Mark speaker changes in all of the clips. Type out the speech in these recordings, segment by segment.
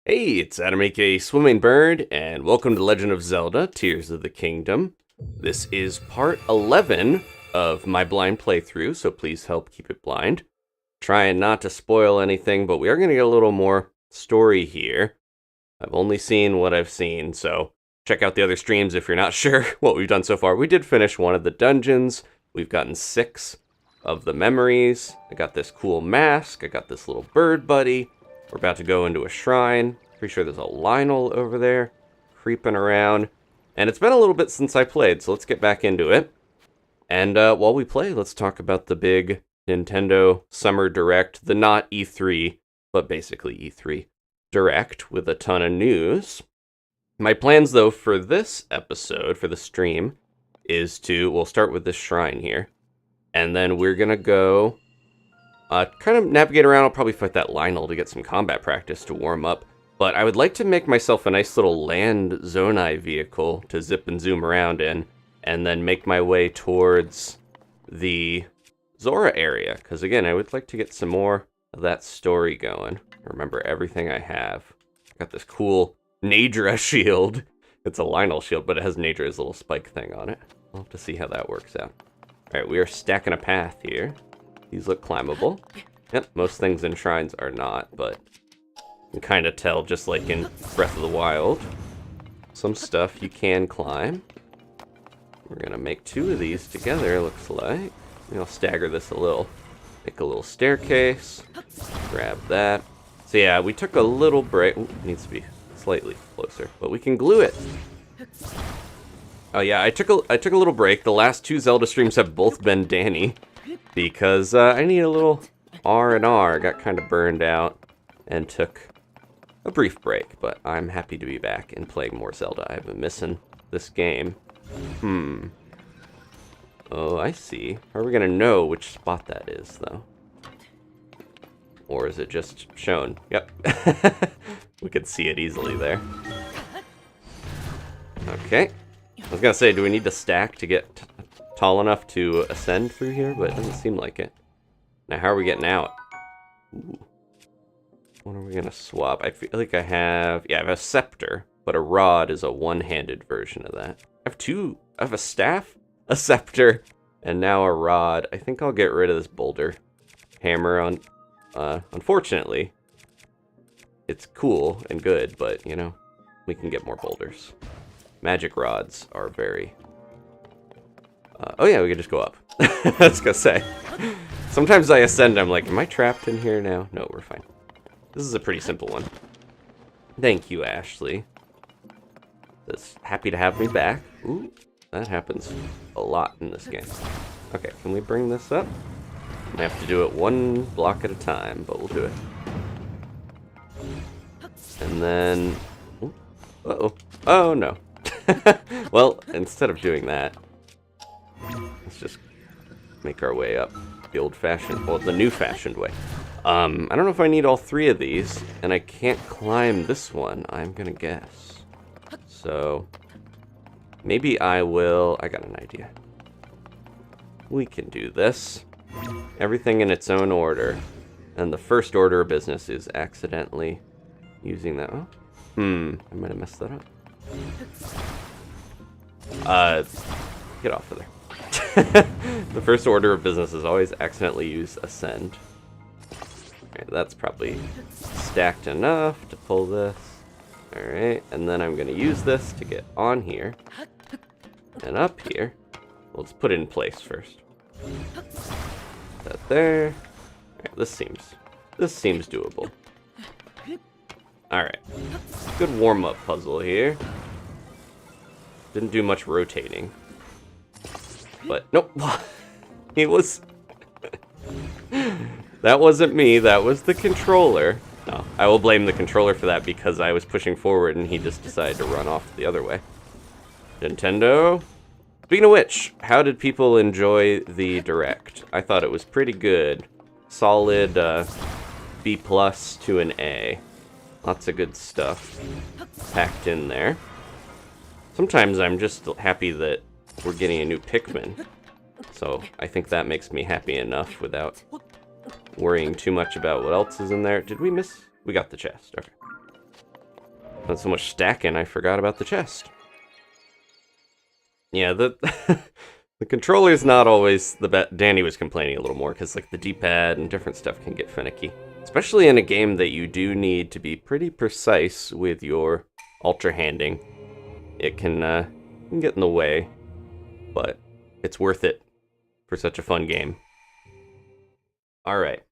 Speaker 1: Hey, it's Adam aka Swimmingbird, and welcome to Legend of Zelda, Tears of the Kingdom. This is part 11 of my blind playthrough, so please help keep it blind. Trying not to spoil anything, but we are going to get a little more story here. I've only seen what I've seen, so check out the other streams if you're not sure what we've done so far. We did finish one of the dungeons. We've gotten 6 of the memories. I got this cool mask. I got this little bird buddy. We're about to go into a shrine. Pretty sure there's a Lionel over there creeping around. And it's been a little bit since I played, so let's get back into it. And while we play, let's talk about the big Nintendo Summer Direct, the not E3, but basically E3 Direct with a ton of news. My plans, though, for this episode, for the stream, is we'll start with this shrine here. And then we're going to go kind of navigate around. I'll probably fight that Lionel to get some combat practice to warm up. But I would like to make myself a nice little land Zonai vehicle to zip and zoom around in. And then make my way towards the Zora area. Because again, I would like to get some more of that story going. Remember everything I have. I got this cool Nadra shield. It's a Lionel shield, but it has Nadra's little spike thing on it. We'll have to see how that works out. Alright, we are stacking a path here. These look climbable. Yep, most things in shrines are not, but you can kind of tell, just like in Breath of the Wild. Some stuff you can climb. We're going to make 2 of these together, looks like. I'll stagger this a little. Make a little staircase. Grab that. So yeah, we took a little break. Ooh, needs to be slightly closer, but we can glue it. Oh yeah, I took a little break. The last 2 Zelda streams have both been Danny. Because I need a little R&R. Got kind of burned out and took a brief break. But I'm happy to be back and playing more Zelda. I've been missing this game. Oh, I see. How are we going to know which spot that is, though? Or is it just shown? Yep. We could see it easily there. Okay. I was going to say, do we need to stack to get tall enough to ascend through here? But it doesn't seem like it. Now, how are we getting out? Ooh. What are we going to swap? I feel like I have a scepter, but a rod is a one-handed version of that. I have 2. I have a staff, a scepter, and now a rod. I think I'll get rid of this boulder hammer on. Unfortunately, it's cool and good, but, you know, we can get more boulders. Magic rods are very... oh yeah, we could just go up. I was gonna say. Sometimes I ascend, I'm like, am I trapped in here now? No, we're fine. This is a pretty simple one. Thank you, Ashley. Just happy to have me back. Ooh, that happens a lot in this game. Okay, can we bring this up? I have to do it 1 block at a time, but we'll do it. And then... uh-oh. Oh, no. Well, instead of doing that, let's just make our way up the old-fashioned, well, the new-fashioned way. I don't know if I need all 3 of these, and I can't climb this one, I'm gonna guess. So, maybe I will... I got an idea. We can do this. Everything in its own order. And the first order of business is accidentally using that. Oh, I might have messed that up. Get off of there. The first order of business is always accidentally use ascend. Alright, that's probably stacked enough to pull this. Alright, and then I'm going to use this to get on here. And up here. Well, let's put it in place first. That there. Alright, this seems doable. Alright. Good warm-up puzzle here. Didn't do much rotating. But, nope. It was... That wasn't me, that was the controller. No, I will blame the controller for that because I was pushing forward and he just decided to run off the other way. Nintendo? Speaking of which, how did people enjoy the Direct? I thought it was pretty good. Solid B+ to an A. Lots of good stuff packed in there. Sometimes I'm just happy that we're getting a new Pikmin. So I think that makes me happy enough without worrying too much about what else is in there. Did we miss? We got the chest. Okay. Not so much stacking, I forgot about the chest. Yeah, the the controller's not always the best. Danny was complaining a little more because like the D-pad and different stuff can get finicky, especially in a game that you do need to be pretty precise with your ultra-handing. It can get in the way, but it's worth it for such a fun game. All right.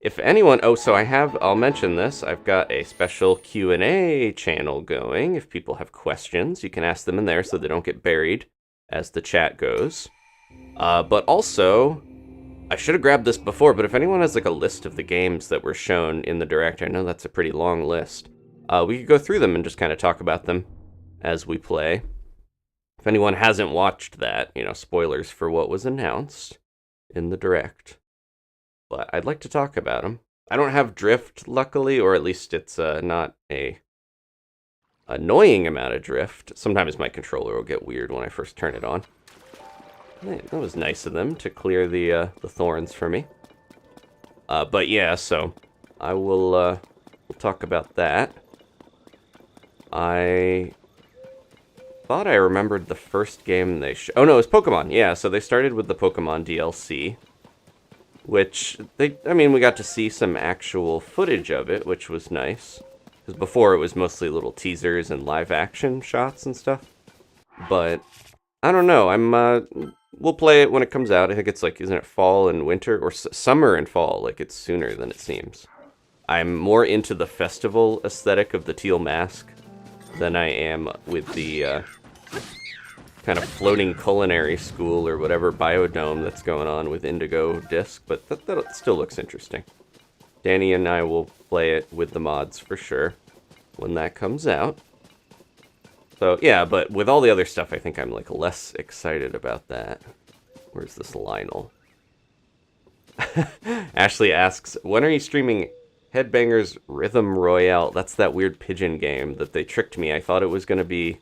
Speaker 1: If anyone, so I'll mention this, I've got a special Q&A channel going. If people have questions, you can ask them in there so they don't get buried as the chat goes. But also, I should have grabbed this before, but if anyone has like a list of the games that were shown in the Direct, I know that's a pretty long list, we could go through them and just kind of talk about them as we play. If anyone hasn't watched that, spoilers for what was announced in the Direct. But I'd like to talk about them. I don't have drift, luckily, or at least it's not a annoying amount of drift. Sometimes my controller will get weird when I first turn it on. That was nice of them to clear the thorns for me. But yeah, so I will we'll talk about that. I thought I remembered the first game they oh no, it was Pokemon. Yeah, so they started with the Pokemon DLC. Which, we got to see some actual footage of it, which was nice. Because before it was mostly little teasers and live action shots and stuff. But, I don't know, we'll play it when it comes out. I think it's like, isn't it fall and winter? Or summer and fall, like it's sooner than it seems. I'm more into the festival aesthetic of the teal mask than I am with the, kind of floating culinary school or whatever biodome that's going on with Indigo Disc, but that still looks interesting. Danny and I will play it with the mods for sure when that comes out. So yeah, but with all the other stuff, I think I'm like less excited about that. Where's this Lionel? Ashley asks, when are you streaming Headbangers Rhythm Royale? That's that weird pigeon game that they tricked me. I thought it was going to be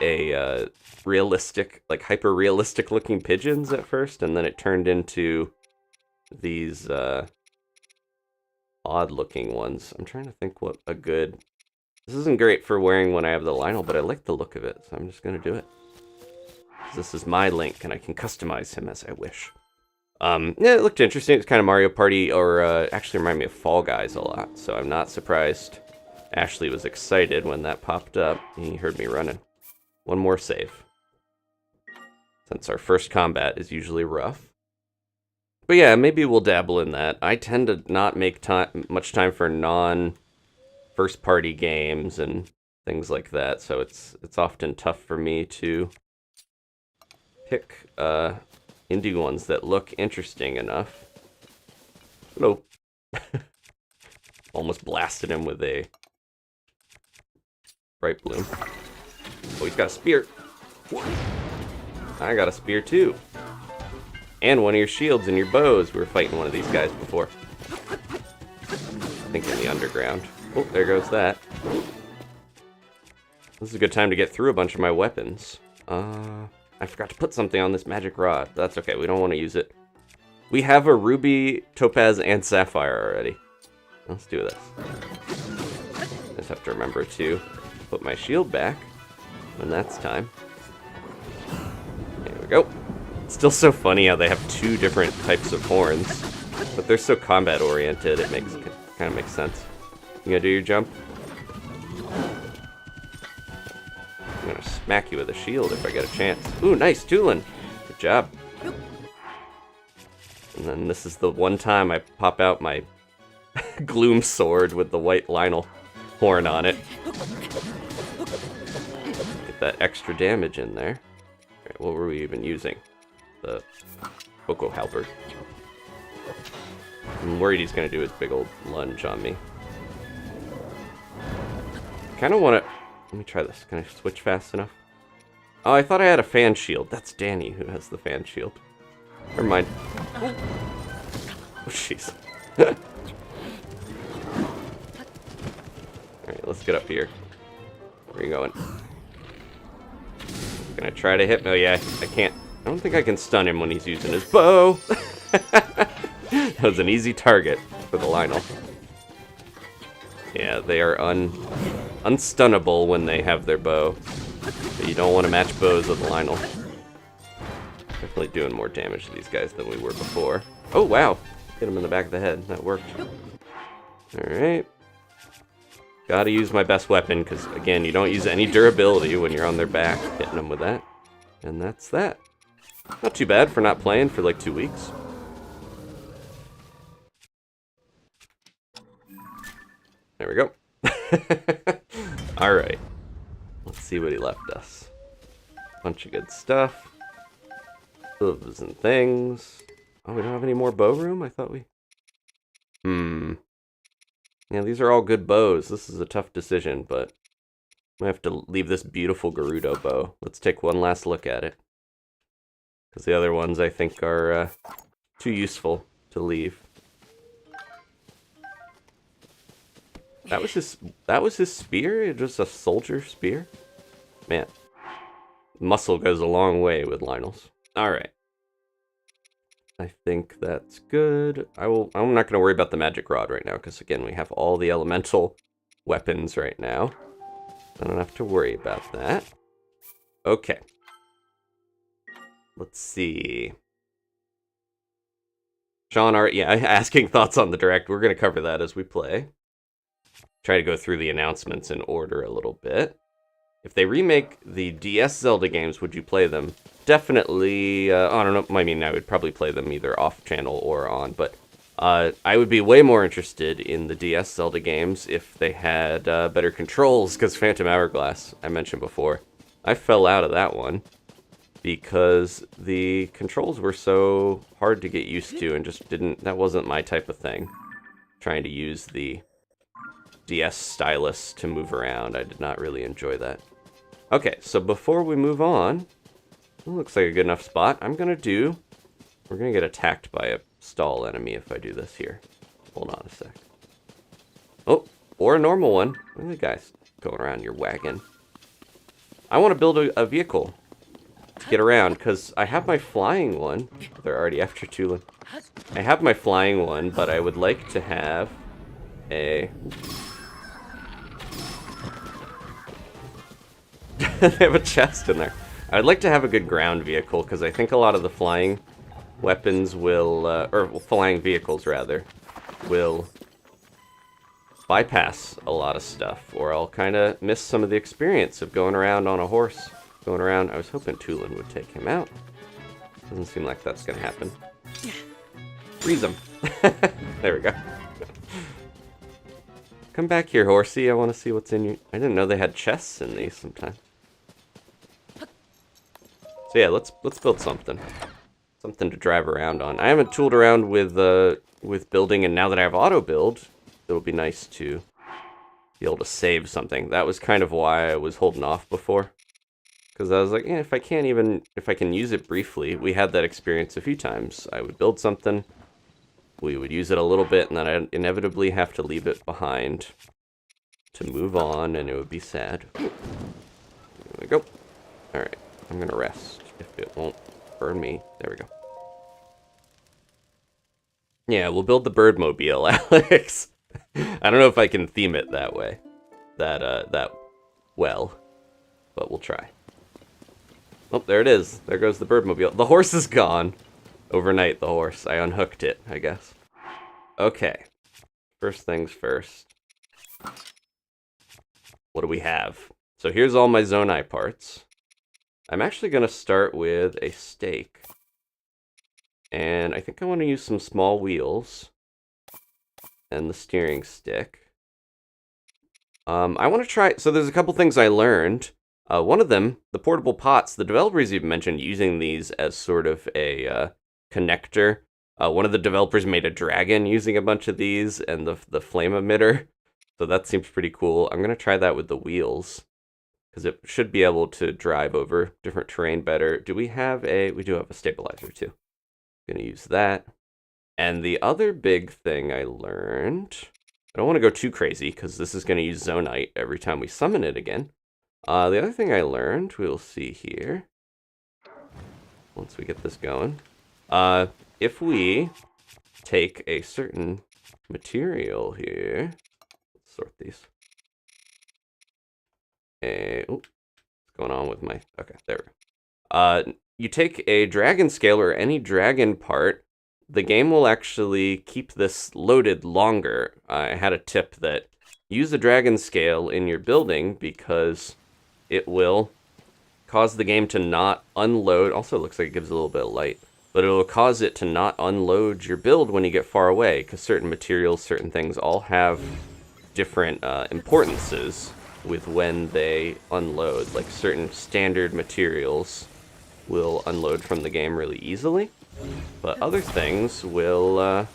Speaker 1: a realistic, like hyper-realistic looking pigeons at first, and then it turned into these odd-looking ones. I'm trying to think what a good... This isn't great for wearing when I have the Lionel, but I like the look of it, so I'm just going to do it. This is my Link, and I can customize him as I wish. Yeah, it looked interesting. It's kind of Mario Party, or actually reminded me of Fall Guys a lot, so I'm not surprised Ashley was excited when that popped up. He heard me running. One more save, since our first combat is usually rough. But yeah, maybe we'll dabble in that. I tend to not make much time for non-first party games and things like that, so it's often tough for me to pick indie ones that look interesting enough. Nope. Almost blasted him with a bright bloom. Oh, he's got a spear. I got a spear too. And one of your shields and your bows. We were fighting one of these guys before. I think in the underground. Oh, there goes that. This is a good time to get through a bunch of my weapons. I forgot to put something on this magic rod. That's okay, we don't want to use it. We have a ruby, topaz, and sapphire already. Let's do this. Just have to remember to put my shield back when that's time. There we go. It's still so funny how they have two different types of horns, but they're so combat oriented. It kind of makes sense. You gonna do your jump? I'm gonna smack you with a shield if I get a chance. Ooh, nice, Tulin. Good job. And then this is the one time I pop out my gloom sword with the white Lionel horn on it. Get that extra damage in there. Alright, what were we even using? The Coco Halberd. I'm worried he's gonna do his big old lunge on me. Kinda wanna... Let me try this. Can I switch fast enough? Oh, I thought I had a fan shield. That's Danny who has the fan shield. Never mind. Oh, jeez. Alright, let's get up here. Where are you going? Gonna try to hit me. Oh, yeah, I can't. I don't think I can stun him when he's using his bow. That was an easy target for the Lionel. Yeah, they are unstunnable when they have their bow. But you don't want to match bows with Lionel. Definitely doing more damage to these guys than we were before. Oh, wow. Hit him in the back of the head. That worked. Alright. Gotta use my best weapon, because, again, you don't use any durability when you're on their back, hitting them with that. And that's that. Not too bad for not playing for like 2 weeks. There we go. Alright. Let's see what he left us. Bunch of good stuff. Hooves and things. Oh, we don't have any more bow room? I thought we... Yeah, these are all good bows. This is a tough decision, but I have to leave this beautiful Gerudo bow. Let's take one last look at it. Because the other ones, I think, are too useful to leave. That was his spear? Just a soldier spear? Man. Muscle goes a long way with Lionel's. Alright. I think that's good. I'm not going to worry about the magic rod right now, because again, we have all the elemental weapons right now. I don't have to worry about that. Okay. Let's see. Sean, asking thoughts on the direct. We're going to cover that as we play. Try to go through the announcements in order a little bit. If they remake the DS Zelda games, would you play them? Definitely, I don't know, I mean, I would probably play them either off-channel or on, but I would be way more interested in the DS Zelda games if they had better controls, because Phantom Hourglass, I mentioned before, I fell out of that one because the controls were so hard to get used to and just that wasn't my type of thing. Trying to use the DS stylus to move around, I did not really enjoy that. Okay, so before we move on, it looks like a good enough spot. We're gonna get attacked by a stall enemy if I do this here. Hold on a sec. Oh, or a normal one. Look at the guys going around your wagon. I want to build a vehicle to get around, because I have my flying one. They're already after Tulin. I have my flying one, but I would like to have a... They have a chest in there. I'd like to have a good ground vehicle, because I think a lot of the flying weapons will, or flying vehicles rather, will bypass a lot of stuff, or I'll kind of miss some of the experience of going around on a horse. Going around, I was hoping Tulin would take him out. Doesn't seem like that's going to happen. Freeze him. There we go. Come back here, horsey. I want to see what's in you. I didn't know they had chests in these sometimes. So yeah, let's build something. Something to drive around on. I haven't tooled around with building, and now that I have auto build, it'll be nice to be able to save something. That was kind of why I was holding off before. Because I was like, yeah, if I can use it briefly, we had that experience a few times. I would build something, we would use it a little bit, and then I'd inevitably have to leave it behind to move on, and it would be sad. There we go. Alright, I'm gonna rest if it won't burn me. There we go. Yeah, we'll build the Birdmobile, Alex. I don't know if I can theme it that way. That well. But we'll try. Oh, there it is. There goes the Birdmobile. The horse is gone. Overnight, the horse. I unhooked it, I guess. Okay. First things first. What do we have? So here's all my Zonai parts. I'm actually going to start with a stake. And I think I want to use some small wheels. And the steering stick. I want to try... So there's a couple things I learned. One of them, the portable pots, the developers even mentioned using these as sort of a connector. One of the developers made a dragon using a bunch of these and the flame emitter. So that seems pretty cool. I'm going to try that with the wheels, because it should be able to drive over different terrain better. Do we have we do have a stabilizer too. Going to use that. And the other big thing I learned, I don't want to go too crazy because this is going to use Zonite every time we summon it again. The other thing I learned, we'll see here, once we get this going, if we take a certain material here, let's sort these. what's going on with my... Okay, there we go. You take a dragon scale or any dragon part, the game will actually keep this loaded longer. I had a tip that use a dragon scale in your building because it will cause the game to not unload. Also, it looks like it gives a little bit of light, but it will cause it to not unload your build when you get far away, because certain materials, certain things all have different importances with when they unload. Like certain standard materials will unload from the game really easily, but other things will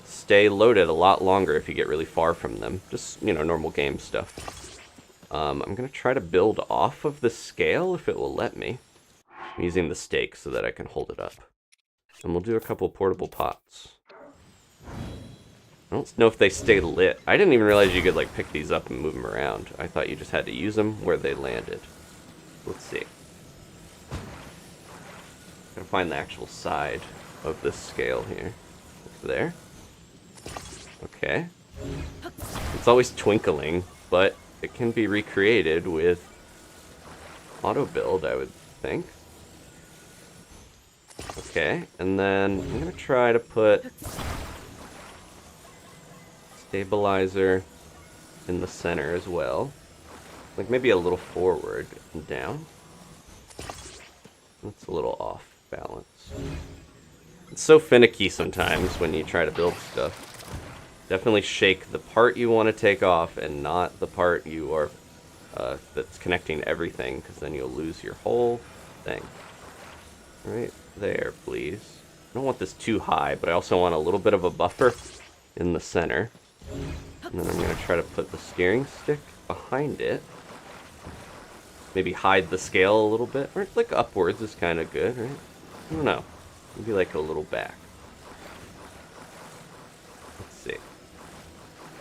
Speaker 1: stay loaded a lot longer if you get really far from them. Just, you know, normal game stuff. I'm going to try to build off of the scale if it will let me. I'm using the stake so that I can hold it up. And we'll do a couple portable pots. I don't know if they stay lit. I didn't even realize you could, like, pick these up and move them around. I thought you just had to use them where they landed. Let's see. Gotta find the actual side of this scale here. There. Okay. It's always twinkling, but it can be recreated with auto build, I would think. Okay, and then I'm gonna try to put stabilizer in the center as well. Like maybe a little forward and down. That's a little off balance. It's so finicky sometimes when you try to build stuff. Definitely shake the part you want to take off and not the part you are that's connecting everything, because then you'll lose your whole thing. Right there, please. I don't want this too high, but I also want a little bit of a buffer in the center. And then I'm going to try to put the steering stick behind it. Maybe hide the scale a little bit. Or like upwards is kind of good, right? I don't know. Maybe like a little back. Let's see.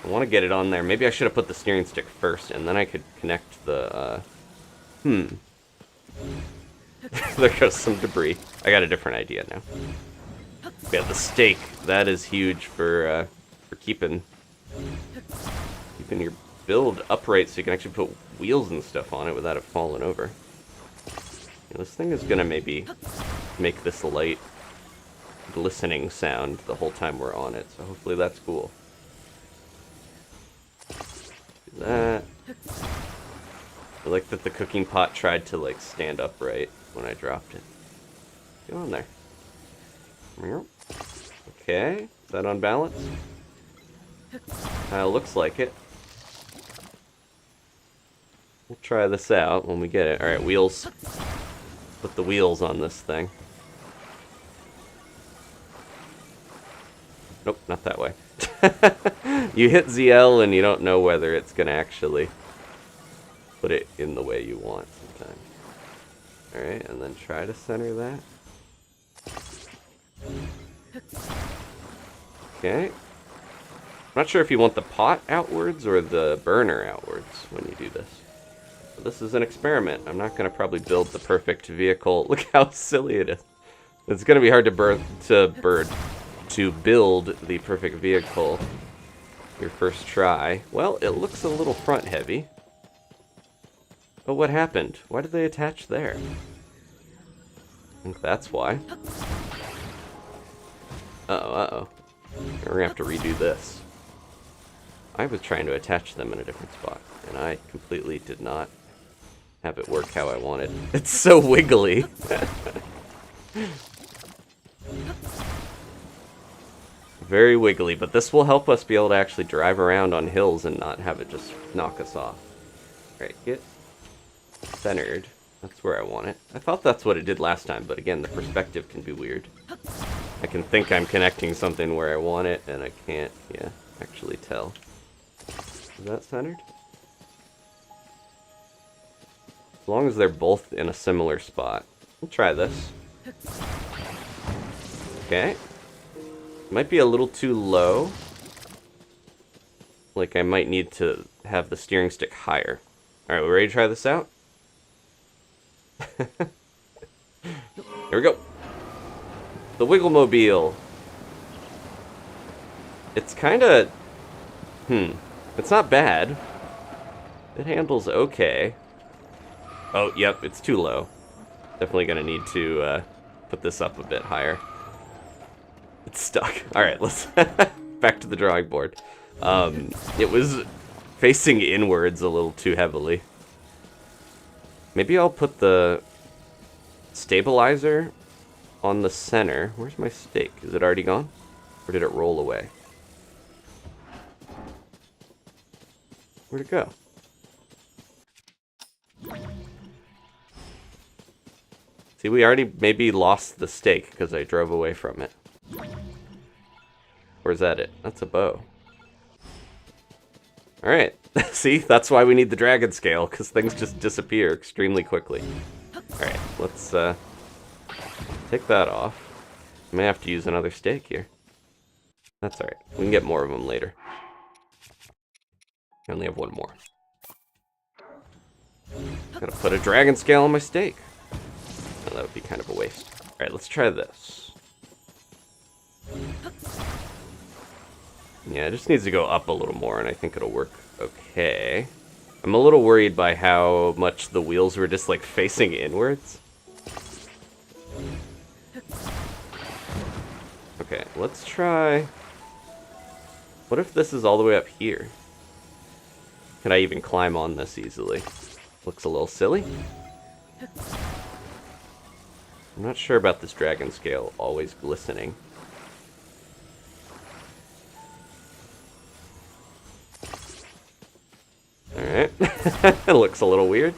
Speaker 1: I want to get it on there. Maybe I should have put the steering stick first, and then I could connect the, There goes some debris. I got a different idea now. Yeah, the stake. That is huge for keeping your build upright so you can actually put wheels and stuff on it without it falling over. You know, this thing is gonna maybe make this light glistening sound the whole time we're on it, so hopefully that's cool. Do that. I like that the cooking pot tried to like stand upright when I dropped it. Get on there. Okay, is that on balance? Looks like it. We'll try this out when we get it. Alright, wheels. Put the wheels on this thing. Nope, not that way. You hit ZL and you don't know whether it's going to actually put it in the way you want sometimes. Alright, and then try to center that. Okay. I'm not sure if you want the pot outwards or the burner outwards when you do this. But this is an experiment. I'm not going to probably build the perfect vehicle. Look how silly it is. It's going to be hard to build the perfect vehicle your first try. Well, it looks a little front heavy. But what happened? Why did they attach there? I think that's why. Uh-oh. We're gonna have to redo this. I was trying to attach them in a different spot, and I completely did not have it work how I wanted. It's so wiggly. Very wiggly, but this will help us be able to actually drive around on hills and not have it just knock us off. Alright, get centered. That's where I want it. I thought that's what it did last time, but again, the perspective can be weird. I can think I'm connecting something where I want it, and I can't, actually tell. Is that centered? As long as they're both in a similar spot. We'll try this. Okay. Might be a little too low. Like I might need to have the steering stick higher. Alright, we ready to try this out? Here we go. The Wigglemobile. It's kind of... It's not bad. It handles okay. Oh, yep, it's too low. Definitely gonna need to put this up a bit higher. It's stuck. Alright, let's back to the drawing board. It was facing inwards a little too heavily. Maybe I'll put the stabilizer on the center. Where's my stake? Is it already gone? Or did it roll away? Where'd it go? See, we already maybe lost the stake because I drove away from it. Or is that it? That's a bow. Alright. See, that's why we need the dragon scale, because things just disappear extremely quickly. Alright, let's take that off. I may have to use another stake here. That's alright. We can get more of them later. I only have one more. Gotta put a dragon scale on my stake. Oh, that would be kind of a waste. Alright, let's try this. Yeah, it just needs to go up a little more, and I think it'll work okay. I'm a little worried by how much the wheels were just, like, facing inwards. Okay, let's try... What if this is all the way up here? Can I even climb on this easily? Looks a little silly. I'm not sure about this dragon scale always glistening. Alright. It looks a little weird.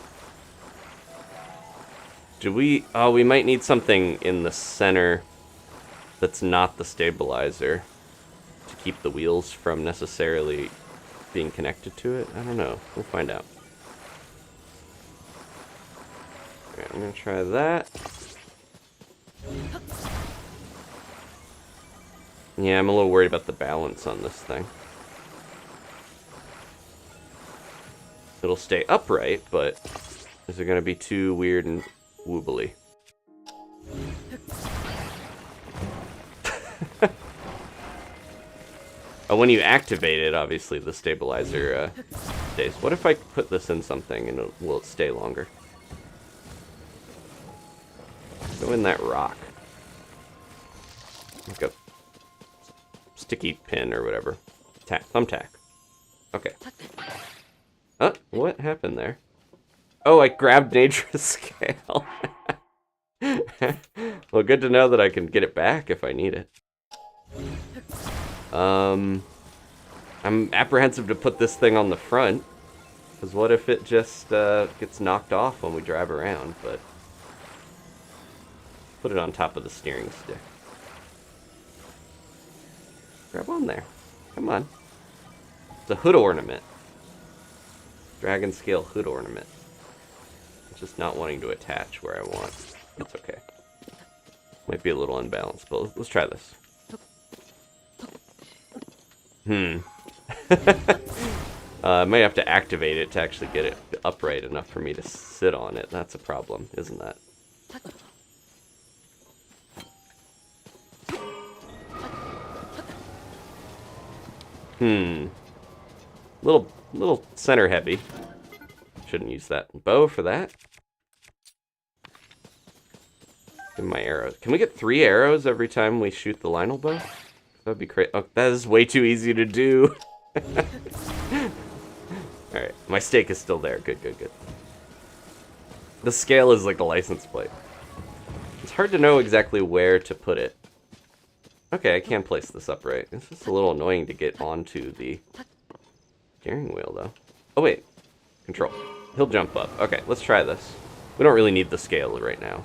Speaker 1: Do we... Oh, we might need something in the center that's not the stabilizer to keep the wheels from necessarily being connected to it. I don't know. We'll find out. Alright, I'm gonna try that. Yeah, I'm a little worried about the balance on this thing. It'll stay upright, but is it going to be too weird and woobly? Oh, when you activate it, obviously the stabilizer stays. What if I put this in something and will it stay longer? Go in that rock. Like a sticky pin or whatever. Thumbtack. Okay. Huh? What happened there? Oh, I grabbed Nature's scale. Well, good to know that I can get it back if I need it. I'm apprehensive to put this thing on the front. Because what if it just gets knocked off when we drive around, but... Put it on top of the steering stick. Grab on there. Come on. It's a hood ornament. Dragon scale hood ornament. It's just not wanting to attach where I want. That's okay. Might be a little unbalanced, but let's try this. I might have to activate it to actually get it upright enough for me to sit on it. That's a problem, isn't that? Little center heavy. Shouldn't use that bow for that. Give my arrows. Can we get 3 arrows every time we shoot the Lionel bow? That'd be great. Oh, that is way too easy to do. Alright, my stake is still there. Good, good, good. The scale is like a license plate. It's hard to know exactly where to put it. Okay, I can place this upright. It's just a little annoying to get onto the steering wheel, though. Oh, wait. Control. He'll jump up. Okay, let's try this. We don't really need the scale right now.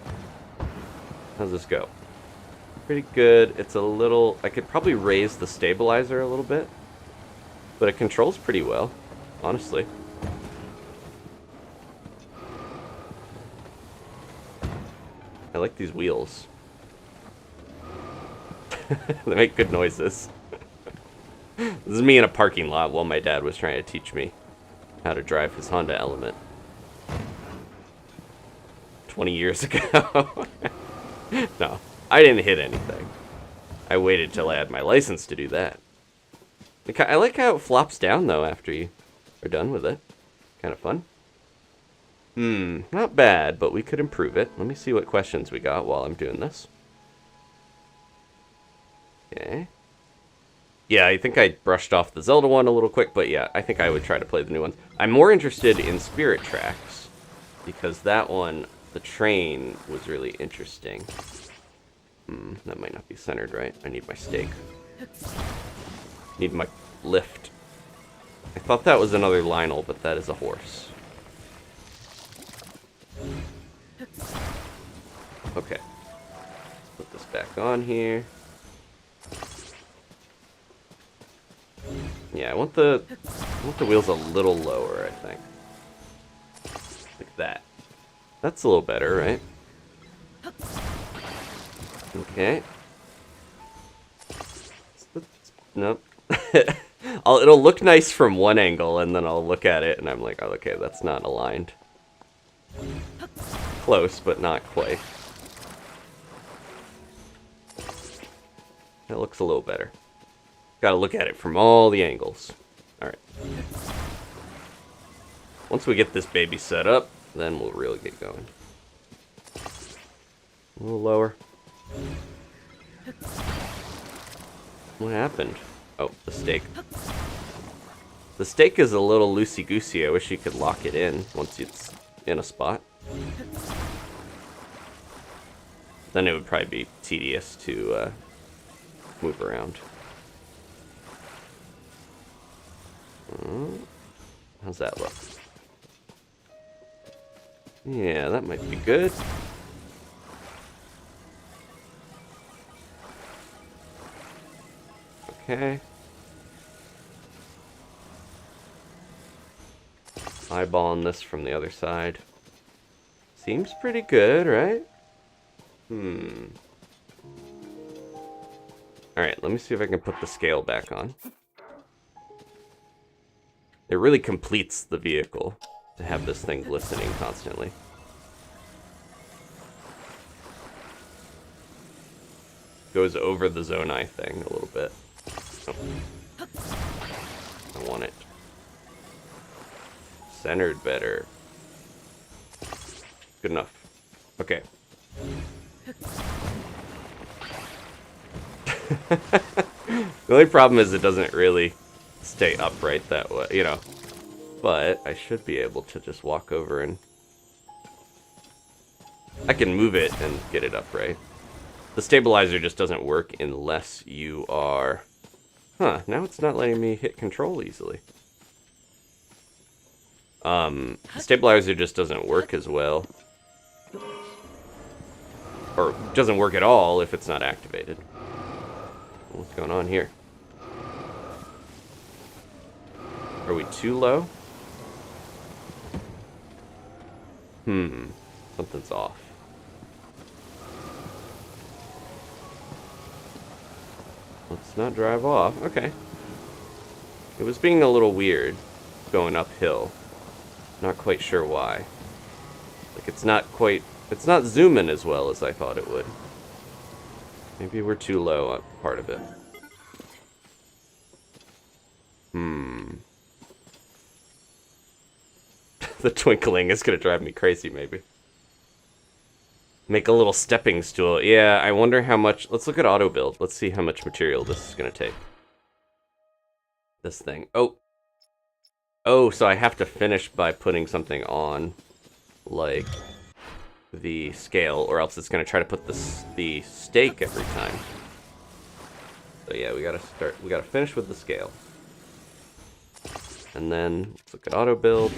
Speaker 1: How's this go? Pretty good. It's a little... I could probably raise the stabilizer a little bit. But it controls pretty well, honestly. I like these wheels. They make good noises. This is me in a parking lot while my dad was trying to teach me how to drive his Honda Element. 20 years ago. No, I didn't hit anything. I waited till I had my license to do that. I like how it flops down, though, after you are done with it. Kind of fun. Not bad, but we could improve it. Let me see what questions we got while I'm doing this. Okay. Yeah, I think I brushed off the Zelda one a little quick, but yeah, I think I would try to play the new ones. I'm more interested in Spirit Tracks, because that one, the train, was really interesting. That might not be centered right. I need my stake. Need my lift. I thought that was another Lionel, but that is a horse. Okay. Put this back on here. Yeah, I want the wheels a little lower, I think. Like that. That's a little better, right? Okay. Nope. It'll look nice from one angle, and then I'll look at it, and I'm like, oh, okay, that's not aligned. Close, but not quite. That looks a little better. Gotta look at it from all the angles. Alright. Once we get this baby set up, then we'll really get going. A little lower. What happened? Oh, the stake. The stake is a little loosey-goosey. I wish you could lock it in once it's in a spot. Then it would probably be tedious to move around. How's that look? Yeah, that might be good. Okay. Eyeballing this from the other side. Seems pretty good, right? Alright, let me see if I can put the scale back on. It really completes the vehicle to have this thing glistening constantly. Goes over the Zonai thing a little bit. Oh. I want it centered better. Good enough. Okay. The only problem is it doesn't really stay upright that way, you know. But I should be able to just walk over and... I can move it and get it upright. The stabilizer just doesn't work unless you are... Huh, now it's not letting me hit control easily. The stabilizer just doesn't work as well. Or doesn't work at all if it's not activated. What's going on here? Are we too low? Something's off. Let's not drive off. Okay. It was being a little weird going uphill. Not quite sure why. Like, it's not zooming as well as I thought it would. Maybe we're too low on part of it. The twinkling is gonna drive me crazy, maybe. Make a little stepping stool. Yeah, I wonder how much... Let's look at auto build. Let's see how much material this is gonna take. This thing. Oh, so I have to finish by putting something on, like the scale, or else it's gonna try to put the stake every time. So yeah, we gotta finish with the scale. And then, let's look at auto build.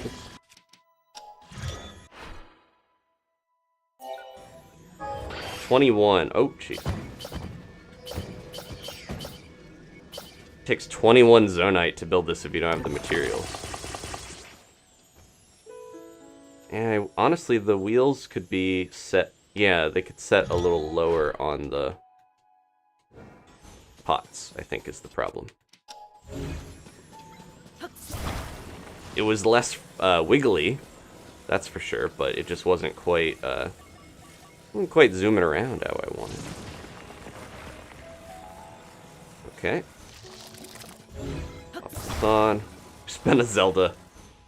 Speaker 1: 21. Oh, gee. Takes 21 Zonite to build this if you don't have the materials. And honestly, the wheels could be set... Yeah, they could set a little lower on the pots, I think is the problem. It was less wiggly, that's for sure, but it just wasn't quite zooming around how I wanted. Okay. Pop this on. Spend a Zelda.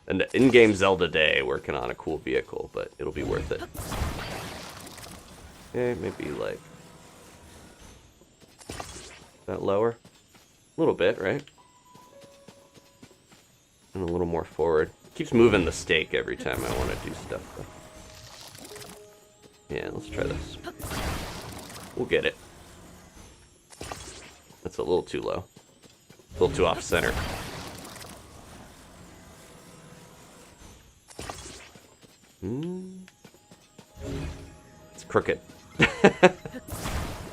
Speaker 1: An in-game Zelda day working on a cool vehicle, but it'll be worth it. Okay, maybe like that lower. A little bit, right? And a little more forward. Keeps moving the stake every time I want to do stuff, though. Yeah, let's try this. We'll get it. That's a little too low. A little too off-center. It's crooked.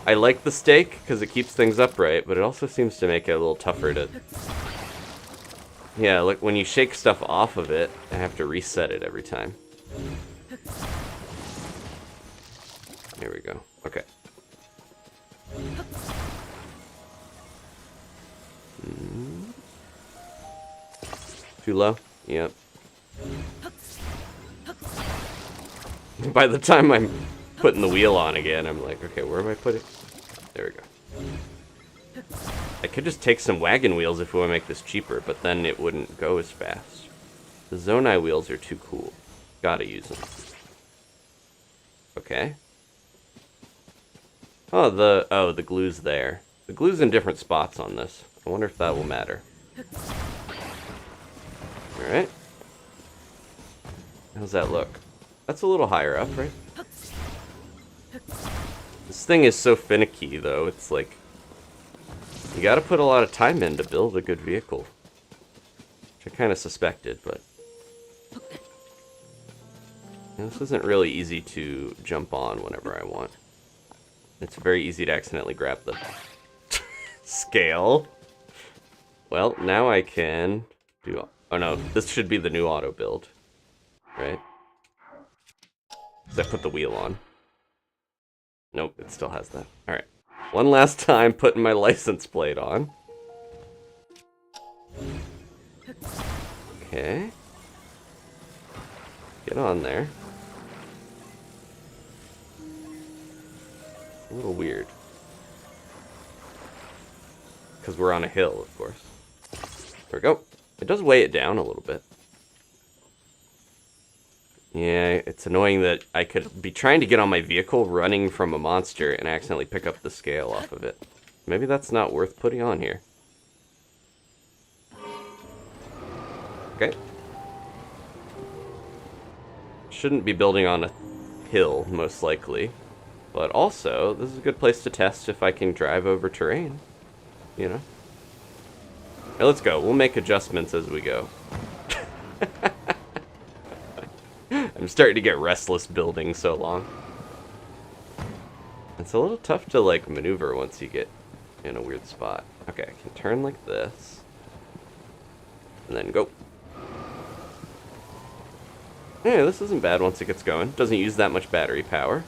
Speaker 1: I like the stake because it keeps things upright, but it also seems to make it a little tougher to... Yeah, look, when you shake stuff off of it, I have to reset it every time. There we go. Okay. Too low? Yep. By the time I'm putting the wheel on again, I'm like, okay, where am I putting? There we go. I could just take some wagon wheels if we want to make this cheaper, but then it wouldn't go as fast. The Zonai wheels are too cool. Gotta use them. Okay. Oh, the glue's there. The glue's in different spots on this. I wonder if that will matter. Alright. How's that look? That's a little higher up, right? This thing is so finicky, though. It's like... You gotta put a lot of time in to build a good vehicle. Which I kind of suspected, but... This isn't really easy to jump on whenever I want. It's very easy to accidentally grab the scale. Well, now I can do... Oh no, this should be the new auto build. Right? Because I put the wheel on. Nope, it still has that. Alright. One last time putting my license plate on. Okay. Get on there. A little weird. Because we're on a hill, of course. There we go. It does weigh it down a little bit. Yeah, it's annoying that I could be trying to get on my vehicle running from a monster and accidentally pick up the scale off of it. Maybe that's not worth putting on here. Okay. Shouldn't be building on a hill, most likely. But also, this is a good place to test if I can drive over terrain. You know? Right, let's go. We'll make adjustments as we go. I'm starting to get restless building so long. It's a little tough to, like, maneuver once you get in a weird spot. Okay, I can turn like this. And then go. Yeah, this isn't bad once it gets going. Doesn't use that much battery power.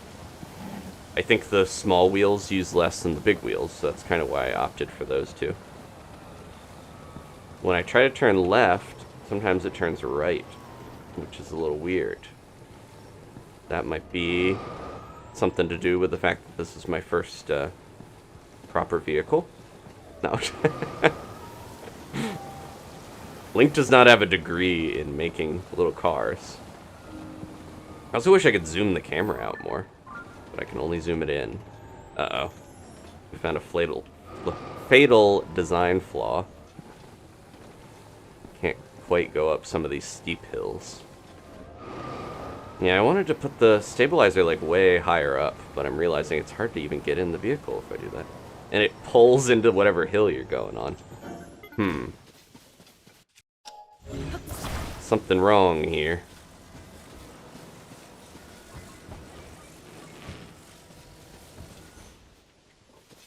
Speaker 1: I think the small wheels use less than the big wheels, so that's kind of why I opted for those two. When I try to turn left, sometimes it turns right, which is a little weird. That might be something to do with the fact that this is my first proper vehicle. No. Link does not have a degree in making little cars. I also wish I could zoom the camera out more, but I can only zoom it in. Uh-oh. We found a fatal design flaw. Can't quite go up some of these steep hills. Yeah, I wanted to put the stabilizer like way higher up, but I'm realizing it's hard to even get in the vehicle if I do that. And it pulls into whatever hill you're going on. Something wrong here.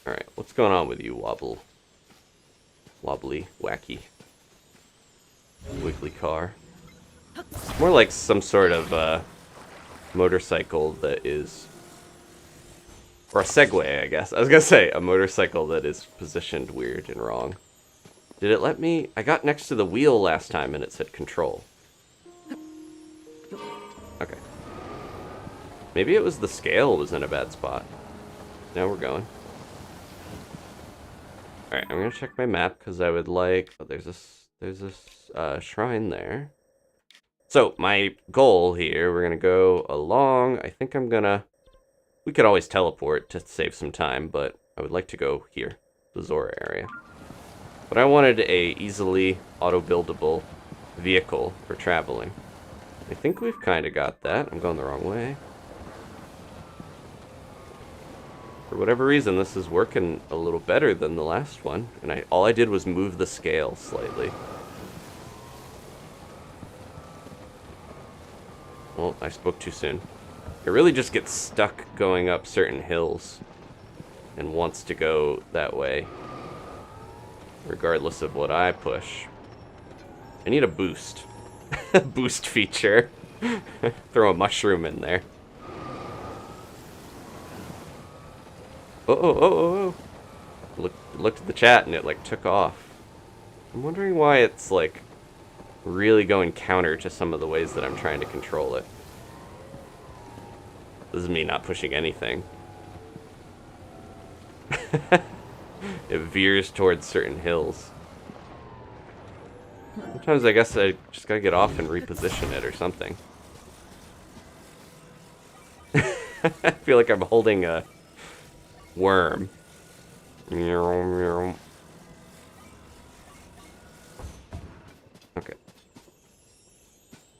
Speaker 1: Alright, what's going on with you, wobbly, wacky, wiggly car? More like some sort of motorcycle that is... Or a Segway, I guess. I was gonna say, a motorcycle that is positioned weird and wrong. Did it let me... I got next to the wheel last time and it said control. Okay. Maybe it was the scale was in a bad spot. Now we're going. Alright, I'm gonna check my map because I would like... Oh, there's this shrine there. So, my goal here, we're going to go along. I think we could always teleport to save some time, but I would like to go here, the Zora area. But I wanted a easily auto-buildable vehicle for traveling. I think we've kind of got that. I'm going the wrong way. For whatever reason, this is working a little better than the last one. And all I did was move the scale slightly. Well, I spoke too soon. It really just gets stuck going up certain hills and wants to go that way, regardless of what I push. I need a boost. Boost feature. Throw a mushroom in there. Oh. Looked at the chat and it, like, took off. I'm wondering why it's, like, really going counter to some of the ways that I'm trying to control it. This is me not pushing anything. It veers towards certain hills. Sometimes I guess I just gotta get off and reposition it or something. I feel like I'm holding a worm. Okay.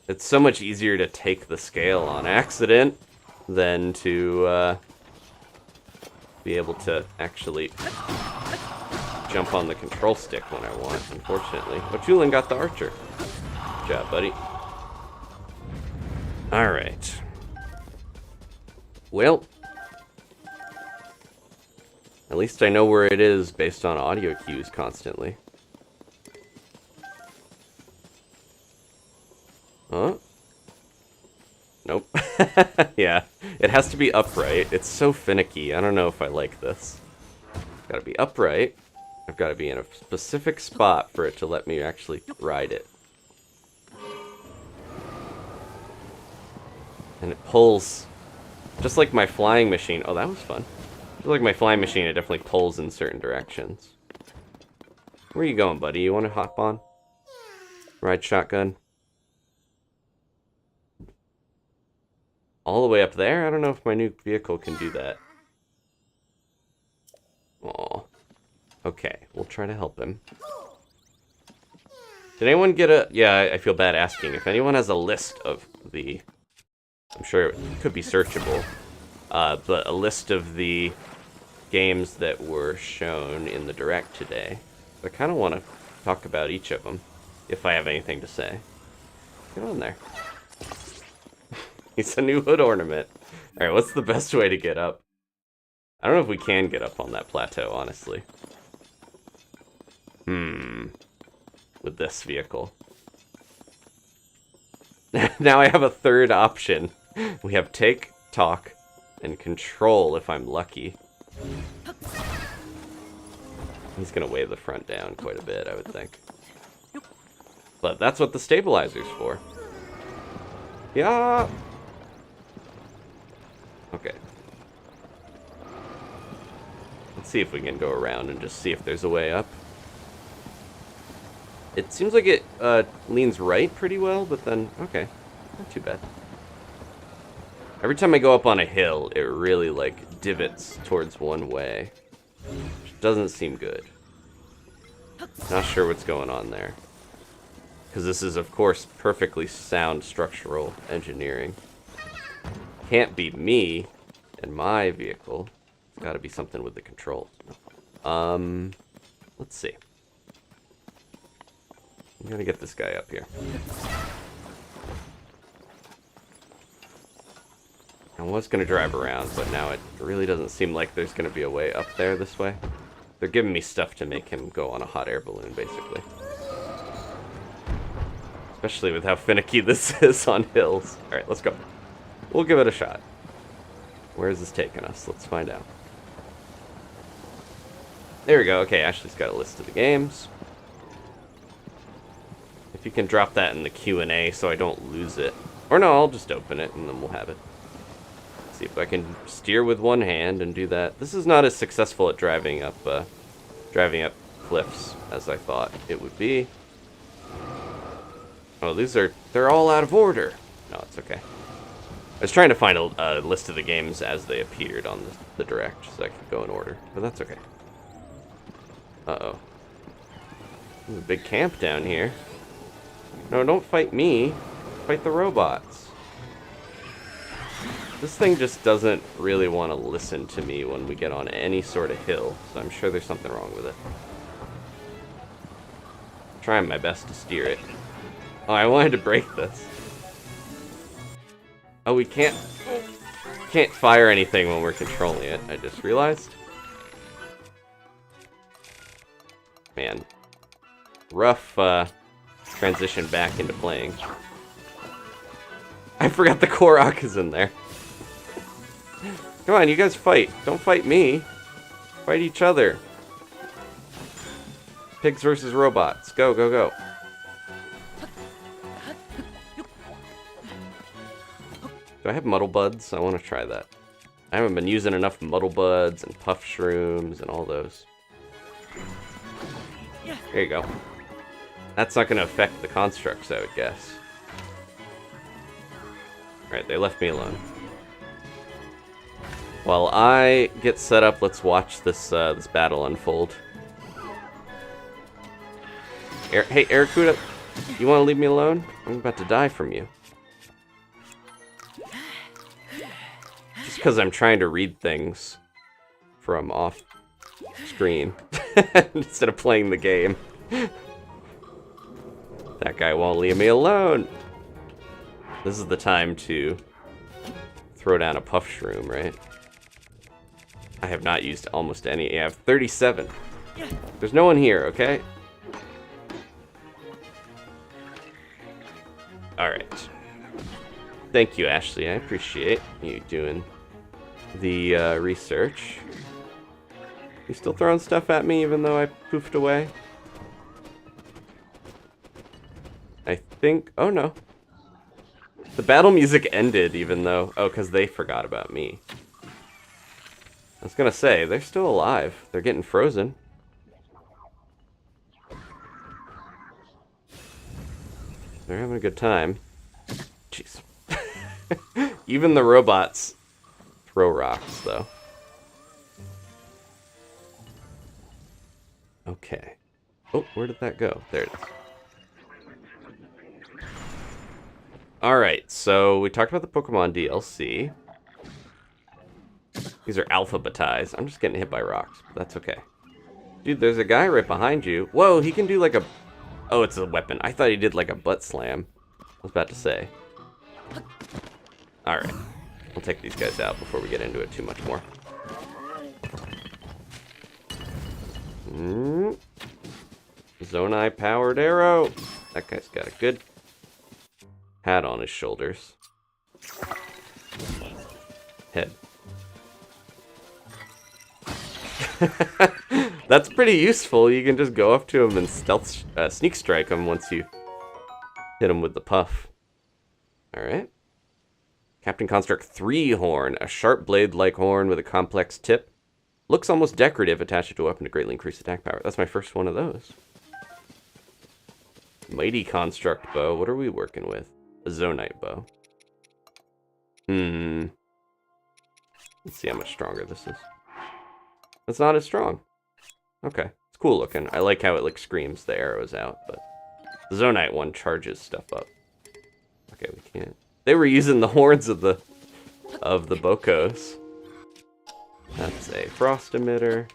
Speaker 1: It's so much easier to take the scale on accident than to be able to actually jump on the control stick when I want, unfortunately. Oh, Julin got the archer. Good job, buddy. Alright. Well, at least I know where it is based on audio cues constantly. Huh? Nope. Yeah, it has to be upright. It's so finicky. I don't know if I like this. It's gotta be upright. I've gotta be in a specific spot for it to let me actually ride it. And it pulls, just like my flying machine. Oh, that was fun. Just like my flying machine, it definitely pulls in certain directions. Where are you going, buddy? You want to hop on? Ride shotgun? All the way up there? I don't know if my new vehicle can do that. Aw. Okay, we'll try to help him. Did anyone get a... Yeah, I feel bad asking. If anyone has a list of the... I'm sure it could be searchable. But a list of the games that were shown in the Direct today. I kind of want to talk about each of them, if I have anything to say. Get on there. It's a new hood ornament. Alright, what's the best way to get up? I don't know if we can get up on that plateau, honestly. With this vehicle. Now I have a third option. We have take, talk, and control if I'm lucky. He's gonna weigh the front down quite a bit, I would think. But that's what the stabilizer's for. Yeah. Okay. Let's see if we can go around and just see if there's a way up. It seems like it leans right pretty well, but then, okay, not too bad. Every time I go up on a hill, it really, like, divots towards one way, which doesn't seem good. Not sure what's going on there. Because this is, of course, perfectly sound structural engineering. Can't be me and my vehicle. It's gotta be something with the controls. Let's see. I'm gonna get this guy up here. I was gonna drive around, but now it really doesn't seem like there's gonna be a way up there this way. They're giving me stuff to make him go on a hot air balloon, basically. Especially with how finicky this is on hills. Alright, let's go. We'll give it a shot. Where is this taking us? Let's find out. There we go. Okay, Ashley's got a list of the games. If you can drop that in the Q&A so I don't lose it. Or no, I'll just open it and then we'll have it. See if I can steer with one hand and do that. This is not as successful at driving up cliffs as I thought it would be. Oh, they're all out of order. No, it's okay. I was trying to find a list of the games as they appeared on the Direct, so I could go in order, but that's okay. Uh-oh. There's a big camp down here. No, don't fight me. Fight the robots. This thing just doesn't really want to listen to me when we get on any sort of hill, so I'm sure there's something wrong with it. I'm trying my best to steer it. Oh, I wanted to break this. Oh, we can't fire anything when we're controlling it, I just realized. Man. Rough transition back into playing. I forgot the Korok is in there. Come on, you guys fight. Don't fight me. Fight each other. Pigs versus robots. Go, go, go. Do I have Muddle Buds? I want to try that. I haven't been using enough Muddle Buds and Puff Shrooms and all those. There you go. That's not going to affect the constructs, I would guess. Alright, they left me alone. While I get set up, let's watch this this battle unfold. Hey, Aracuda, you want to leave me alone? I'm about to die from you. Just because I'm trying to read things from off screen instead of playing the game. That guy won't leave me alone. This is the time to throw down a Puff Shroom, right? I have not used almost any. I have 37. There's no one here, okay? Alright. Thank you, Ashley. I appreciate you doing the research. You still throwing stuff at me even though I poofed away? I think... Oh, no. The battle music ended even though... Oh, because they forgot about me. I was gonna say, they're still alive. They're getting frozen. They're having a good time. Jeez. Even the robots throw rocks, though. Okay. Oh, where did that go? There it is. Alright, so we talked about the Pokemon DLC. These are alphabetized. I'm just getting hit by rocks, but that's okay. Dude, there's a guy right behind you. Whoa, he can do like a... Oh, it's a weapon. I thought he did like a butt slam. I was about to say. Alright. We'll take these guys out before we get into it too much more. Zonai powered arrow. That guy's got a good hat on his shoulders. Head. That's pretty useful. You can just go up to him and stealth sneak strike him once you hit him with the puff. Alright. Captain Construct 3 horn. A sharp blade-like horn with a complex tip. Looks almost decorative, attached to a weapon to greatly increase attack power. That's my first one of those. Mighty Construct bow. What are we working with? A Zonai bow. Let's see how much stronger this is. It's not as strong. Okay. It's cool looking. I like how it like screams the arrows out, but the Zonite one charges stuff up. Okay, we can't. They were using the horns of the Bokos. That's a frost emitter.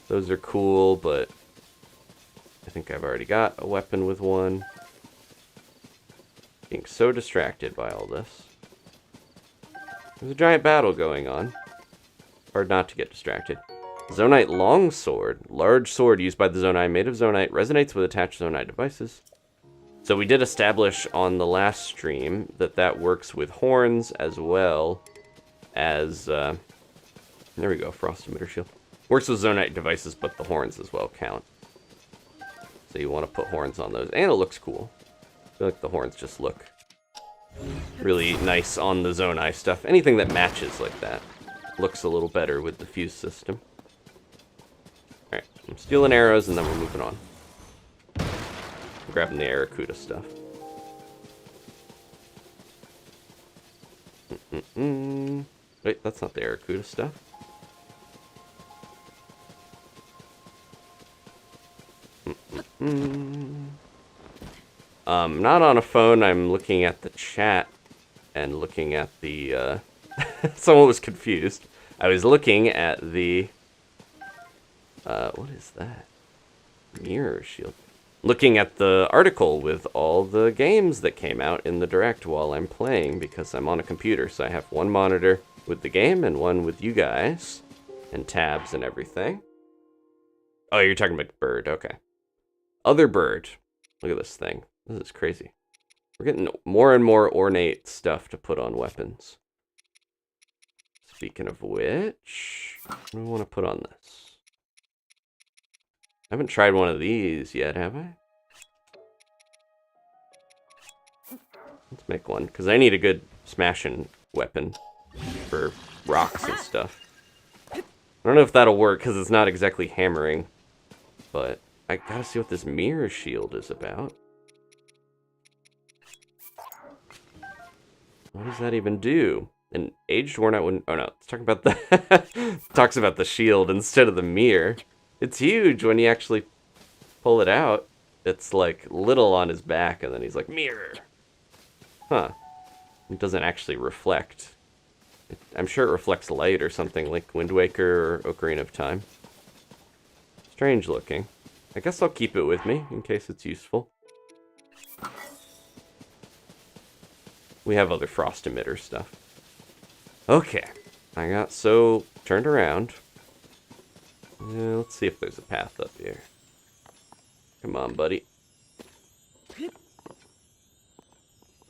Speaker 1: Those are cool, but I think I've already got a weapon with one. Being so distracted by all this. There's a giant battle going on. Hard not to get distracted. Zonite longsword. Large sword used by the Zonai, made of Zonite, resonates with attached Zonite devices. So we did establish on the last stream that that works with horns as well as... there we go, frost emitter shield. Works with Zonite devices, but the horns as well count. So you want to put horns on those. And it looks cool. I feel like the horns just look really nice on the Zonai stuff. Anything that matches like that looks a little better with the fuse system. Alright, I'm stealing arrows and then we're moving on. grabbing the Aracuda stuff. Wait, that's not the Aracuda stuff. Not on a phone. I'm looking at the chat and looking at the, someone was confused. I was looking at the, what is that? Mirror shield. Looking at the article with all the games that came out in the Direct while I'm playing, because I'm on a computer, so I have one monitor with the game and one with you guys, and tabs and everything. Oh, you're talking about bird, okay. Other bird. Look at this thing. This is crazy. We're getting more and more ornate stuff to put on weapons. Speaking of which, what do we want to put on this? I haven't tried one of these yet, have I? Let's make one, because I need a good smashing weapon for rocks and stuff. I don't know if that'll work, because it's not exactly hammering, but I gotta see what this mirror shield is about. What does that even do? An aged worn out wooden... Oh no, it's talking about the... talks about the shield instead of the mirror. It's huge when you actually pull it out. It's like little on his back, and then he's like, mirror. Huh. It doesn't actually reflect. I'm sure it reflects light or something like Wind Waker or Ocarina of Time. Strange looking. I guess I'll keep it with me in case it's useful. We have other frost emitter stuff. Okay. I got so turned around. Let's see if there's a path up here. Come on, buddy.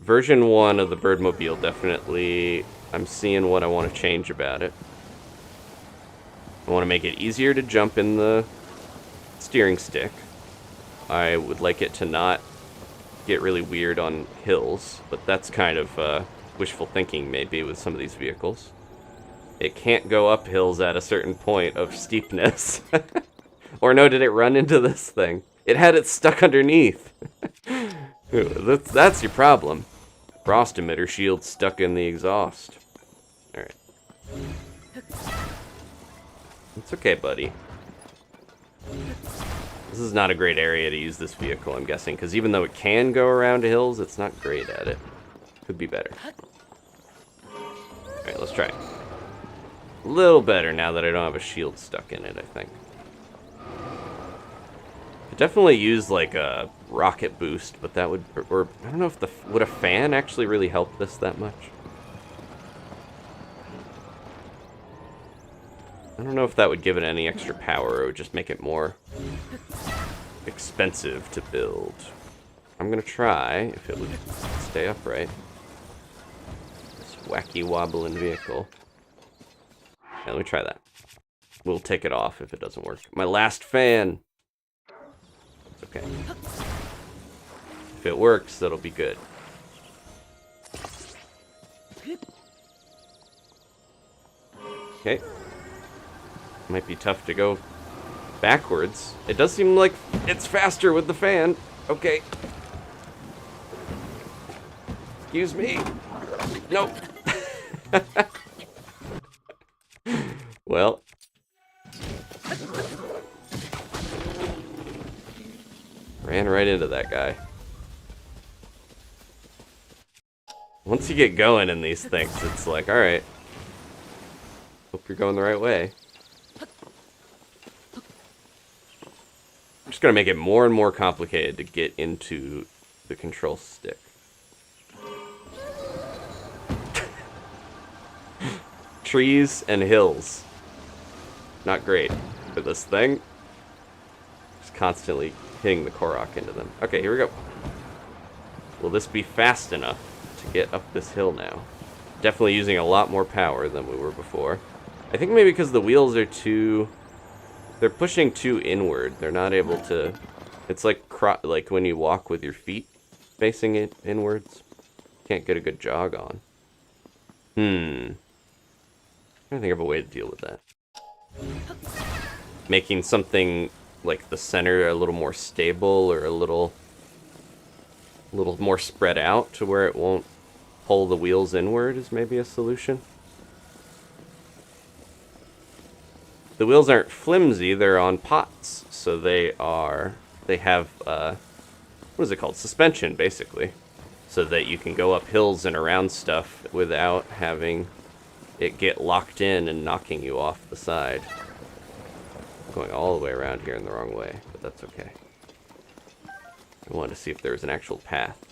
Speaker 1: Version 1 of the Birdmobile, definitely, I'm seeing what I want to change about it. I want to make it easier to jump in the steering stick. I would like it to not get really weird on hills, but that's kind of wishful thinking maybe with some of these vehicles. It can't go up hills at a certain point of steepness. Or no, did it run into this thing? It had it stuck underneath. That's your problem. Frost emitter shield stuck in the exhaust. Alright. It's okay, buddy. This is not a great area to use this vehicle, I'm guessing, because even though it can go around hills, it's not great at it. Could be better. Alright, let's try it. A little better now that I don't have a shield stuck in it, I think. Could definitely use like a rocket boost, but that would, or I don't know if would a fan actually really help this that much? I don't know if that would give it any extra power, or it would just make it more expensive to build. I'm gonna try if it would stay upright. This wacky wobbling vehicle. Yeah, let me try that. We'll take it off if it doesn't work. My last fan! It's okay. If it works, that'll be good. Okay. Might be tough to go backwards. It does seem like it's faster with the fan. Okay. Excuse me. Nope. Well. Ran right into that guy. Once you get going in these things, it's like, alright. Hope you're going the right way. I'm just gonna make it more and more complicated to get into the control stick. Trees and hills. Not great for this thing. Just constantly hitting the Korok into them. Okay, here we go. Will this be fast enough to get up this hill now? Definitely using a lot more power than we were before. I think maybe because the wheels are too... They're pushing too inward. They're not able to... It's like when you walk with your feet facing it inwards. Can't get a good jog on. I'm trying to think of a way to deal with that. Making something like the center a little more stable or a little A little more spread out to where it won't pull the wheels inward is maybe a solution. The wheels aren't flimsy, they're on pots, so they have, what is it called? Suspension, basically. So that you can go up hills and around stuff without having it get locked in and knocking you off the side. Going all the way around here in the wrong way, but that's okay. I wanted to see if there was an actual path.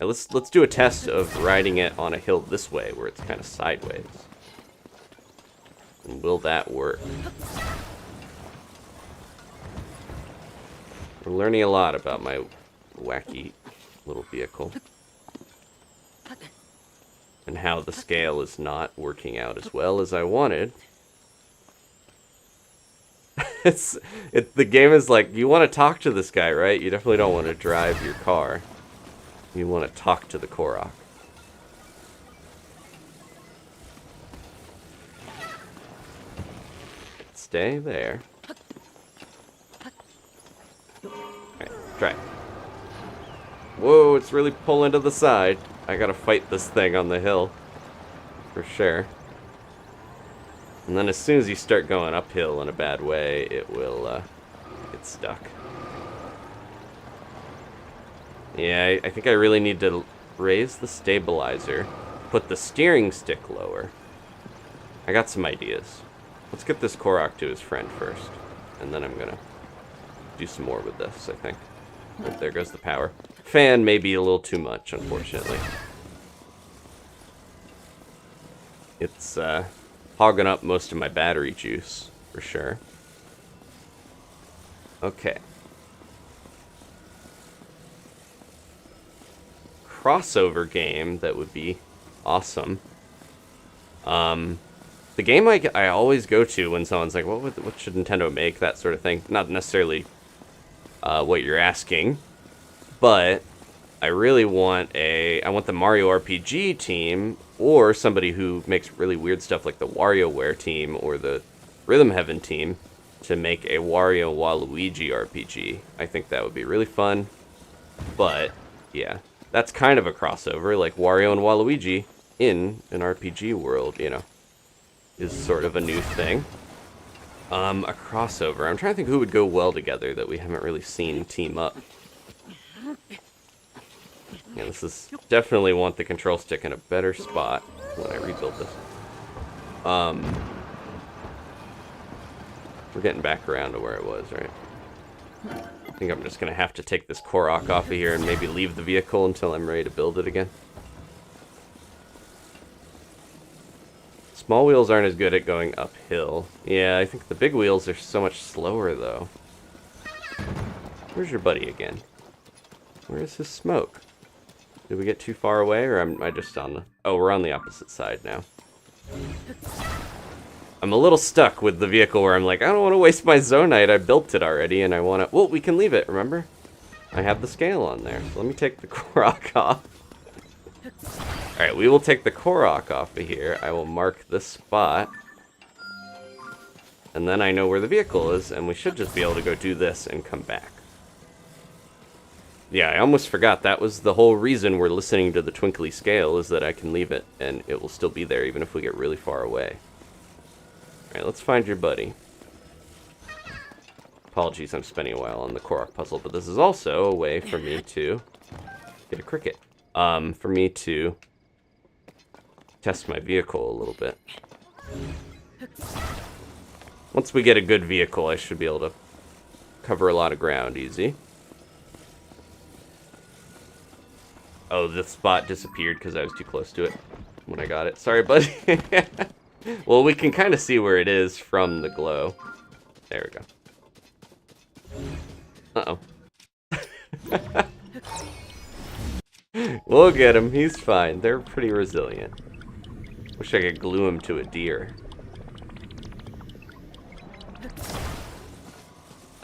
Speaker 1: Now let's do a test of riding it on a hill this way, where it's kind of sideways. And will that work? We're learning a lot about my wacky little vehicle. And how the scale is not working out as well as I wanted. The game is like, you want to talk to this guy, right? You definitely don't want to drive your car. You want to talk to the Korok. Stay there. Alright, try it. Whoa, it's really pulling to the side. I gotta fight this thing on the hill. For sure. And then as soon as you start going uphill in a bad way, it will get stuck. Yeah, I think I really need to raise the stabilizer. Put the steering stick lower. I got some ideas. Let's get this Korok to his friend first. And then I'm gonna do some more with this, I think. Oh, there goes the power. Fan may be a little too much, unfortunately. It's hogging up most of my battery juice, for sure. Okay. Crossover game that would be awesome. The game I always go to when someone's like, what should Nintendo make? That sort of thing. Not necessarily what you're asking, but I really want I want the Mario RPG team, or somebody who makes really weird stuff like the WarioWare team or the Rhythm Heaven team to make a Wario Waluigi RPG. I think that would be really fun. But yeah, that's kind of a crossover, like Wario and Waluigi in an RPG world, you know, is sort of a new thing. A crossover. I'm trying to think who would go well together that we haven't really seen team up. Yeah, this is definitely want the control stick in a better spot when I rebuild this. We're getting back around to where it was, right? I think I'm just gonna have to take this Korok off of here and maybe leave the vehicle until I'm ready to build it again. Small wheels aren't as good at going uphill. Yeah, I think the big wheels are so much slower, though. Where's your buddy again? Where is his smoke? Did we get too far away, or am I just on the... Oh, we're on the opposite side now. I'm a little stuck with the vehicle where I'm like, I don't want to waste my Zonai. I built it already, and I want to... Well, we can leave it, remember? I have the scale on there. So let me take the Korok off. Alright, we will take the Korok off of here. I will mark this spot. And then I know where the vehicle is, and we should just be able to go do this and come back. Yeah, I almost forgot. That was the whole reason we're listening to the twinkly scale, is that I can leave it, and it will still be there, even if we get really far away. Alright, let's find your buddy. Apologies, I'm spending a while on the Korok puzzle, but this is also a way for me to get a cricket. For me to test my vehicle a little bit. Once we get a good vehicle, I should be able to cover a lot of ground easy. Oh, this spot disappeared because I was too close to it when I got it. Sorry, buddy. Well, we can kind of see where it is from the glow. There we go. Uh-oh. We'll get him. He's fine. They're pretty resilient. Wish I could glue him to a deer.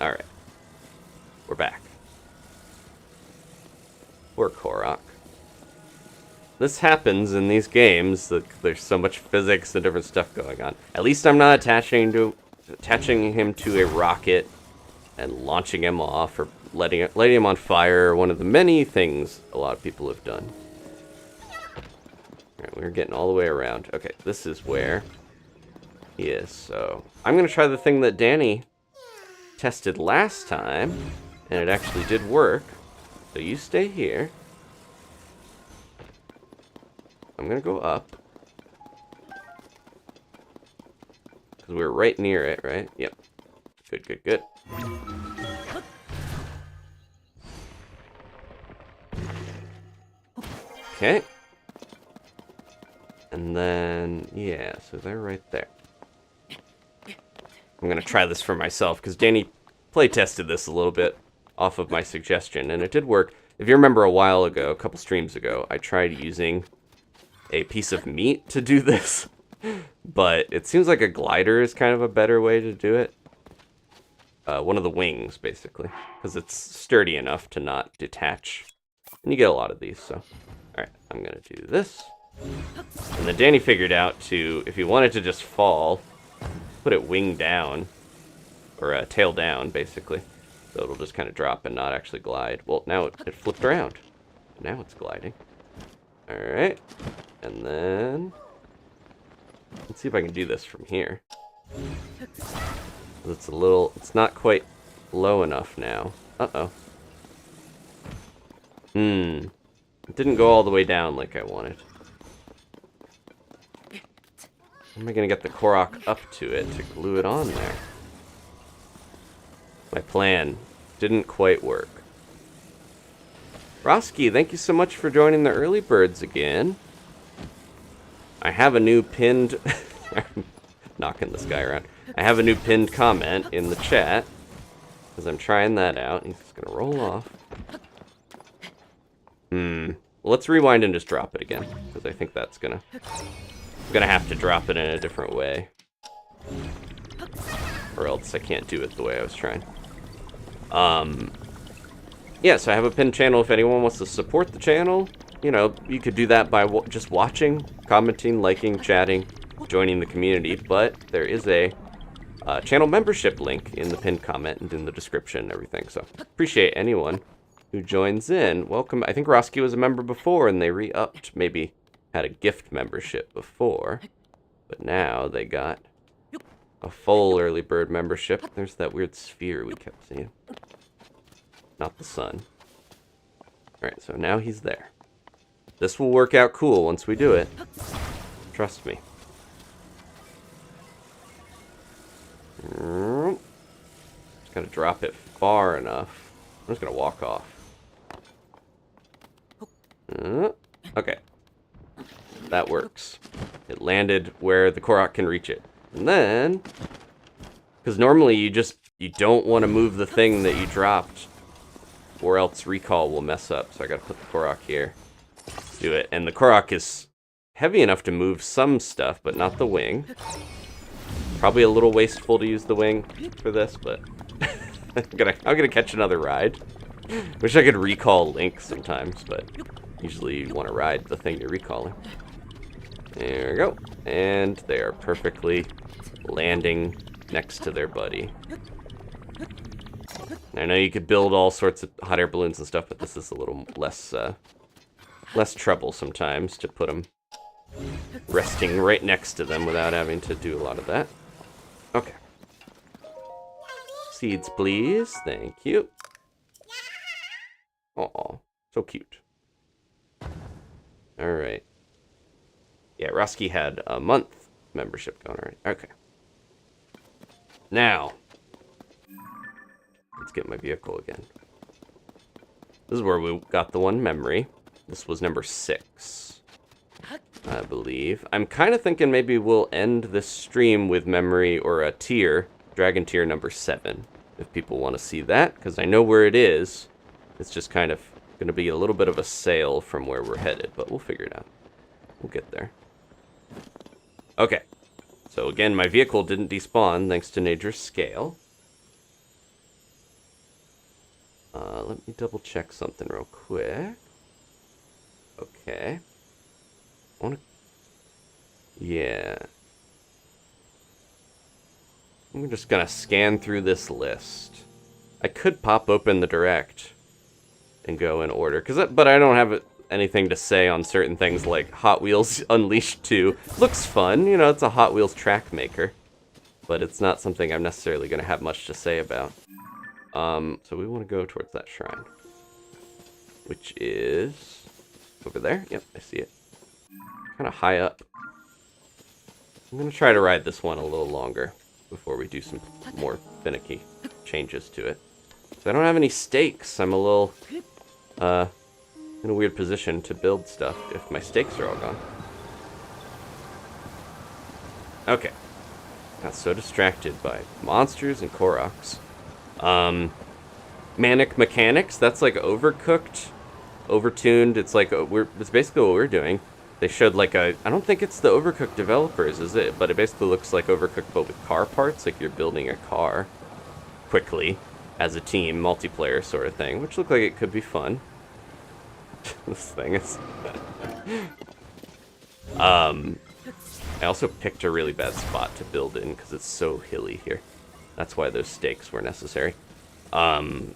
Speaker 1: Alright. We're back. Poor Korok. This happens in these games. There's so much physics and different stuff going on. At least I'm not attaching him to a rocket and launching him off, or lighting him on fire, one of the many things a lot of people have done. Alright, we're getting all the way around. Okay, this is where he is. So I'm going to try the thing that Danny tested last time, and it actually did work. So you stay here. I'm going to go up. Because we're right near it, right? Yep. Good, good, good. Okay. And then, yeah, so they're right there. I'm going to try this for myself, because Danny play-tested this a little bit off of my suggestion, and it did work. If you remember a while ago, a couple streams ago, I tried using a piece of meat to do this, but it seems like a glider is kind of a better way to do it. One of the wings, basically, because it's sturdy enough to not detach. And you get a lot of these, so. Alright, I'm going to do this. And then Danny figured out to, if he wanted to just fall, put it wing down, or tail down, basically. So it'll just kind of drop and not actually glide. Well, now it flipped around. Now it's gliding. Alright. And then, let's see if I can do this from here. It's not quite low enough now. Uh-oh. It didn't go all the way down like I wanted. How am I going to get the Korok up to it to glue it on there? My plan didn't quite work. Roski, thank you so much for joining the early birds again. I have a new pinned... I'm knocking this guy around. I have a new pinned comment in the chat, because I'm trying that out. He's just going to roll off. Let's rewind and just drop it again, because I think that's going to... I'm going to have to drop it in a different way. Or else I can't do it the way I was trying. Yeah, so I have a pinned channel if anyone wants to support the channel. You know, you could do that by just watching, commenting, liking, chatting, joining the community. But there is a channel membership link in the pinned comment and in the description and everything. So appreciate anyone who joins in. Welcome. I think Roski was a member before and they re-upped. Maybe had a gift membership before. But now they got a full early bird membership. There's that weird sphere we kept seeing. Not the sun. Alright, so now he's there. This will work out cool once we do it. Trust me. Just gotta drop it far enough. I'm just gonna walk off. Okay. That works. It landed where the Korok can reach it. And then, because normally you don't want to move the thing that you dropped, or else recall will mess up. So I gotta put the Korok here. Do it. And the Korok is heavy enough to move some stuff, but not the wing. Probably a little wasteful to use the wing for this, but I'm gonna catch another ride. Wish I could recall Link sometimes, but usually you want to ride the thing you're recalling. There we go. And they are perfectly landing next to their buddy. I know you could build all sorts of hot air balloons and stuff, but this is a little less trouble sometimes to put them resting right next to them without having to do a lot of that. Okay. Seeds, please. Thank you. Aw, so cute. All right. Yeah, Roski had a month membership going already. Okay. Now, let's get my vehicle again. This is where we got the one memory. This was number 6, I believe. I'm kind of thinking maybe we'll end this stream with memory or a tier, dragon tier number 7, if people want to see that, because I know where it is. It's just kind of going to be a little bit of a sail from where we're headed, but we'll figure it out. We'll get there. Okay. So again, my vehicle didn't despawn thanks to nature's scale. Let me double check something real quick. Okay. Yeah. I'm just gonna scan through this list. I could pop open the direct and go in order, but I don't have anything to say on certain things like Hot Wheels Unleashed 2. Looks fun, you know, it's a Hot Wheels track maker, but it's not something I'm necessarily going to have much to say about. So we want to go towards that shrine, which is over there. Yep, I see it. Kind of high up. I'm going to try to ride this one a little longer before we do some more finicky changes to it. So I don't have any stakes. I'm a little in a weird position to build stuff if my stakes are all gone. Okay. Got so distracted by monsters and Koroks. Manic Mechanics, that's like Overcooked, Overtuned. It's like it's basically what we're doing. They showed like I don't think it's the Overcooked developers, is it? But it basically looks like Overcooked but with car parts, like you're building a car quickly as a team, multiplayer sort of thing, which looked like it could be fun. This thing is... I also picked a really bad spot to build in because it's so hilly here. That's why those stakes were necessary. So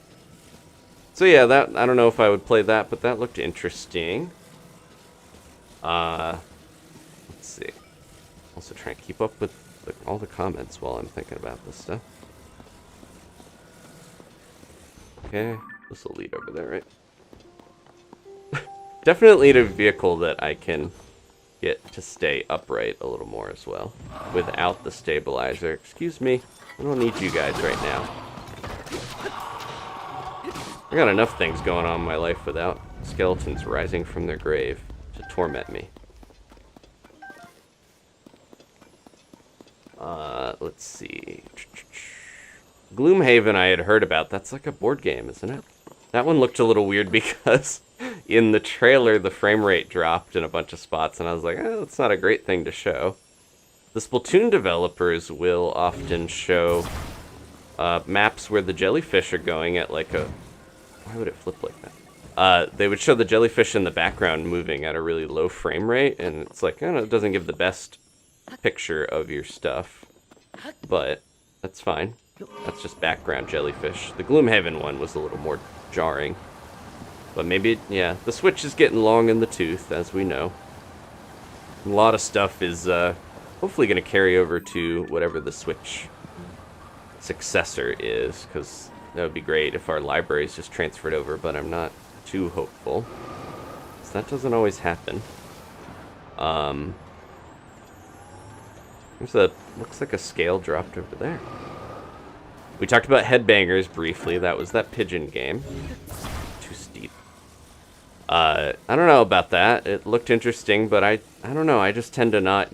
Speaker 1: yeah, that I don't know if I would play that, but that looked interesting. Let's see. Also try and keep up with all the comments while I'm thinking about this stuff. Okay, this will lead over there, right? Definitely need a vehicle that I can get to stay upright a little more as well, without the stabilizer. Excuse me, I don't need you guys right now. I got enough things going on in my life without skeletons rising from their grave to torment me. Let's see. Gloomhaven I had heard about. That's like a board game, isn't it? That one looked a little weird because in the trailer the frame rate dropped in a bunch of spots, and I was like, that's not a great thing to show. The Splatoon developers will often show maps where the jellyfish are going at like a... Why would it flip like that? They would show the jellyfish in the background moving at a really low frame rate, and it's like, I don't know, it doesn't give the best picture of your stuff, but that's fine. That's just background jellyfish. The Gloomhaven one was a little more jarring, but maybe, yeah, the Switch is getting long in the tooth, as we know. A lot of stuff is hopefully going to carry over to whatever the Switch successor is, because that would be great if our libraries just transferred over, but I'm not too hopeful, so that doesn't always happen. Looks like a scale dropped over there. We talked about Headbangers briefly. That was that pigeon game. Too steep. I don't know about that. It looked interesting, but I don't know. I just tend to not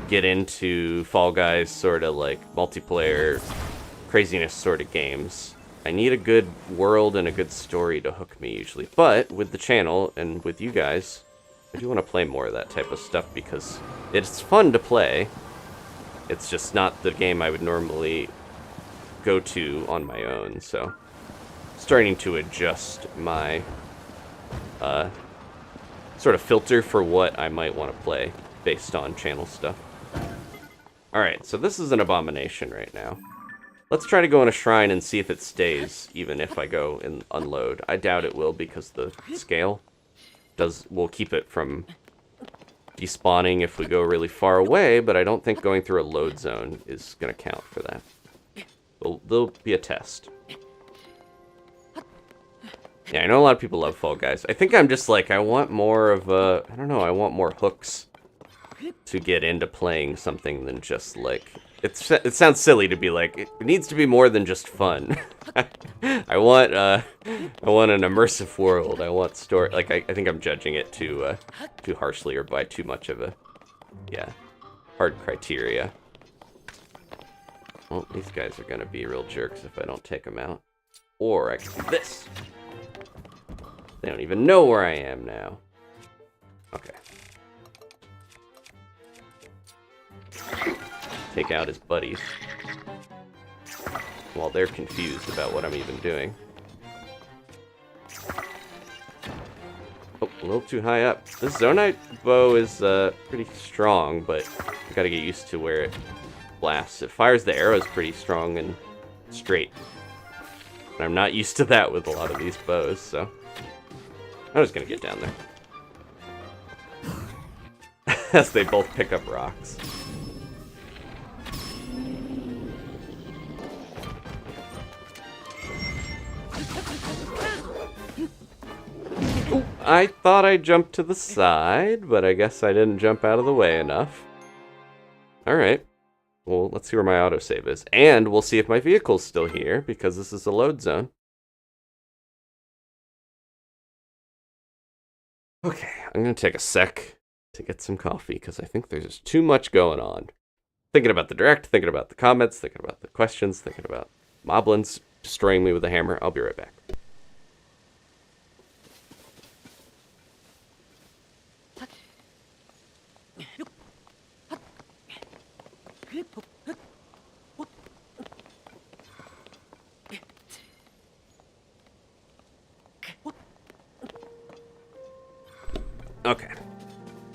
Speaker 1: get into Fall Guys sort of like multiplayer craziness sort of games. I need a good world and a good story to hook me usually. But with the channel and with you guys, I do want to play more of that type of stuff because it's fun to play. It's just not the game I would normally go to on my own, so starting to adjust my sort of filter for what I might want to play based on channel stuff. Alright, so this is an abomination right now. Let's try to go in a shrine and see if it stays, even if I go and unload. I doubt it will because the scale will keep it from despawning if we go really far away, but I don't think going through a load zone is going to count for that. There'll be a test. Yeah, I know a lot of people love Fall Guys. I think I'm just like, I want more of a, I don't know, I want more hooks to get into playing something than just like, it sounds silly to be like, it needs to be more than just fun. I want an immersive world. I want story. Like, I think I'm judging it too harshly or by too much of a, yeah, hard criteria. Well, these guys are gonna be real jerks if I don't take them out. Or I can do this. They don't even know where I am now. Okay. Take out his buddies while they're confused about what I'm even doing. Oh, a little too high up. This Zonai bow is pretty strong, but I gotta get used to where it blasts. It fires the arrows pretty strong and straight. And I'm not used to that with a lot of these bows, so I'm just gonna get down there. As they both pick up rocks. Ooh, I thought I jumped to the side, but I guess I didn't jump out of the way enough. Alright. Well, let's see where my autosave is. And we'll see if my vehicle's still here, because this is a load zone. Okay, I'm going to take a sec to get some coffee, because I think there's just too much going on. Thinking about the direct, thinking about the comments, thinking about the questions, thinking about moblins destroying me with a hammer. I'll be right back. Okay.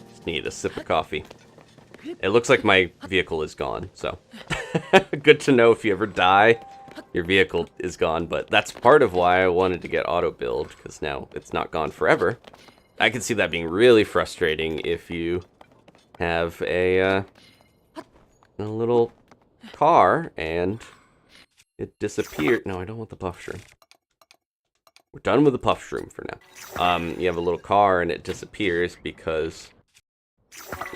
Speaker 1: Just need a sip of coffee. It looks like my vehicle is gone, so. Good to know if you ever die, your vehicle is gone, but that's part of why I wanted to get auto build, because now it's not gone forever. I can see that being really frustrating if you have a little car and it disappeared. No, I don't want the puff shroom. We're done with the puff shroom for now. You have a little car and it disappears because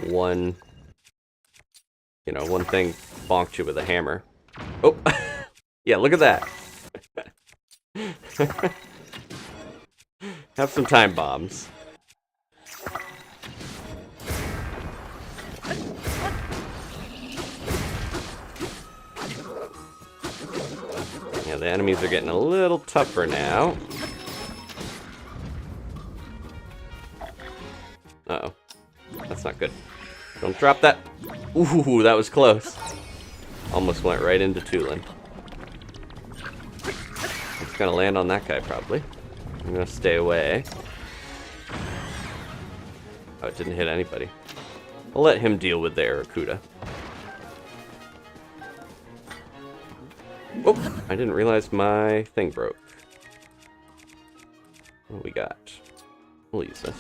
Speaker 1: one thing bonked you with a hammer. Oh, yeah, look at that. Have some time bombs. Yeah, the enemies are getting a little tougher now. Uh-oh. That's not good. Don't drop that. Ooh, that was close. Almost went right into Tulin. It's gonna land on that guy, probably. I'm gonna stay away. Oh, it didn't hit anybody. I'll let him deal with the Aracuda. Oh, I didn't realize my thing broke. What do we got? We'll use this.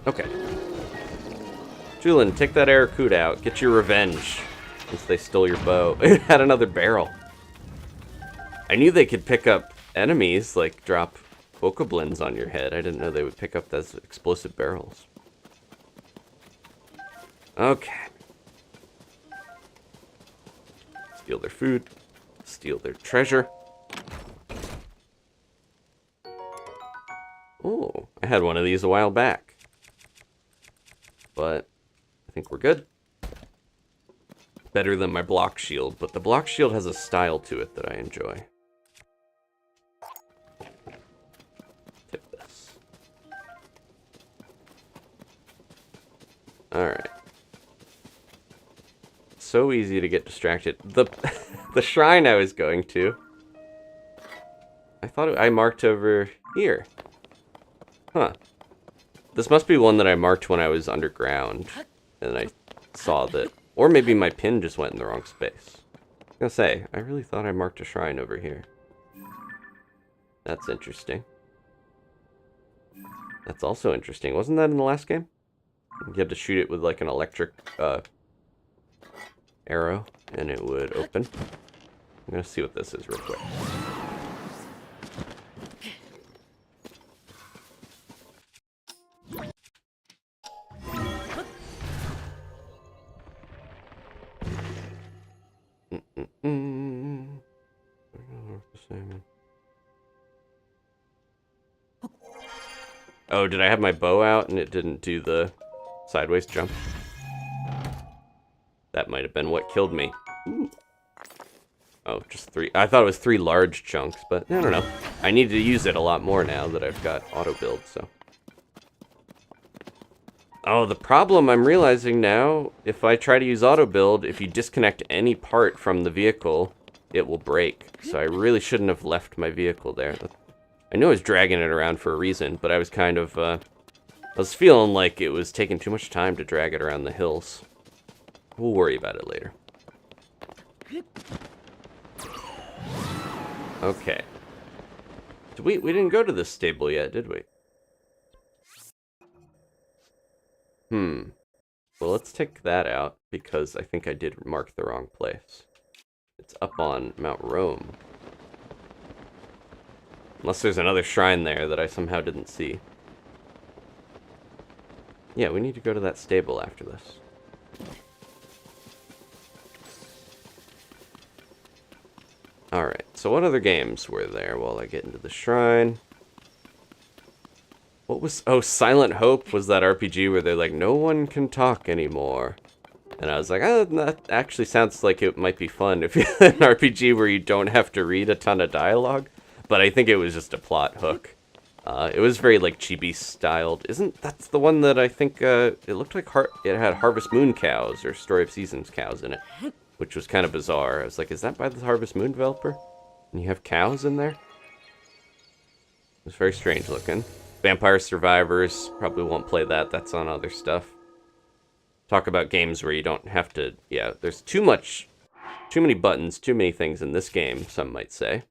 Speaker 1: Okay. Julin, take that Aracuda out. Get your revenge. Since they stole your bow. It had another barrel. I knew they could pick up enemies, like drop bokoblins on your head. I didn't know they would pick up those explosive barrels. Okay. Steal their food. Steal their treasure. Oh, I had one of these a while back. But I think we're good. Better than my block shield, but the block shield has a style to it that I enjoy. Take this. Alright. So easy to get distracted. The shrine I was going to, I thought I marked over here. Huh. This must be one that I marked when I was underground, and I saw that. Or maybe my pin just went in the wrong space. I was gonna say, I really thought I marked a shrine over here. That's interesting. That's also interesting. Wasn't that in the last game? You had to shoot it with like an electric arrow, and it would open. I'm gonna see what this is real quick. Oh, did I have my bow out and it didn't do the sideways jump? That might have been what killed me. Ooh. Oh, just 3. I thought it was 3 large chunks, but I don't know. I need to use it a lot more now that I've got auto build, so. Oh, the problem I'm realizing now, if I try to use auto build, if you disconnect any part from the vehicle, it will break. So I really shouldn't have left my vehicle there. I knew I was dragging it around for a reason, but I was kind of, I was feeling like it was taking too much time to drag it around the hills. We'll worry about it later. Okay. We didn't go to this stable yet, did we? Well, let's take that out, because I think I did mark the wrong place. It's up on Mount Rome. Unless there's another shrine there that I somehow didn't see. Yeah, we need to go to that stable after this. Alright, so what other games were there while I get into the shrine? What was... Oh, Silent Hope was that RPG where they're like, no one can talk anymore. And I was like, oh, that actually sounds like it might be fun if you have an RPG where you don't have to read a ton of dialogue. But I think it was just a plot hook. It was very, like, chibi styled. That's the one that I think, it looked like it had Harvest Moon cows, or Story of Seasons cows in it. Which was kind of bizarre. I was like, is that by the Harvest Moon developer? And you have cows in there? It was very strange looking. Vampire Survivors, probably won't play that. That's on other stuff. Talk about games where you don't have to... Yeah, there's too many buttons, too many things in this game, some might say.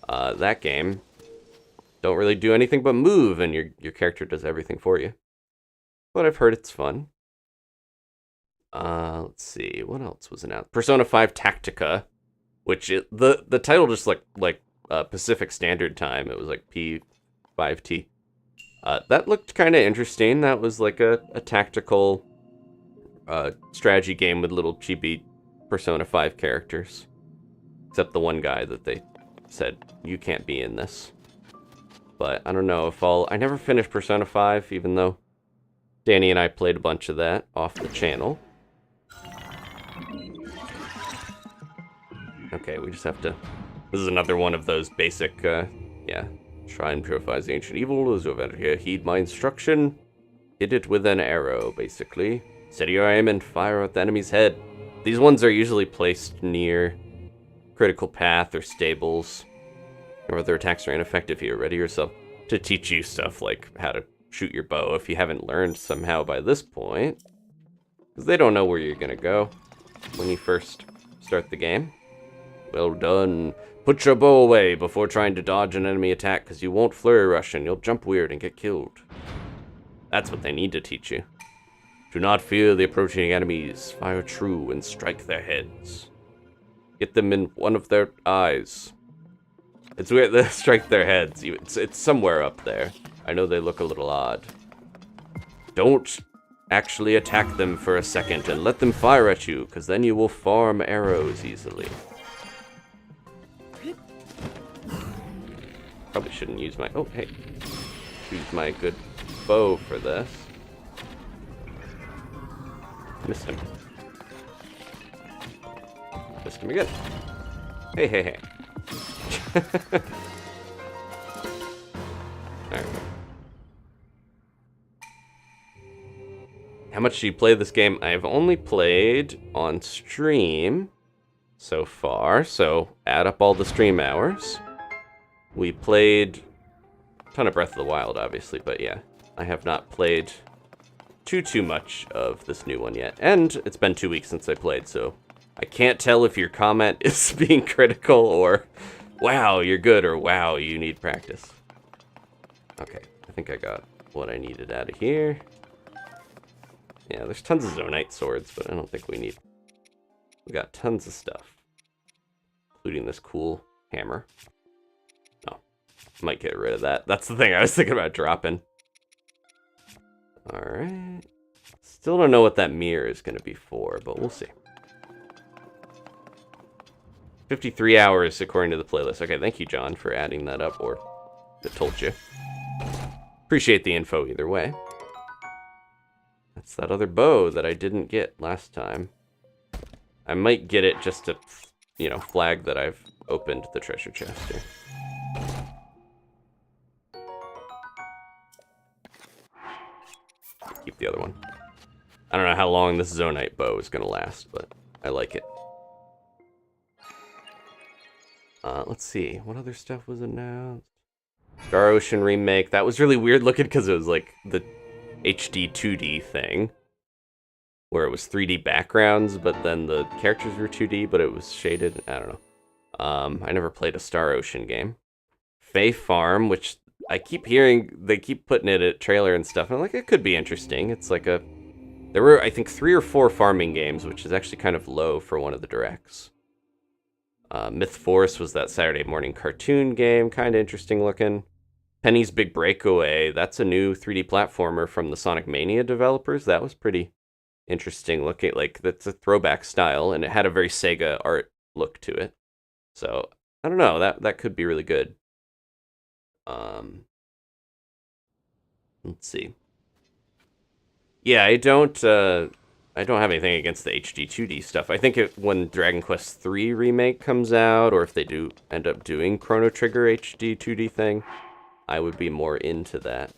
Speaker 1: That game, don't really do anything but move, and your character does everything for you. But I've heard it's fun. Let's see, what else was announced? Persona 5 Tactica, which the title just looked like Pacific Standard Time. It was like P5T. That looked kind of interesting. That was like a tactical strategy game with little chibi Persona 5 characters. Except the one guy that they said, you can't be in this. But I don't know if I never finished Persona 5, even though Danny and I played a bunch of that off the channel. Okay, we just have to... This is another one of those basic, yeah. Shrine purifies the ancient evil. Those who have here heed my instruction. Hit it with an arrow, basically. Steady your aim and fire at the enemy's head. These ones are usually placed near critical path or stables. Or other attacks are ineffective here. Ready yourself to teach you stuff like how to shoot your bow if you haven't learned somehow by this point. Because they don't know where you're going to go when you first start the game. Well done. Put your bow away before trying to dodge an enemy attack, because you won't flurry rush and you'll jump weird and get killed. That's what they need to teach you. Do not fear the approaching enemies. Fire true and strike their heads. Get them in one of their eyes. It's weird to strike their heads. It's somewhere up there. I know they look a little odd. Don't actually attack them for a second and let them fire at you, because then you will farm arrows easily. Probably shouldn't use my... Oh, hey. Use my good bow for this. Missed him. Missed him again. Hey, hey, hey. Alright. How much do you play this game? I have only played on stream so far, so add up all the stream hours. We played a ton of Breath of the Wild, obviously, but yeah, I have not played too much of this new one yet. And it's been 2 weeks since I played, so I can't tell if your comment is being critical or, wow, you're good, or wow, you need practice. Okay, I think I got what I needed out of here. Yeah, there's tons of Zonite swords, but I don't think we need... We got tons of stuff, including this cool hammer. Might get rid of that. That's the thing I was thinking about dropping. Alright. Still don't know what that mirror is going to be for, but we'll see. 53 hours according to the playlist. Okay, thank you, John, for adding that up, or that told you. Appreciate the info either way. That's that other bow that I didn't get last time. I might get it just to, you know, flag that I've opened the treasure chest here. Keep the other one. I don't know how long this Zonite bow is going to last, but I like it. Let's see. What other stuff was announced? Star Ocean Remake. That was really weird looking because it was like the HD 2D thing. Where it was 3D backgrounds, but then the characters were 2D, but it was shaded. I don't know. I never played a Star Ocean game. Fae Farm, which I keep hearing, they keep putting it at trailer and stuff. And I'm like, it could be interesting. It's like a... There were, I think, 3 or 4 farming games, which is actually kind of low for one of the directs. Myth Force was that Saturday morning cartoon game, kind of interesting looking. Penny's Big Breakaway, that's a new 3D platformer from the Sonic Mania developers. That was pretty interesting looking. Like, that's a throwback style, and it had a very Sega art look to it. So, I don't know, that could be really good. Let's see. Yeah, I don't have anything against the HD 2D stuff. I think when Dragon Quest III remake comes out, or if they do end up doing Chrono Trigger HD 2D thing, I would be more into that.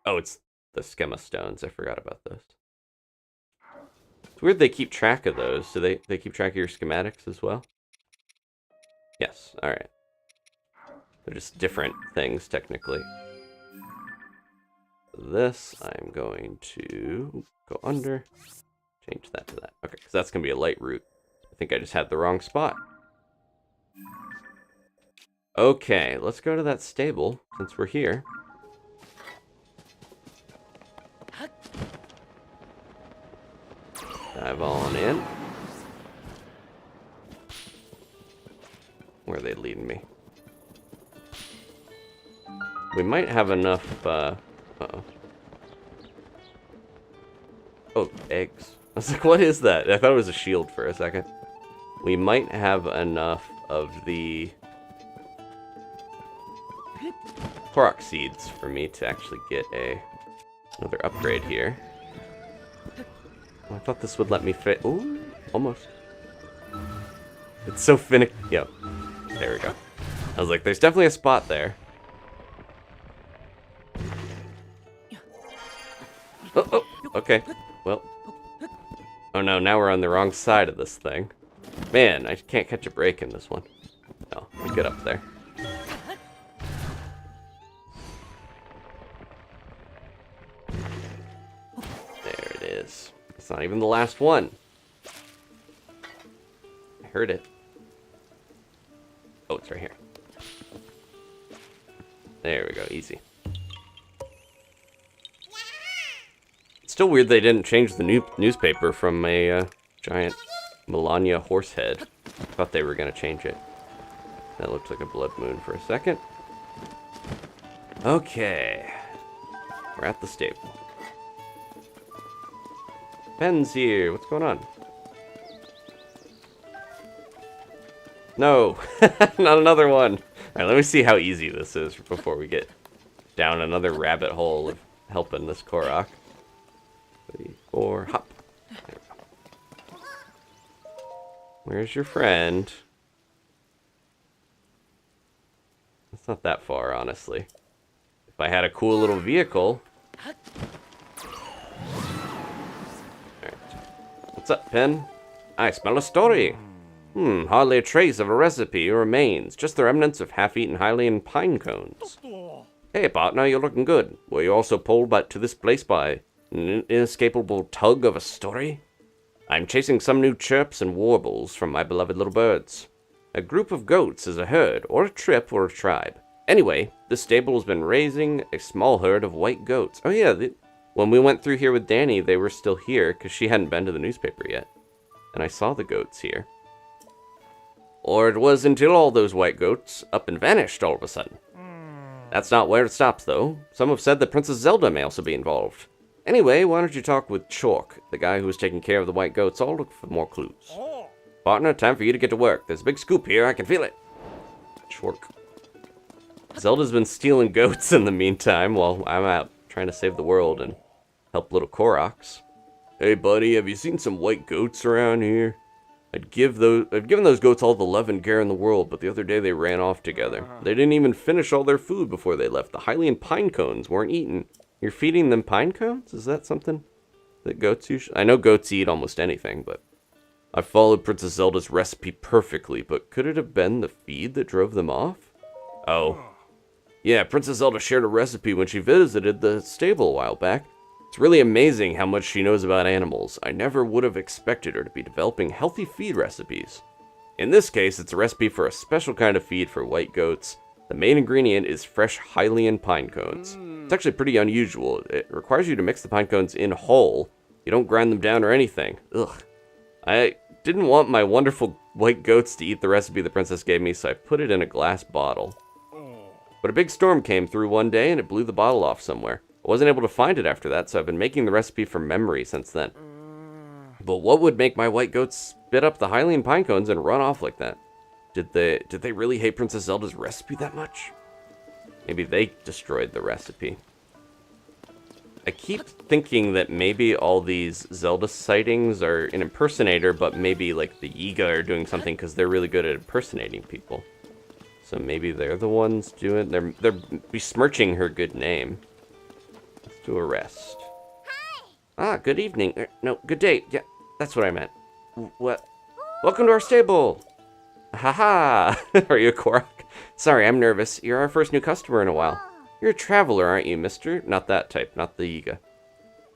Speaker 1: Oh, it's the Schema Stones. I forgot about those. It's weird they keep track of those. Do they keep track of your schematics as well? Yes, alright. They're just different things, technically. This, I'm going to go under, change that to that. Okay, because that's going to be a light route. I think I just had the wrong spot. Okay, let's go to that stable, since we're here. Dive on in. Where are they leading me? We might have enough, uh-oh. Oh, eggs. I was like, what is that? I thought it was a shield for a second. We might have enough of the Korok seeds for me to actually get another upgrade here. Oh, I thought this would let me fit. Ooh, almost. It's so finicky. Yep. There we go. I was like, there's definitely a spot there. Oh, okay. Well. Oh no, now we're on the wrong side of this thing. Man, I can't catch a break in this one. No, let me get up there. There it is. It's not even the last one. I heard it. Oh, it's right here. There we go, easy. Still weird they didn't change the newspaper from a giant Melania horse head. Thought they were going to change it. That looked like a blood moon for a second. Okay. We're at the stable. Ben's here. What's going on? No. Not another one. Alright, let me see how easy this is before we get down another rabbit hole of helping this Korok. 3, 4, hop. There we go. Where's your friend? It's not that far, honestly. If I had a cool little vehicle. Alright. What's up, Pen? I smell a story. Hardly a trace of a recipe remains. Just the remnants of half-eaten Hylian pine cones. Hey, partner, you're looking good. Were you also pulled to this place by an inescapable tug of a story? I'm chasing some new chirps and warbles from my beloved little birds. A group of goats is a herd, or a trip, or a tribe. Anyway, this stable has been raising a small herd of white goats. Oh yeah, when we went through here with Danny, they were still here, because she hadn't been to the newspaper yet. And I saw the goats here. Or it was until all those white goats up and vanished all of a sudden. That's not where it stops, though. Some have said that Princess Zelda may also be involved. Anyway, why don't you talk with TotK, the guy who was taking care of the white goats? I'll look for more clues. Partner, time for you to get to work. There's a big scoop here, I can feel it. TotK. Zelda's been stealing goats in the meantime while I'm out trying to save the world and help little Koroks. Hey buddy, have you seen some white goats around here? I've given those goats all the love and care in the world, but the other day they ran off together. They didn't even finish all their food before they left. The Hylian pine cones weren't eaten. You're feeding them pine cones? Is that something that goats usually... I know goats eat almost anything, but... I followed Princess Zelda's recipe perfectly, but could it have been the feed that drove them off? Oh. Yeah, Princess Zelda shared a recipe when she visited the stable a while back. It's really amazing how much she knows about animals. I never would have expected her to be developing healthy feed recipes. In this case, it's a recipe for a special kind of feed for white goats. The main ingredient is fresh Hylian pine cones. It's actually pretty unusual. It requires you to mix the pine cones in whole. You don't grind them down or anything. Ugh. I didn't want my wonderful white goats to eat the recipe the princess gave me, so I put it in a glass bottle. But a big storm came through one day and it blew the bottle off somewhere. I wasn't able to find it after that, so I've been making the recipe from memory since then. But what would make my white goats spit up the Hylian pine cones and run off like that? Did they really hate Princess Zelda's recipe that much? Maybe they destroyed the recipe. I keep thinking that maybe all these Zelda sightings are an impersonator, but maybe like the Yiga are doing something because they're really good at impersonating people. So maybe they're the ones doing. They're besmirching her good name. Let's do a rest. Ah, good evening. No, good day. Yeah, that's what I meant. What? Welcome to our stable. Haha. Are you a Korok? Sorry, I'm nervous. You're our first new customer in a while. You're a traveler, aren't you, mister? Not that type, not the Yiga.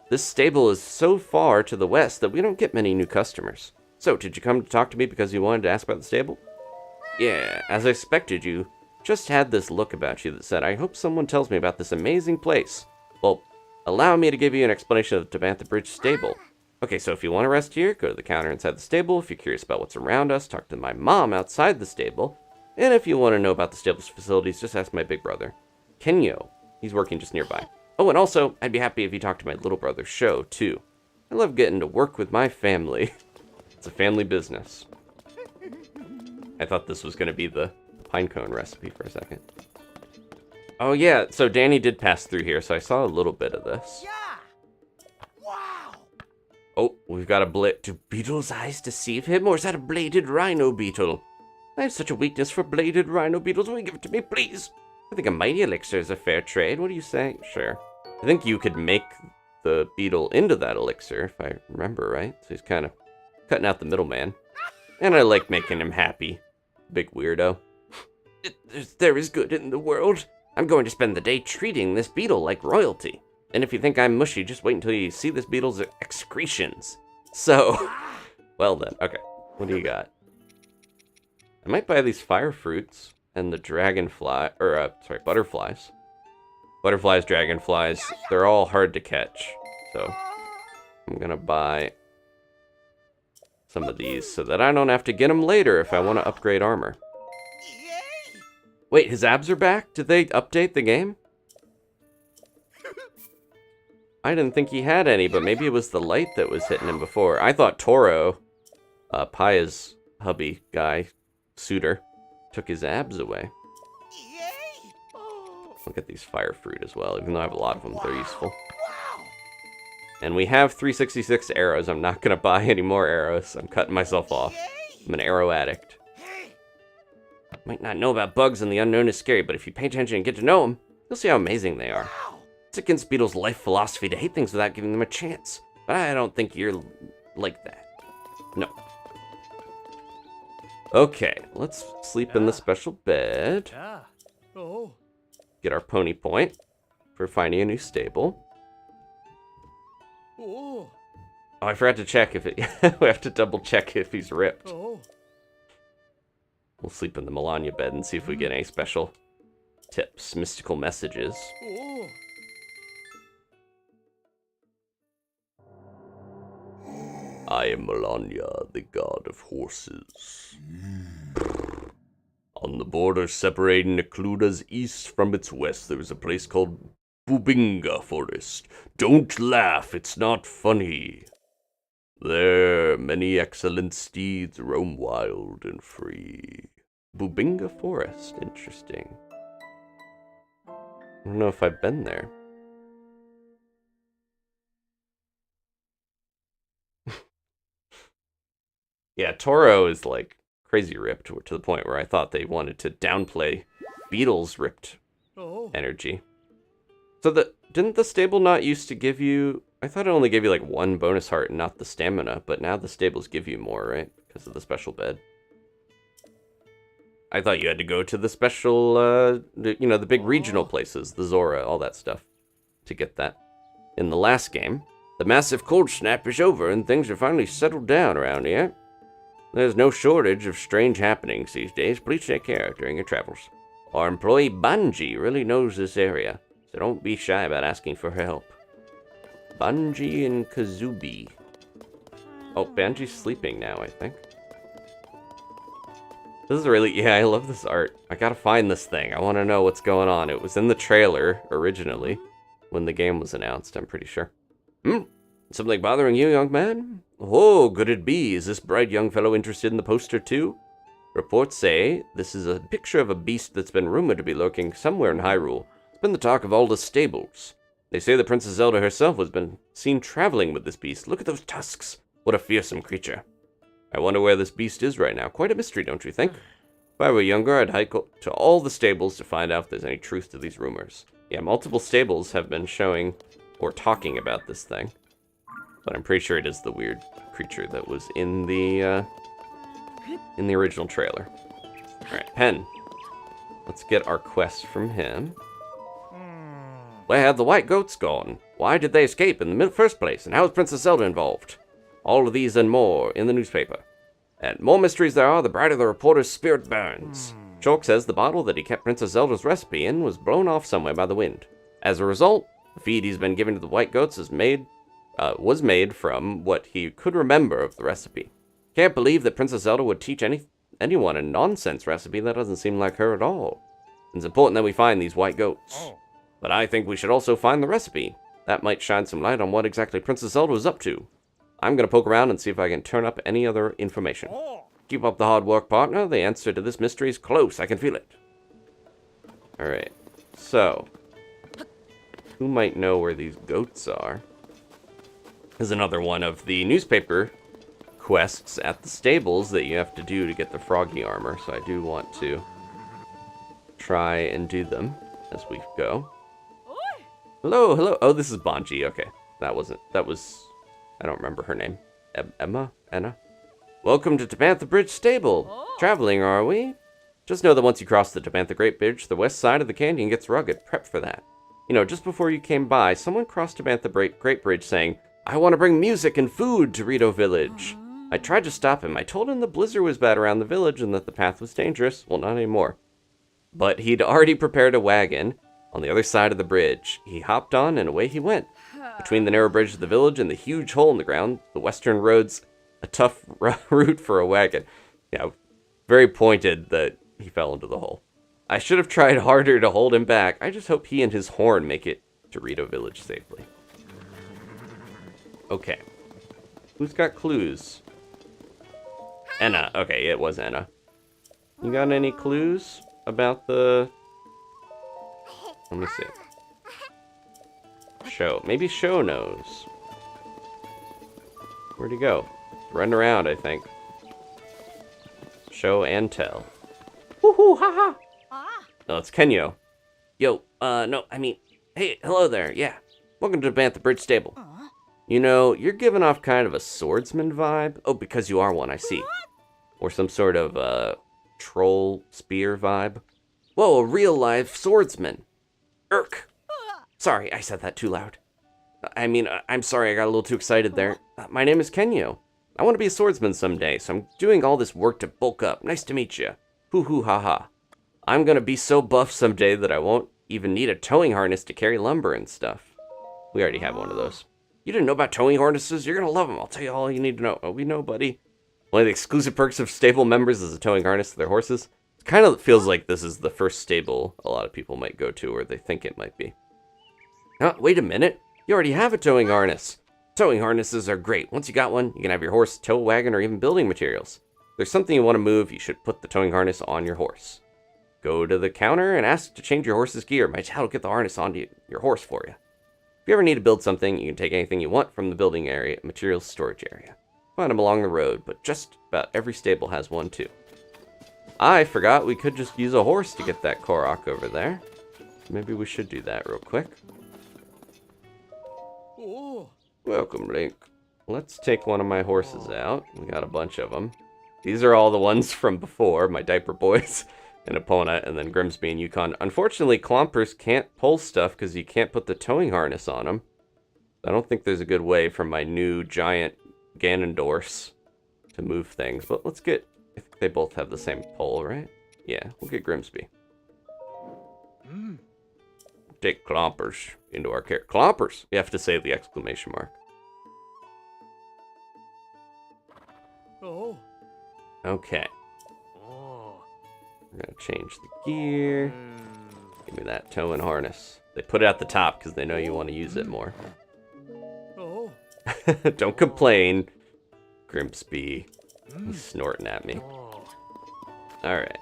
Speaker 1: This stable is so far to the west that we don't get many new customers. So, did you come to talk to me because you wanted to ask about the stable? Yeah, as I expected, you just had this look about you that said, I hope someone tells me about this amazing place. Well, allow me to give you an explanation of the Tabantha Bridge stable. Okay, so if you want to rest here, go to the counter inside the stable. If you're curious about what's around us, talk to my mom outside the stable. And if you want to know about the stable's facilities, just ask my big brother, Kenyo. He's working just nearby. Oh, and also, I'd be happy if you talked to my little brother, Sho, too. I love getting to work with my family. It's a family business. I thought this was going to be the pinecone recipe for a second. Oh, yeah, so Danny did pass through here, so I saw a little bit of this.
Speaker 2: Wow!
Speaker 1: Oh, we've got a do beetles' eyes deceive him, or is that a bladed rhino beetle? I have such a weakness for bladed rhino beetles. Will you give it to me, please? I think a mighty elixir is a fair trade. What do you say? Sure. I think you could make the beetle into that elixir, if I remember right. So he's kind of cutting out the middleman. And I like making him happy. Big weirdo. There is good in the world. I'm going to spend the day treating this beetle like royalty. And if you think I'm mushy, just wait until you see this beetle's excretions. So, well then. Okay, what do you got? I might buy these fire fruits and the dragonfly, or butterflies. Butterflies, dragonflies, they're all hard to catch. So, I'm gonna buy some of these so that I don't have to get them later if I want to upgrade armor. Wait, his abs are back? Did they update the game? I didn't think he had any, but maybe it was the light that was hitting him before. I thought Toro, Paya's hubby guy, suitor, took his abs away. Look at these fire fruit as well, even though I have a lot of them, they're useful. And we have 366 arrows. I'm not going to buy any more arrows. I'm cutting myself off. I'm an arrow addict. Might not know about bugs and the unknown is scary, but if you pay attention and get to know them, you'll see how amazing they are. It's against Beetle's life philosophy to hate things without giving them a chance. But I don't think you're like that. No. Okay, let's sleep in the special bed. Get our pony point for finding a new stable. Oh, I forgot to check if it... we have to double check if he's ripped. We'll sleep in the Melania bed and see if we get any special tips, mystical messages. I am Melania, the god of horses. On the border separating Necluda's east from its west, there is a place called Bubinga Forest. Don't laugh, it's not funny. There, many excellent steeds roam wild and free. Bubinga Forest, interesting. I don't know if I've been there. Yeah, Toro is like crazy ripped to the point where I thought they wanted to downplay Beetle's ripped energy. So didn't the stable not used to give you... I thought it only gave you like one bonus heart and not the stamina, but now the stables give you more, right? Because of the special bed. I thought you had to go to the special, the big regional places, the Zora, all that stuff, to get that. In the last game, the massive cold snap is over and things are finally settled down around here. There's no shortage of strange happenings these days. Please take care during your travels. Our employee Bungie really knows this area, so don't be shy about asking for help. Bungie and Kazubi. Oh, Bungie's sleeping now, I think. This is really, yeah, I love this art. I gotta find this thing. I want to know what's going on. It was in the trailer originally when the game was announced, I'm pretty sure. Something bothering you, young man? Oh, good it be. Is this bright young fellow interested in the poster too? Reports say this is a picture of a beast that's been rumored to be lurking somewhere in Hyrule. It's been the talk of all the stables. They say the Princess Zelda herself has been seen traveling with this beast. Look at those tusks. What a fearsome creature. I wonder where this beast is right now. Quite a mystery, don't you think? If I were younger, I'd hike to all the stables to find out if there's any truth to these rumors. Yeah, multiple stables have been showing or talking about this thing. But I'm pretty sure it is the weird creature that was in the original trailer. Alright, Pen. Let's get our quest from him. Where have the white goats gone? Why did they escape in the first place? And how is Princess Zelda involved? All of these and more in the newspaper. And more mysteries there are, the brighter the reporter's spirit burns. Chalk says the bottle that he kept Princess Zelda's recipe in was blown off somewhere by the wind. As a result, the feed he's been giving to the white goats was made from what he could remember of the recipe. Can't believe that Princess Zelda would teach anyone a nonsense recipe. That doesn't seem like her at all. It's important that we find these white goats. But I think we should also find the recipe. That might shine some light on what exactly Princess Zelda was up to. I'm going to poke around and see if I can turn up any other information. Keep up the hard work, partner. The answer to this mystery is close. I can feel it. Alright. So, who might know where these goats are? Is another one of the newspaper quests at the stables that you have to do to get the froggy armor. So I do want to try and do them as we go. Hello, hello. Oh, this is Bungie. Okay. That was, I don't remember her name. Anna? Welcome to Tabantha Bridge Stable. Traveling, are we? Just know that once you cross the Tabantha Great Bridge, the west side of the canyon gets rugged. Prep for that. You know, just before you came by, someone crossed Tabantha Great Bridge saying, I want to bring music and food to Rito Village. I tried to stop him. I told him the blizzard was bad around the village and that the path was dangerous. Well, not anymore. But he'd already prepared a wagon on the other side of the bridge. He hopped on and away he went. Between the narrow bridge of the village and the huge hole in the ground, the western road's a tough route for a wagon. Yeah, very pointed that he fell into the hole. I should have tried harder to hold him back. I just hope he and his horn make it to Rito Village safely. Okay. Who's got clues? Anna. Okay, it was Anna. You got any clues about the... Let me see. Show. Maybe Show knows. Where'd he go? Running around, I think. Show and tell. Woohoo, haha! No, it's Kenyo. Yo, no, I mean, hey, hello there, yeah. Welcome to Bantha Bridge Stable. You know, you're giving off kind of a swordsman vibe. Oh, because you are one, I see. Or some sort of, troll spear vibe. Whoa, a real-life swordsman. Irk. Sorry, I said that too loud. I mean, I'm sorry, I got a little too excited there. My name is Kenyo. I want to be a swordsman someday, so I'm doing all this work to bulk up. Nice to meet you. Hoo-hoo, ha-ha. I'm gonna be so buff someday that I won't even need a towing harness to carry lumber and stuff. We already have one of those. You didn't know about towing harnesses? You're gonna love them. I'll tell you all you need to know. Oh, we know, buddy. One of the exclusive perks of stable members is a towing harness to their horses. It kind of feels like this is the first stable a lot of people might go to, or they think it might be. Wait a minute. You already have a towing harness. Towing harnesses are great. Once you got one, you can have your horse tow a wagon or even building materials. If there's something you want to move, you should put the towing harness on your horse. Go to the counter and ask to change your horse's gear. My dad will get the harness onto your horse for you. If you ever need to build something, you can take anything you want from the building area, materials storage area. Find them along the road, but just about every stable has one too. I forgot we could just use a horse to get that Korok over there. Maybe we should do that real quick. Welcome, Link. Let's take one of my horses out. We got a bunch of them. These are all the ones from before, my diaper boys, and Epona, and then Grimsby and Yukon. Unfortunately, Clompers can't pull stuff because you can't put the towing harness on them. I don't think there's a good way for my new giant Ganondorfs to move things. But let's get... I think they both have the same pole, right? Yeah, we'll get Grimsby. Take Clompers into our care. Clompers! You have to say the exclamation mark.
Speaker 2: Oh.
Speaker 1: Okay.
Speaker 2: Oh.
Speaker 1: We're going to change the gear. Give me that towing harness. They put it at the top because they know you want to use it more.
Speaker 2: Oh.
Speaker 1: Don't complain, Grimsby. He's snorting at me. Alright.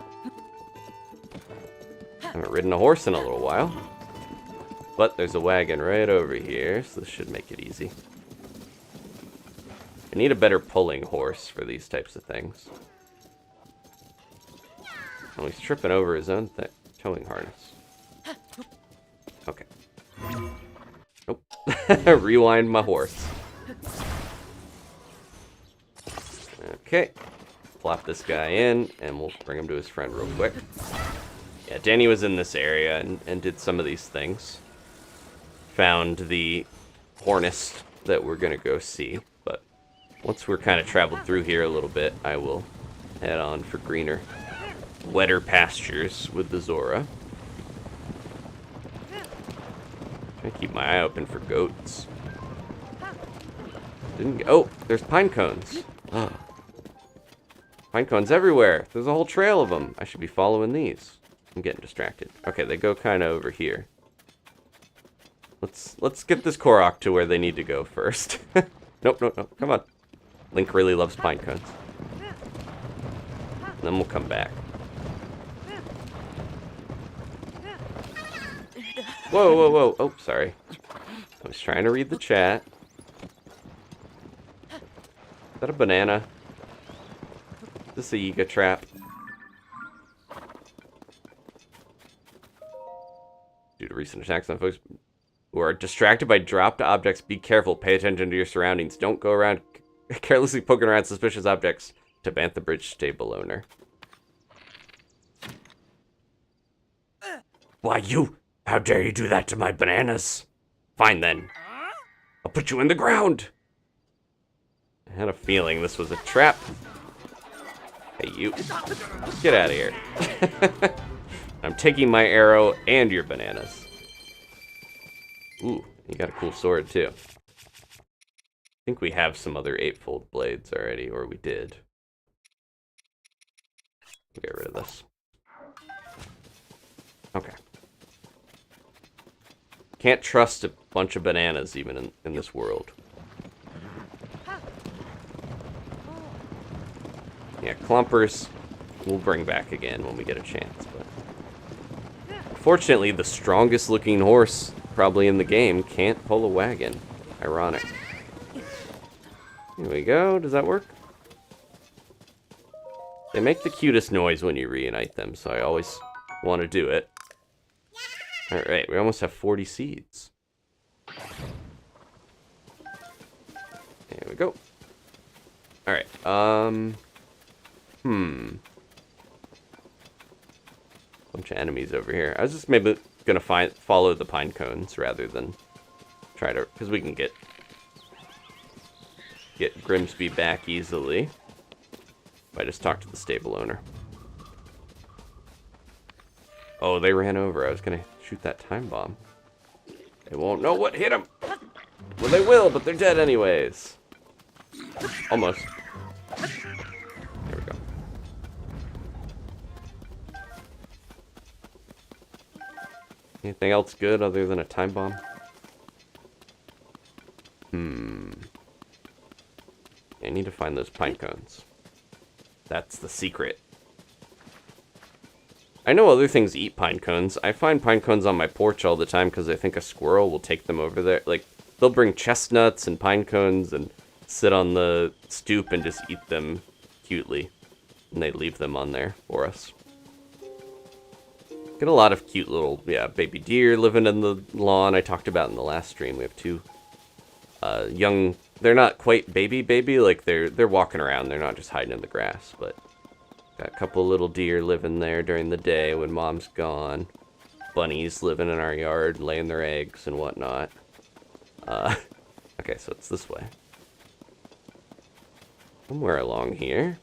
Speaker 1: I haven't ridden a horse in a little while. But there's a wagon right over here, so this should make it easy. I need a better pulling horse for these types of things. Oh, he's tripping over his own towing harness. Okay. Nope. Rewind my horse. Okay. Plop this guy in, and we'll bring him to his friend real quick. Yeah, Danny was in this area and did some of these things. Found the harness that we're going to go see, but once we're kind of traveled through here a little bit, I will head on for greener, wetter pastures with the Zora. Trying to keep my eye open for goats. Oh, there's pine cones. Pine cones everywhere. There's a whole trail of them. I should be following these. I'm getting distracted. Okay, they go kind of over here. Let's get this Korok to where they need to go first. Nope. Come on. Link really loves pine cones. Then we'll come back. Whoa. Oh, sorry. I was trying to read the chat. Is that a banana? Is this a Yiga trap? Due to recent attacks on folks who are distracted by dropped objects, be careful. Pay attention to your surroundings. Don't go around carelessly poking around suspicious objects. To Bantha Bridge stable owner. Why, you! How dare you do that to my bananas? Fine then. I'll put you in the ground. I had a feeling this was a trap. Hey, you. Get out of here. I'm taking my arrow and your bananas. Ooh, you got a cool sword, too. I think we have some other 8-fold blades already, or we did. Get rid of this. Okay. Can't trust a bunch of bananas even in this world. Yeah, clumpers we'll bring back again when we get a chance. But unfortunately, the strongest looking horse probably in the game can't pull a wagon. Ironic. Here we go. Does that work? They make the cutest noise when you reunite them, so I always want to do it. Alright, we almost have 40 seeds. There we go. Alright, bunch of enemies over here. I was just maybe gonna follow the pine cones rather than try to, because we can get Grimsby back easily. If I just talk to the stable owner. Oh, they ran over. I was gonna shoot that time bomb. They won't know what hit them. Well, they will, but they're dead anyways. Almost. There we go. Anything else good other than a time bomb? I need to find those pine cones. That's the secret. I know other things eat pine cones. I find pine cones on my porch all the time because I think a squirrel will take them over there. Like, they'll bring chestnuts and pine cones and sit on the stoop and just eat them cutely. And they leave them on there for us. Get a lot of cute little, baby deer living in the lawn. I talked about in the last stream. We have two young... They're not quite baby, like they're walking around. They're not just hiding in the grass, but got a couple little deer living there during the day when mom's gone. Bunnies living in our yard, laying their eggs and whatnot. Okay, so it's this way. somewhere along here.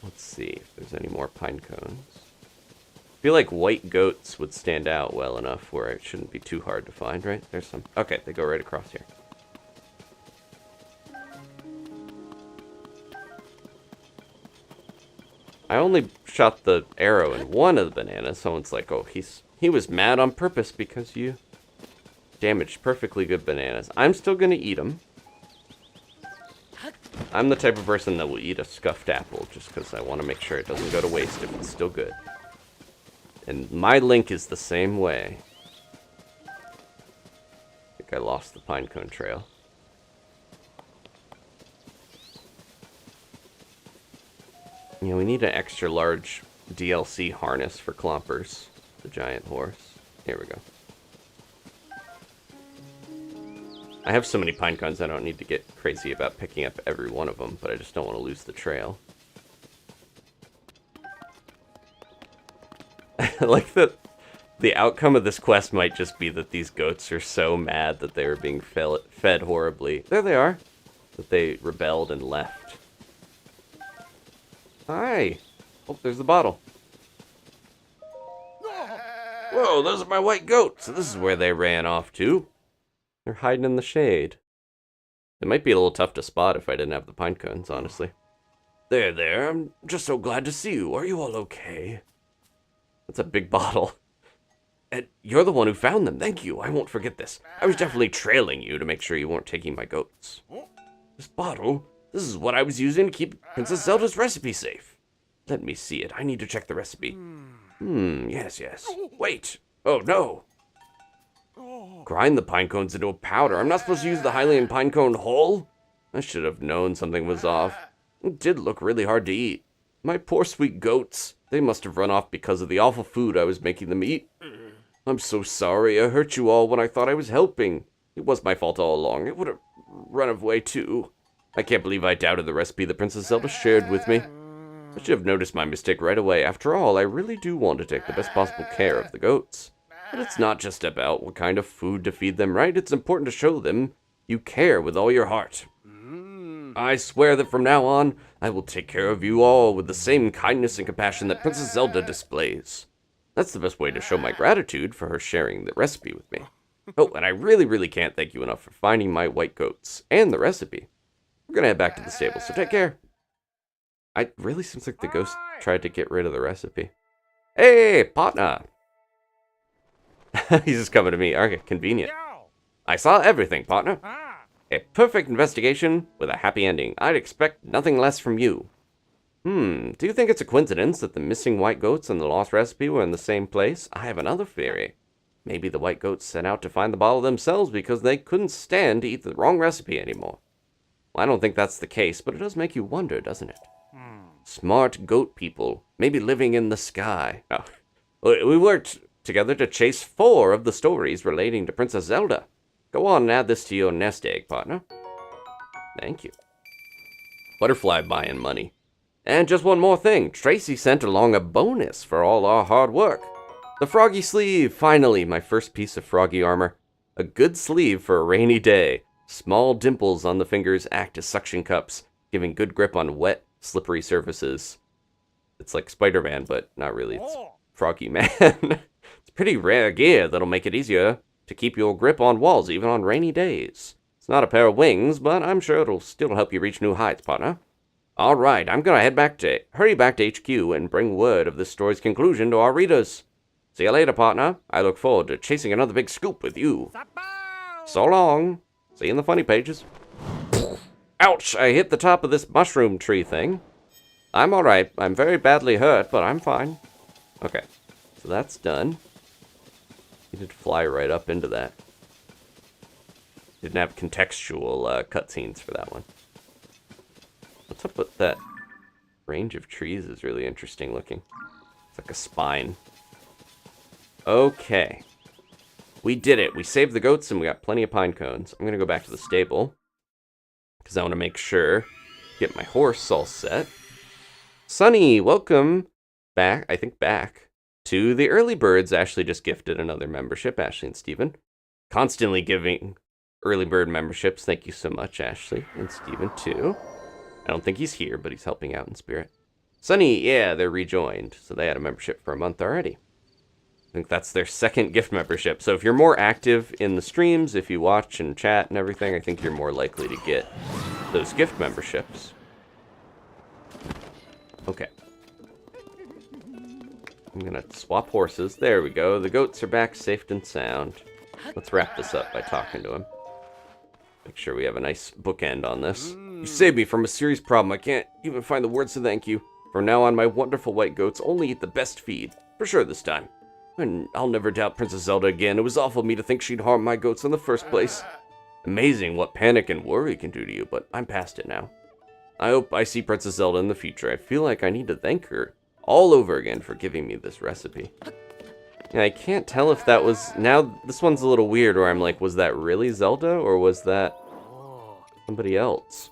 Speaker 1: Let's see if there's any more pine cones. I feel like white goats would stand out well enough where it shouldn't be too hard to find, right? There's some. Okay, they go right across here. I only shot the arrow in one of the bananas. Someone's like, oh, he was mad on purpose because you damaged perfectly good bananas. I'm still going to eat them. I'm the type of person that will eat a scuffed apple just because I want to make sure it doesn't go to waste if it's still good. And my Link is the same way. I think I lost the pinecone trail. Yeah, we need an extra large DLC harness for Clompers, the giant horse. Here we go. I have so many pinecones I don't need to get crazy about picking up every one of them, but I just don't want to lose the trail. I like that the outcome of this quest might just be that these goats are so mad that they were being fed horribly. There they are. That they rebelled and left. Hi. Oh, there's the bottle. Whoa, those are my white goats. So this is where they ran off to. They're hiding in the shade. It might be a little tough to spot if I didn't have the pine cones, honestly. There. I'm just so glad to see you. Are you all okay? That's a big bottle. And you're the one who found them. Thank you. I won't forget this. I was definitely trailing you to make sure you weren't taking my goats. This bottle? This is what I was using to keep Princess Zelda's recipe safe. Let me see it. I need to check the recipe. Yes. Wait. Oh, no. Grind the pine cones into a powder. I'm not supposed to use the Hylian pinecone whole? I should have known something was off. It did look really hard to eat. My poor sweet goats. They must have run off because of the awful food I was making them eat. I'm so sorry. I hurt you all when I thought I was helping. It was my fault all along. It would have run away too. I can't believe I doubted the recipe that Princess Zelda shared with me. I should have noticed my mistake right away. After all, I really do want to take the best possible care of the goats. But it's not just about what kind of food to feed them, right? It's important to show them you care with all your heart. I swear that from now on, I will take care of you all with the same kindness and compassion that Princess Zelda displays. That's the best way to show my gratitude for her sharing the recipe with me. Oh, and I really can't thank you enough for finding my white goats and the recipe. We're gonna head back to the stable, so take care. It really seems like the ghost tried to get rid of the recipe. Hey, partner! He's just coming to me. Okay, convenient. I saw everything, partner. A perfect investigation with a happy ending. I'd expect nothing less from you. Do you think it's a coincidence that the missing white goats and the lost recipe were in the same place? I have another theory. Maybe the white goats set out to find the bottle themselves because they couldn't stand to eat the wrong recipe anymore. Well, I don't think that's the case, but it does make you wonder, doesn't it? Smart goat people, maybe living in the sky. Oh, we worked together to chase 4 of the stories relating to Princess Zelda. Go on and add this to your nest egg, partner. Thank you. Butterfly buying money. And just one more thing. Tracy sent along a bonus for all our hard work. The froggy sleeve. Finally, my first piece of froggy armor. A good sleeve for a rainy day. Small dimples on the fingers act as suction cups, giving good grip on wet, slippery surfaces. It's like Spider-Man, but not really. It's Froggy Man. It's pretty rare gear that'll make it easier to keep your grip on walls even on rainy days. It's not a pair of wings, but I'm sure it'll still help you reach new heights, partner. Alright, I'm gonna hurry back to HQ and bring word of this story's conclusion to our readers. See you later, partner. I look forward to chasing another big scoop with you. So long. See you in the funny pages. Ouch! I hit the top of this mushroom tree thing. I'm alright. I'm very badly hurt, but I'm fine. Okay, so that's done. You did fly right up into that. Didn't have contextual cutscenes for that one. What's up with that range of trees is really interesting looking. It's like a spine. Okay. We did it. We saved the goats and we got plenty of pine cones. I'm going to go back to the stable because I want to make sure, get my horse all set. Sunny, welcome back, back to the early birds. Ashley just gifted another membership, Ashley and Steven. Constantly giving early bird memberships. Thank you so much, Ashley and Steven, too. I don't think he's here, but he's helping out in spirit. Sunny, yeah, they're rejoined. So they had a membership for a month already. I think that's their second gift membership. So if you're more active in the streams, if you watch and chat and everything, I think you're more likely to get those gift memberships. Okay. I'm gonna swap horses. There we go. The goats are back safe and sound. Let's wrap this up by talking to him. Make sure we have a nice bookend on this. You saved me from a serious problem. I can't even find the words to thank you. From now on, my wonderful white goats only eat the best feed. For sure this time. And I'll never doubt Princess Zelda again. It was awful of me to think she'd harm my goats in the first place. Amazing what panic and worry can do to you, but I'm past it now. I hope I see Princess Zelda in the future. I feel like I need to thank her all over again for giving me this recipe. Yeah, I can't tell if that was... Now, this one's a little weird where I'm like, was that really Zelda or was that somebody else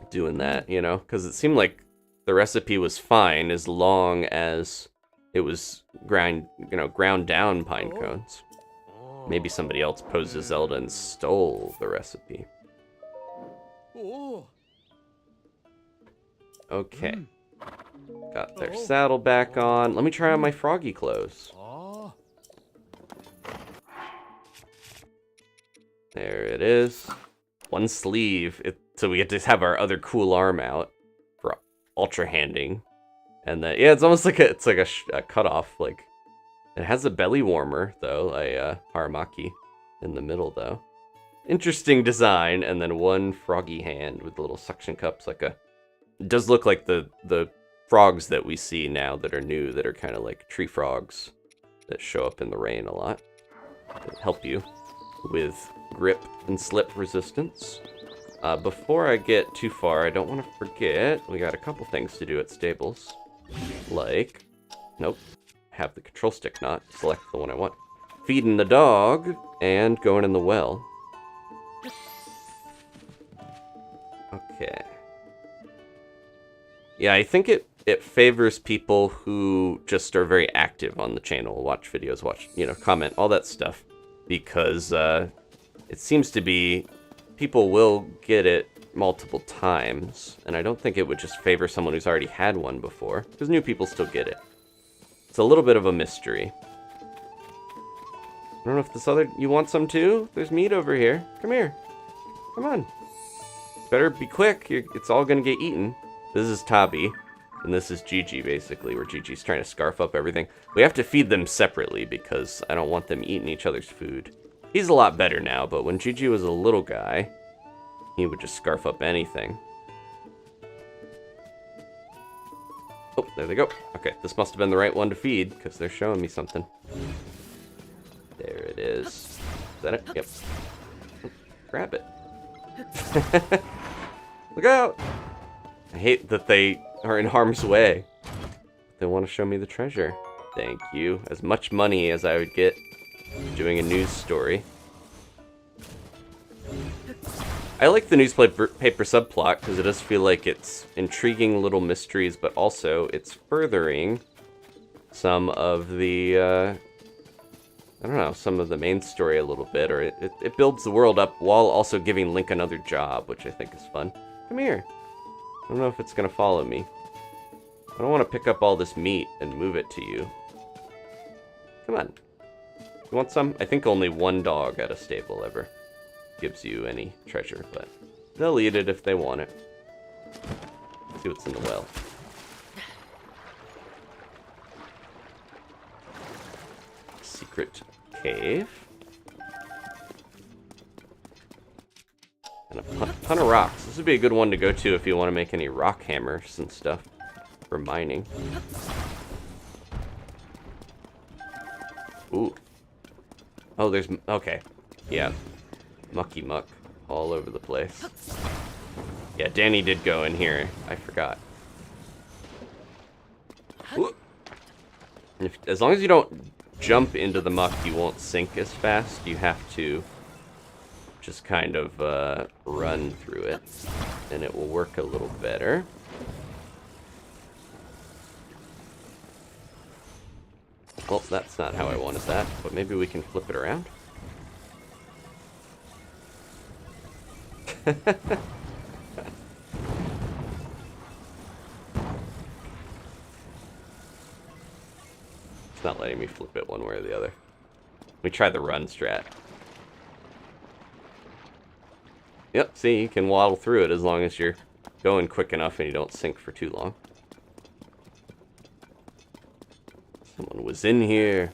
Speaker 1: doing that, you know? Because it seemed like the recipe was fine as long as it was ground down pine cones. Maybe somebody else posed as Zelda and stole the recipe. Okay. Got their saddle back on. Let me try on my froggy clothes. There it is. One sleeve. So we get to have our other cool arm out for ultra-handing. And then, yeah, it's almost like a cutoff. Like, it has a belly warmer, though. A haramaki in the middle, though. Interesting design. And then one froggy hand with little suction cups. Like a... It does look like the frogs that we see now that are new, that are kind of like tree frogs that show up in the rain a lot. That help you with grip and slip resistance. Before I get too far, I don't want to forget, we got a couple things to do at stables. Like, nope, have the control stick not, select the one I want. Feeding the dog, and going in the well. Okay. Yeah, I think it favors people who just are very active on the channel, watch videos, comment, all that stuff. Because it seems to be people will get it multiple times, and I don't think it would just favor someone who's already had one before, because new people still get it. It's a little bit of a mystery. I don't know if this other... You want some too? There's meat over here. Come here. Come on. Better be quick. It's all gonna get eaten. This is Tabi, and this is Gigi, basically, where Gigi's trying to scarf up everything. We have to feed them separately, because I don't want them eating each other's food. He's a lot better now, but when Gigi was a little guy, he would just scarf up anything. Oh, there they go. Okay, this must have been the right one to feed, because they're showing me something. There it is. Is that it? Yep. Grab it. Look out! I hate that they are in harm's way. They want to show me the treasure. Thank you. As much money as I would get doing a news story. I like the newspaper subplot because it does feel like it's intriguing little mysteries, but also it's furthering some of the, I don't know, some of the main story a little bit, or it builds the world up while also giving Link another job, which I think is fun. Come here. I don't know if it's going to follow me. I don't want to pick up all this meat and move it to you. Come on. You want some? I think only one dog at a stable ever gives you any treasure, but they'll eat it if they want it. Let's see what's in the well. Secret cave. And a ton of rocks. This would be a good one to go to if you want to make any rock hammers and stuff for mining. Ooh. Oh, there's... Okay. Yeah. Mucky muck all over the place. Yeah, Danny did go in here. I forgot. Ooh. As long as you don't jump into the muck, you won't sink as fast. You have to just kind of run through it, and it will work a little better. Well, that's not how I wanted that, but maybe we can flip it around. It's not letting me flip it one way or the other. Let me try the run strat. Yep, see, you can waddle through it as long as you're going quick enough and you don't sink for too long. Someone was in here.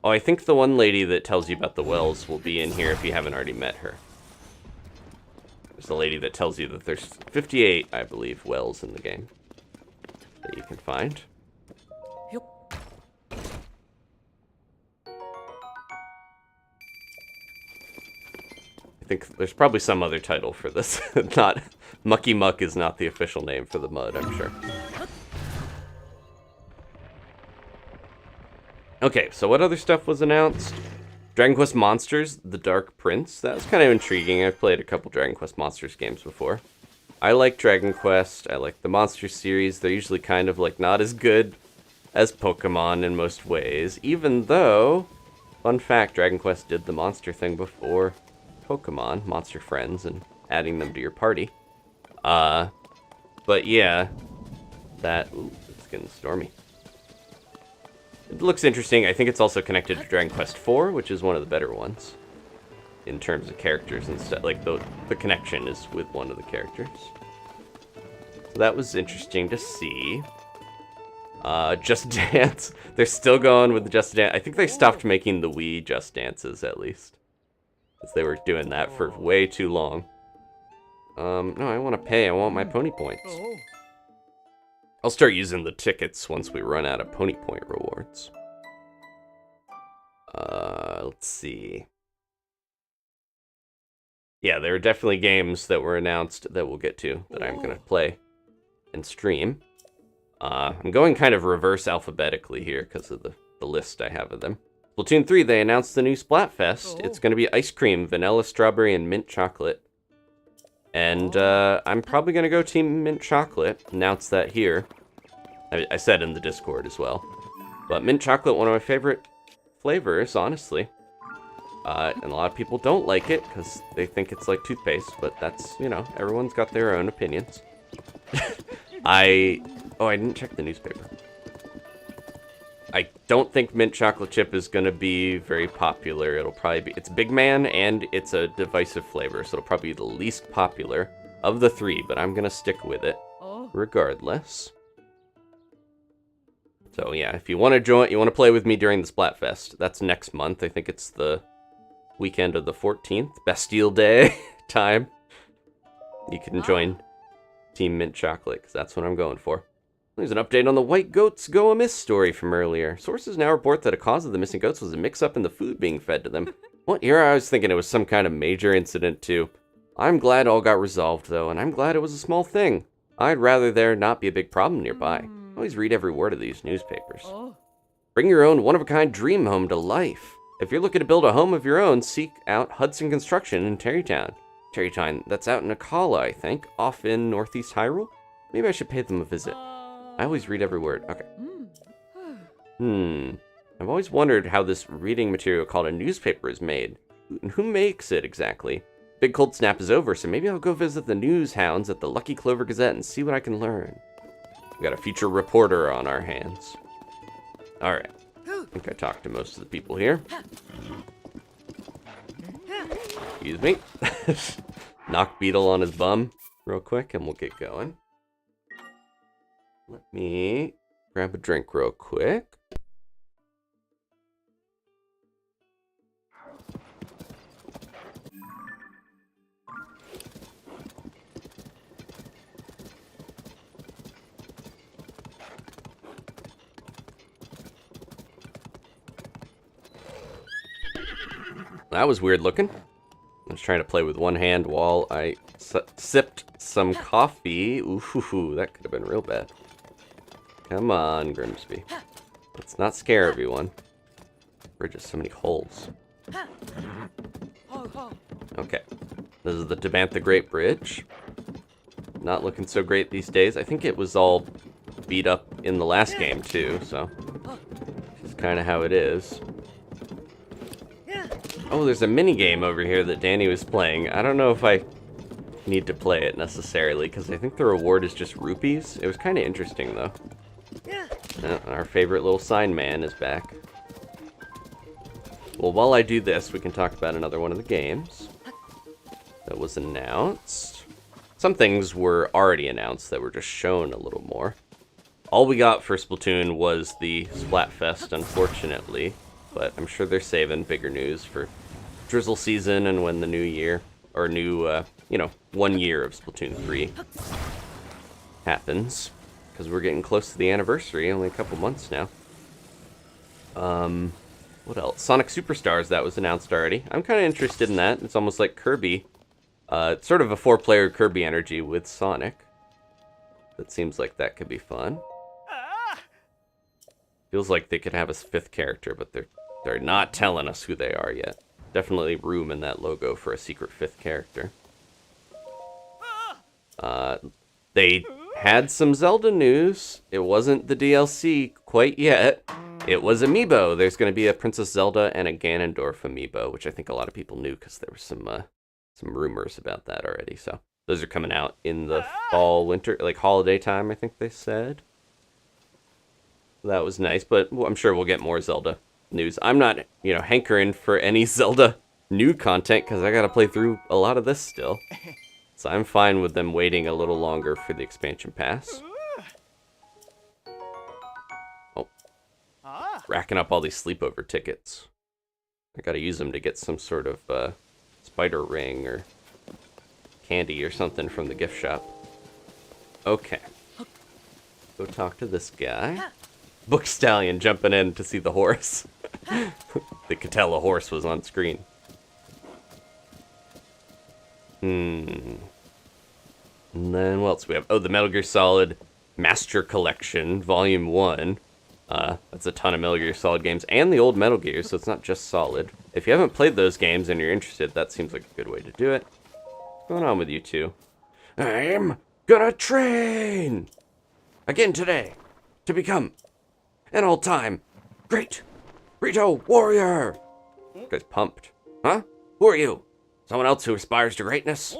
Speaker 1: Oh, I think the one lady that tells you about the wells will be in here if you haven't already met her. There's the lady that tells you that there's 58, I believe, wells in the game that you can find.
Speaker 2: Yep.
Speaker 1: I think there's probably some other title for this. Not Mucky Muck is not the official name for the mud, I'm sure. Okay, so what other stuff was announced? Dragon Quest Monsters, The Dark Prince. That was kind of intriguing. I've played a couple Dragon Quest Monsters games before. I like Dragon Quest. I like the Monster series. They're usually kind of like not as good as Pokemon in most ways. Even though, fun fact, Dragon Quest did the monster thing before Pokemon, Monster Friends, and adding them to your party. But yeah, that... Ooh, it's getting stormy. It looks interesting. I think it's also connected to Dragon Quest IV, which is one of the better ones. In terms of characters and stuff. Like, the connection is with one of the characters. So that was interesting to see. Just Dance. They're still going with the Just Dance. I think they stopped making the Wii Just Dances, at least. Because they were doing that for way too long. No, I want to pay. I want my pony points.
Speaker 2: Oh.
Speaker 1: I'll start using the tickets once we run out of pony point rewards. Let's see. Yeah, there are definitely games that were announced that we'll get to that I'm going to play and stream. I'm going kind of reverse alphabetically here because of the list I have of them. Splatoon 3, they announced the new Splatfest. It's going to be ice cream, vanilla, strawberry, and mint chocolate. And I'm probably going to go Team Mint Chocolate. Announce that here. I said in the Discord as well. But mint chocolate, one of my favorite flavors, honestly. And a lot of people don't like it because they think it's like toothpaste. But that's, you know, everyone's got their own opinions. I didn't check the newspaper. I don't think mint chocolate chip is going to be very popular. It'll probably be... It's Big Man, and it's a divisive flavor, so it'll probably be the least popular of the three, but I'm going to stick with it regardless. So yeah, if you want to join, you want to play with me during the Splatfest, that's next month. I think it's the weekend of the 14th, Bastille Day time. You can join Team Mint Chocolate, because that's what I'm going for. There's an update on the white goats go amiss story from earlier. Sources now report that a cause of the missing goats was a mix-up in the food being fed to them. What here I was thinking it was some kind of major incident too. I'm glad all got resolved though, and I'm glad it was a small thing. I'd rather there not be a big problem nearby. Always read every word of these newspapers. Bring your own one-of-a-kind dream home to life. If you're looking to build a home of your own, seek out Hudson Construction in Terrytown. Terrytown, that's out in Akala, I think, off in northeast Hyrule? Maybe I should pay them a visit. I always read every word. Okay. I've always wondered how this reading material called a newspaper is made. Who makes it exactly? Big cold snap is over, so maybe I'll go visit the news hounds at the Lucky Clover Gazette and see what I can learn. We got a future reporter on our hands. Alright. I think I talked to most of the people here. Excuse me. Knock Beetle on his bum real quick and we'll get going. Let me grab a drink real quick. That was weird looking. I was trying to play with one hand while I sipped some coffee. Ooh, that could have been real bad. Come on, Grimsby. Let's not scare everyone. Bridge has so many holes. Okay. This is the Tabantha Great Bridge. Not looking so great these days. I think it was all beat up in the last game, too, so... This is kind of how it is. Oh, there's a mini game over here that Danny was playing. I don't know if I need to play it necessarily, because I think the reward is just rupees. It was kind of interesting, though. Our favorite little sign man is back. Well, while I do this, we can talk about another one of the games that was announced. Some things were already announced that were just shown a little more. All we got for Splatoon was the Splatfest, unfortunately, but I'm sure they're saving bigger news for Drizzle season and when the new year, or new, 1 year of Splatoon 3 happens, because we're getting close to the anniversary, only a couple months now. What else? Sonic Superstars, that was announced already. I'm kind of interested in that. It's almost like Kirby. It's sort of a 4-player Kirby energy with Sonic. That seems like that could be fun. Feels like they could have a 5th character, but they're not telling us who they are yet. Definitely room in that logo for a secret 5th character. They had some Zelda news. It wasn't the DLC quite yet. It was Amiibo. There's going to be a Princess Zelda and a Ganondorf Amiibo, which I think a lot of people knew because there were some rumors about that already. So those are coming out in the fall, winter, like holiday time, I think they said. That was nice, but I'm sure we'll get more Zelda news. I'm not, hankering for any Zelda new content because I got to play through a lot of this still. So I'm fine with them waiting a little longer for the expansion pass. Oh. Racking up all these sleepover tickets. I gotta use them to get some sort of spider ring or candy or something from the gift shop. Okay. Go talk to this guy. Book Stallion jumping in to see the horse. They could tell a horse was on screen. And then what else we have? Oh, the Metal Gear Solid Master Collection, Volume 1. That's a ton of Metal Gear Solid games, and the old Metal Gear, so it's not just Solid. If you haven't played those games and you're interested, that seems like a good way to do it. What's going on with you two? I'm gonna train! Again today, to become an all-time great Rito warrior! You guys pumped. Huh? Who are you? Someone else who aspires to greatness?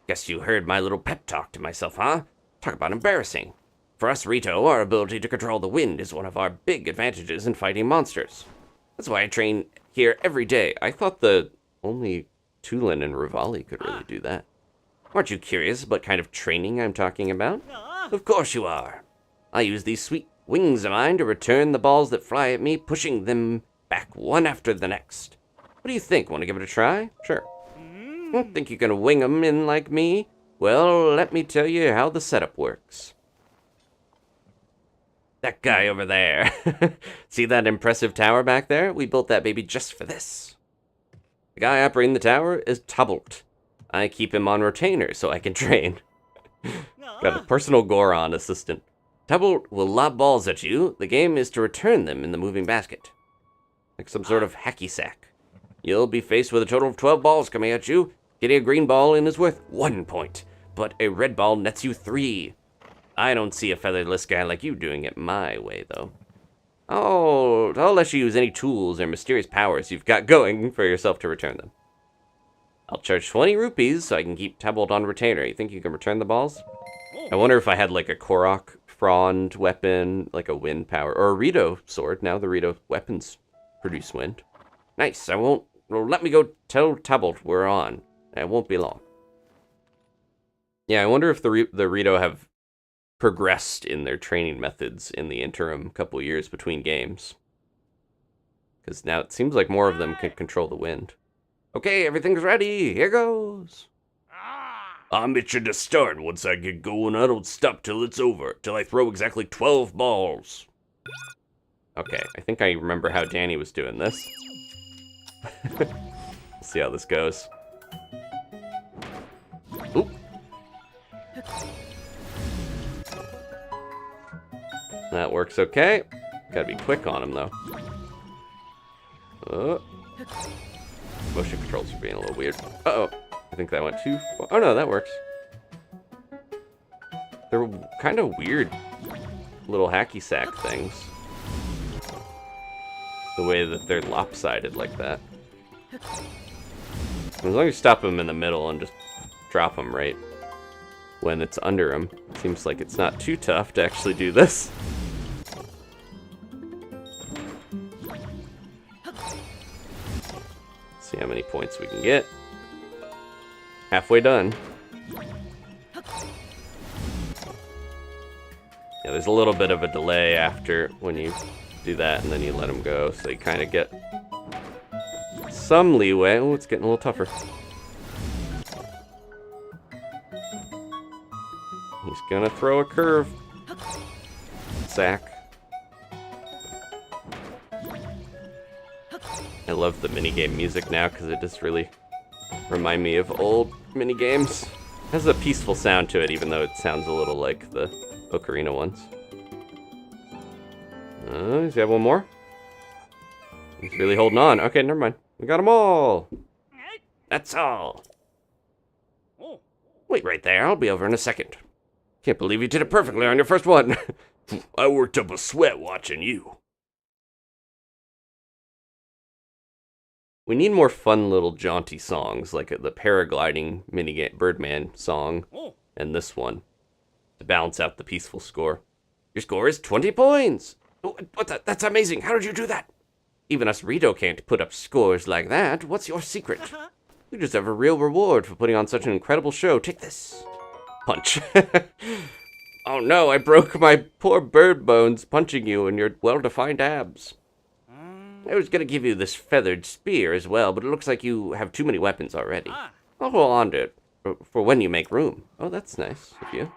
Speaker 1: Guess you heard my little pep talk to myself, huh? Talk about embarrassing. For us, Rito, our ability to control the wind is one of our big advantages in fighting monsters. That's why I train here every day. I thought the only Tulin and Rivali could really do that. Aren't you curious what kind of training I'm talking about? Of course you are. I use these sweet wings of mine to return the balls that fly at me, pushing them back one after the next. What do you think? Want to give it a try? Sure. Think you can wing 'em in like me? Well, let me tell you how the setup works. That guy over there. See that impressive tower back there? We built that baby just for this. The guy operating the tower is Tubbolt. I keep him on retainer so I can train. Got a personal Goron assistant. Tubbolt will lob balls at you. The game is to return them in the moving basket. Like some sort of hacky sack. You'll be faced with a total of 12 balls coming at you. Getting a green ball in is worth 1 point, but a red ball nets you 3. I don't see a featherless guy like you doing it my way, though. Oh, I'll let you use any tools or mysterious powers you've got going for yourself to return them. I'll charge 20 rupees so I can keep Tubbolt on retainer. You think you can return the balls? I wonder if I had like a Korok frond weapon, like a wind power, or a Rito sword. Now the Rito weapons produce wind. Nice, well, let me go tell Tubbolt we're on. It won't be long. Yeah, I wonder if the Rito have progressed in their training methods in the interim couple years between games. Because now it seems like more of them can control the wind. Okay, everything's ready. Here goes. I'm itching to start. Once I get going, I don't stop till it's over. Till I throw exactly 12 balls. Okay, I think I remember how Danny was doing this. We'll see how this goes. Oop. That works okay. Gotta be quick on him, though. Motion controls are being a little weird. Uh-oh. I think that went too far. Oh, no, that works. They're kind of weird little hacky sack things. The way that they're lopsided like that. As long as you stop them in the middle and just drop them right when it's under them. It seems like it's not too tough to actually do this. how many points we can get. Halfway done. Yeah, there's a little bit of a delay after when you do that, and then you let him go, so you kind of get some leeway. Oh, it's getting a little tougher. He's gonna throw a curve. Sack. I love the minigame music now because it just really remind me of old minigames. It has a peaceful sound to it, even though it sounds a little like the Ocarina ones. He's got one more. He's really holding on. Okay, never mind. We got them all. That's all. Wait right there. I'll be over in a second. Can't believe you did it perfectly on your first one. I worked up a sweat watching you. We need more fun little jaunty songs, like the paragliding minigame Birdman song, and this one, to balance out the peaceful score. Your score is 20 points! That's amazing! How did you do that? Even us Rito can't put up scores like that. What's your secret? You deserve a real reward for putting on such an incredible show. Take this. Punch. Oh no, I broke my poor bird bones punching you in your well-defined abs. I was gonna give you this feathered spear as well, but it looks like you have too many weapons already. I'll hold on to it for when you make room. Oh, that's nice of you.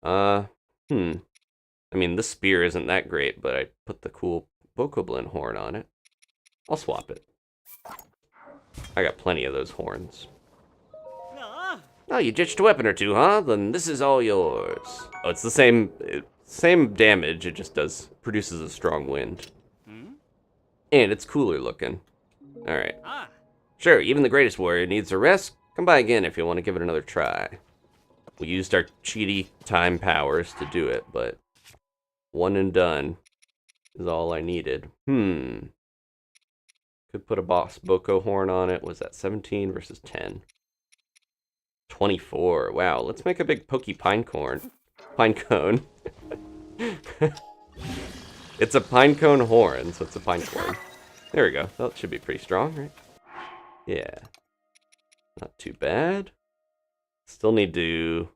Speaker 1: I mean, this spear isn't that great, but I put the cool Bokoblin horn on it. I'll swap it. I got plenty of those horns. Oh, you ditched a weapon or two, huh? Then this is all yours. Oh, it's the same damage, it just produces a strong wind. And it's cooler looking. Alright. Sure, even the greatest warrior needs a rest. Come by again if you want to give it another try. We used our cheaty time powers to do it, but one and done is all I needed. Could put a boss Boko horn on it. Was that 17 versus 10? 24. Wow, let's make a big pokey pine cone. It's a pinecone horn, so it's a pine cone. There we go. That should be pretty strong, right? Yeah. Not too bad. Still need to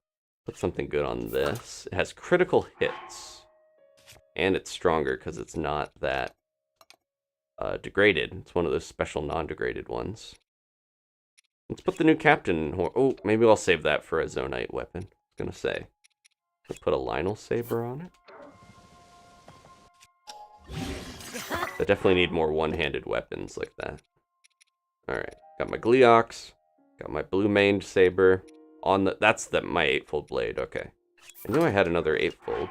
Speaker 1: put something good on this. It has critical hits. And it's stronger because it's not that degraded. It's one of those special non-degraded ones. Let's put the new captain horn. Oh, maybe I'll save that for a Zonai weapon. I was gonna say. Let's put a Lionel saber on it. I definitely need more one-handed weapons like that. Alright, got my Gleeox, got my blue-maned saber. That's my 8-fold blade, okay. I knew I had another 8-fold.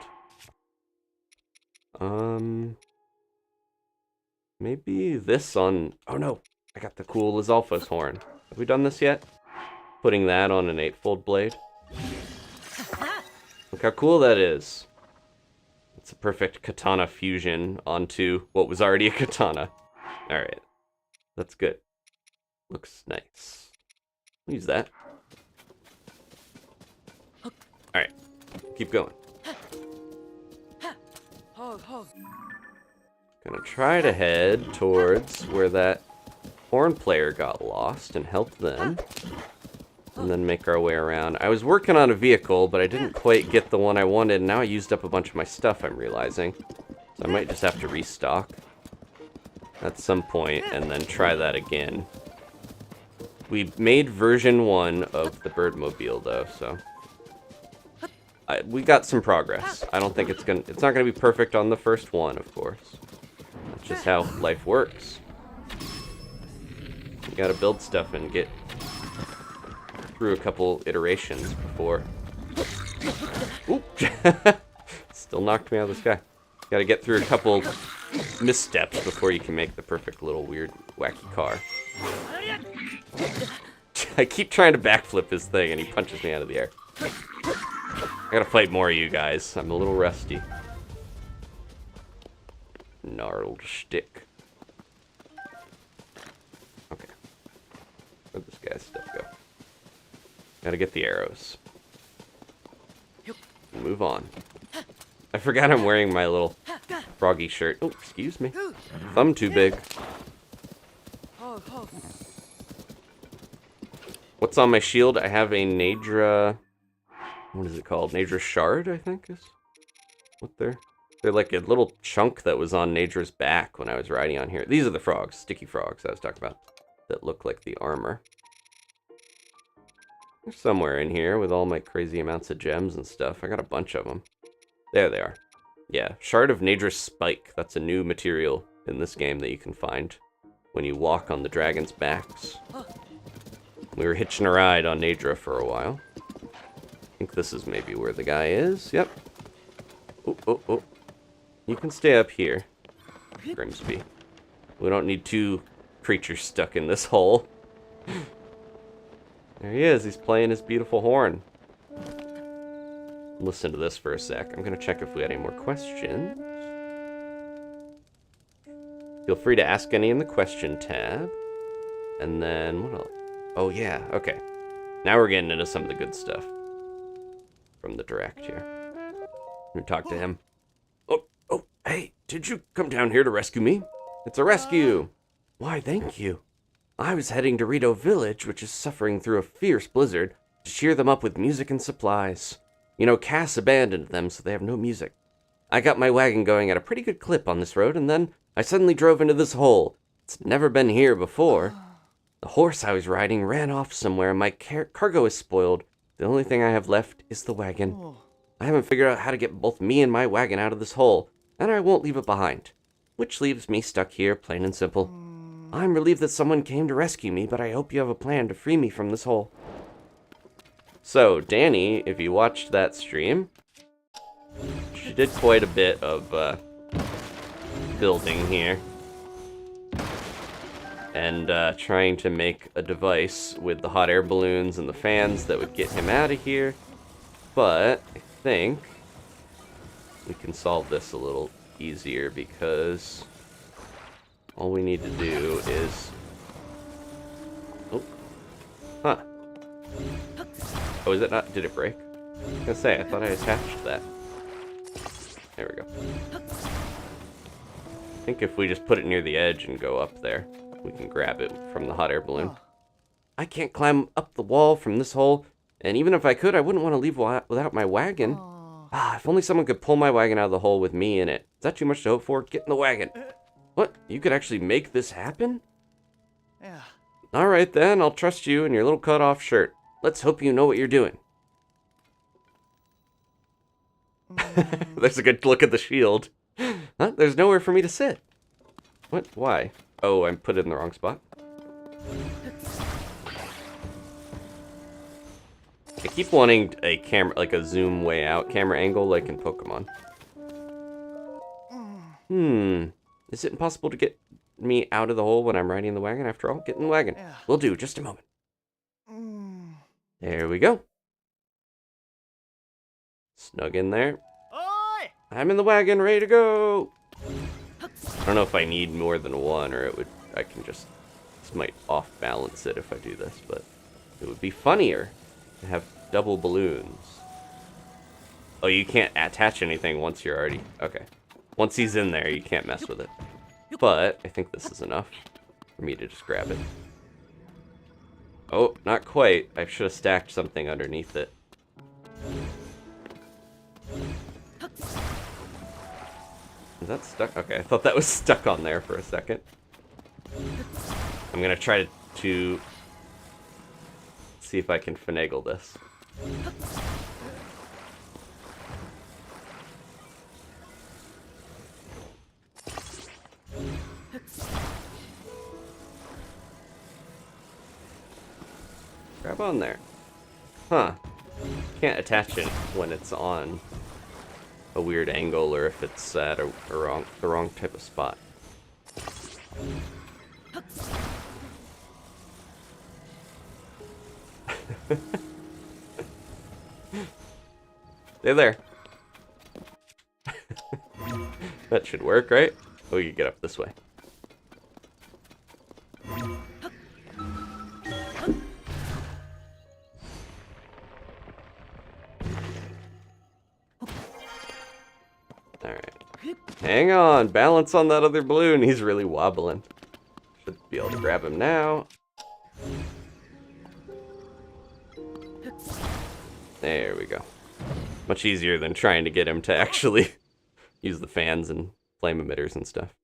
Speaker 1: Maybe this on... Oh no, I got the cool Lizalfos horn. Have we done this yet? Putting that on an 8-fold blade. Look how cool that is. It's a perfect katana fusion onto what was already a katana. Alright. That's good. Looks nice. I'll use that. Alright. Keep going. Gonna try to head towards where that horn player got lost and help them. And then make our way around. I was working on a vehicle, but I didn't quite get the one I wanted, and now I used up a bunch of my stuff, I'm realizing. So I might just have to restock at some point, and then try that again. We made version 1 of the Birdmobile, though, so... we got some progress. I don't think it's not gonna be perfect on the first one, of course. That's just how life works. You gotta build stuff and get through a couple iterations before... Oop! Still knocked me out of the sky. Gotta get through a couple missteps before you can make the perfect little weird wacky car. I keep trying to backflip his thing and he punches me out of the air. I gotta fight more of you guys. I'm a little rusty. Gnarled shtick. Okay. Where'd this guy's stuff go? Gotta get the arrows. Move on. I forgot I'm wearing my little froggy shirt. Oh, excuse me. Thumb too big. What's on my shield? I have a Nadra... What is it called? Nadra Shard, I think is what they're like a little chunk that was on Nadra's back when I was riding on here. These are the frogs, sticky frogs I was talking about, that look like the armor. They're somewhere in here with all my crazy amounts of gems and stuff. I got a bunch of them. There they are. Yeah, Shard of Nadra's Spike. That's a new material in this game that you can find when you walk on the dragon's backs. We were hitching a ride on Nadra for a while. I think this is maybe where the guy is. Yep. Oh, oh, oh. You can stay up here, Grimsby. We don't need two creatures stuck in this hole. There he is. He's playing his beautiful horn. Listen to this for a sec. I'm going to check if we had any more questions. Feel free to ask any in the question tab. And then, what else? Oh, yeah. Okay. Now we're getting into some of the good stuff from the direct here. We talk to him. Oh, hey, did you come down here to rescue me? It's a rescue. Why, thank you. I was heading to Rito Village, which is suffering through a fierce blizzard, to cheer them up with music and supplies. You know, Cass abandoned them, so they have no music. I got my wagon going at a pretty good clip on this road, and then I suddenly drove into this hole. It's never been here before. The horse I was riding ran off somewhere, and my cargo is spoiled. The only thing I have left is the wagon. I haven't figured out how to get both me and my wagon out of this hole, and I won't leave it behind. Which leaves me stuck here, plain and simple. I'm relieved that someone came to rescue me, but I hope you have a plan to free me from this hole. So, Danny, if you watched that stream, she did quite a bit of building here. And trying to make a device with the hot air balloons and the fans that would get him out of here. But I think we can solve this a little easier because all we need to do is... Oh. Huh. Oh, is it not? Did it break? I was gonna say, I thought I attached that. There we go. I think if we just put it near the edge and go up there, we can grab it from the hot air balloon. I can't climb up the wall from this hole, and even if I could, I wouldn't want to leave without my wagon. If only someone could pull my wagon out of the hole with me in it. Is that too much to hope for? Get in the wagon. What? You could actually make this happen?
Speaker 2: Yeah.
Speaker 1: Alright then, I'll trust you and your little cut-off shirt. Let's hope you know what you're doing. There's a good look at the shield. Huh? There's nowhere for me to sit. What? Why? Oh, I'm put in the wrong spot. I keep wanting a camera, like a zoom way out camera angle like in Pokemon. Is it impossible to get me out of the hole when I'm riding the wagon after all? Get in the wagon.
Speaker 2: Yeah.
Speaker 1: Will do, just a moment. There we go. Snug in there.
Speaker 2: Oi!
Speaker 1: I'm in the wagon, ready to go. I don't know if I need more than one, or I can just, this might off balance it if I do this, but it would be funnier to have double balloons. Oh, you can't attach anything once you're already, okay. Once he's in there, you can't mess with it. But I think this is enough for me to just grab it. Oh, not quite. I should have stacked something underneath it. Is that stuck? Okay, I thought that was stuck on there for a second. I'm gonna try to see if I can finagle this. Grab on there. Huh. Can't attach it when it's on a weird angle or if it's at the wrong type of spot. There. That should work, right? Oh, you get up this way. Alright. Hang on, balance on that other balloon. He's really wobbling. be able to grab him now. There we go. Much easier than trying to get him to actually use the fans and flame emitters and stuff.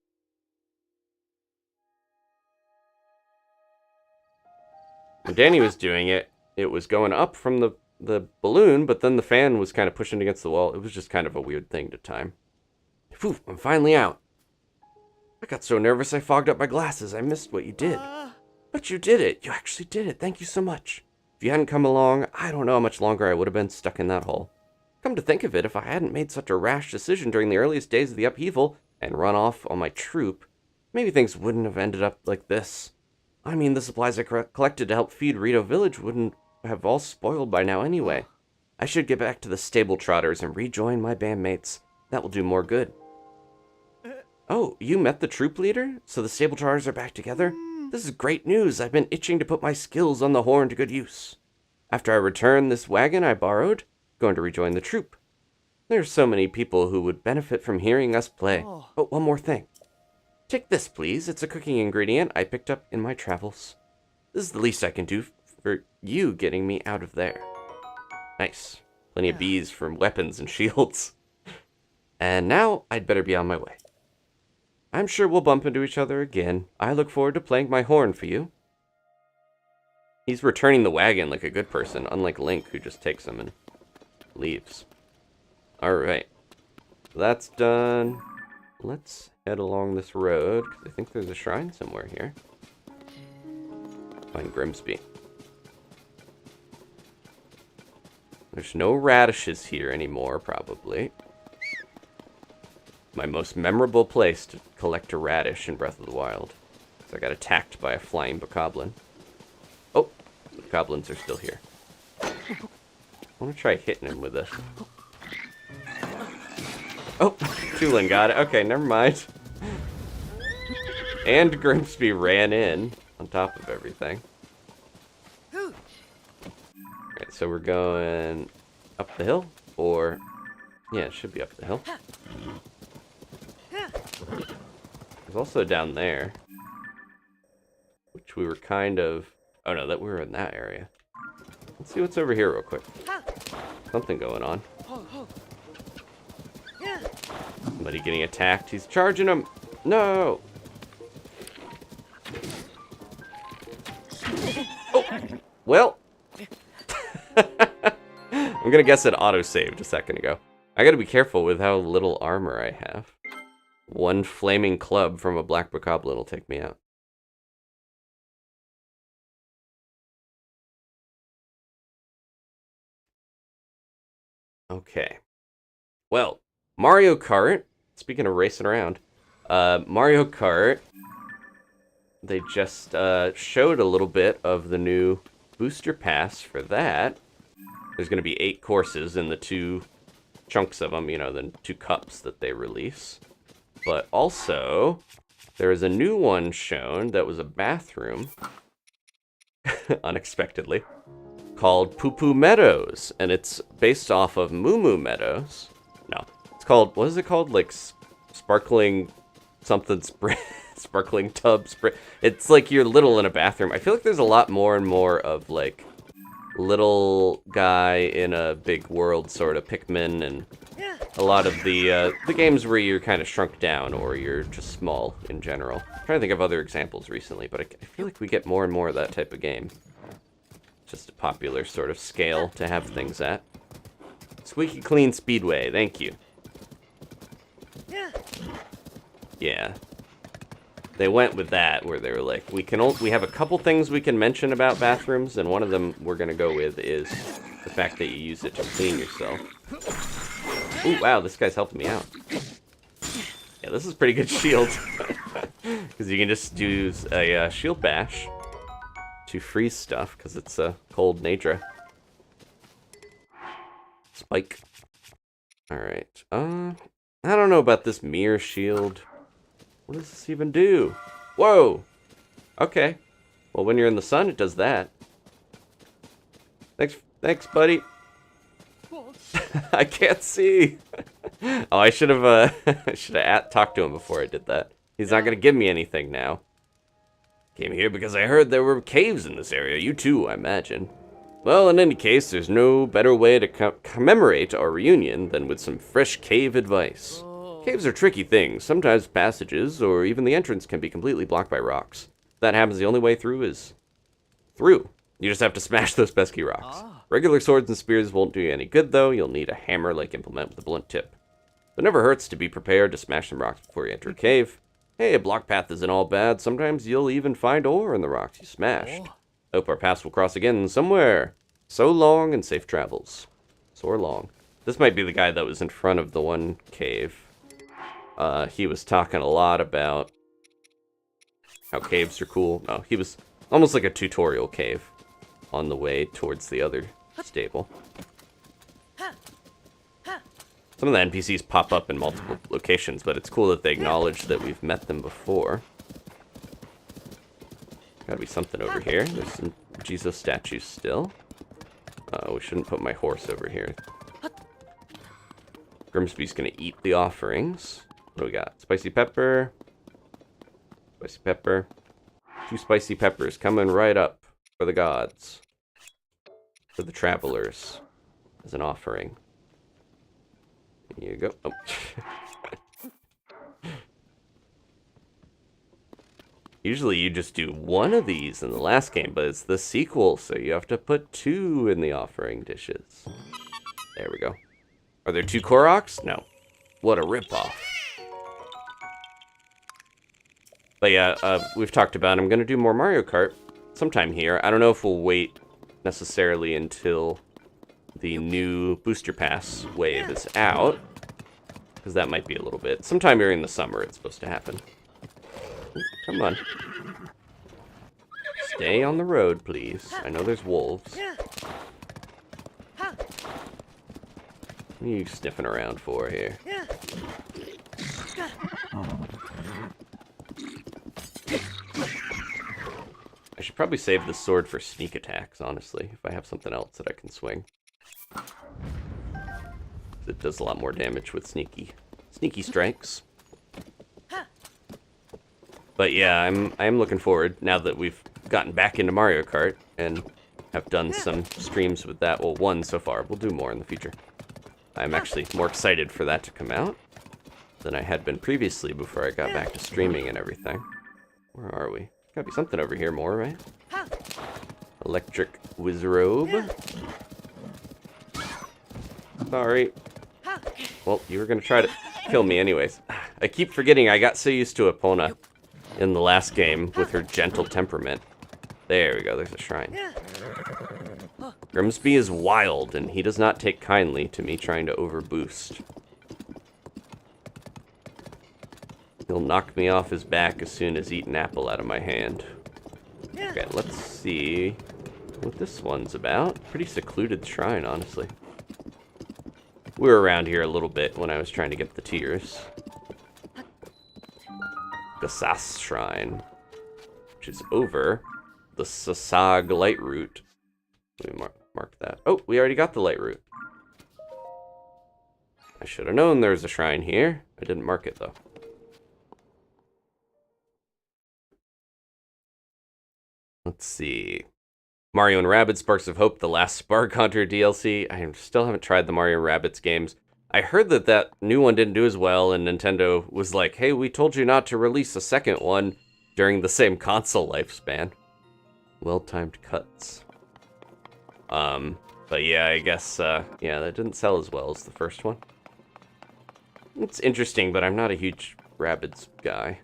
Speaker 1: When Danny was doing it, it was going up from the balloon, but then the fan was kind of pushing against the wall. It was just kind of a weird thing to time. Phew, I'm finally out. I got so nervous I fogged up my glasses. I missed what you did. But you did it. You actually did it. Thank you so much. If you hadn't come along, I don't know how much longer I would have been stuck in that hole. Come to think of it, if I hadn't made such a rash decision during the earliest days of the upheaval and run off on my troop, maybe things wouldn't have ended up like this. I mean, the supplies I collected to help feed Rito Village wouldn't have all spoiled by now anyway. I should get back to the stable trotters and rejoin my bandmates. That will do more good. Oh, you met the troop leader? So the stable trotters are back together? This is great news. I've been itching to put my skills on the horn to good use. After I return this wagon I borrowed, I'm going to rejoin the troop. There are so many people who would benefit from hearing us play. But one more thing. Take this, please. It's a cooking ingredient I picked up in my travels. This is the least I can do for you getting me out of there. Nice. Plenty of bees for weapons and shields. And now I'd better be on my way. I'm sure we'll bump into each other again. I look forward to playing my horn for you. He's returning the wagon like a good person, unlike Link, who just takes them and leaves. Alright. That's done. Let's head along this road, because I think there's a shrine somewhere here. Find Grimsby. There's no radishes here anymore, probably. My most memorable place to collect a radish in Breath of the Wild. So I got attacked by a flying bokoblin. Oh, the goblins are still here. I want to try hitting him with this. Oh, Tulin got it. Okay, never mind. And Grimsby ran in on top of everything. Alright, so we're going up the hill, or... yeah, it should be up the hill. There's also down there, which we were kind of... oh no, that we were in that area. Let's see what's over here real quick. Something going on. Somebody getting attacked. He's charging him. No! Oh! Well... I'm gonna guess it auto-saved a second ago. I gotta be careful with how little armor I have. One flaming club from a black bokoblin will take me out. Okay. Well, Mario Kart, speaking of racing around, Mario Kart, they just showed a little bit of the new booster pass for that. There's going to be 8 courses in the 2 chunks of them, you know, the 2 cups that they release. But also, there is a new one shown that was a bathroom, unexpectedly, called Poo Poo Meadows, and it's based off of Moo Moo Meadows. No, it's called, what is it called? Like sparkling something spray, sparkling tub spray. It's like you're little in a bathroom. I feel like there's a lot more and more of like little guy in a big world sort of Pikmin, and a lot of the games where you're kind of shrunk down or you're just small in general. I'm trying to think of other examples recently, but I feel like we get more and more of that type of game. Just a popular sort of scale to have things at. Squeaky Clean Speedway, thank you. Yeah. They went with that, where they were like, we have a couple things we can mention about bathrooms, and one of them we're gonna go with is the fact that you use it to clean yourself. Ooh, wow, this guy's helping me out. Yeah, this is pretty good shield. Because you can just do a shield bash to freeze stuff, because it's a cold Nadra. Spike. Alright, I don't know about this mirror shield. What does this even do? Whoa! Okay. Well, when you're in the sun, it does that. Thanks, buddy. I can't see. Oh, I should have talked to him before I did that. He's not gonna give me anything now. Came here because I heard there were caves in this area. You too, I imagine. Well, in any case, there's no better way to commemorate our reunion than with some fresh cave advice. Caves are tricky things. Sometimes passages, or even the entrance, can be completely blocked by rocks. If that happens, the only way through is through. You just have to smash those pesky rocks. Regular swords and spears won't do you any good, though. You'll need a hammer-like implement with a blunt tip. It never hurts to be prepared to smash some rocks before you enter a cave. Hey, a block path isn't all bad. Sometimes you'll even find ore in the rocks you smashed. Hope our paths will cross again somewhere. So long and safe travels. So long. This might be the guy that was in front of the one cave. He was talking a lot about how caves are cool. No, he was almost like a tutorial cave on the way towards the other stable. Some of the NPCs pop up in multiple locations, but it's cool that they acknowledge that we've met them before. Gotta be something over here. There's some Jesus statues still. We shouldn't put my horse over here. Grimsby's gonna eat the offerings. What do we got? Spicy pepper. Spicy pepper. 2 spicy peppers coming right up for the gods. For the travelers. As an offering. Here you go. Oh. Usually you just do 1 of these in the last game, but it's the sequel, so you have to put 2 in the offering dishes. There we go. Are there 2 Koroks? No. What a ripoff. But yeah, we've talked about I'm going to do more Mario Kart sometime here. I don't know if we'll wait necessarily until the new Booster Pass wave is out, because that might be a little bit. Sometime during the summer it's supposed to happen. Ooh, come on. Stay on the road, please. I know there's wolves. What are you sniffing around for here? I should probably save the sword for sneak attacks, honestly, if I have something else that I can swing. It does a lot more damage with sneaky strikes. But yeah, I'm looking forward, now that we've gotten back into Mario Kart and have done some streams with that. Well, 1 so far. We'll do more in the future. I'm actually more excited for that to come out than I had been previously before I got back to streaming and everything. Where are we? Gotta be something over here more, right? Electric Wizrobe. Sorry. Well, you were gonna try to kill me anyways. I keep forgetting I got so used to Epona in the last game with her gentle temperament. There we go, there's a shrine. Grimsby is wild, and he does not take kindly to me trying to overboost. He'll knock me off his back as soon as eat an apple out of my hand. Okay, let's see what this one's about. Pretty secluded shrine, honestly. We were around here a little bit when I was trying to get the tears. The Sas Shrine, which is over the Sasag Light Route. Let me mark that. Oh, we already got the Light Route. I should have known there was a shrine here. I didn't mark it, though. Let's see. Mario and Rabbids Sparks of Hope, the last Spark Hunter DLC. I still haven't tried the Mario and Rabbids games. I heard that that new one didn't do as well, and Nintendo was like, hey, we told you not to release a second one during the same console lifespan. Well-timed cuts. But yeah, I guess, yeah, that didn't sell as well as the first one. It's interesting, but I'm not a huge Rabbids guy.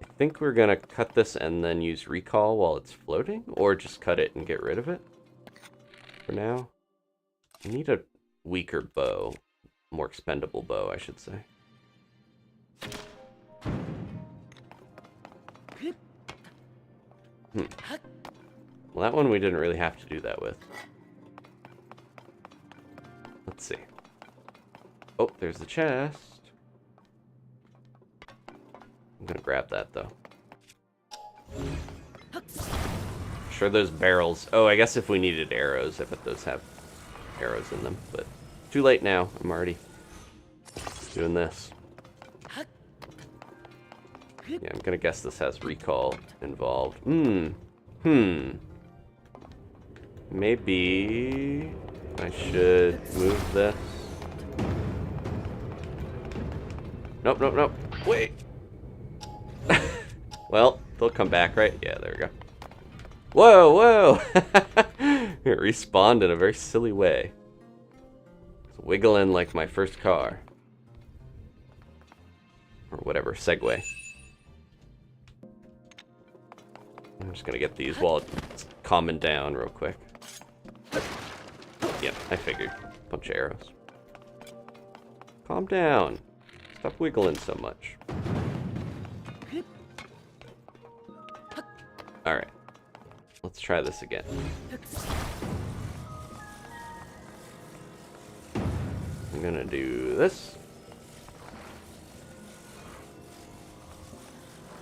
Speaker 1: I think we're gonna cut this and then use recall while it's floating, or just cut it and get rid of it for now. I need a weaker bow, more expendable bow, I should say. Well, that one we didn't really have to do that with. Let's see. Oh, there's the chest. I'm gonna grab that, though. Sure, those barrels... Oh, I guess if we needed arrows, I bet those have arrows in them. But too late now. I'm already doing this. Yeah, I'm gonna guess this has recall involved. Maybe I should move this. Nope, nope, nope. Wait. Well, they'll come back, right? Yeah, there we go. Whoa, whoa! It respawned in a very silly way. It's wiggling like my first car. Or whatever, Segway. I'm just gonna get these while it's calming down real quick. Yep, I figured. Bunch of arrows. Calm down. Stop wiggling so much. Alright. Let's try this again. I'm gonna do this.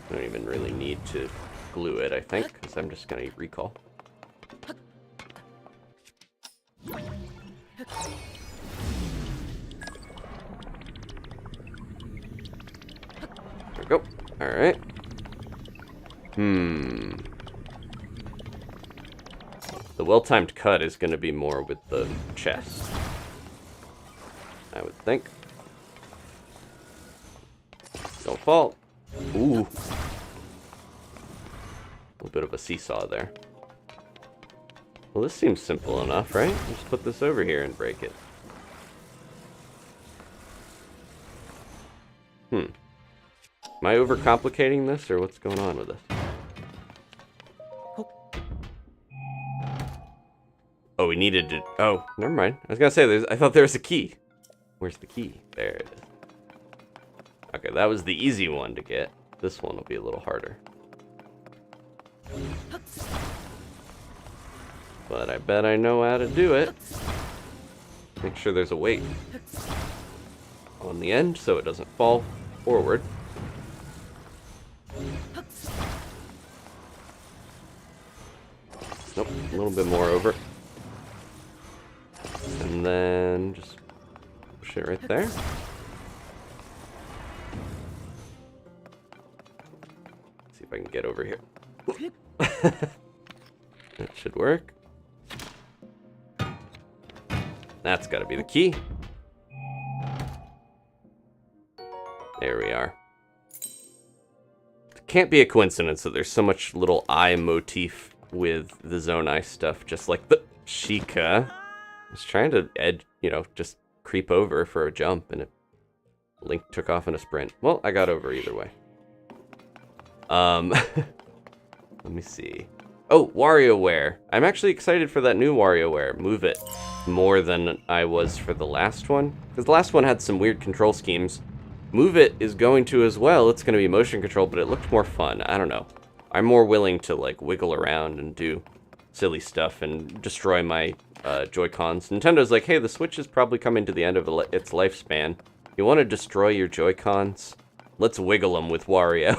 Speaker 1: I don't even really need to glue it, I think, because I'm just gonna recall. There we go. Alright. The well-timed cut is going to be more with the chest, I would think. Don't fall. Ooh. A little bit of a seesaw there. Well, this seems simple enough, right? Just put this over here and break it. Am I overcomplicating this, or what's going on with this? Oh, we needed to... Oh, never mind. I was gonna say, I thought there was a key. Where's the key? There it is. Okay, that was the easy one to get. This one will be a little harder. But I bet I know how to do it. Make sure there's a weight on the end so it doesn't fall forward. Nope, a little bit more over. And then just push it right there. See if I can get over here. That should work. That's got to be the key. There we are. It can't be a coincidence that there's so much little eye motif with the Zonai stuff, just like the Sheikah. I was trying to just creep over for a jump, and Link took off in a sprint. Well, I got over either way. Let me see. Oh, WarioWare. I'm actually excited for that new WarioWare. Move It more than I was for the last one, because the last one had some weird control schemes. Move It is going to as well. It's going to be motion control, but it looked more fun. I don't know. I'm more willing to like wiggle around and do silly stuff and destroy my Joy-Cons. Nintendo's like, hey, the Switch is probably coming to the end of its lifespan. You want to destroy your Joy-Cons? Let's wiggle them with Wario.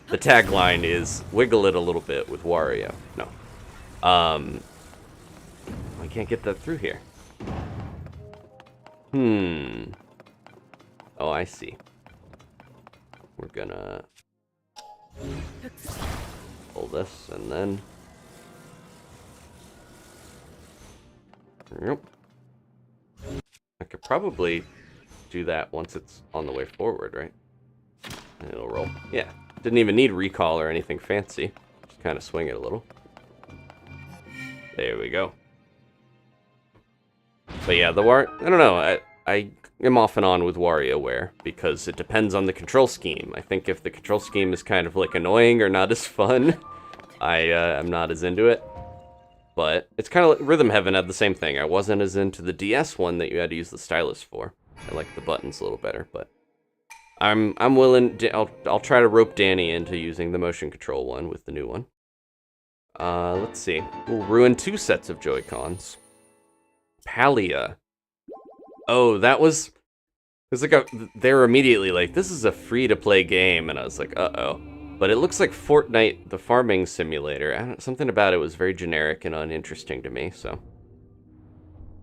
Speaker 1: The tagline is, wiggle it a little bit with Wario. No. I can't get that through here. Oh, I see. We're gonna pull this and then... Yep. I could probably do that once it's on the way forward, right? And it'll roll. Yeah. Didn't even need recall or anything fancy. Just kind of swing it a little. There we go. But yeah, I don't know. I am off and on with WarioWare because it depends on the control scheme. I think if the control scheme is kind of like annoying or not as fun, I'm not as into it. But it's kind of like Rhythm Heaven had the same thing. I wasn't as into the DS one that you had to use the stylus for. I like the buttons a little better, but I'm willing. I'll try to rope Danny into using the motion control one with the new one. Let's see. We'll ruin 2 sets of Joy-Cons. Palia. Oh, that was. It was like they were immediately like, this is a free-to-play game, and I was like, uh-oh. But it looks like Fortnite, the farming simulator. Something about it was very generic and uninteresting to me, so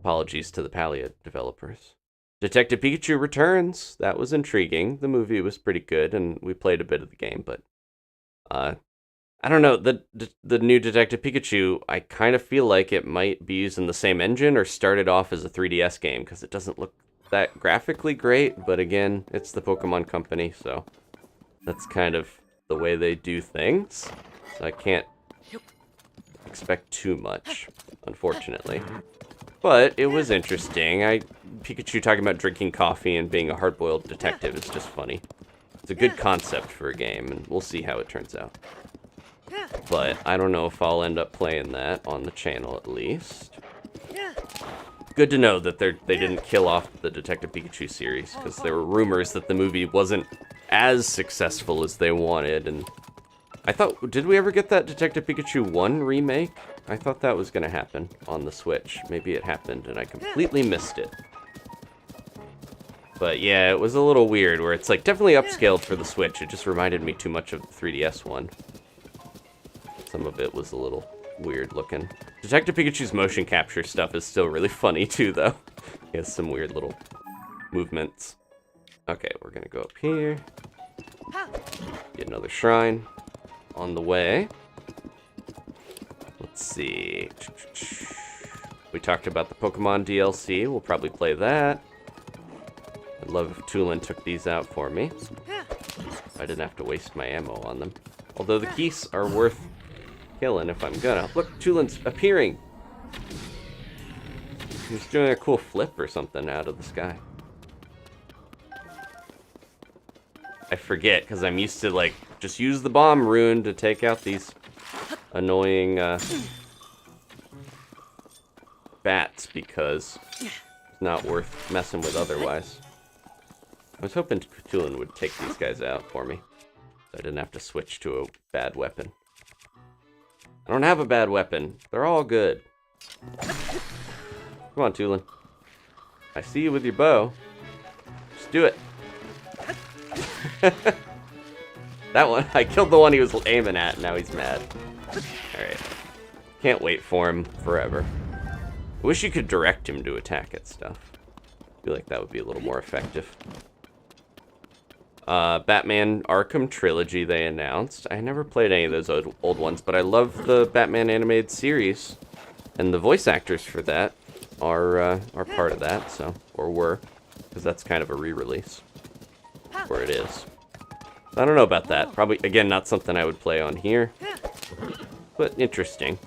Speaker 1: apologies to the Palia developers. Detective Pikachu returns. That was intriguing. The movie was pretty good, and we played a bit of the game, but I don't know. The new Detective Pikachu, I kind of feel like it might be using the same engine or started off as a 3DS game because it doesn't look that graphically great, but again, it's the Pokemon Company, so that's kind of the way they do things. So I can't expect too much, unfortunately. But it was interesting. Pikachu talking about drinking coffee and being a hard-boiled detective is just funny. It's a good concept for a game, and we'll see how it turns out. But I don't know if I'll end up playing that on the channel at least. Good to know that they didn't kill off the Detective Pikachu series, because there were rumors that the movie wasn't as successful as they wanted, and I thought, did we ever get that Detective Pikachu 1 remake? I thought that was going to happen on the Switch. Maybe it happened, and I completely missed it. But yeah, it was a little weird, where it's like definitely upscaled for the Switch. It just reminded me too much of the 3DS one. Some of it was a little weird looking. Detective Pikachu's motion capture stuff is still really funny too, though. He has some weird little movements. Okay, we're gonna go up here. Get another shrine on the way. Let's see. We talked about the Pokemon DLC. We'll probably play that. I'd love if Tulin took these out for me. I didn't have to waste my ammo on them. Although the keys are worth killing if I'm gonna. Look, Tulin's appearing. He's doing a cool flip or something out of the sky. I forget, because I'm used to, like, just use the bomb rune to take out these annoying bats, because it's not worth messing with otherwise. I was hoping Tulin would take these guys out for me, so I didn't have to switch to a bad weapon. I don't have a bad weapon. They're all good. Come on, Tulin. I see you with your bow. Just do it. That one, I killed the one he was aiming at, and now he's mad. Alright. Can't wait for him forever. I wish you could direct him to attack at stuff. I feel like that would be a little more effective. Batman Arkham Trilogy they announced. I never played any of those old ones, but I love the Batman animated series. And the voice actors for that are part of that, so, or were, because that's kind of a re-release. Where it is. I don't know about that. Probably, again, not something I would play on here. But interesting.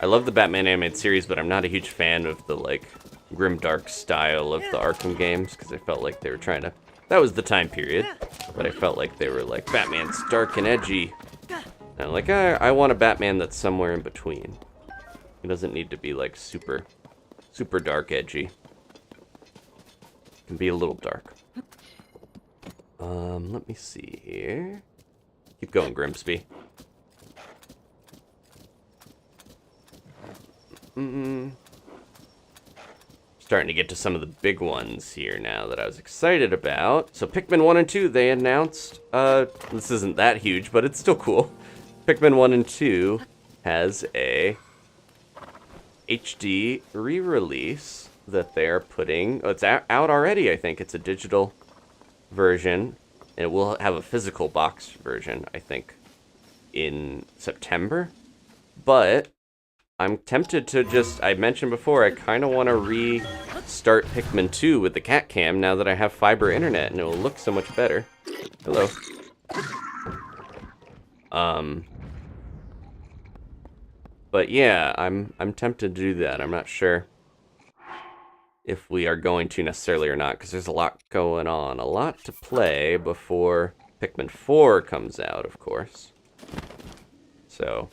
Speaker 1: I love the Batman animated series, but I'm not a huge fan of the, like, grimdark style of the Arkham games, because I felt like they were trying to... That was the time period, but I felt like they were like, Batman's dark and edgy. And I'm like, I want a Batman that's somewhere in between. He doesn't need to be, like, super dark edgy. It can be a little dark. Let me see here. Keep going, Grimsby. Starting to get to some of the big ones here now that I was excited about. So Pikmin 1 and 2, they announced, this isn't that huge, but it's still cool. Pikmin 1 and 2 has a HD re-release that they're putting, it's out already, I think. It's a digital version, and it will have a physical box version, I think, in September. But I'm tempted to just, I mentioned before, I kind of want to restart Pikmin 2 with the cat cam now that I have fiber internet, and it will look so much better. Hello. But yeah, I'm tempted to do that. I'm not sure if we are going to necessarily or not, because there's a lot going on. A lot to play before Pikmin 4 comes out, of course. So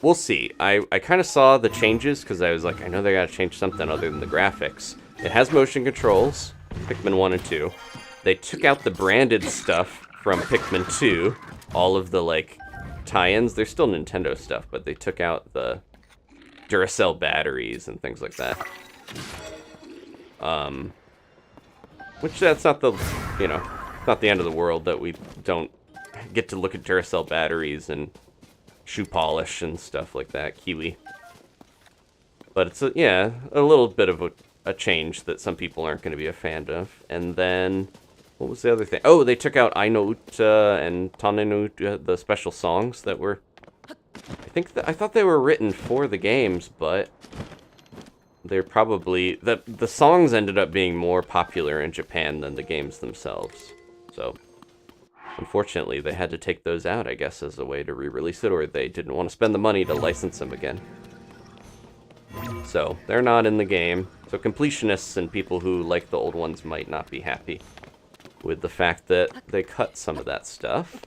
Speaker 1: we'll see. I kind of saw the changes, because I was like, I know they got to change something other than the graphics. It has motion controls, Pikmin 1 and 2. They took out the branded stuff from Pikmin 2. All of the, like, tie-ins. They're still Nintendo stuff, but they took out the Duracell batteries and things like that. Which that's not the, you know, not the end of the world that we don't get to look at Duracell batteries and shoe polish and stuff like that, Kiwi. But it's, yeah, a little bit of a a change that some people aren't going to be a fan of. And then, what was the other thing? Oh, they took out Ainouta and Tanenouta, the special songs that were... I thought they were written for the games, but they're probably... The songs ended up being more popular in Japan than the games themselves. So, unfortunately, they had to take those out, I guess, as a way to re-release it, or they didn't want to spend the money to license them again. So, they're not in the game. So completionists and people who like the old ones might not be happy with the fact that they cut some of that stuff.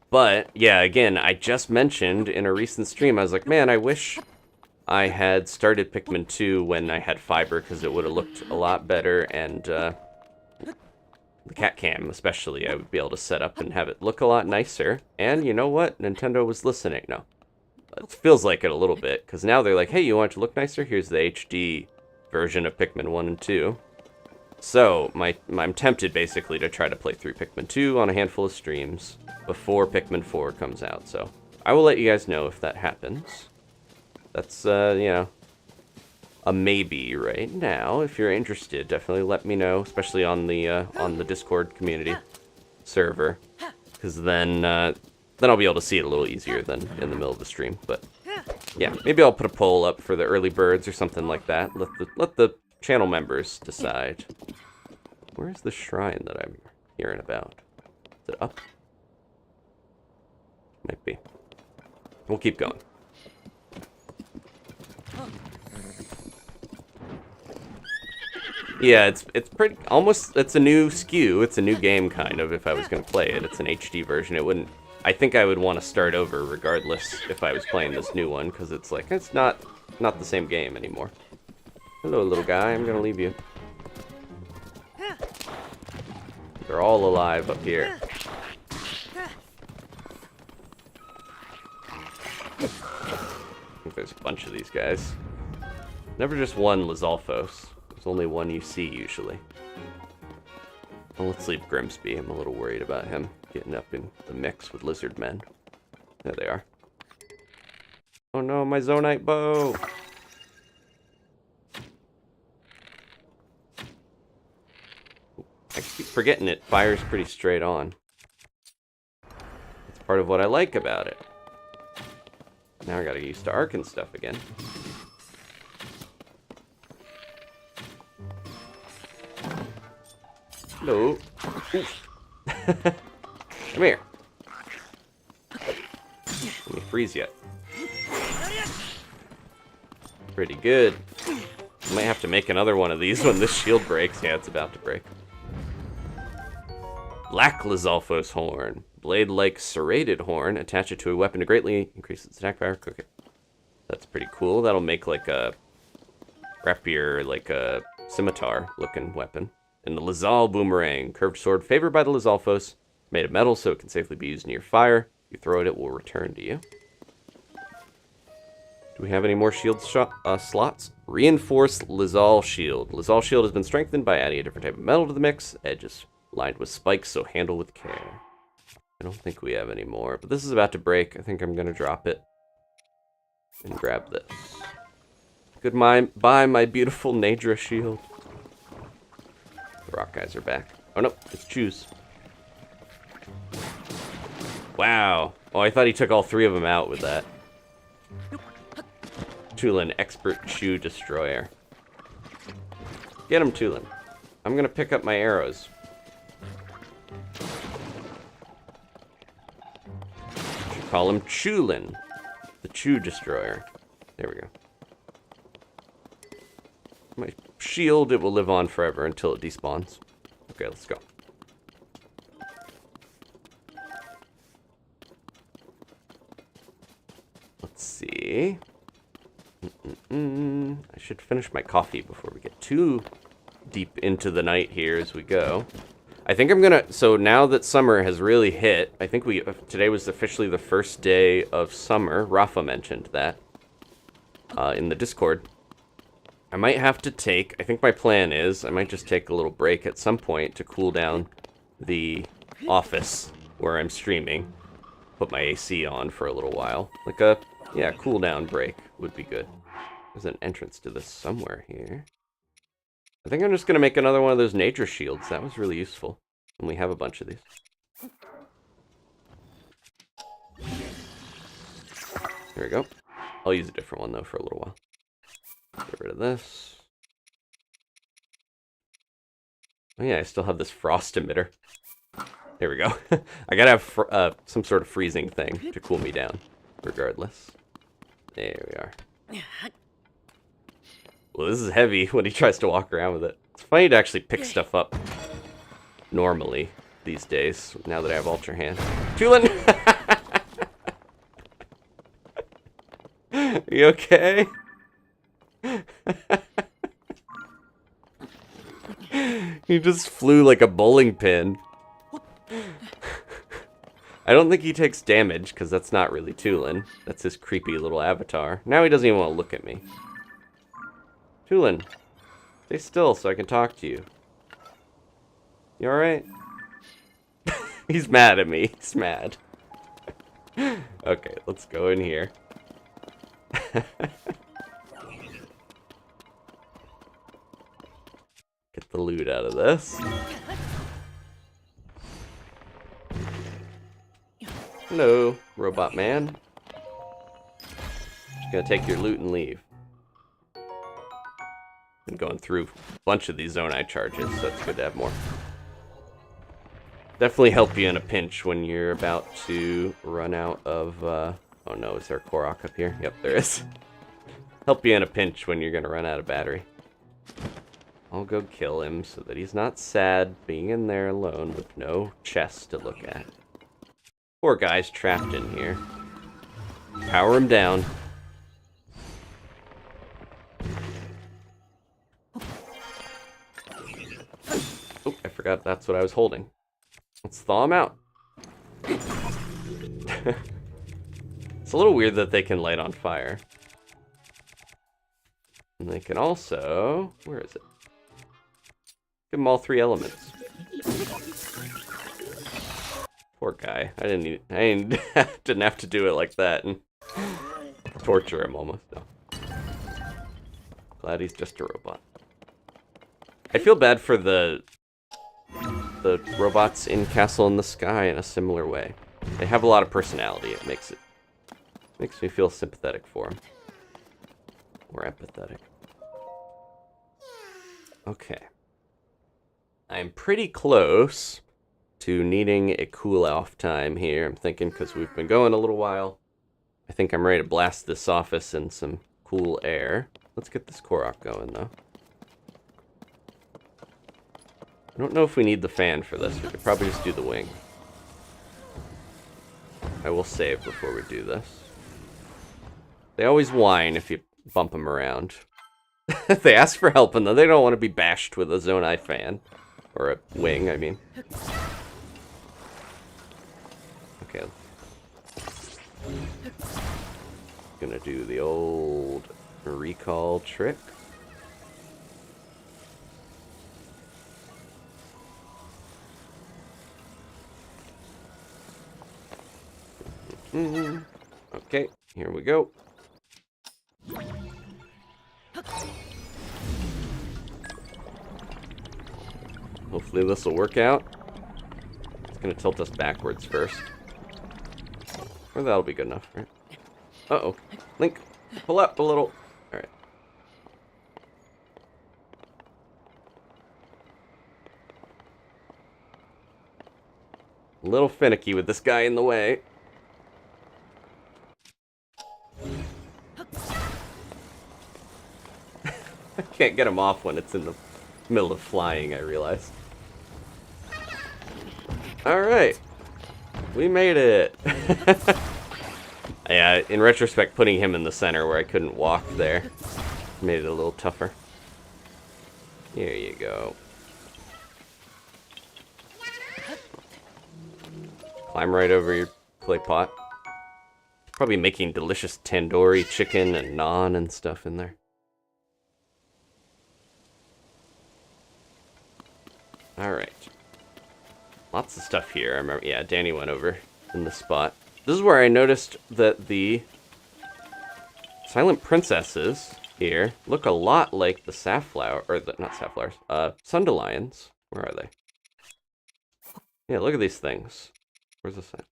Speaker 1: But, yeah, again, I just mentioned in a recent stream, I was like, man, I wish I had started Pikmin 2 when I had fiber, because it would have looked a lot better, and the cat cam, especially, I would be able to set up and have it look a lot nicer. And you know what? Nintendo was listening. No. It feels like it a little bit, because now they're like, hey, you want it to look nicer? Here's the HD version of Pikmin 1 and 2. So, I'm tempted, basically, to try to play through Pikmin 2 on a handful of streams before Pikmin 4 comes out. So, I will let you guys know if that happens. That's, you know, a maybe right now. If you're interested, definitely let me know, especially on the Discord community server, because then I'll be able to see it a little easier than in the middle of the stream. But yeah, maybe I'll put a poll up for the early birds or something like that. Let the channel members decide. Where's the shrine that I'm hearing about? Is it up? Might be. We'll keep going. Yeah, it's pretty almost. It's a new SKU. It's a new game, kind of. If I was gonna play it, it's an HD version. It wouldn't. I think I would want to start over regardless if I was playing this new one, because it's like it's not the same game anymore. Hello, little guy. I'm gonna leave you. They're all alive up here. I think there's a bunch of these guys. Never just one Lizalfos. There's only one you see, usually. Well, let's leave Grimsby. I'm a little worried about him getting up in the mix with lizard men. There they are. Oh no, my Zonai bow! I keep forgetting it fires pretty straight on. That's part of what I like about it. Now I gotta get used to arc and stuff again. Hello. Come here. Let me freeze you. Pretty good. I might have to make another one of these when this shield breaks. Yeah, it's about to break. Black Lizalfos horn. Blade-like serrated horn. Attach it to a weapon to greatly increase its attack power. Cook it. That's pretty cool. That'll make like a rapier, like a scimitar-looking weapon. And the Lizal Boomerang. Curved sword favored by the Lizalfos. Made of metal so it can safely be used near fire. If you throw it, it will return to you. Do we have any more shield slots? Reinforced Lizal Shield. Lizal Shield has been strengthened by adding a different type of metal to the mix. Edges lined with spikes, so handle with care. I don't think we have any more, but this is about to break. I think I'm going to drop it and grab this. Goodbye, my beautiful Nadra shield. The rock guys are back. Oh, no, it's Chews. Wow. Oh, I thought he took all three of them out with that. Tulin, expert Chew destroyer. Get him, Tulin. I'm going to pick up my arrows. Should call him Chulin, the Chew destroyer. There we go. My shield, it will live on forever until it despawns. Okay, let's go. Let's see. I should finish my coffee before we get too deep into the night here as we go. I think I'm gonna, so now that summer has really hit, I think today was officially the first day of summer. Rafa mentioned that in the Discord. I might have to take, I think my plan is, I might just take a little break at some point to cool down the office where I'm streaming. Put my AC on for a little while. Like a, yeah, cool down break would be good. There's an entrance to this somewhere here. I think I'm just going to make another one of those nature shields. That was really useful. And we have a bunch of these. There we go. I'll use a different one, though, for a little while. Get rid of this. Oh, yeah, I still have this frost emitter. There we go. I gotta have some sort of freezing thing to cool me down, regardless. There we are. Well, this is heavy when he tries to walk around with it. It's funny to actually pick stuff up normally these days, now that I have Ultrahand. Tulin! Are you okay? He just flew like a bowling pin. I don't think he takes damage, because that's not really Tulin. That's his creepy little avatar. Now he doesn't even want to look at me. Tulin, stay still so I can talk to you. You alright? He's mad at me. He's mad. Okay, let's go in here. Get the loot out of this. Hello, robot man. Just gonna take your loot and leave. Been going through a bunch of these Zonai charges, so it's good to have more. Definitely help you in a pinch when you're about to run out of, oh no, is there a Korok up here? Yep, there is. Help you in a pinch when you're gonna run out of battery. I'll go kill him so that he's not sad being in there alone with no chest to look at. Poor guy's trapped in here. Power him down. Oh, I forgot that's what I was holding. Let's thaw him out. It's a little weird that they can light on fire. And they can also... Where is it? Give them all 3 elements. Poor guy. I didn't have to do it like that and torture him almost. No. Glad he's just a robot. I feel bad for the robots in Castle in the Sky in a similar way. They have a lot of personality. It makes me feel sympathetic for them. Or empathetic. Okay. I'm pretty close to needing a cool off time here. I'm thinking because we've been going a little while. I think I'm ready to blast this office in some cool air. Let's get this Korok going though. I don't know if we need the fan for this. We could probably just do the wing. I will save before we do this. They always whine if you bump them around. They ask for help and they don't want to be bashed with a Zonai fan. Or a wing, I mean. Okay. Gonna do the old recall trick. Okay, here we go. Hopefully this will work out. It's gonna tilt us backwards first. Or that'll be good enough, right? Uh-oh. Link, pull up a little. Alright. A little finicky with this guy in the way. I can't get him off when it's in the middle of flying, I realize. Alright. We made it. Yeah, in retrospect, putting him in the center where I couldn't walk there made it a little tougher. Here you go. Climb right over your clay pot. Probably making delicious tandoori chicken and naan and stuff in there. Alright. Lots of stuff here. I remember, yeah, Danny went over in the spot. This is where I noticed that the silent princesses here look a lot like the safflower, or not safflowers, sundelions. Where are they? Yeah, look at these things. Where's the sign?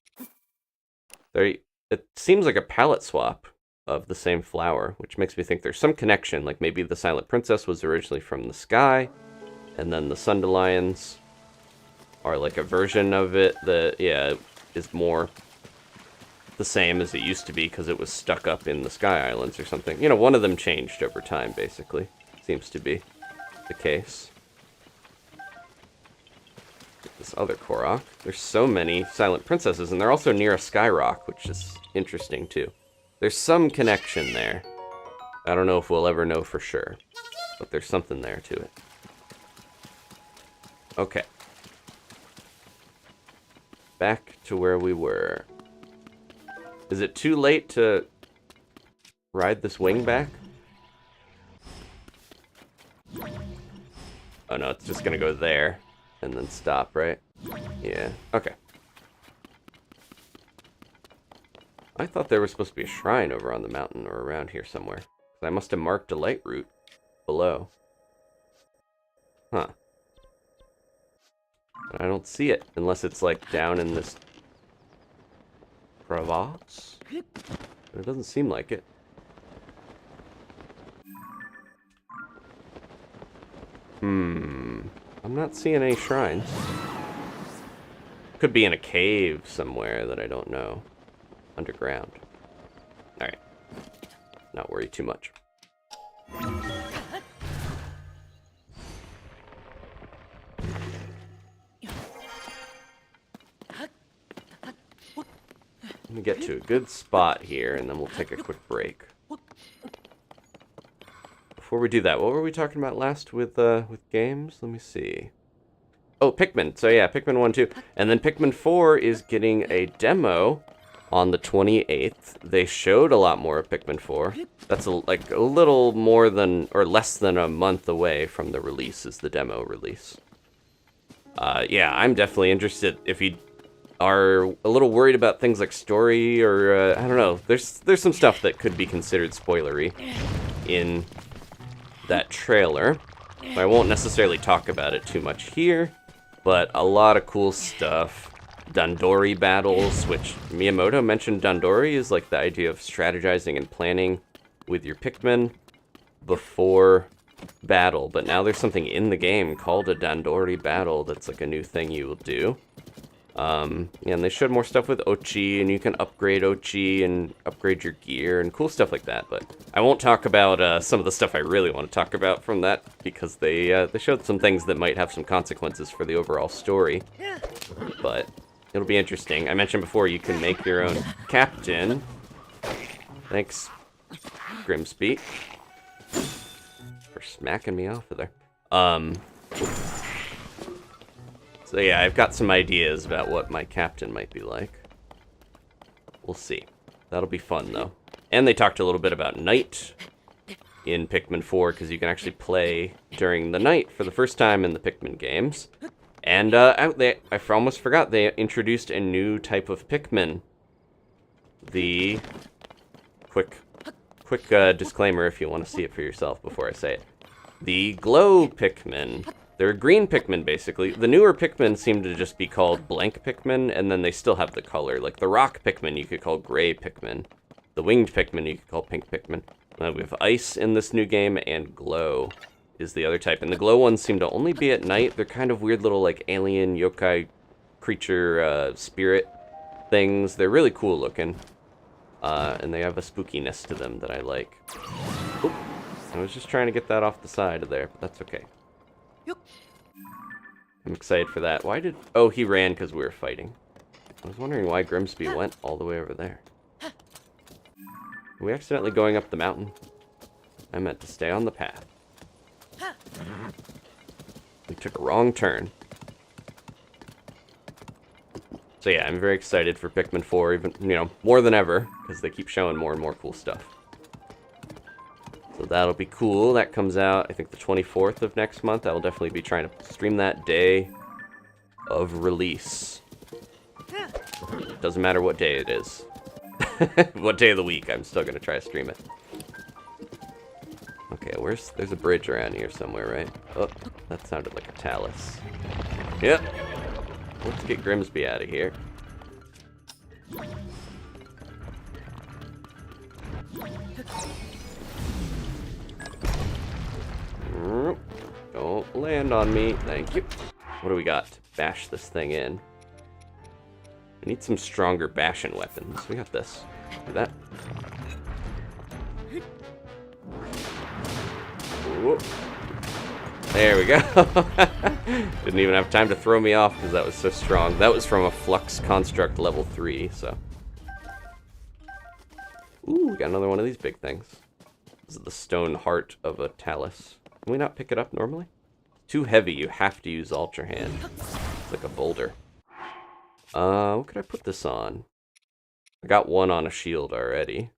Speaker 1: It seems like a palette swap of the same flower, which makes me think there's some connection, like maybe the Silent Princess was originally from the sky, and then the sundelions are like a version of it that, yeah, is more the same as it used to be because it was stuck up in the Sky Islands or something. You know, one of them changed over time, basically. Seems to be the case. This other Korok. There's so many Silent Princesses, and they're also near a Sky Rock, which is interesting, too. There's some connection there. I don't know if we'll ever know for sure, but there's something there to it. Okay. Back to where we were. Is it too late to ride this wing back? Oh no, it's just gonna go there and then stop, right? Yeah, okay. I thought there was supposed to be a shrine over on the mountain or around here somewhere. I must have marked a light route below. Huh. But I don't see it, unless it's like down in this crevasse? But it doesn't seem like it. I'm not seeing any shrines. Could be in a cave somewhere that I don't know. Underground. Alright. Not worry too much. Let me get to a good spot here, and then we'll take a quick break. Before we do that, what were we talking about last with games? Let me see. Oh, Pikmin. So yeah, Pikmin 1, 2. And then Pikmin 4 is getting a demo on the 28th. They showed a lot more of Pikmin 4. That's like a little more than, or less than a month away from the release is the demo release. Yeah, I'm definitely interested. If you are a little worried about things like story or, I don't know, there's some stuff that could be considered spoilery in that trailer. So I won't necessarily talk about it too much here, but a lot of cool stuff. Dandori battles, which Miyamoto mentioned. Dandori is like the idea of strategizing and planning with your Pikmin before battle, but now there's something in the game called a Dandori battle that's like a new thing you will do. And they showed more stuff with Ochi, and you can upgrade Ochi and upgrade your gear and cool stuff like that. But I won't talk about some of the stuff I really want to talk about from that because they showed some things that might have some consequences for the overall story. But it'll be interesting. I mentioned before you can make your own captain. Thanks, Grimsby, for smacking me off of there. So yeah, I've got some ideas about what my captain might be like. We'll see. That'll be fun, though. And they talked a little bit about night in Pikmin 4, because you can actually play during the night for the first time in the Pikmin games. And I almost forgot, they introduced a new type of Pikmin. The quick disclaimer if you want to see it for yourself before I say it. The glow Pikmin. They're green Pikmin, basically. The newer Pikmin seem to just be called blank Pikmin, and then they still have the color. Like the rock Pikmin, you could call gray Pikmin. The winged Pikmin, you could call pink Pikmin. We have ice in this new game, and glow is the other type. And the glow ones seem to only be at night. They're kind of weird little, like, alien yokai creature spirit things. They're really cool looking. And they have a spookiness to them that I like. Oop. I was just trying to get that off the side of there, but that's okay. I'm excited for that. Why did... Oh, he ran because we were fighting. I was wondering why Grimsby went all the way over there. Are we accidentally going up the mountain? I meant to stay on the path. We took a wrong turn. So yeah, I'm very excited for Pikmin 4, even, you know, more than ever, because they keep showing more and more cool stuff. So that'll be cool. That comes out, I think, the 24th of next month. I will definitely be trying to stream that day of release. Doesn't matter what day it is. What day of the week, I'm still going to try to stream it. Okay, there's a bridge around here somewhere, right? Oh, that sounded like a talus. Yep. Let's get Grimsby out of here. Don't land on me. Thank you. What do we got to bash this thing in? We need some stronger bashing weapons. We got this. Do that. Whoop. There we go. Didn't even have time to throw me off because that was so strong. That was from a Flux Construct level 3, so. Ooh, we got another one of these big things. This is the stone heart of a talus. Can we not pick it up normally? Too heavy, you have to use Ultrahand. It's like a boulder. What could I put this on? I got one on a shield already.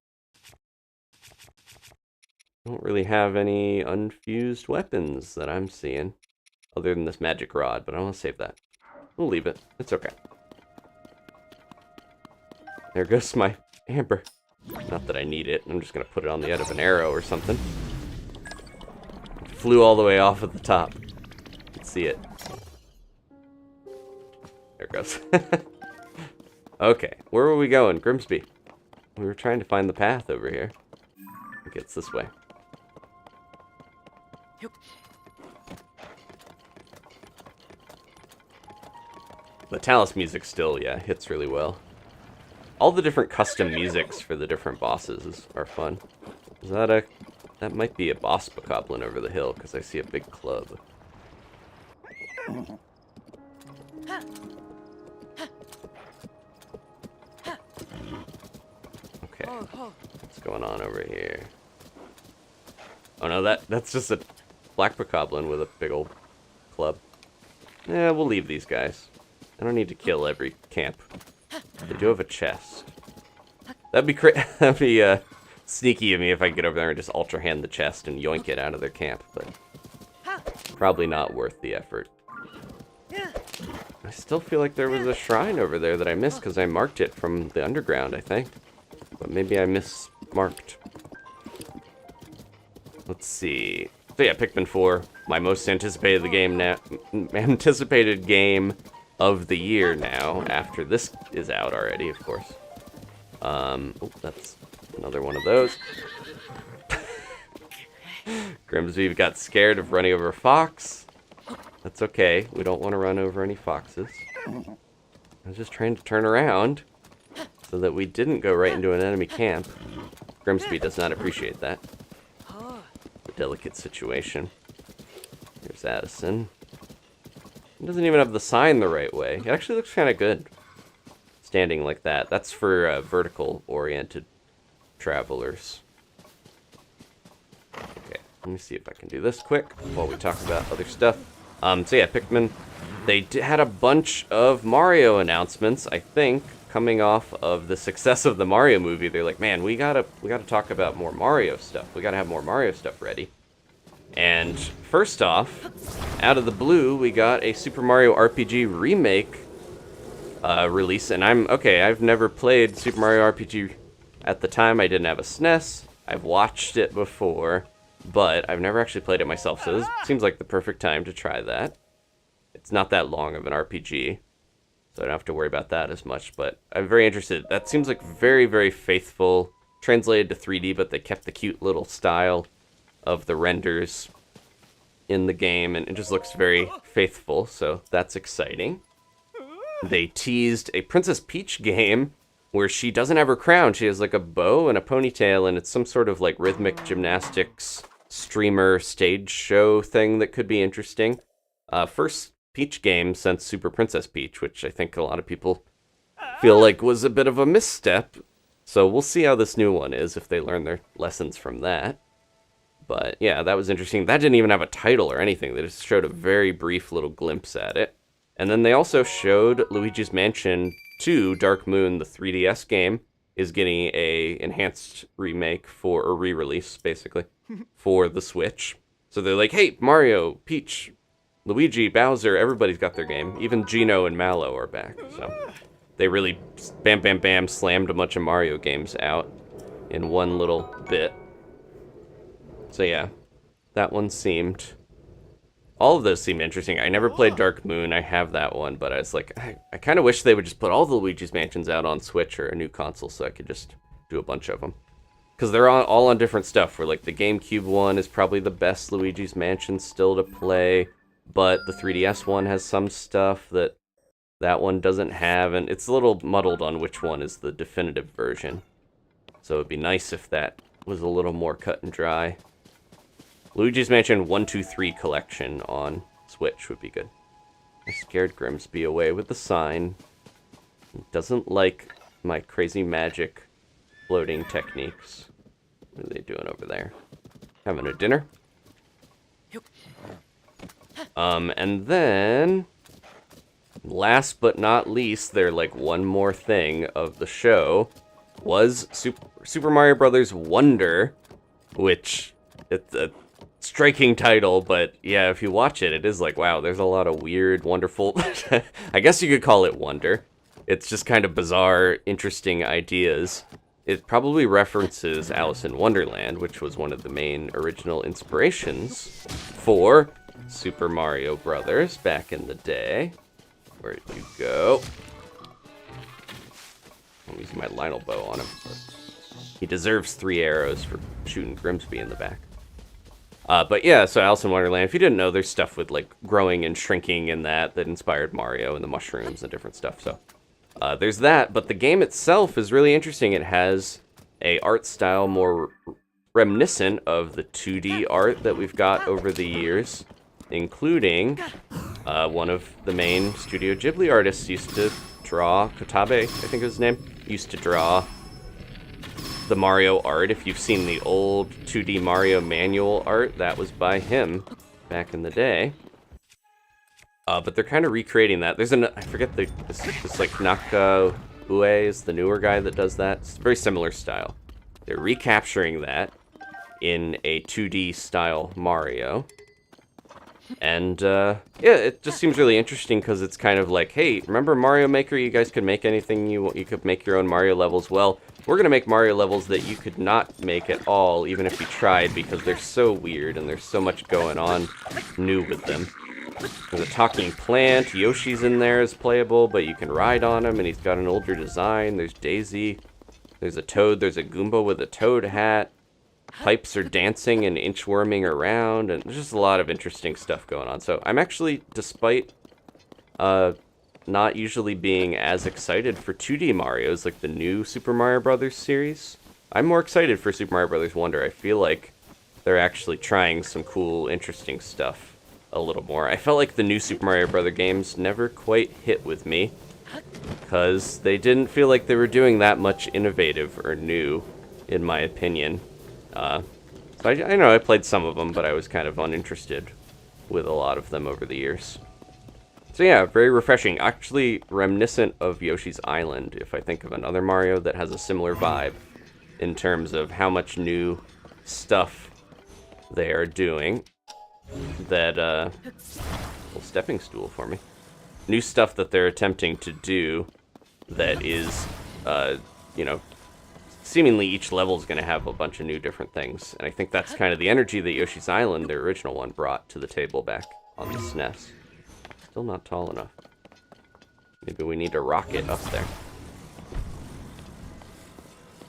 Speaker 1: Don't really have any unfused weapons that I'm seeing. Other than this magic rod, but I want to save that. We'll leave it. It's okay. There goes my amber. Not that I need it. I'm just going to put it on the end of an arrow or something. Flew all the way off at the top. You can see it. There it goes. Okay, where were we going? Grimsby. We were trying to find the path over here. I think it's this way. The talus music still, yeah, hits really well. All the different custom musics for the different bosses are fun. Is that a... That might be a boss bokoblin over the hill, because I see a big club. Okay, what's going on over here? Oh no, that's just a black bokoblin with a big old club. Yeah, we'll leave these guys. I don't need to kill every camp. They do have a chest. That'd be sneaky of me if I get over there and just Ultrahand the chest and yoink it out of their camp, but probably not worth the effort. I still feel like there was a shrine over there that I missed because I marked it from the underground, I think. But maybe I mismarked. Let's see. So yeah, Pikmin 4, my most anticipated game of the year now, after this is out already, of course. Oh, that's another one of those. Grimsby got scared of running over a fox. That's okay, we don't want to run over any foxes. I was just trying to turn around so that we didn't go right into an enemy camp. Grimsby does not appreciate that. It's a delicate situation. Here's Addison. It doesn't even have the sign the right way. It actually looks kind of good. Standing like that. That's for vertical-oriented travelers. Okay, let me see if I can do this quick while we talk about other stuff. So yeah, Pikmin. They had a bunch of Mario announcements, I think, coming off of the success of the Mario movie. They're like, man, we gotta talk about more Mario stuff. We gotta have more Mario stuff ready. And first off, out of the blue, we got a Super Mario RPG remake release. And I've never played Super Mario RPG at the time. I didn't have a SNES. I've watched it before, but I've never actually played it myself. So this seems like the perfect time to try that. It's not that long of an RPG, so I don't have to worry about that as much. But I'm very interested. That seems like very, very faithful. Translated to 3D, but they kept the cute little style of the renders in the game, and it just looks very faithful, so that's exciting. They teased a Princess Peach game where she doesn't have her crown. She has like a bow and a ponytail, and it's some sort of like rhythmic gymnastics streamer stage show thing that could be interesting. First Peach game since Super Princess Peach, which I think a lot of people feel like was a bit of a misstep. So we'll see how this new one is, if they learn their lessons from that. But yeah, that was interesting. That didn't even have a title or anything. They just showed a very brief little glimpse at it. And then they also showed Luigi's Mansion 2 Dark Moon, the 3DS game, is getting a enhanced remake or re-release, basically, for the Switch. So they're like, hey, Mario, Peach, Luigi, Bowser, everybody's got their game. Even Geno and Mallow are back. So they really bam, bam, bam, slammed a bunch of Mario games out in one little bit. So yeah, That one seemed... All of those seemed interesting. I never played Dark Moon. I have that one, but I was like, I kind of wish they would just put all the Luigi's Mansions out on Switch or a new console so I could just do a bunch of them. Because they're all on different stuff, where like the GameCube one is probably the best Luigi's Mansion still to play, but the 3DS one has some stuff that that one doesn't have, and it's a little muddled on which one is the definitive version. So it'd be nice if that was a little more cut and dry. Luigi's Mansion 1, 2, 3 collection on Switch would be good. I scared Grimsby away with the sign. He doesn't like my crazy magic floating techniques. What are they doing over there? Having a dinner? And then... last but not least, they're like one more thing of the show, was Super Mario Brothers Wonder, which... it's a striking title, but yeah, if you watch it, it is like, wow, there's a lot of weird, wonderful... I guess you could call it Wonder. It's just kind of bizarre, interesting ideas. It probably references Alice in Wonderland, which was one of the main original inspirations for Super Mario Brothers back in the day. Where'd you go? I'm using my Lionel bow on him. He deserves 3 arrows for shooting Grimsby in the back. But yeah, so Alice in Wonderland, if you didn't know, there's stuff with like growing and shrinking in that inspired Mario and the mushrooms and different stuff. So there's that, but the game itself is really interesting. It has a art style more reminiscent of the 2D art that we've got over the years, including one of the main Studio Ghibli artists used to draw, Kotabe, I think is his name, used to draw the Mario art. If you've seen the old 2D Mario manual art, that was by him back in the day. But they're kind of recreating that. There's I forget this like Naka Ue is the newer guy that does that. It's a very similar style. They're recapturing that in a 2D style Mario. And yeah, it just seems really interesting because it's kind of like, hey, remember Mario Maker? You guys could make anything you want. You could make your own Mario levels. Well, we're going to make Mario levels that you could not make at all, even if you tried, because they're so weird and there's so much going on new with them. There's a talking plant. Yoshi's in there is playable, but you can ride on him, and he's got an older design. There's Daisy. There's a Toad. There's a Goomba with a Toad hat. Pipes are dancing and inchworming around, and there's just a lot of interesting stuff going on. So I'm actually, despite not usually being as excited for 2D Marios, like the new Super Mario Brothers series, I'm more excited for Super Mario Brothers Wonder. I feel like they're actually trying some cool, interesting stuff a little more. I felt like the new Super Mario Brothers games never quite hit with me, because they didn't feel like they were doing that much innovative or new, in my opinion. So I know I played some of them, but I was kind of uninterested with a lot of them over the years. So yeah, very refreshing. Actually reminiscent of Yoshi's Island, if I think of another Mario that has a similar vibe in terms of how much new stuff they are doing. That, little stepping stool for me. New stuff that they're attempting to do that is, you know, seemingly each level is going to have a bunch of new different things. And I think that's kind of the energy that Yoshi's Island, the original one, brought to the table back on the SNES. Still not tall enough. Maybe we need a rocket up there.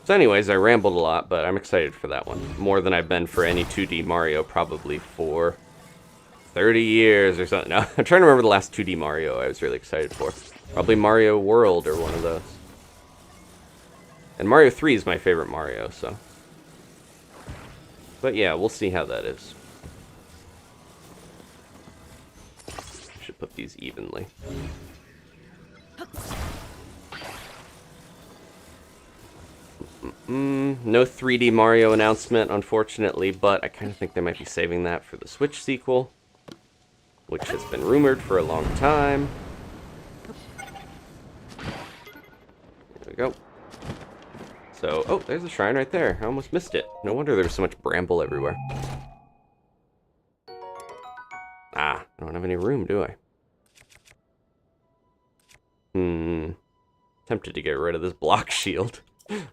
Speaker 1: So anyways, I rambled a lot, but I'm excited for that one. More than I've been for any 2D Mario probably for 30 years or something. No, I'm trying to remember the last 2D Mario I was really excited for. Probably Mario World or one of those. And Mario 3 is my favorite Mario, so. But yeah, we'll see how that is. Should put these evenly. No 3D Mario announcement, unfortunately, but I kind of think they might be saving that for the Switch sequel, which has been rumored for a long time. There we go. So, oh, there's a shrine right there. I almost missed it. No wonder there was so much bramble everywhere. Ah, I don't have any room, do I? Tempted to get rid of this block shield.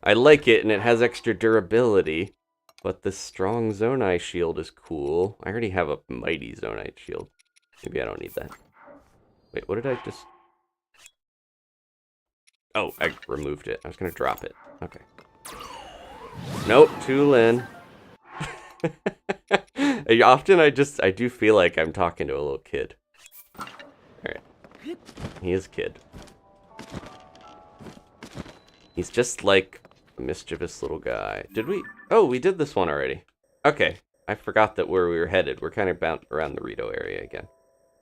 Speaker 1: I like it, and it has extra durability, But this strong Zonai shield is cool. I already have a mighty Zonai shield. Maybe I don't need that. Wait, what did I just... Oh, I removed it. I was going to drop it. Okay. Nope, Tulin. Often I do feel like I'm talking to a little kid. Alright. He is a kid. He's just like a mischievous little guy. Did we? Oh, we did this one already. Okay. I forgot that where we were headed. We're kind of bound around the Rito area again.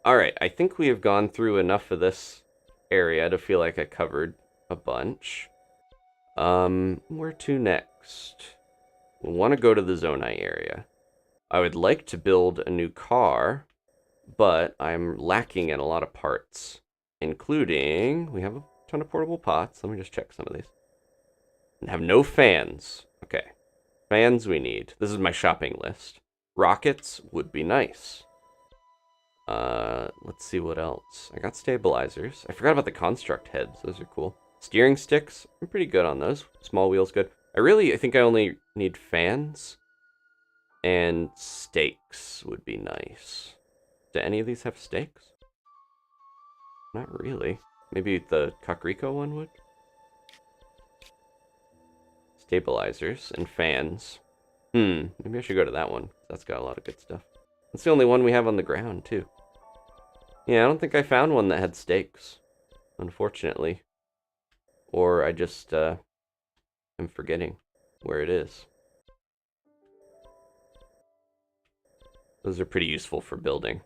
Speaker 1: Alright, I think we have gone through enough of this area to feel like I covered a bunch. Where to next? We want to go to the Zonai area. I would like to build a new car, but I'm lacking in a lot of parts, including, we have a ton of portable pots. Let me just check some of these. And have no fans. Okay. Fans we need. This is my shopping list. Rockets would be nice. Let's see what else. I got stabilizers. I forgot about the construct heads. Those are cool. Steering sticks. I'm pretty good on those. Small wheels good. I think I only need fans. And stakes would be nice. Do any of these have stakes? Not really. Maybe the Kakariko one would? Stabilizers and fans. Maybe I should go to that one. That's got a lot of good stuff. That's the only one we have on the ground, too. Yeah, I don't think I found one that had stakes. Unfortunately. Or I just, am forgetting where it is. Those are pretty useful for building.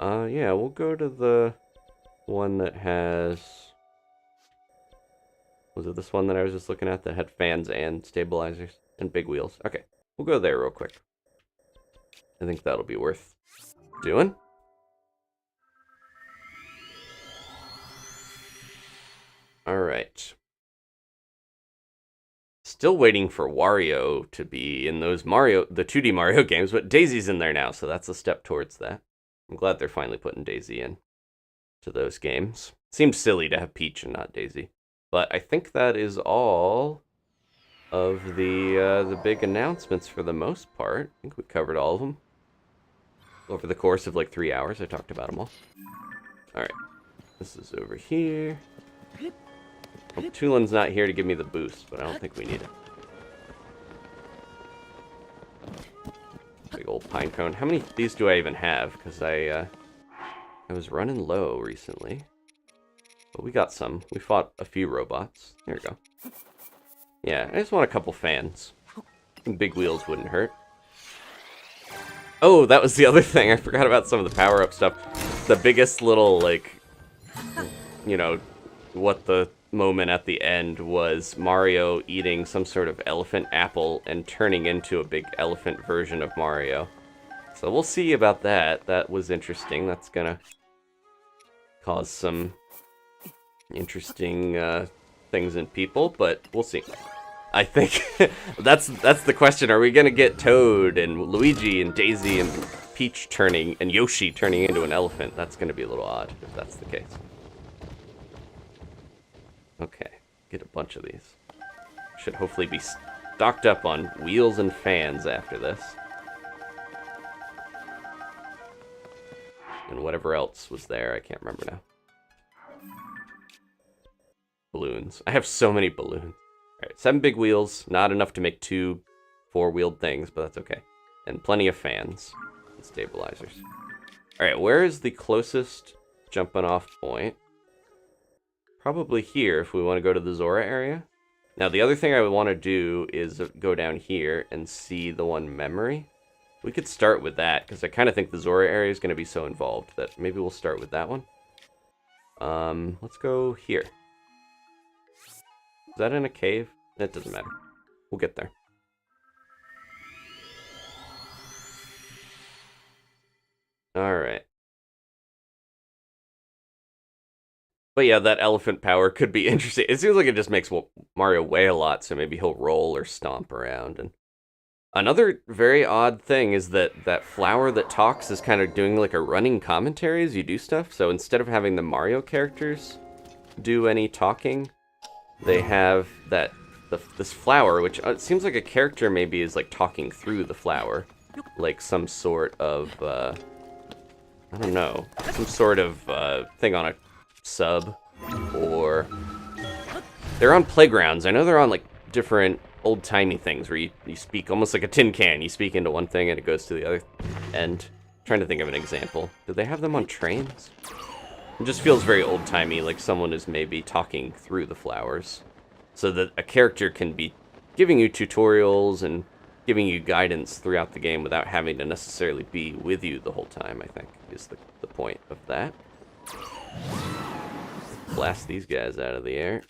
Speaker 1: Yeah, we'll go to the one that has... Was it this one that I was just looking at that had fans and stabilizers and big wheels? Okay, we'll go there real quick. I think that'll be worth doing. Alright. Still waiting for Wario to be in those the 2D Mario games, but Daisy's in there now, so that's a step towards that. I'm glad they're finally putting Daisy in to those games. Seems silly to have Peach and not Daisy. But I think that is all of the big announcements for the most part. I think we covered all of them. Over the course of like 3 hours, I talked about them all. Alright. This is over here. Well, Tulin's not here to give me the boost, but I don't think we need it. Big old pine cone. How many of these do I even have? Because I was running low recently. But we got some. We fought a few robots. There we go. Yeah, I just want a couple fans. Big wheels wouldn't hurt. Oh, that was the other thing. I forgot about some of the power-up stuff. The biggest little, like, you know, what the moment at the end was Mario eating some sort of elephant apple and turning into a big elephant version of Mario. So we'll see about that. That was interesting. That's gonna cause some interesting things in people, but we'll see. I think that's the question. Are we gonna get Toad and Luigi and Daisy and Peach turning and Yoshi turning into an elephant? That's gonna be a little odd if that's the case. Okay, get a bunch of these. Should hopefully be stocked up on wheels and fans after this. And whatever else was there, I can't remember now. Balloons. I have so many balloons. Alright, 7 big wheels. Not enough to make 2 4-wheeled things, but that's okay. And plenty of fans and stabilizers. Alright, where is the closest jumping off point? Probably here if we want to go to the Zora area. Now, the other thing I would want to do is go down here and see the one memory. We could start with that, because I kind of think the Zora area is going to be so involved that maybe we'll start with that one. Let's go here. Is that in a cave? That doesn't matter. We'll get there. Alright. But yeah, that elephant power could be interesting. It seems like it just makes Mario weigh a lot, so maybe he'll roll or stomp around. And another very odd thing is that flower that talks is kind of doing like a running commentary as you do stuff. So instead of having the Mario characters do any talking, they have that this flower, which it seems like a character maybe is like talking through the flower, like some sort of I don't know, some sort of thing on a sub, or they're on playgrounds. I know they're on like different old-timey things where you speak almost like a tin can. You speak into one thing and it goes to the other end. I'm trying to think of an example. Do they have them on trains? It just feels very old-timey, like someone is maybe talking through the flowers, so that a character can be giving you tutorials and giving you guidance throughout the game without having to necessarily be with you the whole time, I think, is the point of that. Blast these guys out of the air.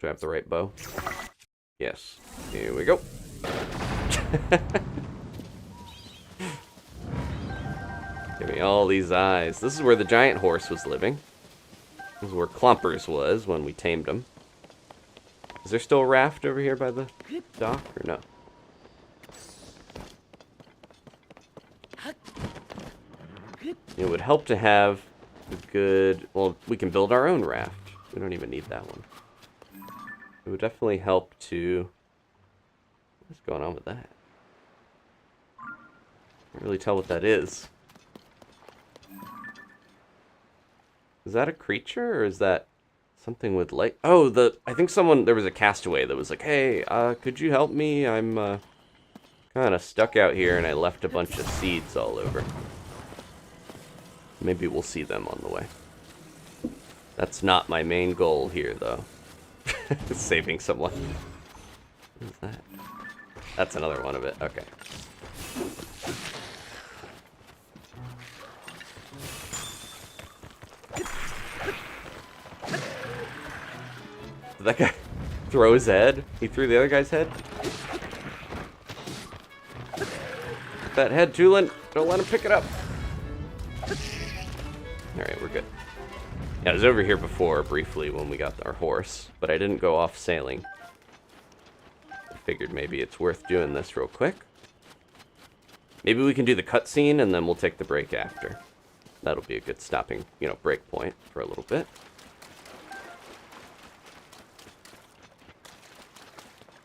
Speaker 1: Do I have the right bow? Yes. Here we go. Give me all these eyes. This is where the giant horse was living. This is where Clompers was when we tamed him. Is there still a raft over here by the dock, or no? It would help to have a good... Well, we can build our own raft. We don't even need that one. It would definitely help to... What's going on with that? Can't really tell what that is. Is that a creature, or is that something with light? Oh, I think there was a castaway that was like, hey, could you help me? I'm kind of stuck out here, and I left a bunch of seeds all over. Maybe we'll see them on the way. That's not my main goal here, though. Saving someone. What is that? That's another one of it. Okay. Did that guy throw his head? He threw the other guy's head? That head, Tulin. Don't let him pick it up. Alright, we're good. Yeah, I was over here before, briefly, when we got our horse, but I didn't go off sailing. I figured maybe it's worth doing this real quick. Maybe we can do the cutscene, and then we'll take the break after. That'll be a good stopping, break point for a little bit.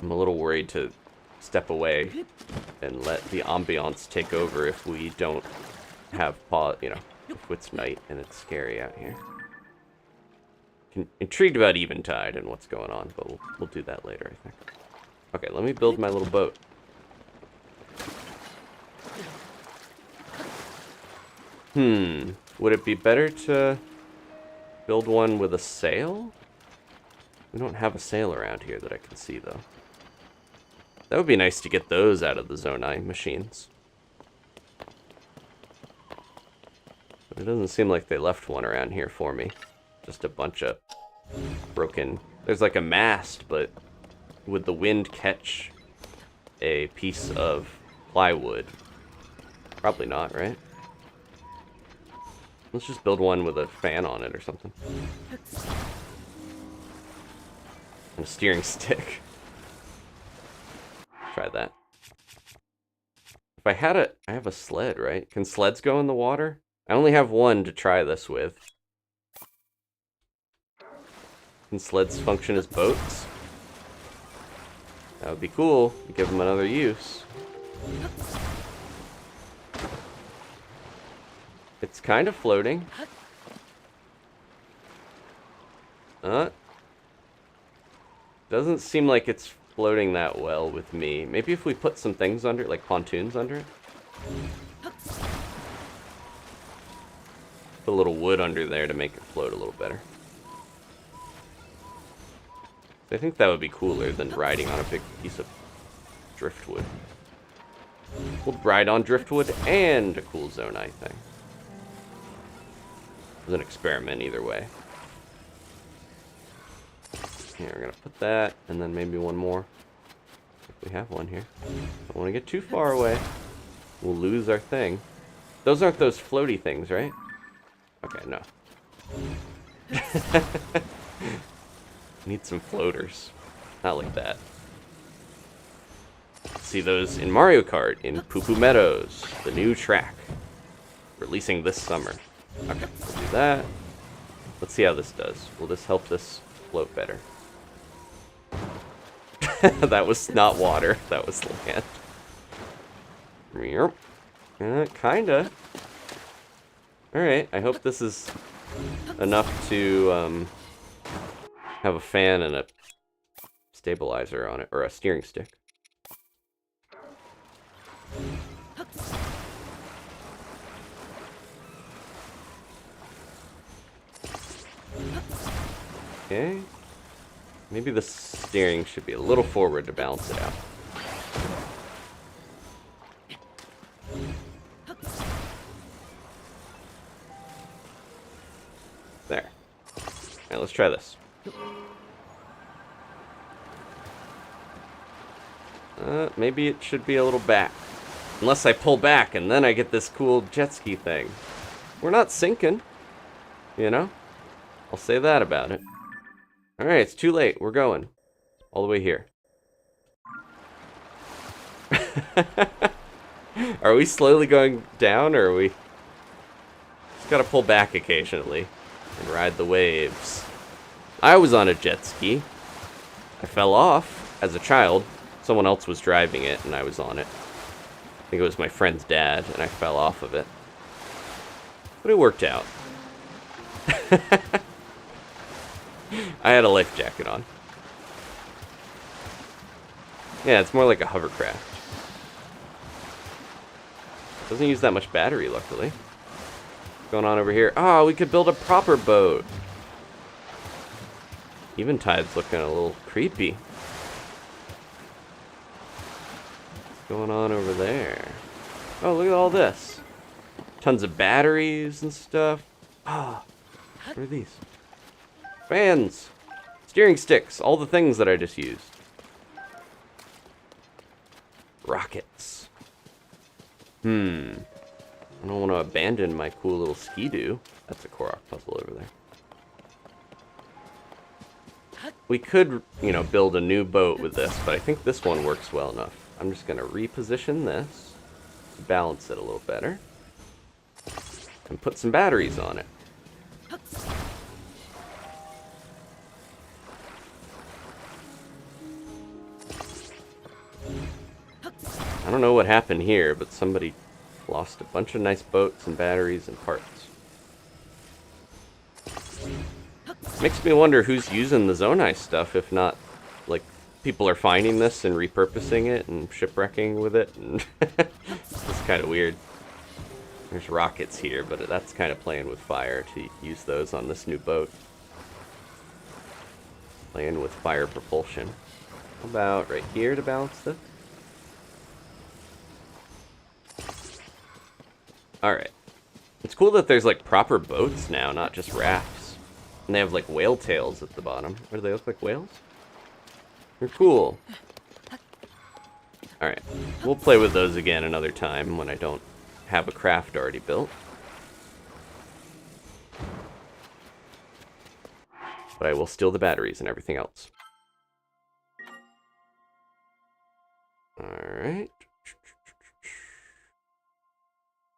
Speaker 1: I'm a little worried to step away and let the ambiance take over if we don't have if it's night and it's scary out here. Intrigued about Eventide and what's going on, but we'll do that later, I think. Okay, let me build my little boat. Would it be better to build one with a sail? We don't have a sail around here that I can see, though. That would be nice to get those out of the Zonai machines. But it doesn't seem like they left one around here for me. Just a bunch of broken... There's like a mast, but would the wind catch a piece of plywood? Probably not, right? Let's just build one with a fan on it or something. And a steering stick. Try that. If I had I have a sled, right? Can sleds go in the water? I only have one to try this with. Can sleds function as boats? That would be cool. Give them another use. It's kind of floating. Doesn't seem like it's floating that well with me. Maybe if we put some things under it, like pontoons under it. Put a little wood under there to make it float a little better. I think that would be cooler than riding on a big piece of driftwood. We'll ride on driftwood and a cool Zonai thing. It was an experiment either way. Here, we're gonna put that, and then maybe one more. If we have one here. Don't want to get too far away. We'll lose our thing. Those aren't those floaty things, right? Okay, no. Need some floaters. Not like that. See those in Mario Kart in Poo Poo Meadows, the new track. Releasing this summer. Okay, we'll do that. Let's see how this does. Will this help this float better? That was not water. That was land. Kinda. Alright, I hope this is enough to have a fan and a stabilizer on it, or a steering stick. Okay. Maybe the steering should be a little forward to balance it out. There. Alright, let's try this. Maybe it should be a little back. Unless I pull back and then I get this cool jet ski thing. We're not sinking. You know? I'll say that about it. Alright, it's too late. We're going. All the way here. Are we slowly going down, or are we... Just gotta pull back occasionally and ride the waves. I was on a jet ski. I fell off as a child. Someone else was driving it, and I was on it. I think it was my friend's dad, and I fell off of it. But it worked out. I had a life jacket on. Yeah, it's more like a hovercraft. Doesn't use that much battery, luckily. What's going on over here? Oh, we could build a proper boat. Eventide's looking a little creepy. What's going on over there? Oh, look at all this. Tons of batteries and stuff. Ah, what are these? Fans, steering sticks, all the things that I just used. Rockets. I don't want to abandon my cool little ski-doo. That's a Korok puzzle over there. We could, you know, build a new boat with this, but I think this one works well enough. I'm just going to reposition this, balance it a little better, and put some batteries on it. I don't know what happened here, but somebody lost a bunch of nice boats and batteries and parts. Makes me wonder who's using the Zonai stuff, if not, like, people are finding this and repurposing it and shipwrecking with it. And it's kind of weird. There's rockets here, but that's kind of playing with fire to use those on this new boat. Playing with fire propulsion. How about right here to balance this? Alright. It's cool that there's like proper boats now, not just rafts. And they have like whale tails at the bottom. What do they look like, whales? They're cool. Alright. We'll play with those again another time when I don't have a craft already built. But I will steal the batteries and everything else. Alright.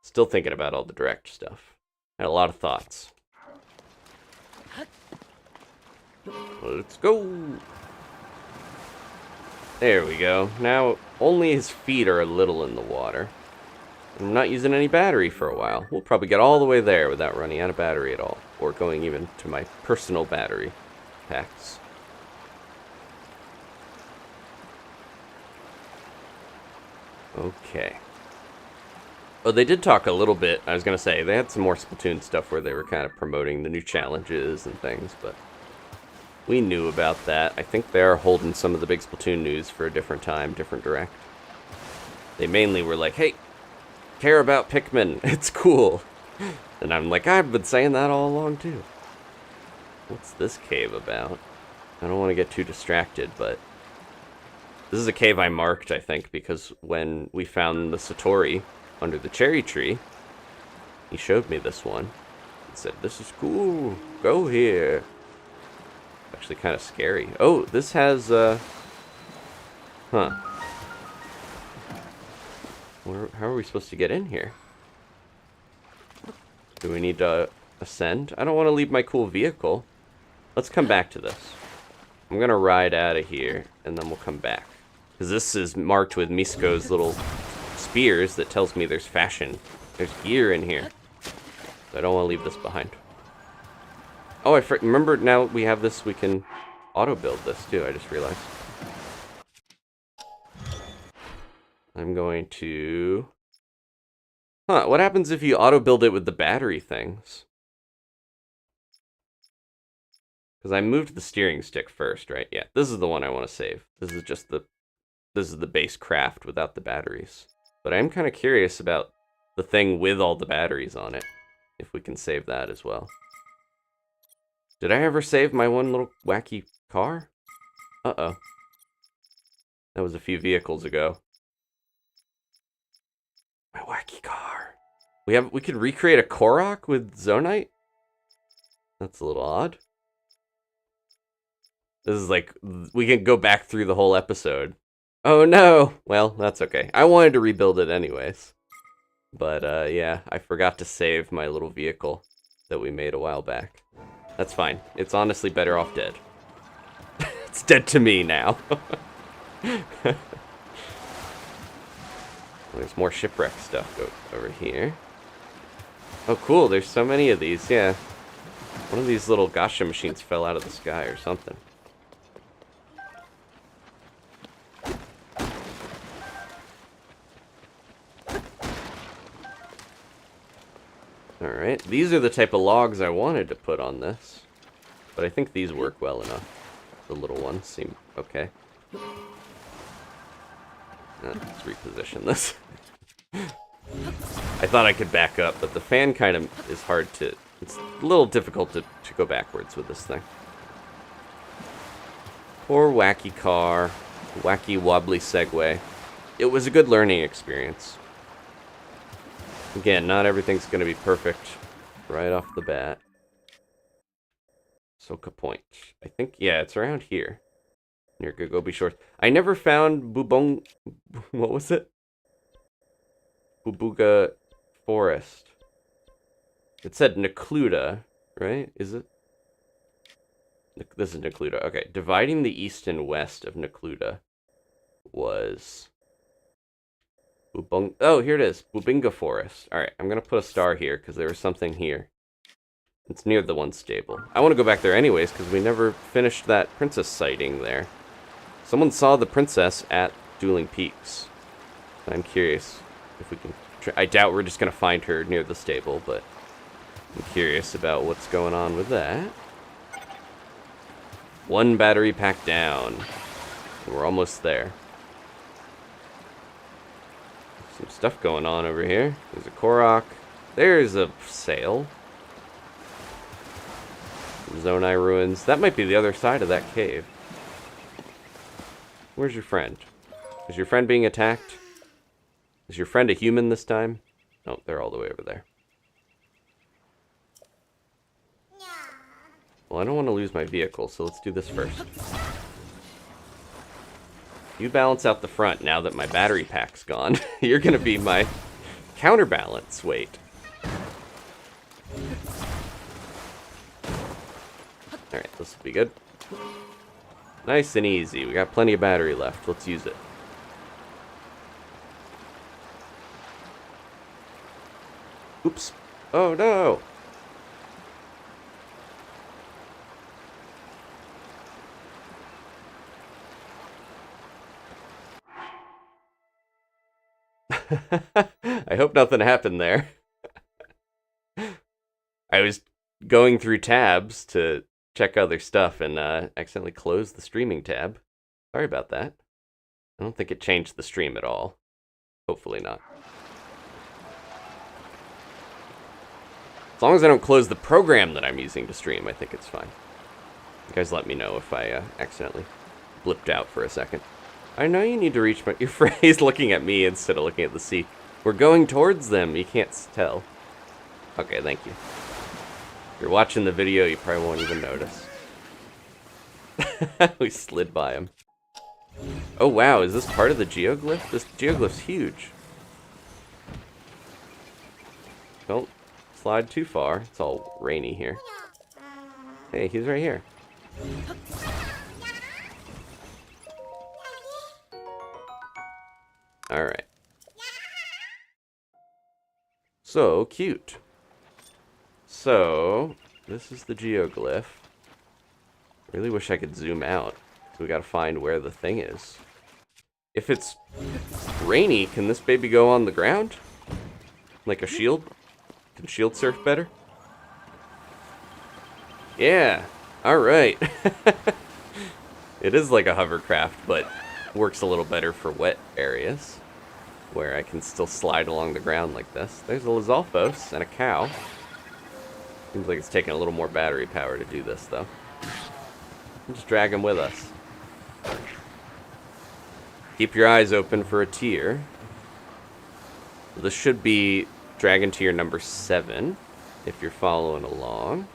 Speaker 1: Still thinking about all the direct stuff. Had a lot of thoughts. Let's go. There we go. Now, only his feet are a little in the water. I'm not using any battery for a while. We'll probably get all the way there without running out of battery at all. Or going even to my personal battery packs. Okay. Oh, they did talk a little bit. I was going to say, they had some more Splatoon stuff where they were kind of promoting the new challenges and things, but we knew about that. I think they are holding some of the big Splatoon news for a different time, different direct. They mainly were like, hey, care about Pikmin. It's cool. And I'm like, I've been saying that all along, too. What's this cave about? I don't want to get too distracted, but this is a cave I marked, I think, because when we found the Satori under the cherry tree, he showed me this one. He said, this is cool. Go here. Actually kind of scary. Oh, this has, huh. How are we supposed to get in here? Do we need to ascend? I don't want to leave my cool vehicle. Let's come back to this. I'm gonna ride out of here, and then we'll come back. Because this is marked with Misko's little spears that tells me there's fashion. There's gear in here. So I don't want to leave this behind. Oh, remember now we have this, we can auto-build this too, I just realized. I'm going to... Huh, what happens if you auto-build it with the battery things? Because I moved the steering stick first, right? Yeah, this is the one I want to save. This is just the... This is the base craft without the batteries. But I'm kind of curious about the thing with all the batteries on it. If we can save that as well. Did I ever save my one little wacky car? Uh-oh. That was a few vehicles ago. My wacky car. We could recreate a Korok with Zonai? That's a little odd. This is like, we can go back through the whole episode. Oh no! Well, that's okay. I wanted to rebuild it anyways. But, yeah, I forgot to save my little vehicle that we made a while back. That's fine. It's honestly better off dead. It's dead to me now. There's more shipwreck stuff over here. Oh, cool. There's so many of these. Yeah. One of these little gacha machines fell out of the sky or something. Alright, these are the type of logs I wanted to put on this. But I think these work well enough. The little ones seem okay. Let's reposition this. I thought I could back up, but the fan kind of is hard to... It's a little difficult to go backwards with this thing. Poor wacky car. Wacky wobbly Segway. It was a good learning experience. Again, not everything's going to be perfect right off the bat. Soka Point. I think, yeah, it's around here. Near Gogobi Shores. I never found Bubong... What was it? Bubuga Forest. It said Necluda, right? Is it? This is Necluda. Okay, dividing the east and west of Necluda was... Oh, here it is. Bubinga Forest. Alright, I'm going to put a star here because there was something here. It's near the one stable. I want to go back there anyways because we never finished that princess sighting there. Someone saw the princess at Dueling Peaks. I'm curious if we can... I doubt we're just going to find her near the stable, but I'm curious about what's going on with that. One battery pack down. We're almost there. Some stuff going on over here. There's a Korok. There's a sail. Zonai ruins. That might be the other side of that cave. Where's your friend? Is your friend being attacked? Is your friend a human this time? Oh, they're all the way over there. Well, I don't want to lose my vehicle, so let's do this first. You balance out the front now that my battery pack's gone. You're going to be my counterbalance weight. Alright, this will be good. Nice and easy. We got plenty of battery left. Let's use it. Oops. Oh no! I hope nothing happened there. I was going through tabs to check other stuff and accidentally closed the streaming tab. Sorry about that. I don't think it changed the stream at all. Hopefully not. As long as I don't close the program that I'm using to stream, I think it's fine. You guys let me know if I accidentally blipped out for a second. I know you need to reach my... Your friend is looking at me instead of looking at the sea. We're going towards them. You can't tell. Okay, thank you. If you're watching the video, you probably won't even notice. We slid by him. Oh, wow. Is this part of the geoglyph? This geoglyph's huge. Don't slide too far. It's all rainy here. Hey, he's right here. Alright. So cute. So, this is the geoglyph. Really wish I could zoom out. So we gotta find where the thing is. If it's rainy, can this baby go on the ground? Like a shield? Can shield surf better? Yeah. Alright. It is like a hovercraft, but works a little better for wet areas, where I can still slide along the ground like this. There's a Lizalfos and a cow. Seems like it's taking a little more battery power to do this, though. We'll just drag him with us. Keep your eyes open for a tier. This should be Dragon Tier number 7, if you're following along.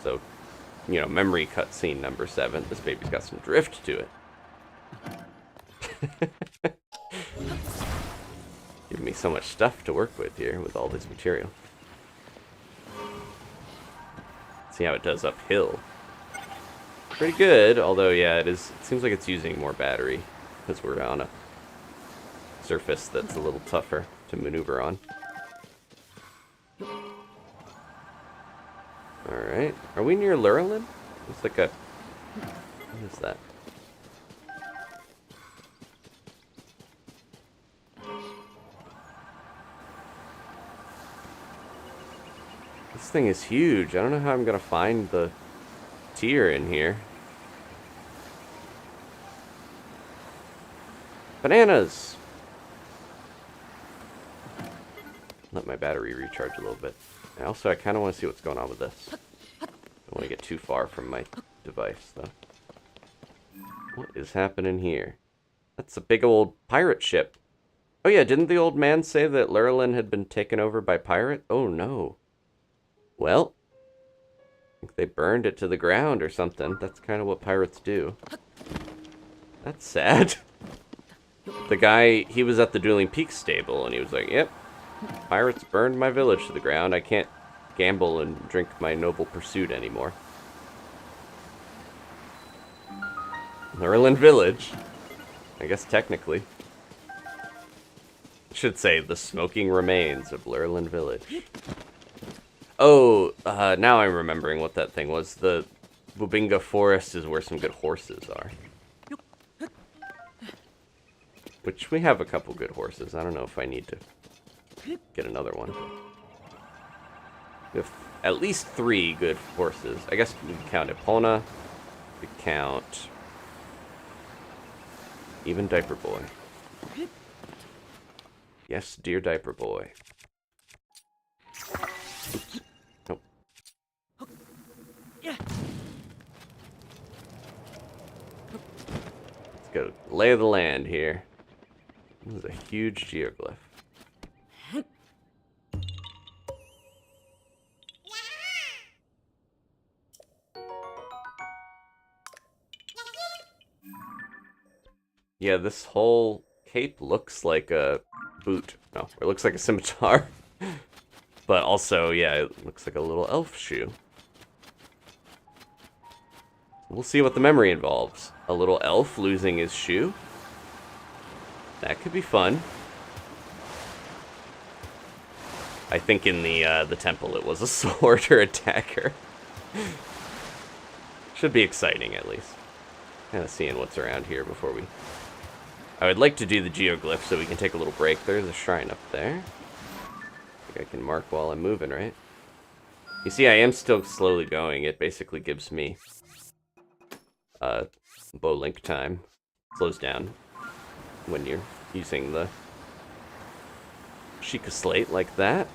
Speaker 1: So, you know, memory cutscene number 7. This baby's got some drift to it. Give me so much stuff to work with here with all this material. See how it does uphill. Pretty good, although yeah, it seems like it's using more battery because we're on a surface that's a little tougher to maneuver on. Alright. Are we near Lurelin? It's like a... What is that? This thing is huge. I don't know how I'm gonna find the tier in here. Bananas! Let my battery recharge a little bit. And also, I kind of want to see what's going on with this. I don't want to get too far from my device, though. What is happening here? That's a big old pirate ship. Oh yeah, didn't the old man say that Lurelin had been taken over by pirate? Oh no. Well, I think they burned it to the ground or something. That's kind of what pirates do. That's sad. The guy, he was at the Dueling Peaks stable, and he was like, yep, pirates burned my village to the ground. I can't gamble and drink my noble pursuit anymore. Lurelin Village. I guess technically. Should say the smoking remains of Lurelin Village. Oh, now I'm remembering what that thing was. The Bubinga Forest is where some good horses are. Which we have a couple good horses. I don't know if I need to get another one. We have at least 3 good horses. I guess we can count Epona. We count even Diaper Boy. Yes, dear Diaper Boy. Oops. Nope. Let's go lay of the land here. This is a huge geoglyph. Yeah, this whole cape looks like a boot. No, it looks like a scimitar. But also, yeah, it looks like a little elf shoe. We'll see what the memory involves. A little elf losing his shoe? That could be fun. I think in the temple it was a sword or a dagger. Should be exciting, at least. Kind of seeing what's around here before we... I would like to do the geoglyph so we can take a little break. There's a shrine up there. I think I can mark while I'm moving, right? You see, I am still slowly going. It basically gives me bow link time. Slows down when you're using the Sheikah Slate like that.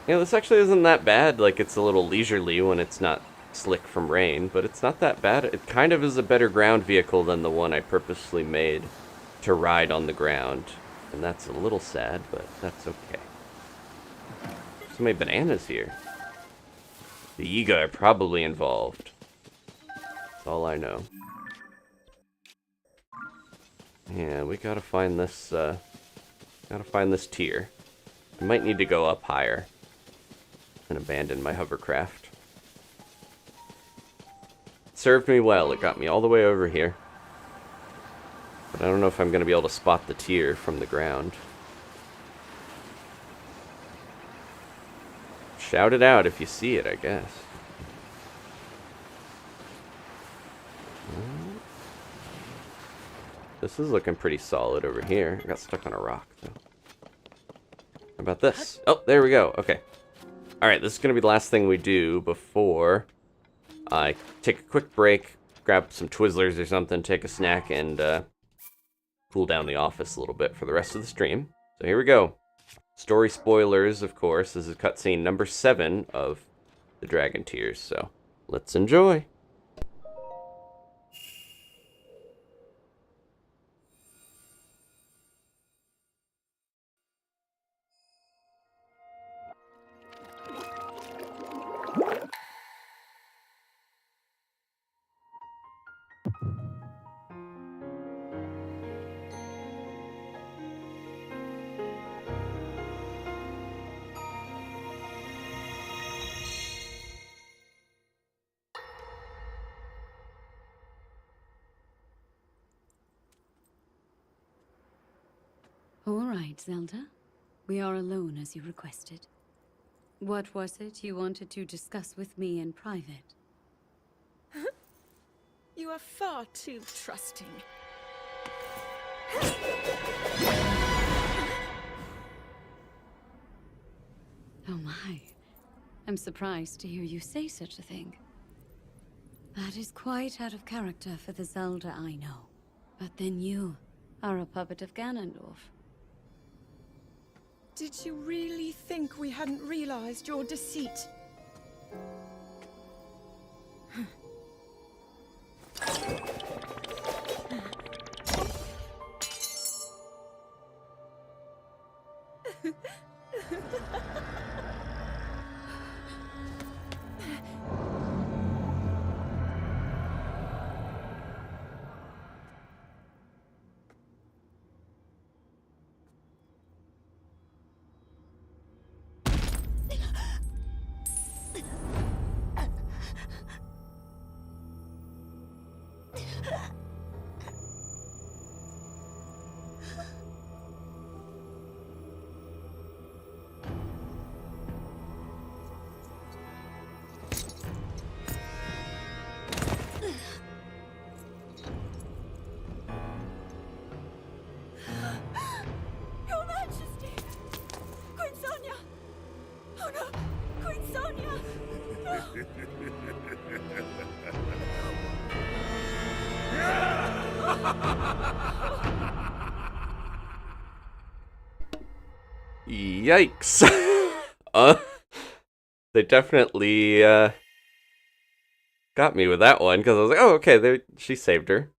Speaker 1: Yeah, this actually isn't that bad. Like, it's a little leisurely when it's not slick from rain, but it's not that bad. It kind of is a better ground vehicle than the one I purposely made to ride on the ground. And that's a little sad, but that's okay. So many bananas here. The Yiga are probably involved. That's all I know. Yeah, we gotta find this, tier. I might need to go up higher and abandon my hovercraft. It served me well. It got me all the way over here. But I don't know if I'm going to be able to spot the tier from the ground. Shout it out if you see it, I guess. This is looking pretty solid over here. I got stuck on a rock, though. How about this? Oh, there we go. Okay. Alright, this is going to be the last thing we do before I take a quick break, grab some Twizzlers or something, take a snack, and cool down the office a little bit for the rest of the stream. So here we go. Story spoilers, of course. This is cutscene number 7 of the Dragon Tears, so let's enjoy.
Speaker 3: All right, Zelda. We are alone as you requested. What was it you wanted to discuss with me in private?
Speaker 4: You are far too trusting.
Speaker 3: Oh my. I'm surprised to hear you say such a thing. That is quite out of character for the Zelda I know. But then you are a puppet of Ganondorf.
Speaker 4: Did you really think we hadn't realized your deceit? Your Majesty! Queen Sonia! Oh no! Queen Sonia!
Speaker 1: Yikes. They definitely got me with that one, because I was like, oh, okay, she saved her.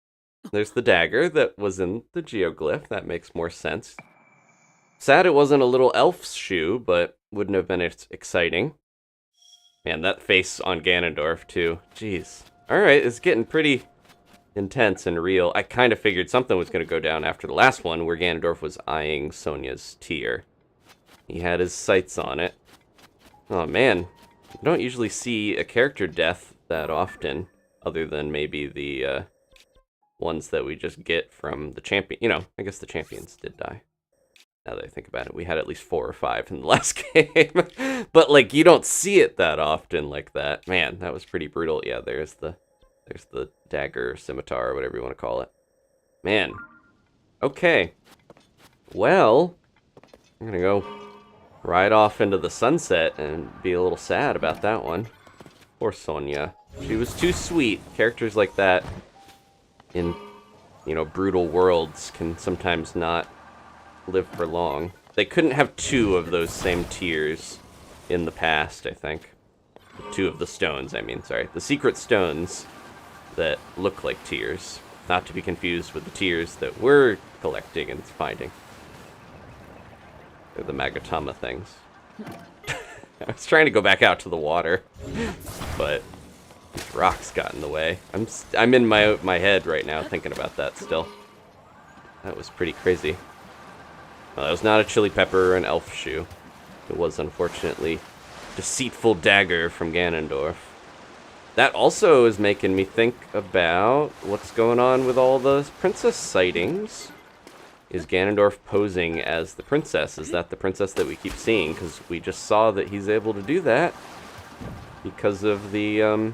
Speaker 1: There's the dagger that was in the geoglyph. That makes more sense. Sad it wasn't a little elf's shoe, but wouldn't have been exciting. Man, that face on Ganondorf, too. Jeez. Alright, it's getting pretty intense and real. I kind of figured something was going to go down after the last one, where Ganondorf was eyeing Sonia's tear. He had his sights on it. Oh, man. You don't usually see a character death that often, other than maybe the ones that we just get from the champion. You know, I guess the champions did die. Now that I think about it, we had at least 4 or 5 in the last game. But, like, you don't see it that often like that. Man, that was pretty brutal. Yeah, there's the dagger, scimitar, or whatever you want to call it. Man. Okay. Well, I'm gonna go right off into the sunset and be a little sad about that one. Poor Sonia. She was too sweet. Characters like that in, you know, brutal worlds can sometimes not live for long. They couldn't have 2 of those same tears in the past, I think. 2 of the stones, I mean, sorry. The secret stones that look like tears. Not to be confused with the tears that we're collecting and finding. They're the Magatama things. I was trying to go back out to the water, but these rocks got in the way. I'm in my head right now thinking about that still. That was pretty crazy. Well, that was not a chili pepper or an elf shoe. It was, unfortunately, deceitful dagger from Ganondorf. That also is making me think about what's going on with all the princess sightings. Is Ganondorf posing as the princess? Is that the princess that we keep seeing? Because we just saw that he's able to do that because of the,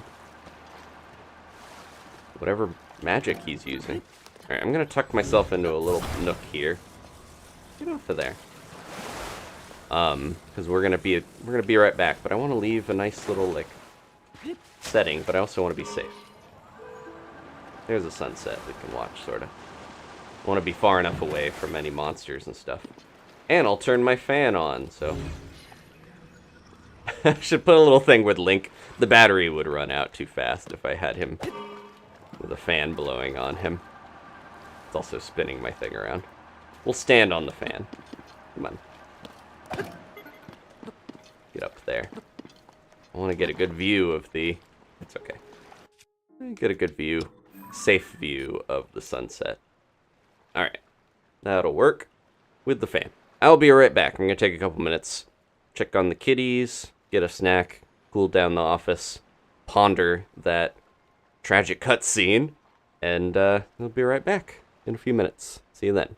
Speaker 1: whatever magic he's using. Alright, I'm gonna tuck myself into a little nook here. Get off of there. Because we're gonna be right back, but I want to leave a nice little, like, setting, but I also want to be safe. There's a sunset we can watch, sort of. I want to be far enough away from any monsters and stuff. And I'll turn my fan on, so... I should put a little thing with Link. The battery would run out too fast if I had him with a fan blowing on him. It's also spinning my thing around. We'll stand on the fan. Come on. Get up there. I want to get a good view of the... It's okay. Get a good view. Safe view of the sunset. Alright. That'll work with the fan. I'll be right back. I'm going to take a couple minutes. Check on the kitties. Get a snack. Cool down the office. Ponder that tragic cutscene. And I'll be right back in a few minutes. See you then.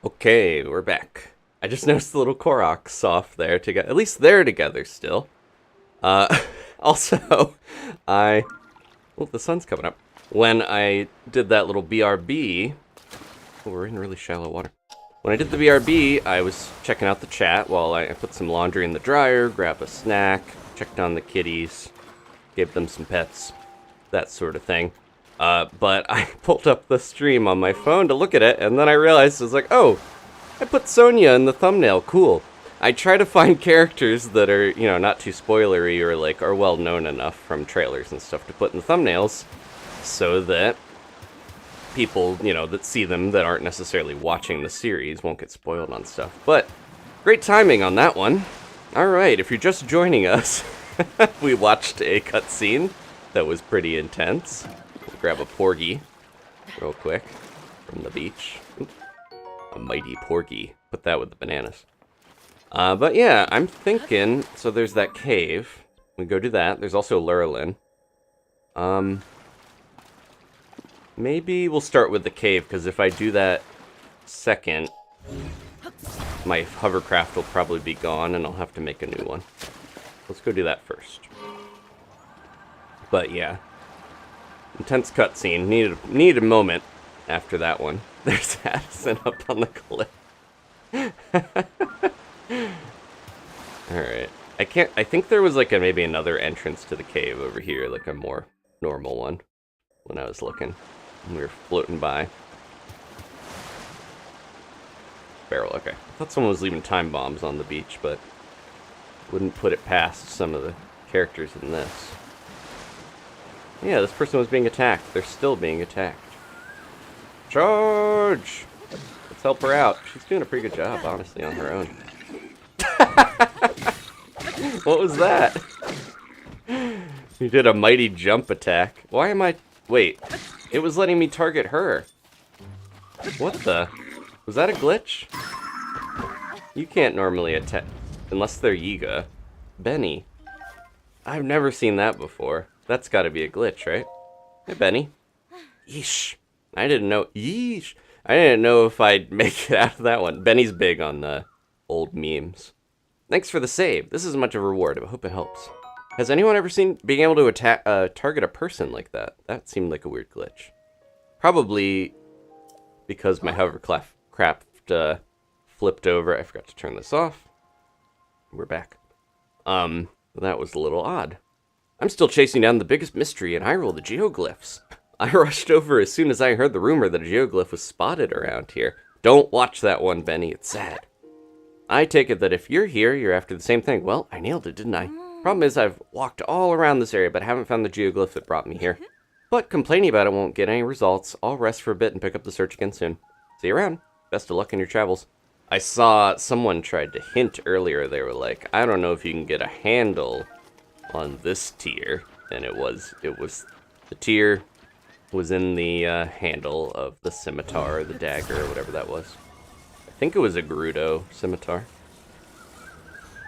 Speaker 1: Okay, we're back. I just noticed the little Koroks off there together. At least they're together still. Also, well, the sun's coming up. When I did that little BRB, oh, we're in really shallow water. When I did the BRB, I was checking out the chat while I put some laundry in the dryer, grabbed a snack, checked on the kitties, gave them some pets, that sort of thing. But I pulled up the stream on my phone to look at it, and then I realized, I was like, oh, I put Sonia in the thumbnail, cool. I try to find characters that are, you know, not too spoilery or, like, are well known enough from trailers and stuff to put in the thumbnails so that people, you know, that see them that aren't necessarily watching the series won't get spoiled on stuff. But great timing on that one. Alright, if you're just joining us, we watched a cutscene that was pretty intense. We'll grab a porgy real quick from the beach. Oop. A mighty porgy. Put that with the bananas. But yeah, I'm thinking, so there's that cave. We go do that. There's also Lurelin. Maybe we'll start with the cave, because if I do that second, my hovercraft will probably be gone, and I'll have to make a new one. Let's go do that first. But yeah, intense cutscene. Needed a moment after that one. There's Addison up on the cliff. Alright. I think there was like maybe another entrance to the cave over here, like a more normal one, when I was looking. We were floating by. Barrel, okay. I thought someone was leaving time bombs on the beach, but wouldn't put it past some of the characters in this. Yeah, this person was being attacked. They're still being attacked. Charge! Let's help her out. She's doing a pretty good job, honestly, on her own. What was that? You did a mighty jump attack. Why am I... Wait. It was letting me target her. What the... Was that a glitch? You can't normally attack... Unless they're Yiga. Benny. I've never seen that before. That's gotta be a glitch, right? Hey, Benny. Yeesh. I didn't know... Yeesh. I didn't know if I'd make it out of that one. Benny's big on the old memes. Thanks for the save. This isn't much of a reward, but I hope it helps. Has anyone ever seen being able to attack, target a person like that? That seemed like a weird glitch. Probably because my hovercraft flipped over. I forgot to turn this off. We're back. That was a little odd. I'm still chasing down the biggest mystery in Hyrule, the geoglyphs. I rushed over as soon as I heard the rumor that a geoglyph was spotted around here. Don't watch that one, Benny. It's sad. I take it that if you're here, you're after the same thing. Well, I nailed it, didn't I? Problem is, I've walked all around this area, but haven't found the geoglyph that brought me here. But complaining about it won't get any results. I'll rest for a bit and pick up the search again soon. See you around. Best of luck in your travels. I saw someone tried to hint earlier. They were like, I don't know if you can get a handle on this tier. And it was the tier was in the handle of the scimitar or the dagger or whatever that was. I think it was a Gerudo scimitar.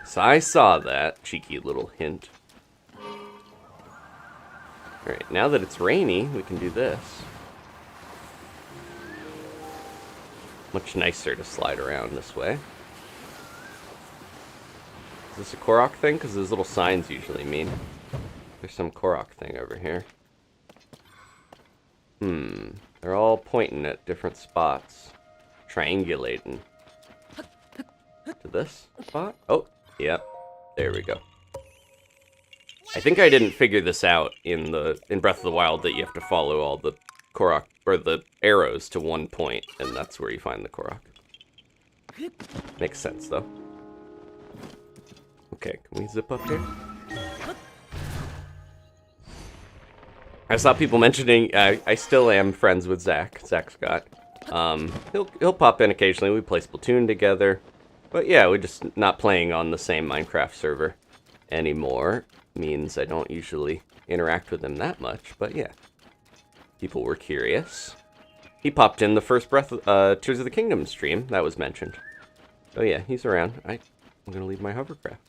Speaker 1: So I saw that cheeky little hint. Alright, now that it's rainy, we can do this. Much nicer to slide around this way. Is this a Korok thing? Because those little signs usually mean. There's some Korok thing over here. They're all pointing at different spots. Triangulating. To this spot? Oh, yep. There we go. I think I didn't figure this out in Breath of the Wild, that you have to follow all the Korok, or the arrows to one point, and that's where you find the Korok. Makes sense, though. Okay, can we zip up here? I saw people mentioning, I still am friends with Zach Scott. He'll pop in occasionally. We play Splatoon together. But yeah, we're just not playing on the same Minecraft server anymore. Means I don't usually interact with him that much, but yeah. People were curious. He popped in the first Tears of the Kingdom stream, that was mentioned. Oh yeah, he's around. I'm gonna leave my hovercraft.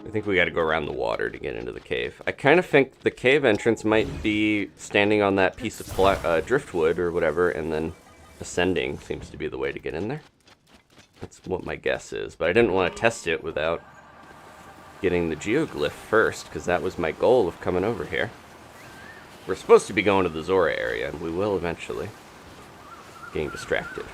Speaker 1: I think we gotta go around the water to get into the cave. I kind of think the cave entrance might be standing on that piece of driftwood or whatever, and then ascending seems to be the way to get in there. That's what my guess is, but I didn't want to test it without getting the geoglyph first, because that was my goal of coming over here. We're supposed to be going to the Zora area, and we will eventually. Getting distracted.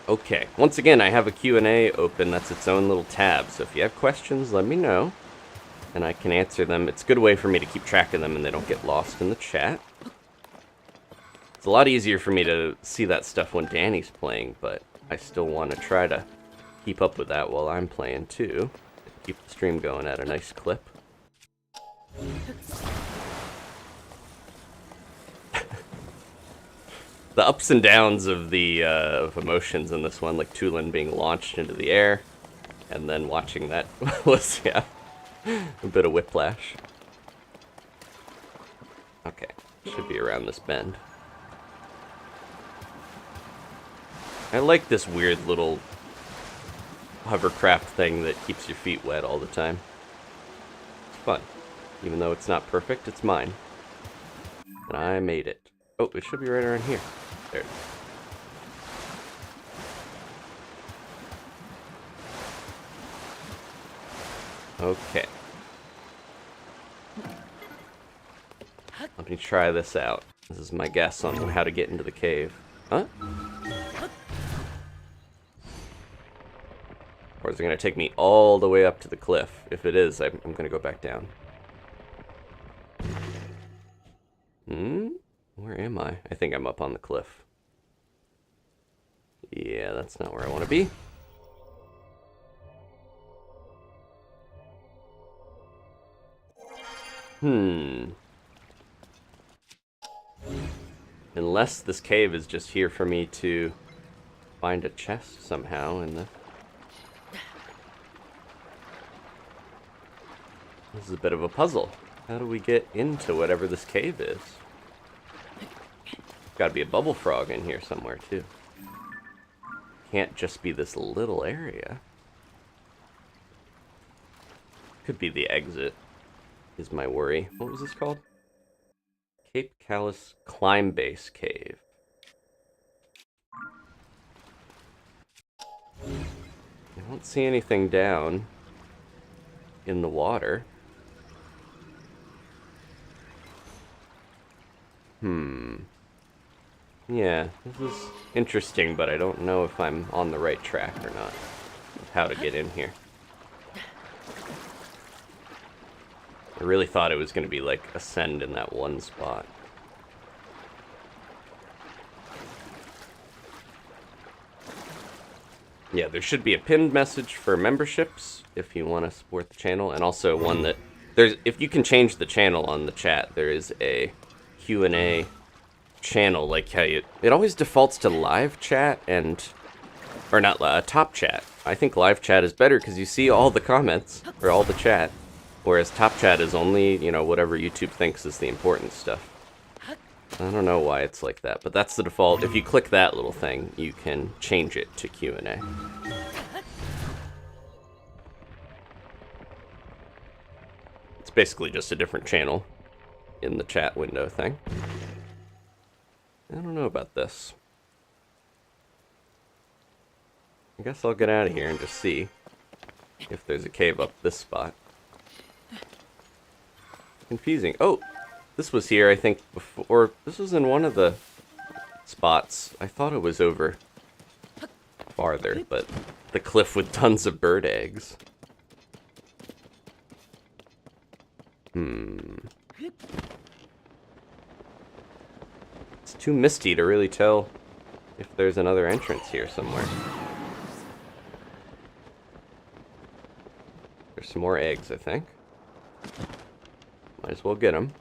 Speaker 1: Okay, once again, I have a Q&A open. That's its own little tab, so if you have questions, let me know, and I can answer them. It's a good way for me to keep track of them and they don't get lost in the chat. It's a lot easier for me to see that stuff when Danny's playing, but I still want to try to keep up with that while I'm playing too. Keep the stream going at a nice clip. The ups and downs of the of emotions in this one, like Tulin being launched into the air, and then watching that was, yeah, a bit of whiplash. Okay, should be around this bend. I like this weird little hovercraft thing that keeps your feet wet all the time. It's fun. Even though it's not perfect, it's mine. And I made it. Oh, it should be right around here. There it is. Okay. Let me try this out. This is my guess on how to get into the cave. Huh? Or is it going to take me all the way up to the cliff? If it is, I'm going to go back down. Where am I? I think I'm up on the cliff. Yeah, that's not where I want to be. Unless this cave is just here for me to find a chest somehow in the... This is a bit of a puzzle. How do we get into whatever this cave is? Gotta be a bubble frog in here somewhere, too. Can't just be this little area. Could be the exit, is my worry. What was this called? Cape Callus Climb Base Cave. I don't see anything down in the water. Yeah, this is interesting, but I don't know if I'm on the right track or not of how to get in here. I really thought it was going to be like ascend in that one spot. Yeah, there should be a pinned message for memberships if you want to support the channel, and also one that if you can change the channel on the chat, there is a Q&A channel, like how it always defaults to live chat or not top chat. I think live chat is better because you see all the comments or all the chat, whereas top chat is only, you know, whatever YouTube thinks is the important stuff. I don't know why it's like that, but that's the default. If you click that little thing, you can change it to Q&A. It's basically just a different channel in the chat window thing. I don't know about this. I guess I'll get out of here and just see if there's a cave up this spot. Confusing. Oh, this was here, I think, before. This was in one of the spots. I thought it was over farther, but the cliff with tons of bird eggs. It's too misty to really tell if there's another entrance here somewhere. There's some more eggs, I think. Might as well get them.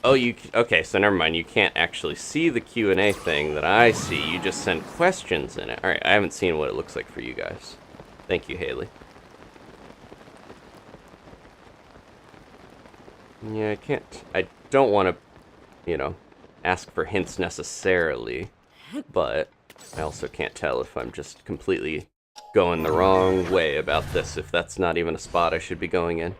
Speaker 1: Oh, okay, so never mind. You can't actually see the Q&A thing that I see. You just send questions in it. Alright, I haven't seen what it looks like for you guys. Thank you, Haley. Yeah, I don't want to, you know, ask for hints necessarily, but I also can't tell if I'm just completely going the wrong way about this, if that's not even a spot I should be going in.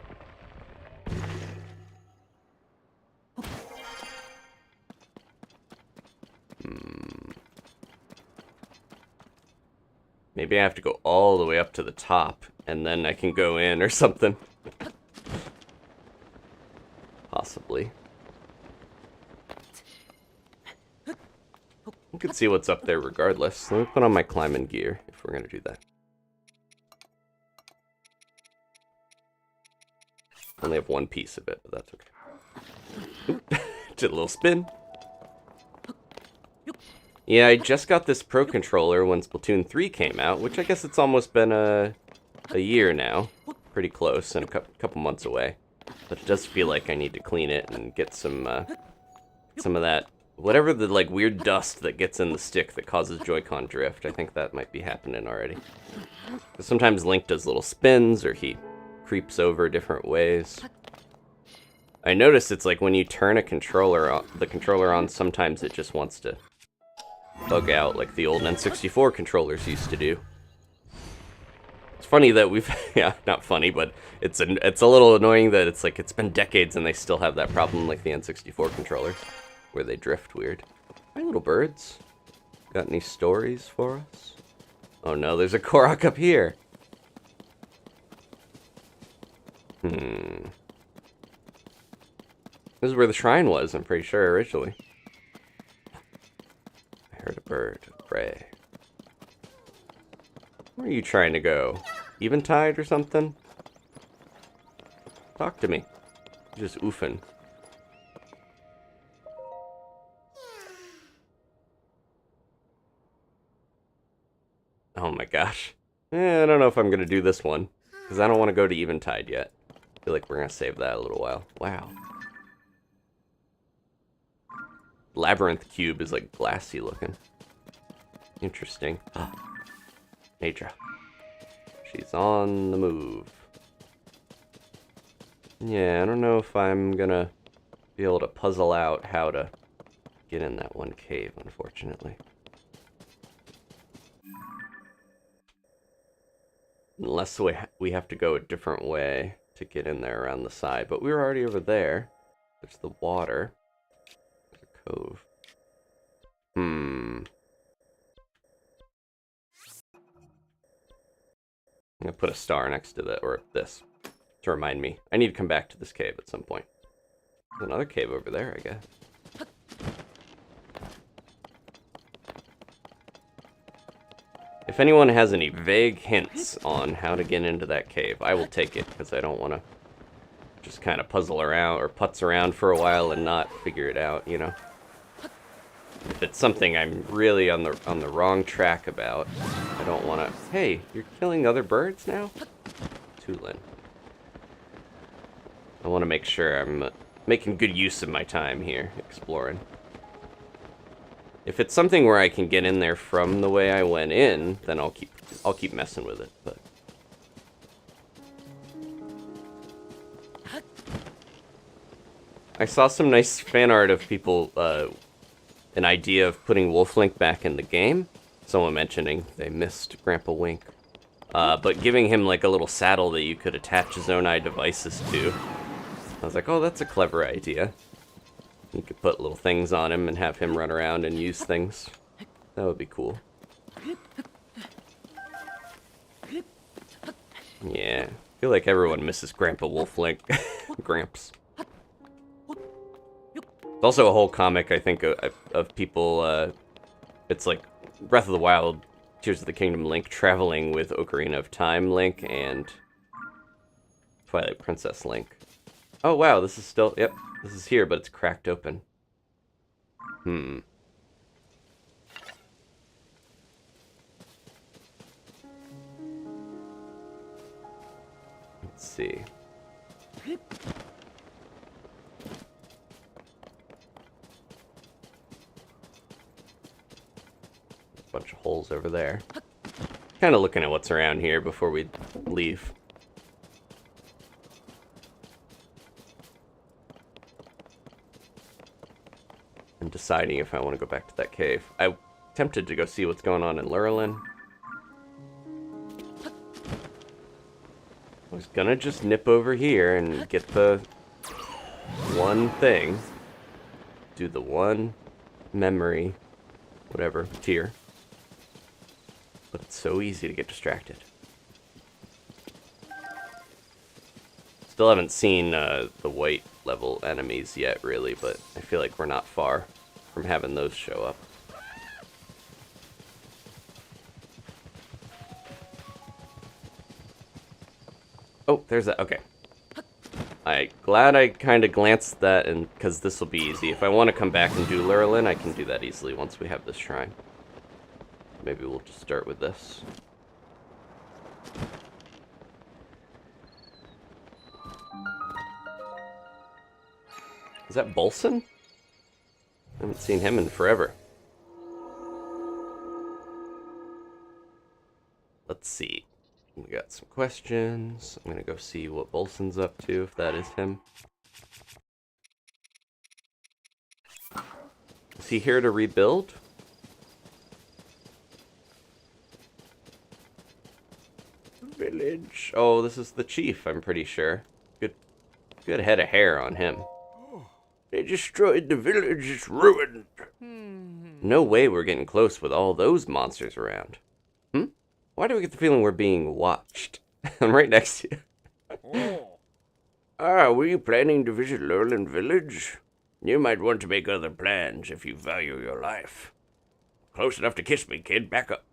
Speaker 1: Maybe I have to go all the way up to the top, and then I can go in or something. Possibly. We could see what's up there regardless. Let me put on my climbing gear if we're going to do that. Only have one piece of it, but that's okay. Did a little spin. Yeah, I just got this Pro Controller when Splatoon 3 came out, which I guess it's almost been a year now. Pretty close and a couple months away. But it does feel like I need to clean it and get some of that, whatever the like weird dust that gets in the stick that causes Joy-Con drift. I think that might be happening already. 'Cause sometimes Link does little spins or he creeps over different ways. I notice it's like when you turn the controller on, sometimes it just wants to bug out like the old N64 controllers used to do. It's funny that we've, yeah, not funny, but it's a little annoying that it's like it's been decades and they still have that problem like the N64 controllers, where they drift weird. Hi, little birds. Got any stories for us? Oh no, there's a Korok up here. This is where the shrine was, I'm pretty sure, originally. I heard a bird pray. Where are you trying to go? Eventide or something? Talk to me. You're just oofing. Oh my gosh. I don't know if I'm going to do this one, because I don't want to go to Eventide yet. I feel like we're going to save that a little while. Wow. Labyrinth cube is like glassy looking. Interesting. Nature. She's on the move. Yeah, I don't know if I'm gonna be able to puzzle out how to get in that one cave, unfortunately. Unless we have to go a different way to get in there around the side. But we were already over there. There's the water. There's a cove. I'm gonna put a star next to that, or this, to remind me. I need to come back to this cave at some point. There's another cave over there, I guess. If anyone has any vague hints on how to get into that cave, I will take it, because I don't want to just kind of puzzle around or putz around for a while and not figure it out, you know? If it's something I'm really on the wrong track about, I don't want to... Hey, you're killing other birds now? Tulin. I want to make sure I'm making good use of my time here, exploring. If it's something where I can get in there from the way I went in, then I'll keep messing with it, but... I saw some nice fan art of people, an idea of putting Wolf Link back in the game. Someone mentioning they missed Grandpa Wink. But giving him like a little saddle that you could attach Zonai devices to. I was like, oh, that's a clever idea. You could put little things on him and have him run around and use things. That would be cool. Yeah, I feel like everyone misses Grandpa Wolf Link. Gramps. It's also a whole comic, I think, of people, it's like Breath of the Wild, Tears of the Kingdom Link traveling with Ocarina of Time Link and Twilight Princess Link. Oh wow, this is still, yep, this is here, but it's cracked open. Let's see. Bunch of holes over there. Kind of looking at what's around here before we leave. I'm deciding if I want to go back to that cave. I'm tempted to go see what's going on in Lurelin. I was gonna just nip over here and get the one thing. Do the one memory, whatever, tier. but it's so easy to get distracted. Still haven't seen the white level enemies yet, really, but I feel like we're not far from having those show up. Oh, there's that. Okay. Glad I kind of glanced that, and because this will be easy. If I want to come back and do Lurelin, I can do that easily once we have this shrine. Maybe we'll just start with this. Is that Bolson? I haven't seen him in forever. Let's see. We got some questions. I'm gonna go see what Bolson's up to, if that is him. Is he here to rebuild? Village. Oh, this is the chief, I'm pretty sure. Good head of hair on him. They destroyed the village, it's ruined. No way we're getting close with all those monsters around. Why do we get the feeling we're being watched? I'm right next to you. Were you planning to visit Lurelin Village? You might want to make other plans if you value your life. Close enough to kiss me, kid. Back up.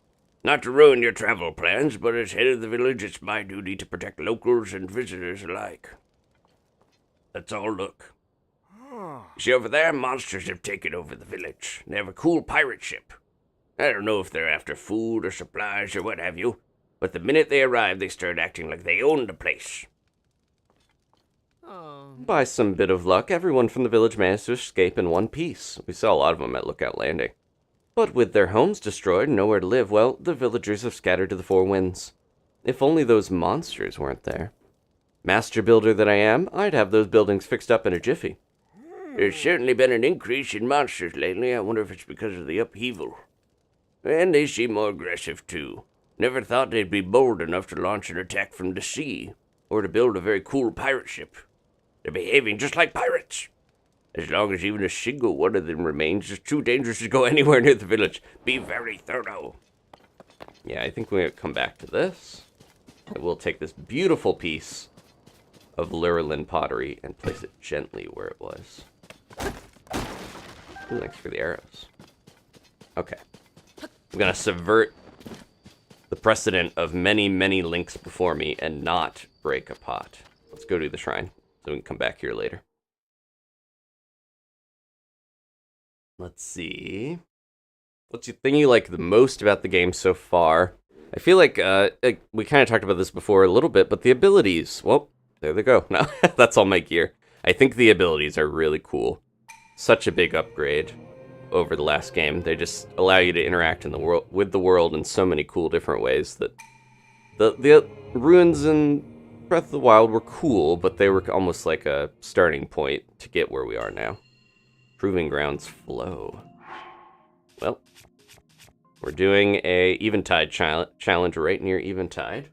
Speaker 1: Not to ruin your travel plans, but as head of the village, it's my duty to protect locals and visitors alike. Let's all look. See over there, monsters have taken over the village. They have a cool pirate ship. I don't know if they're after food or supplies or what have you, but the minute they arrive, they start acting like they own the place. By some bit of luck, everyone from the village managed to escape in one piece. We saw a lot of them at Lookout Landing. But with their homes destroyed and nowhere to live, well, the villagers have scattered to the four winds. If only those monsters weren't there. Master builder that I am, I'd have those buildings fixed up in a jiffy. There's certainly been an increase in monsters lately. I wonder if it's because of the upheaval. And they seem more aggressive, too. Never thought they'd be bold enough to launch an attack from the sea, or to build a very cool pirate ship. They're behaving just like pirates. As long as even a single one of them remains, it's too dangerous to go anywhere near the village. Be very thorough. Yeah, I think we're going to come back to this. I will take this beautiful piece of Lurelin pottery and place it gently where it was. Ooh, thanks for the arrows. Okay. I'm going to subvert the precedent of many, many links before me and not break a pot. Let's go to the shrine so we can come back here later. Let's see. What's the thing you like the most about the game so far? I feel like we kind of talked about this before a little bit, but the abilities, well, there they go. No, that's all my gear. I think the abilities are really cool. Such a big upgrade over the last game. They just allow you to interact in the world with the world in so many cool different ways that the ruins in Breath of the Wild were cool, but they were almost like a starting point to get where we are now. Proving Grounds flow. Well, we're doing a Eventide challenge right near Eventide.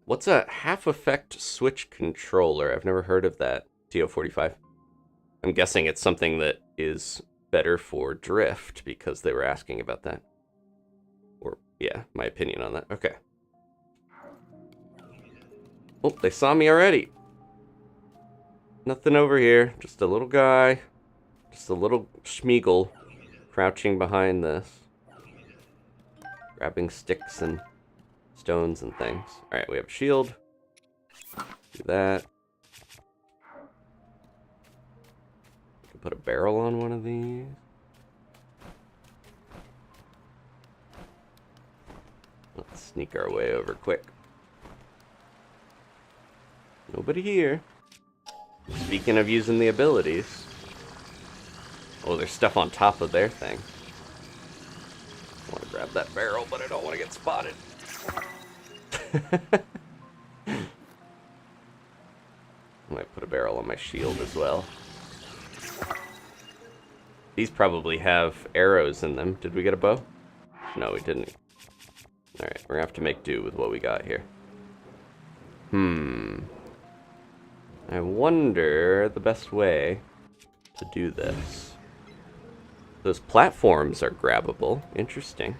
Speaker 1: What's a half-effect switch controller? I've never heard of that, TO45. I'm guessing it's something that is better for drift because they were asking about that. Or, yeah, my opinion on that. Okay. Oh, they saw me already. Nothing over here. Just a little guy. Just a little Schmeagle crouching behind this. Grabbing sticks and stones and things. Alright, we have a shield. Do that. Put a barrel on one of these. Let's sneak our way over quick. Nobody here. Speaking of using the abilities. Oh, there's stuff on top of their thing. I want to grab that barrel, but I don't want to get spotted. I might put a barrel on my shield as well. These probably have arrows in them. Did we get a bow? No, we didn't. Alright, we're gonna have to make do with what we got here. I wonder the best way to do this. Those platforms are grabbable. Interesting.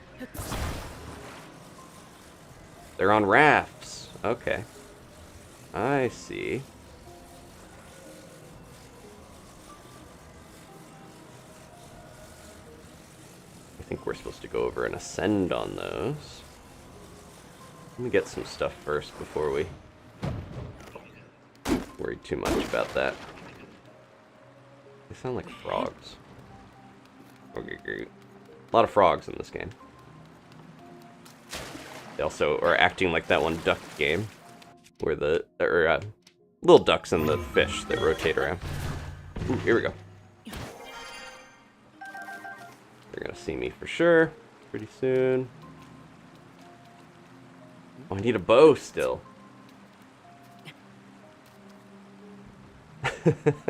Speaker 1: They're on rafts. Okay. I see. I think we're supposed to go over and ascend on those. Let me get some stuff first before we worry too much about that. They sound like frogs. Okay, great. A lot of frogs in this game. They also are acting like that one duck game, where the little ducks and the fish that rotate around. Ooh, here we go. They're gonna see me for sure pretty soon. Oh, I need a bow still.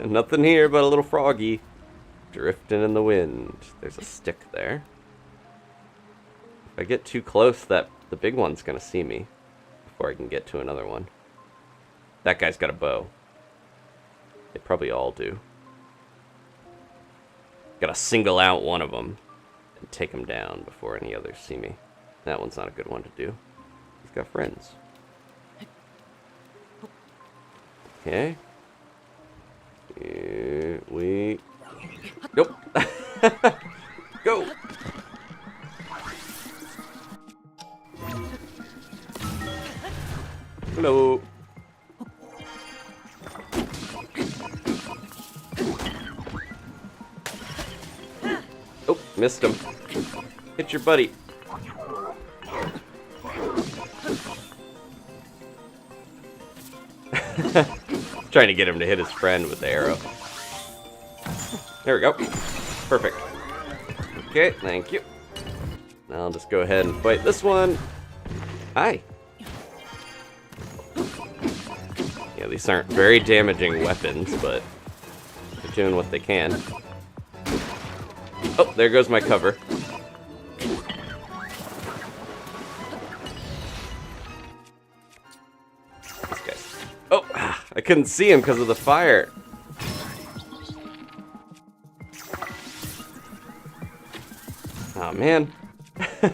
Speaker 1: Nothing here but a little froggy drifting in the wind. There's a stick there. If I get too close, the big one's gonna see me before I can get to another one. That guy's got a bow. They probably all do. Gotta single out one of them and take him down before any others see me. That one's not a good one to do. He's got friends. Okay. Nope. Go! Hello. Oh, missed him. Hit your buddy. Trying to get him to hit his friend with the arrow. There we go. Perfect. Okay, thank you. Now I'll just go ahead and fight this one. Hi. Yeah, these aren't very damaging weapons, but they're doing what they can. Oh, there goes my cover. This guy. Oh, I couldn't see him because of the fire. Oh, man. I'm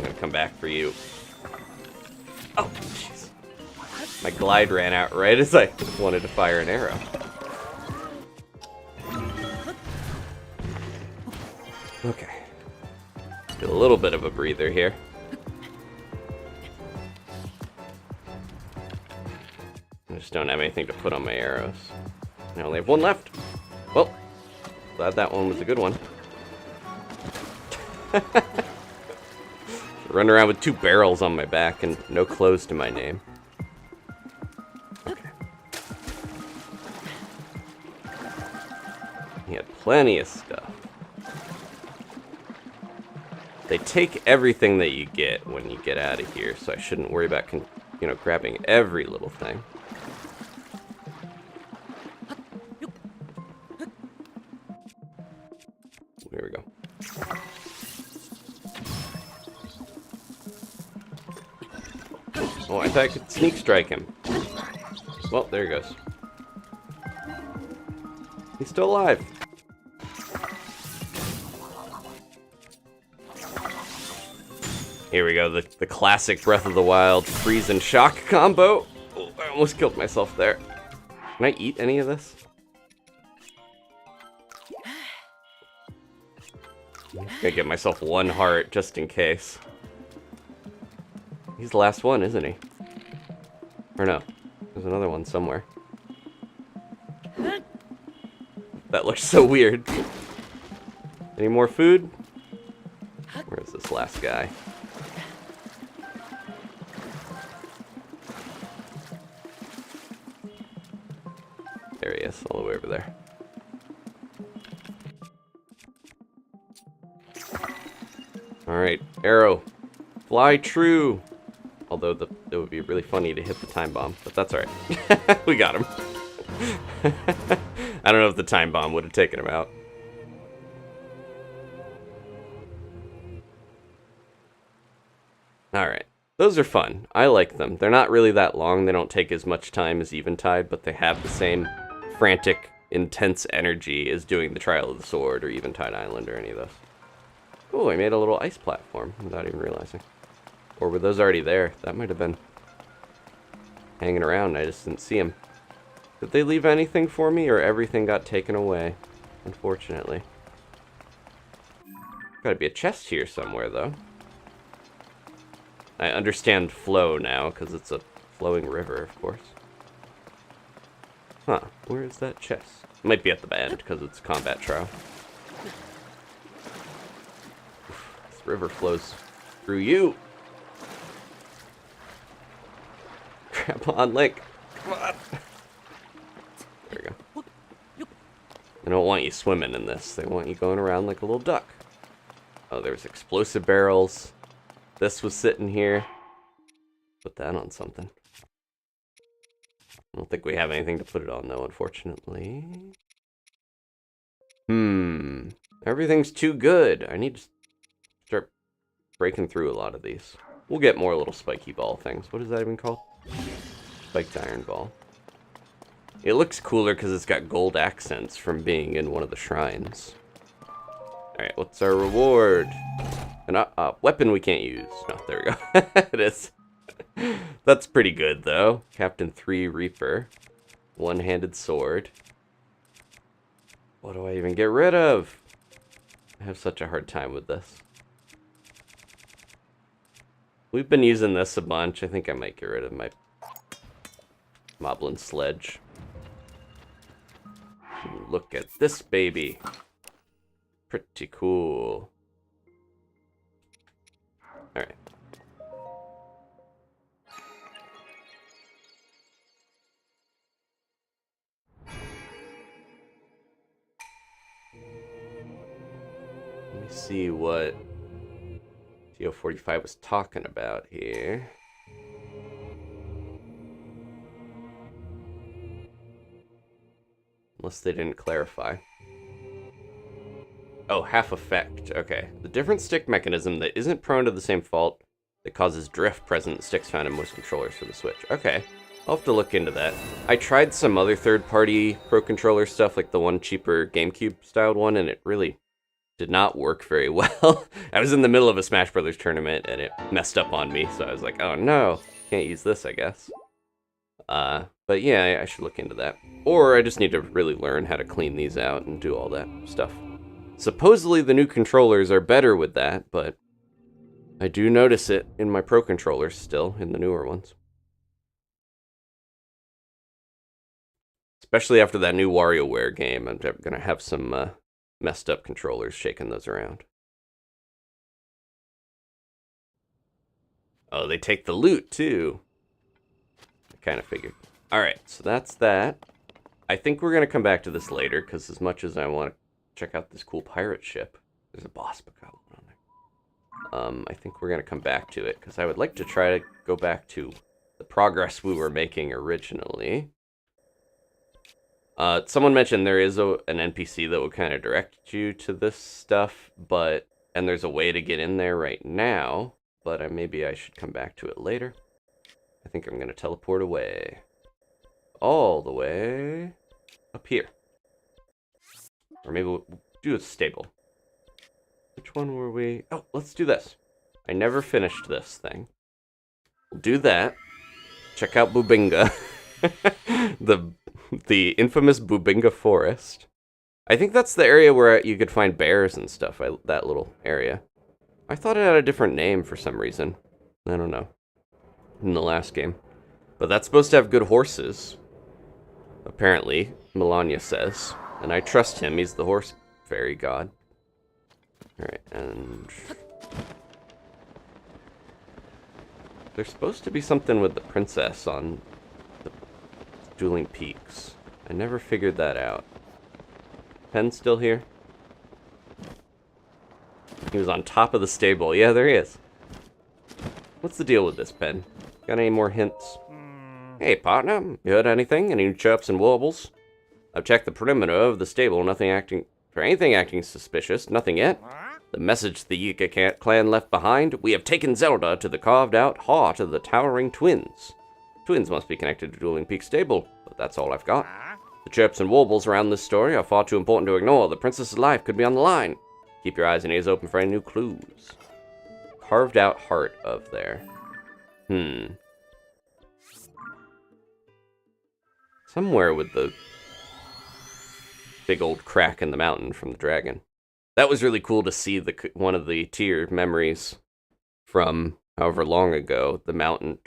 Speaker 1: gonna come back for you. Oh, jeez. My glide ran out right as I wanted to fire an arrow. Okay. Get a little bit of a breather here. I just don't have anything to put on my arrows. I only have one left. Well, glad that one was a good one. Run around with 2 barrels on my back and no clothes to my name. Okay. He had plenty of stuff. They take everything that you get when you get out of here, so I shouldn't worry about, grabbing every little thing. There we go. Oh, I thought I could sneak strike him. Well, there he goes. He's still alive. Here we go, the classic Breath of the Wild freeze and shock combo. Oh, I almost killed myself there. Can I eat any of this? I'm gonna get myself 1 heart just in case. He's the last one, isn't he? Or no, there's another one somewhere. That looks so weird. Any more food? Where is this last guy? There he is, all the way over there. Alright, arrow. Fly true. Although it would be really funny to hit the time bomb, but that's alright. We got him. I don't know if the time bomb would have taken him out. Alright. Those are fun. I like them. They're not really that long. They don't take as much time as Eventide, but they have the same frantic, intense energy as doing the Trial of the Sword or Eventide Island or any of those. Oh, I made a little ice platform without even realizing. Or were those already there? That might have been hanging around. I just didn't see them. Did they leave anything for me, or everything got taken away? Unfortunately. Gotta be a chest here somewhere, though. I understand flow now, because it's a flowing river, of course. Huh, where is that chest? It might be at the end, because it's combat trial. This river flows through you. Grab on, Link. Come on. There we go. They don't want you swimming in this. They want you going around like a little duck. Oh, there's explosive barrels. This was sitting here. Put that on something. I don't think we have anything to put it on, though, unfortunately. Everything's too good. I need to start breaking through a lot of these. We'll get more little spiky ball things. What is that even called? Spiked iron ball. It looks cooler because it's got gold accents from being in one of the shrines. Alright, what's our reward? An weapon we can't use. No, there we go. It is. That's pretty good, though. Captain 3 Reaper. One-handed sword. What do I even get rid of? I have such a hard time with this. We've been using this a bunch. I think I might get rid of my Moblin Sledge. Look at this baby. Pretty cool. Alright. Let me see what TO45 was talking about here. Unless they didn't clarify. Oh, half effect. Okay. The different stick mechanism that isn't prone to the same fault that causes drift present in sticks found in most controllers for the Switch. Okay. I'll have to look into that. I tried some other third-party Pro Controller stuff, like the one cheaper GameCube-styled one, and it really did not work very well. I was in the middle of a Smash Brothers tournament, and it messed up on me, so I was like, oh no, can't use this, I guess. But yeah, I should look into that. Or I just need to really learn how to clean these out and do all that stuff. Supposedly the new controllers are better with that, but I do notice it in my Pro Controllers still, in the newer ones. Especially after that new WarioWare game, I'm gonna have some messed up controllers shaking those around. Oh, they take the loot too. I kind of figured. Alright, so that's that. I think we're gonna come back to this later, because as much as I want to check out this cool pirate ship, there's a boss goblin on there. I think we're gonna come back to it, because I would like to try to go back to the progress we were making originally. Someone mentioned there is an NPC that will kind of direct you to this stuff, and there's a way to get in there right now, but maybe I should come back to it later. I think I'm going to teleport away. All the way up here. Or maybe we'll do a stable. Which one were we? Oh, let's do this. I never finished this thing. We'll do that. Check out Bubinga. The infamous Bubinga Forest. I think that's the area where you could find bears and stuff, that little area. I thought it had a different name for some reason. I don't know. In the last game. But that's supposed to have good horses. Apparently, Melania says. And I trust him, he's the horse fairy god. Alright, and... there's supposed to be something with the princess on the Dueling Peaks. I never figured that out. Pen's still here? He was on top of the stable. Yeah, there he is. What's the deal with this, Pen? Got any more hints? Hey, partner. You heard anything? Any chirps and warbles? I've checked the perimeter of the stable. Nothing acting suspicious. Nothing yet. The message the Yika clan left behind: we have taken Zelda to the carved-out heart of the Towering Twins. Twins must be connected to Dueling Peak Stable, but that's all I've got. The chirps and warbles around this story are far too important to ignore. The princess's life could be on the line. Keep your eyes and ears open for any new clues. Carved-out heart of there. Somewhere with the big old crack in the mountain from the dragon. That was really cool to see one of the tier memories from however long ago. The mountain,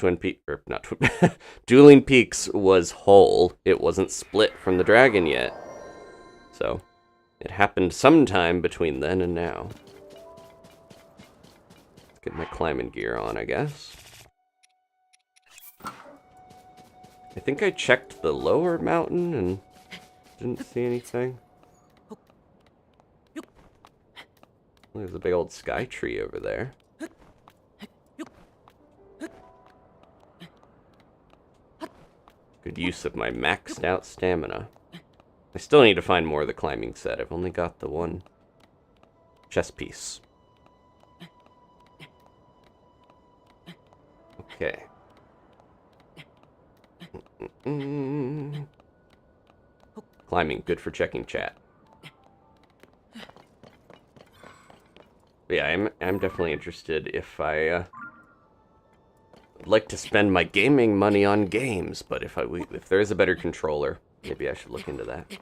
Speaker 1: Dueling Peaks was whole. It wasn't split from the dragon yet. So, it happened sometime between then and now. Let's get my climbing gear on, I guess. I think I checked the lower mountain and didn't see anything. There's a big old sky tree over there. Good use of my maxed out stamina. I still need to find more of the climbing set. I've only got the one chess piece. Okay. Climbing, good for checking chat. But yeah, I'm definitely interested if I would like to spend my gaming money on games, but if there is a better controller, maybe I should look into that.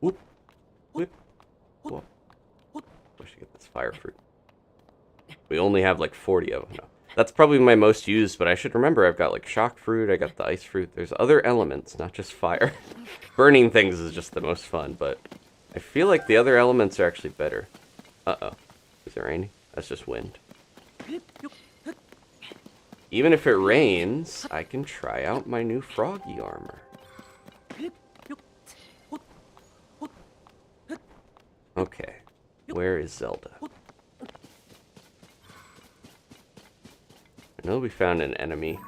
Speaker 1: Whoop, whip, whoop. I should get this fire fruit. We only have like 40 of them. No. That's probably my most used, but I should remember I've got like shock fruit, I got the ice fruit. There's other elements, not just fire. Burning things is just the most fun, but I feel like the other elements are actually better. Uh-oh. Is it raining? That's just wind. Even if it rains, I can try out my new froggy armor. Okay. Where is Zelda? I know we found an enemy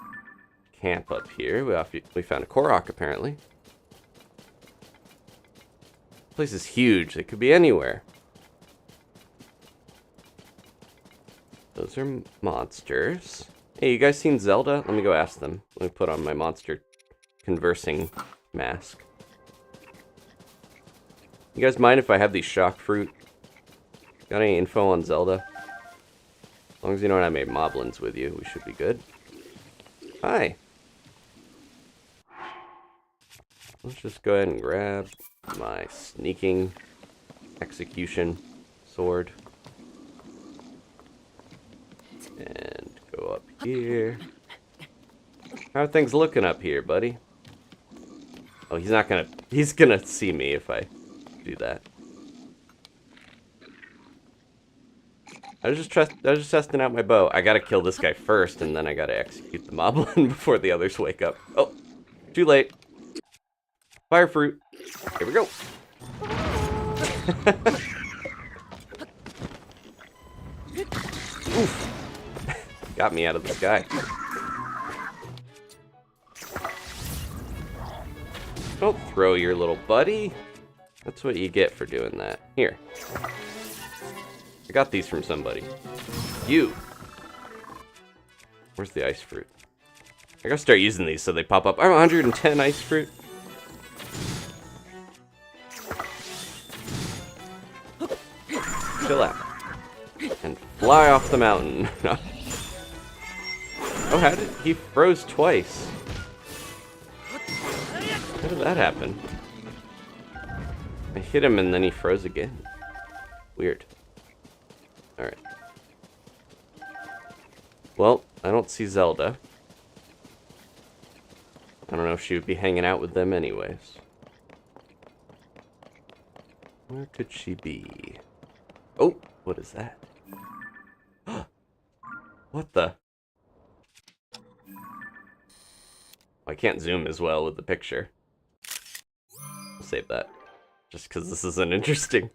Speaker 1: camp up here. We found a Korok, apparently. This place is huge. It could be anywhere. Those are monsters. Hey, you guys seen Zelda? Let me go ask them. Let me put on my monster conversing mask. You guys mind if I have these shock fruit? Got any info on Zelda? As long as you don't have any moblins with you, we should be good. Hi. Let's just go ahead and grab my sneaking execution sword. And go up here. How are things looking up here, buddy? Oh, he's gonna see me if I do that. I was just testing out my bow. I gotta kill this guy first, and then I gotta execute the moblin before the others wake up. Oh, too late. Fire fruit. Here we go. Oof. Got me out of the sky. Don't throw your little buddy. That's what you get for doing that. Here. I got these from somebody. You. Where's the ice fruit? I gotta start using these so they pop up. I'm 110 ice fruit. Chill out. And fly off the mountain. Oh, how did he froze twice? How did that happen? I hit him and then he froze again. Weird. Alright. Well, I don't see Zelda. I don't know if she would be hanging out with them anyways. Where could she be? Oh, what is that? What the? I can't zoom as well with the picture. I'll save that. Just because this is an interesting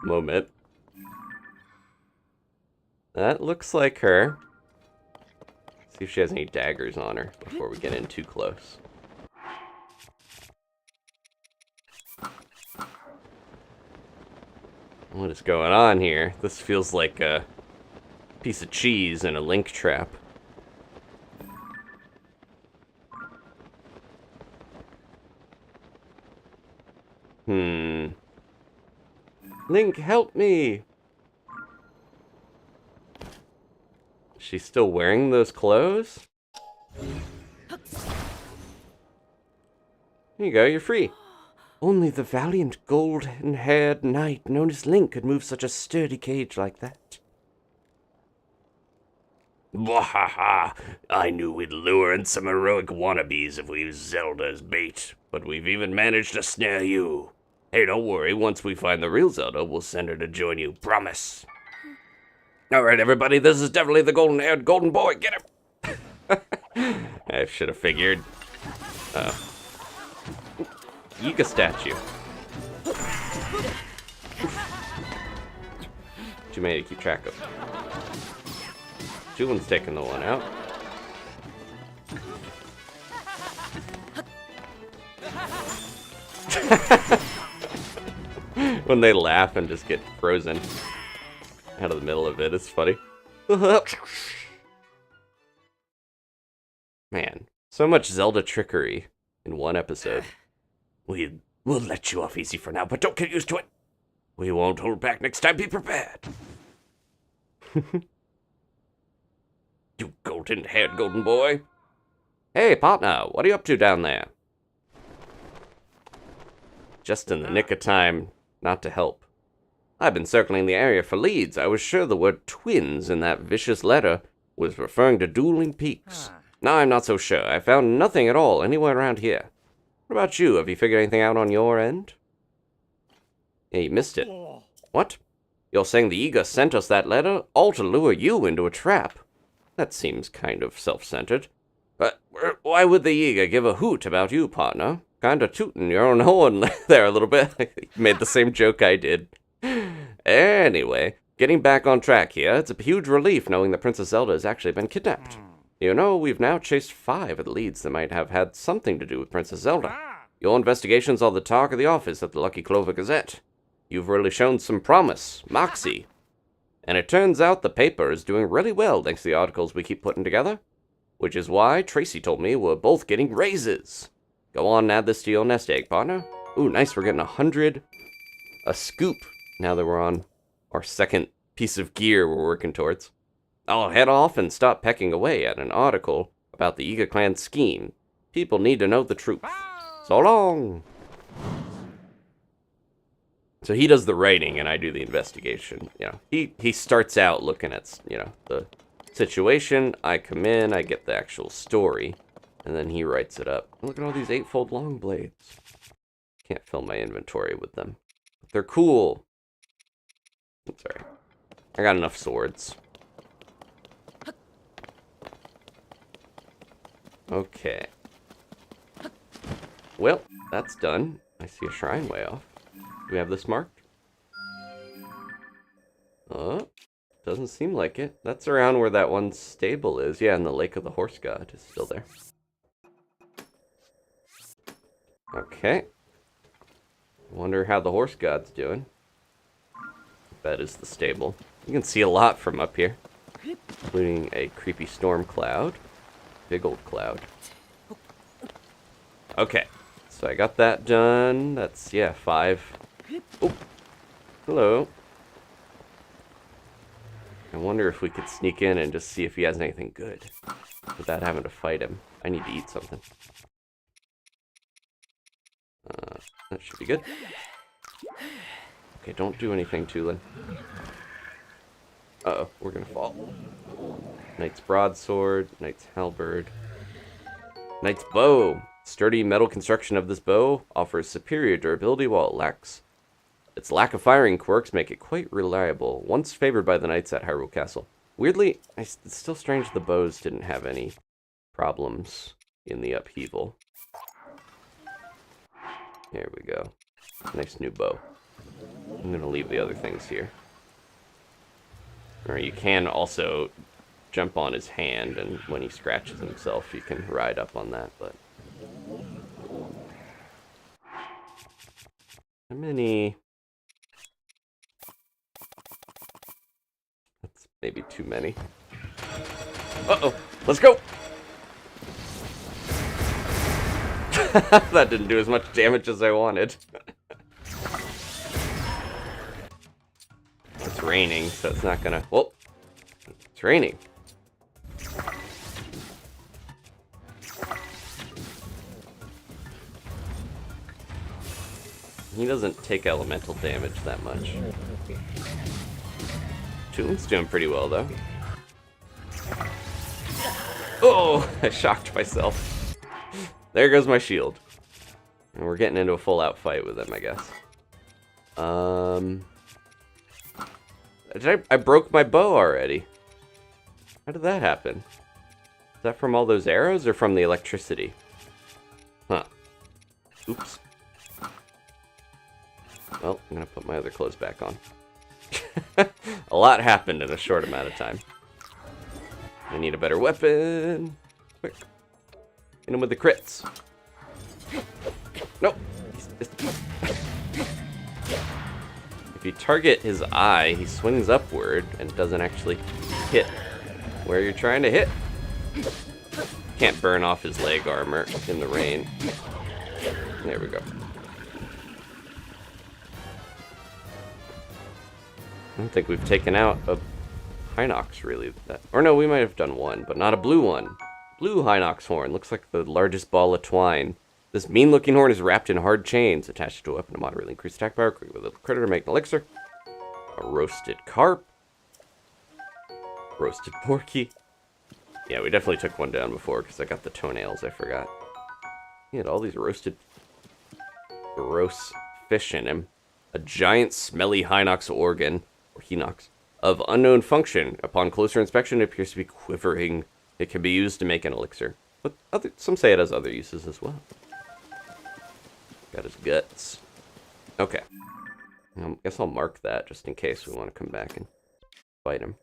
Speaker 1: moment. That looks like her. See if she has any daggers on her before we get in too close. What is going on here? This feels like a piece of cheese in a Link trap. Link, help me! She's still wearing those clothes? Here you go, you're free. Only the valiant golden-haired knight known as Link could move such a sturdy cage like that. Wahaha! I knew we'd lure in some heroic wannabes if we used Zelda as bait, but we've even managed to snare you. Hey, don't worry, once we find the real Zelda, we'll send her to join you, promise. Alright, everybody, this is definitely the golden-haired golden boy, get him! I should have figured. Yiga statue. Too many to keep track of. Julian's taking the one out. When they laugh and just get frozen out of the middle of it, it's funny. Man, so much Zelda trickery in one episode. We'll let you off easy for now, but don't get used to it. We won't hold back next time, be prepared. You golden-haired golden boy. Hey, partner, what are you up to down there? Just in the nick of time not to help. I've been circling the area for leads. I was sure the word twins in that vicious letter was referring to dueling peaks. Now I'm not so sure. I found nothing at all anywhere around here. What about you? Have you figured anything out on your end? Yeah, you missed it. What? You're saying the Yiga sent us that letter all to lure you into a trap? That seems kind of self-centered. But why would the Yiga give a hoot about you, partner? Kinda tootin' your own horn there a little bit. You made the same joke I did. Anyway, getting back on track here, it's a huge relief knowing that Princess Zelda has actually been kidnapped. You know, we've now chased 5 of the leads that might have had something to do with Princess Zelda. Your investigations are the talk of the office at the Lucky Clover Gazette. You've really shown some promise, moxie. And it turns out the paper is doing really well thanks to the articles we keep putting together. Which is why Tracy told me we're both getting raises. Go on and add this to your nest egg, partner. Ooh, nice, we're getting 100 a scoop now that we're on our second piece of gear we're working towards. I'll head off and stop pecking away at an article about the Yiga clan scheme. People need to know the truth. So long! So he does the writing and I do the investigation. You know, he starts out looking at, you know, the situation. I come in, I get the actual story, and then he writes it up. Look at all these 8-fold long blades. Can't fill my inventory with them. But they're cool. I'm sorry. I got enough swords. Okay. Well, that's done. I see a shrine way off. Do we have this marked? Doesn't seem like it. That's around where that one stable is. Yeah, and the Lake of the Horse God is still there. Okay. Wonder how the Horse God's doing. That is the stable. You can see a lot from up here, including a creepy storm cloud. Big old cloud. Okay. So I got that done. That's, yeah, 5. Oh, hello. I wonder if we could sneak in and just see if he has anything good without having to fight him. I need to eat something. That should be good. Okay, don't do anything, Tulin. Uh-oh, we're gonna fall. Knight's broadsword, Knight's halberd, Knight's bow. Sturdy metal construction of this bow offers superior durability while it lacks. Its lack of firing quirks make it quite reliable, once favored by the knights at Hyrule Castle. Weirdly, it's still strange the bows didn't have any problems in the upheaval. There we go. Nice new bow. I'm gonna leave the other things here. Or you can also jump on his hand, and when he scratches himself, you can ride up on that, but... How many Maybe too many. Uh-oh. Let's go! That didn't do as much damage as I wanted. It's raining, so it's not gonna... Well, it's raining. He doesn't take elemental damage that much. Toon's doing pretty well, though. Oh, I shocked myself. There goes my shield. And we're getting into a full-out fight with him, I guess. I broke my bow already. How did that happen? Is that from all those arrows or from the electricity? Huh. Oops. Well, I'm gonna put my other clothes back on. A lot happened in a short amount of time. I need a better weapon. Quick. Hit him with the crits. Nope. If you target his eye, he swings upward and doesn't actually hit where you're trying to hit. Can't burn off his leg armor in the rain. There we go. I don't think we've taken out a Hinox, really. Or no, we might have done one, but not a blue one. Blue Hinox horn. Looks like the largest ball of twine. This mean-looking horn is wrapped in hard chains, attached to a weapon to moderately increase attack power, with a little critter to make an elixir. A roasted carp. Roasted porky. Yeah, we definitely took one down before, because I got the toenails, I forgot. He had all these roasted, gross fish in him. A giant, smelly Hinox organ, or Hinox, of unknown function. Upon closer inspection, it appears to be quivering. It can be used to make an elixir. But some say it has other uses as well. Got his guts. Okay. I guess I'll mark that just in case we want to come back and fight him.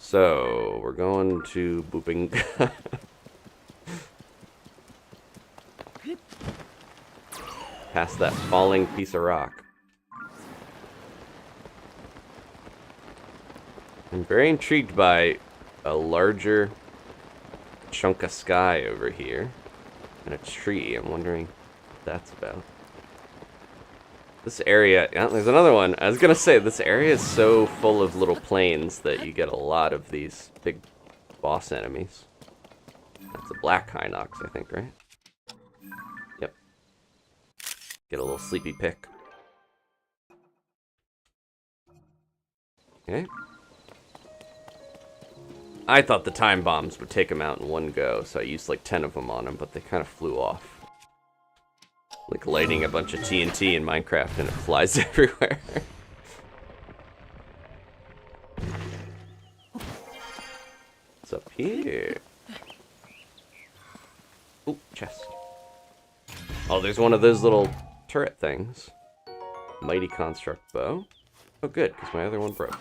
Speaker 1: So, we're going to booping. Past that falling piece of rock. I'm very intrigued by a larger chunk of sky over here. And a tree. I'm wondering what that's about. This area... Yeah, there's another one. I was going to say, this area is so full of little plains that you get a lot of these big boss enemies. That's a black Hinox, I think, right? Yep. Get a little sleepy pick. Okay. I thought the time bombs would take him out in one go, so I used like 10 of them on him, but they kind of flew off. Like lighting a bunch of TNT in Minecraft and it flies everywhere. What's up here? Ooh, chest. Oh, there's one of those little turret things. Mighty Construct Bow. Oh, good, because my other one broke.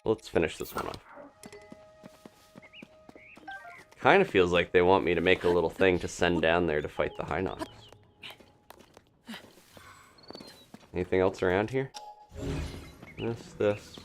Speaker 1: Well, let's finish this one off. Kind of feels like they want me to make a little thing to send down there to fight the Hinox. Anything else around here? This.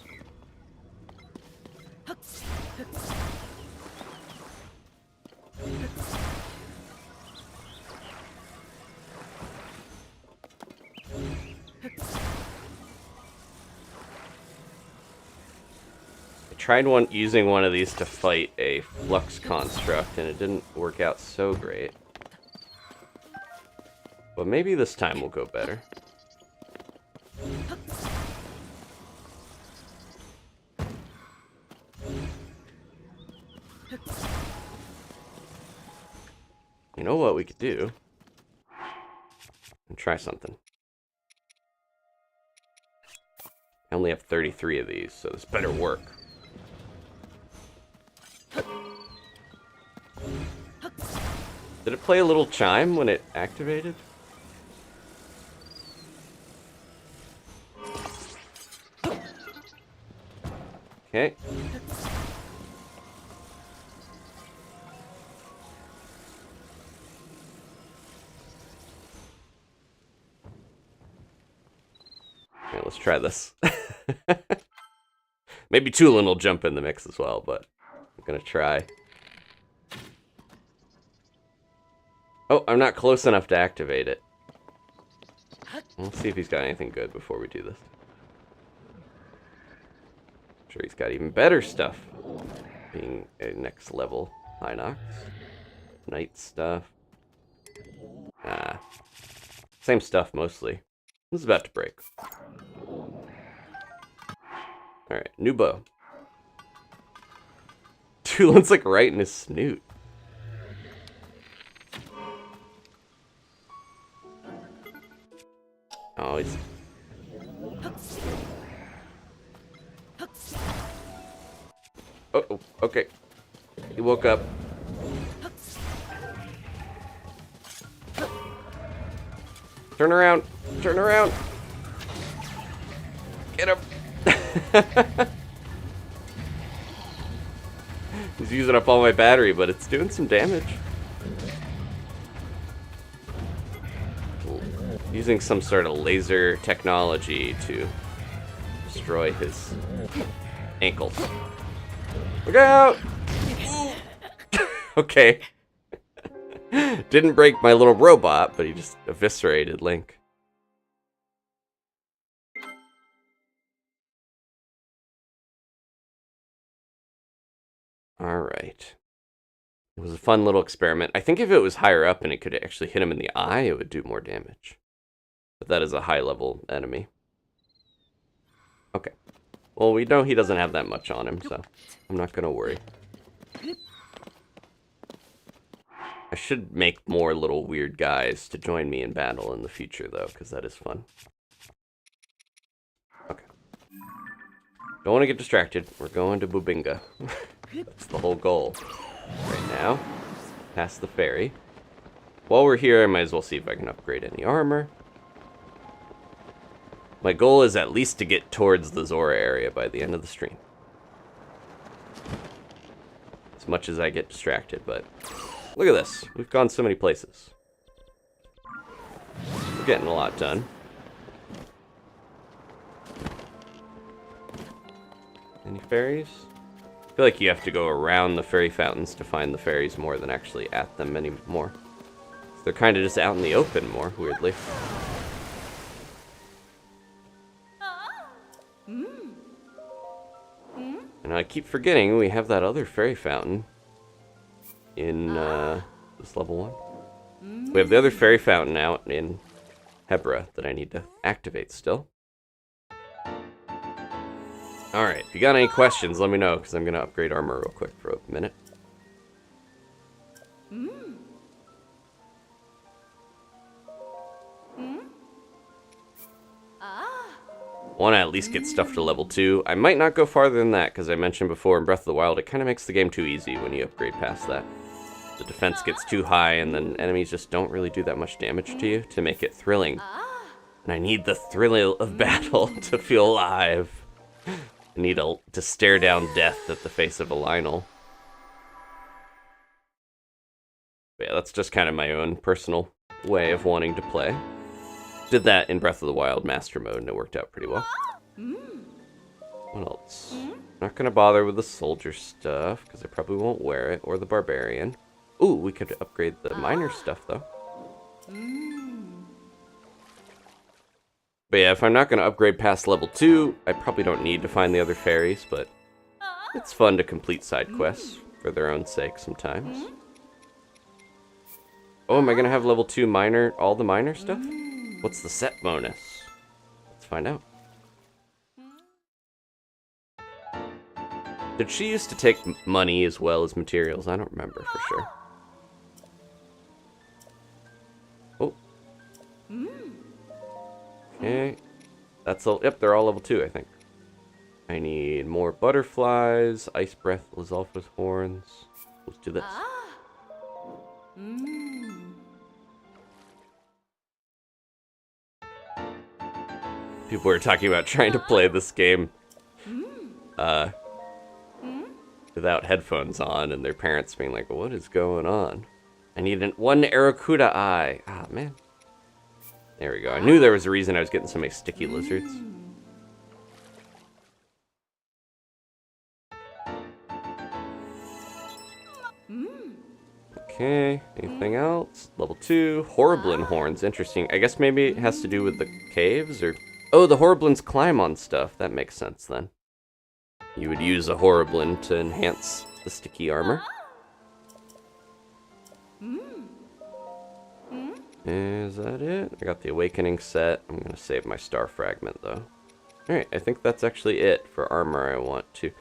Speaker 1: I tried using one of these to fight a flux construct, and it didn't work out so great. But maybe this time will go better. You know what we could do? And try something. I only have 33 of these, so this better work. Did it play a little chime when it activated? Okay. Okay, let's try this. Maybe Tulin will jump in the mix as well, but I'm gonna try. Oh, I'm not close enough to activate it. Let's see if he's got anything good before we do this. I'm sure he's got even better stuff. Being a next level Hinox. Night stuff. Ah. Same stuff mostly. This is about to break. Alright, new bow. Tulin's like right in his snoot. Oh, he's... Oh, okay. He woke up. Turn around. Turn around. Get him. He's using up all my battery, but it's doing some damage. Using some sort of laser technology to destroy his ankles. Look out! Okay. Didn't break my little robot, but he just eviscerated Link. Alright. It was a fun little experiment. I think if it was higher up and it could actually hit him in the eye, it would do more damage. But that is a high-level enemy. Okay. Well, we know he doesn't have that much on him, so I'm not going to worry. I should make more little weird guys to join me in battle in the future, though, because that is fun. Okay. Don't want to get distracted. We're going to Bubinga. That's the whole goal. Right now, past the ferry. While we're here, I might as well see if I can upgrade any armor. My goal is at least to get towards the Zora area by the end of the stream. As much as I get distracted, but... Look at this. We've gone so many places. We're getting a lot done. Any fairies? I feel like you have to go around the fairy fountains to find the fairies more than actually at them anymore. So they're kind of just out in the open more, weirdly. And I keep forgetting we have that other fairy fountain in this level 1. We have the other fairy fountain out in Hebra that I need to activate still. Alright, if you got any questions, let me know, because I'm going to upgrade armor real quick for a minute. Want to at least get stuff to level 2. I might not go farther than that, because I mentioned before in Breath of the Wild, it kind of makes the game too easy when you upgrade past that. The defense gets too high, and then enemies just don't really do that much damage to you to make it thrilling. And I need the thrill of battle to feel alive. I need to stare down death at the face of a Lionel. But yeah, that's just kind of my own personal way of wanting to play. Did that in Breath of the Wild Master Mode, and it worked out pretty well. What else? Not gonna bother with the soldier stuff, because I probably won't wear it, or the barbarian. Ooh, we could upgrade the miner stuff, though. But yeah, if I'm not gonna upgrade past level 2, I probably don't need to find the other fairies, but it's fun to complete side quests for their own sake sometimes. Oh, am I gonna have level 2 miner, all the miner stuff? What's the set bonus? Let's find out. Did she used to take money as well as materials? I don't remember for sure. Oh. Okay. That's all. Yep, they're all level 2, I think. I need more butterflies, ice breath, Lizalfa's horns. Let's do this. People were talking about trying to play this game without headphones on, and their parents being like, what is going on? I need one Aracuda eye. Ah, man. There we go. I knew there was a reason I was getting so many sticky lizards. Okay, anything else? Level 2, Horriblin horns, interesting. I guess maybe it has to do with the caves, or... Oh, the Horriblins climb on stuff. That makes sense, then. You would use a Horriblin to enhance the sticky armor. Is that it? I got the Awakening set. I'm gonna save my Star Fragment, though. Alright, I think that's actually it for armor I want to...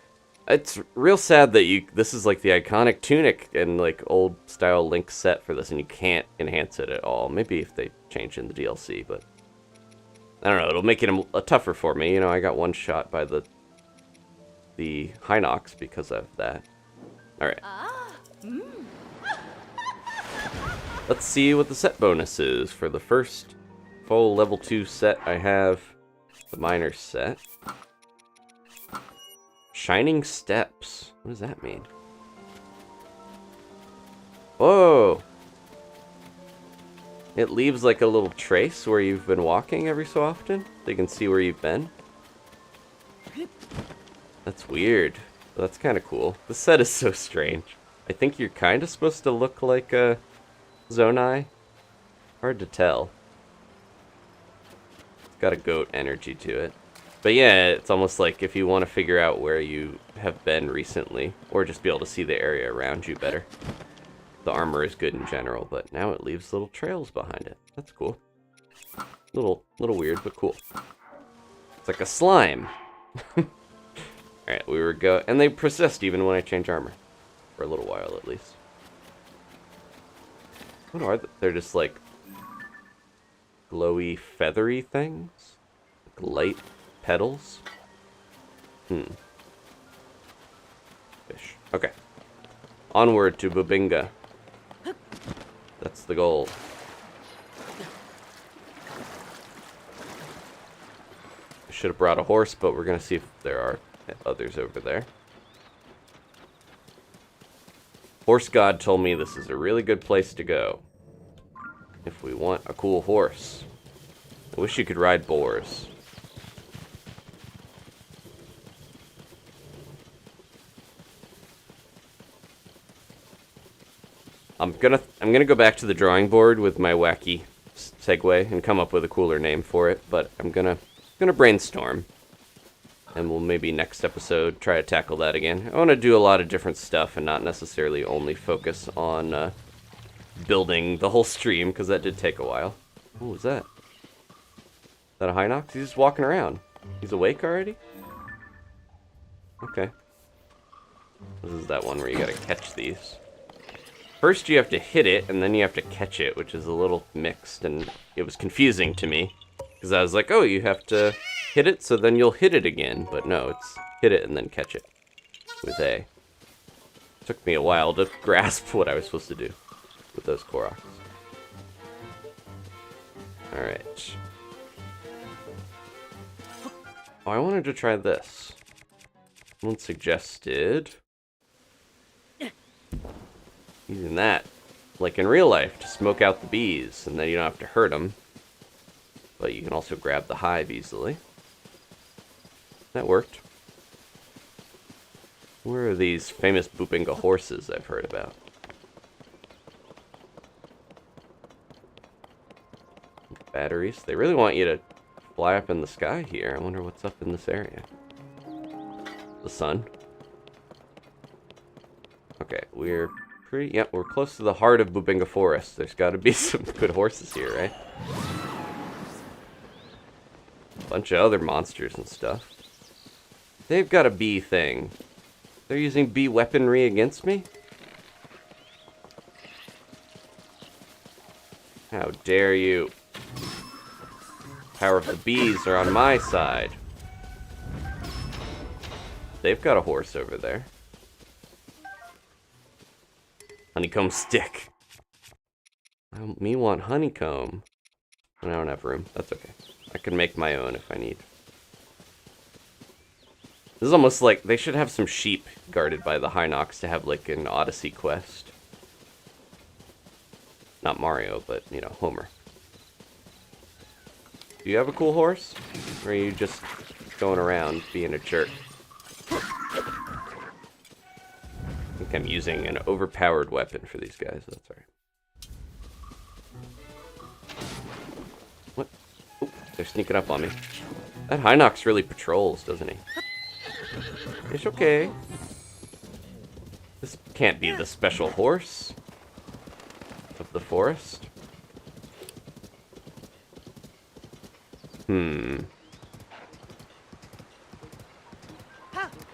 Speaker 1: It's real sad that this is like the iconic tunic and like old style Link set for this, and you can't enhance it at all. Maybe if they change in the DLC, but I don't know. It'll make it a tougher for me. You know, I got one shot by the Hinox because of that. All right. Let's see what the set bonus is for the first full level 2 set. I have the minor set. Shining Steps. What does that mean? Whoa! It leaves like a little trace where you've been walking every so often, so you can see where you've been. That's weird. But that's kind of cool. The set is so strange. I think you're kind of supposed to look like a Zonai. Hard to tell. It's got a goat energy to it. But yeah, it's almost like if you want to figure out where you have been recently, or just be able to see the area around you better. The armor is good in general, but now it leaves little trails behind it. That's cool. Little weird, but cool. It's like a slime. Alright, and they persist even when I change armor. For a little while, at least. What are they? They're just like glowy, feathery things? Like light petals? Fish. Okay. Onward to Bubinga. That's the goal. I should have brought a horse, but we're gonna see if there are others over there. Horse God told me this is a really good place to go if we want a cool horse. I wish you could ride boars. I'm gonna go back to the drawing board with my wacky segue and come up with a cooler name for it, but I'm gonna brainstorm. And we'll maybe next episode try to tackle that again. I want to do a lot of different stuff and not necessarily only focus on building the whole stream, because that did take a while. What was that? Is that a Hinox? He's just walking around. He's awake already? Okay. This is that one where you gotta catch these. First you have to hit it, and then you have to catch it, which is a little mixed, and it was confusing to me. Because I was like, oh, you have to hit it, so then you'll hit it again. But no, it's hit it and then catch it with A. It took me a while to grasp what I was supposed to do with those Koroks. Alright. Oh, I wanted to try this. Someone suggested using that, like in real life, to smoke out the bees, and then you don't have to hurt them. But you can also grab the hive easily. That worked. Where are these famous Bubinga horses I've heard about? Batteries. They really want you to fly up in the sky here. I wonder what's up in this area. The sun. Okay, we're we're close to the heart of Bubinga Forest. There's got to be some good horses here, right? Bunch of other monsters and stuff. They've got a bee thing. They're using bee weaponry against me? How dare you? Power of the bees are on my side. They've got a horse over there. Honeycomb stick. Me want honeycomb. I don't have room. That's okay. I can make my own if I need. This is almost like they should have some sheep guarded by the Hinox to have like an Odyssey quest. Not Mario, but, you know, Homer. Do you have a cool horse? Or are you just going around being a jerk? like I'm using an overpowered weapon for these guys. That's alright. What? Oh, they're sneaking up on me. That Hinox really patrols, doesn't he? It's okay. This can't be the special horse of the forest.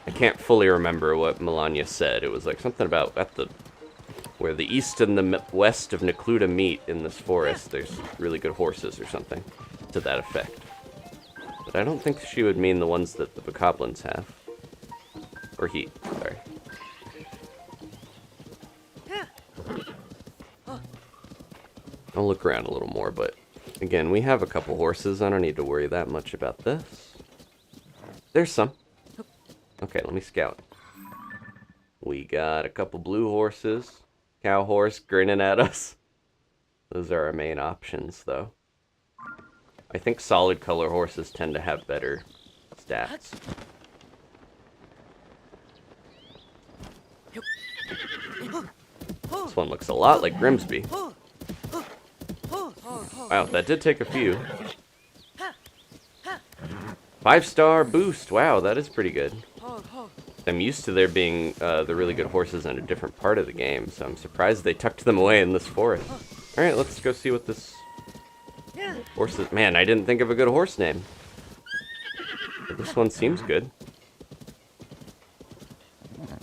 Speaker 1: I can't fully remember what Melania said. It was like something about where the east and the west of Necluda meet in this forest, there's really good horses or something to that effect. But I don't think she would mean the ones that the bokoblins have. Or he, sorry. I'll look around a little more, but again, we have a couple horses. I don't need to worry that much about this. There's some. Okay, let me scout. We got a couple blue horses. Cow horse grinning at us. Those are our main options, though. I think solid color horses tend to have better stats. This one looks a lot like Grimsby. Wow, that did take a few. 5-star boost. Wow, that is pretty good. I'm used to there being the really good horses in a different part of the game, so I'm surprised they tucked them away in this forest. Alright, let's go see what this horse is. Man, I didn't think of a good horse name. But this one seems good.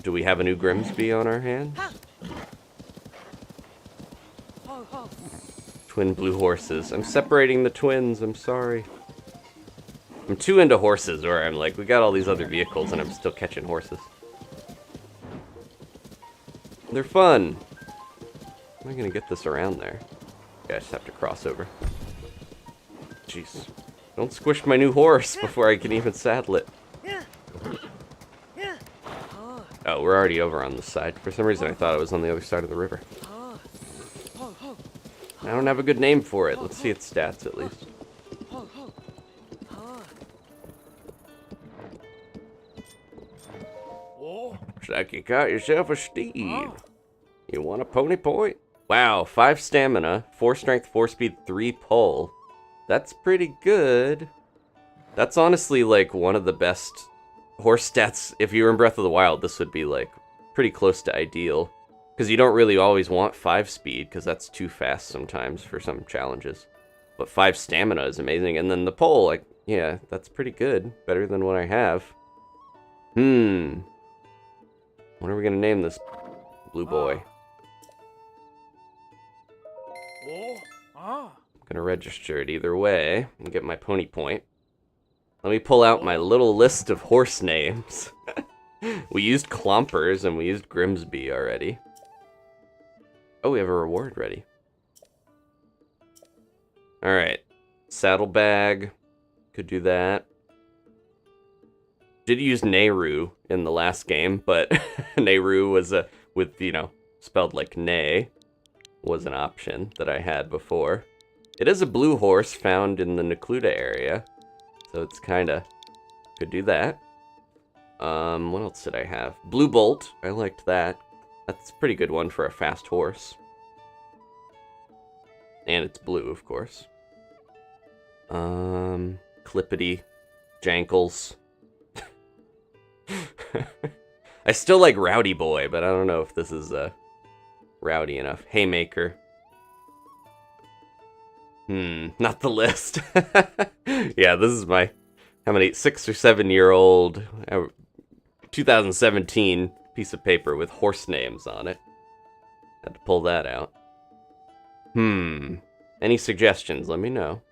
Speaker 1: Do we have a new Grimsby on our hands? Twin blue horses. I'm separating the twins, I'm sorry. I'm too into horses where I'm like, we got all these other vehicles and I'm still catching horses. They're fun. How am I gonna get this around there? Yeah, I just have to cross over. Jeez. Don't squish my new horse before I can even saddle it. Oh, we're already over on this side. For some reason I thought it was on the other side of the river. I don't have a good name for it. Let's see its stats at least. Looks like you got yourself a steed. You want a pony point? Wow, 5 stamina, 4 strength, 4 speed, 3 pull. That's pretty good. That's honestly like one of the best horse stats. If you were in Breath of the Wild, this would be like pretty close to ideal. Because you don't really always want 5 speed, because that's too fast sometimes for some challenges. But 5 stamina is amazing. And then the pull, like, yeah, that's pretty good. Better than what I have. What are we going to name this blue boy? I'm going to register it either way and get my pony point. Let me pull out my little list of horse names. We used Clompers and we used Grimsby already. Oh, we have a reward ready. Alright. Saddlebag. Could do that. Did use Nehru in the last game, but Nehru was with, you know, spelled like Nay, was an option that I had before. It is a blue horse found in the Necluda area, so it's kinda, could do that. What else did I have? Blue Bolt, I liked that. That's a pretty good one for a fast horse. And it's blue, of course. Clippity, Jankles. I still like Rowdy Boy, but I don't know if this is rowdy enough. Haymaker. Not the list. Yeah, this is my, how many, 6 or 7 year old 2017 piece of paper with horse names on it. Had to pull that out. Any suggestions? Let me know.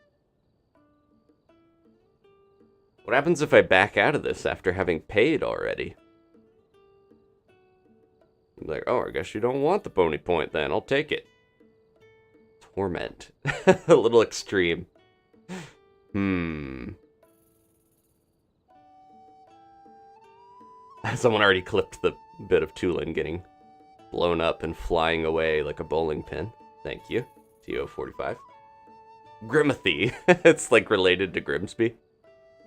Speaker 1: What happens if I back out of this after having paid already? I'm like, oh, I guess you don't want the pony point then. I'll take it. Torment. A little extreme. Someone already clipped the bit of Tulin getting blown up and flying away like a bowling pin. Thank you, TO45. Grimathy. It's like related to Grimsby.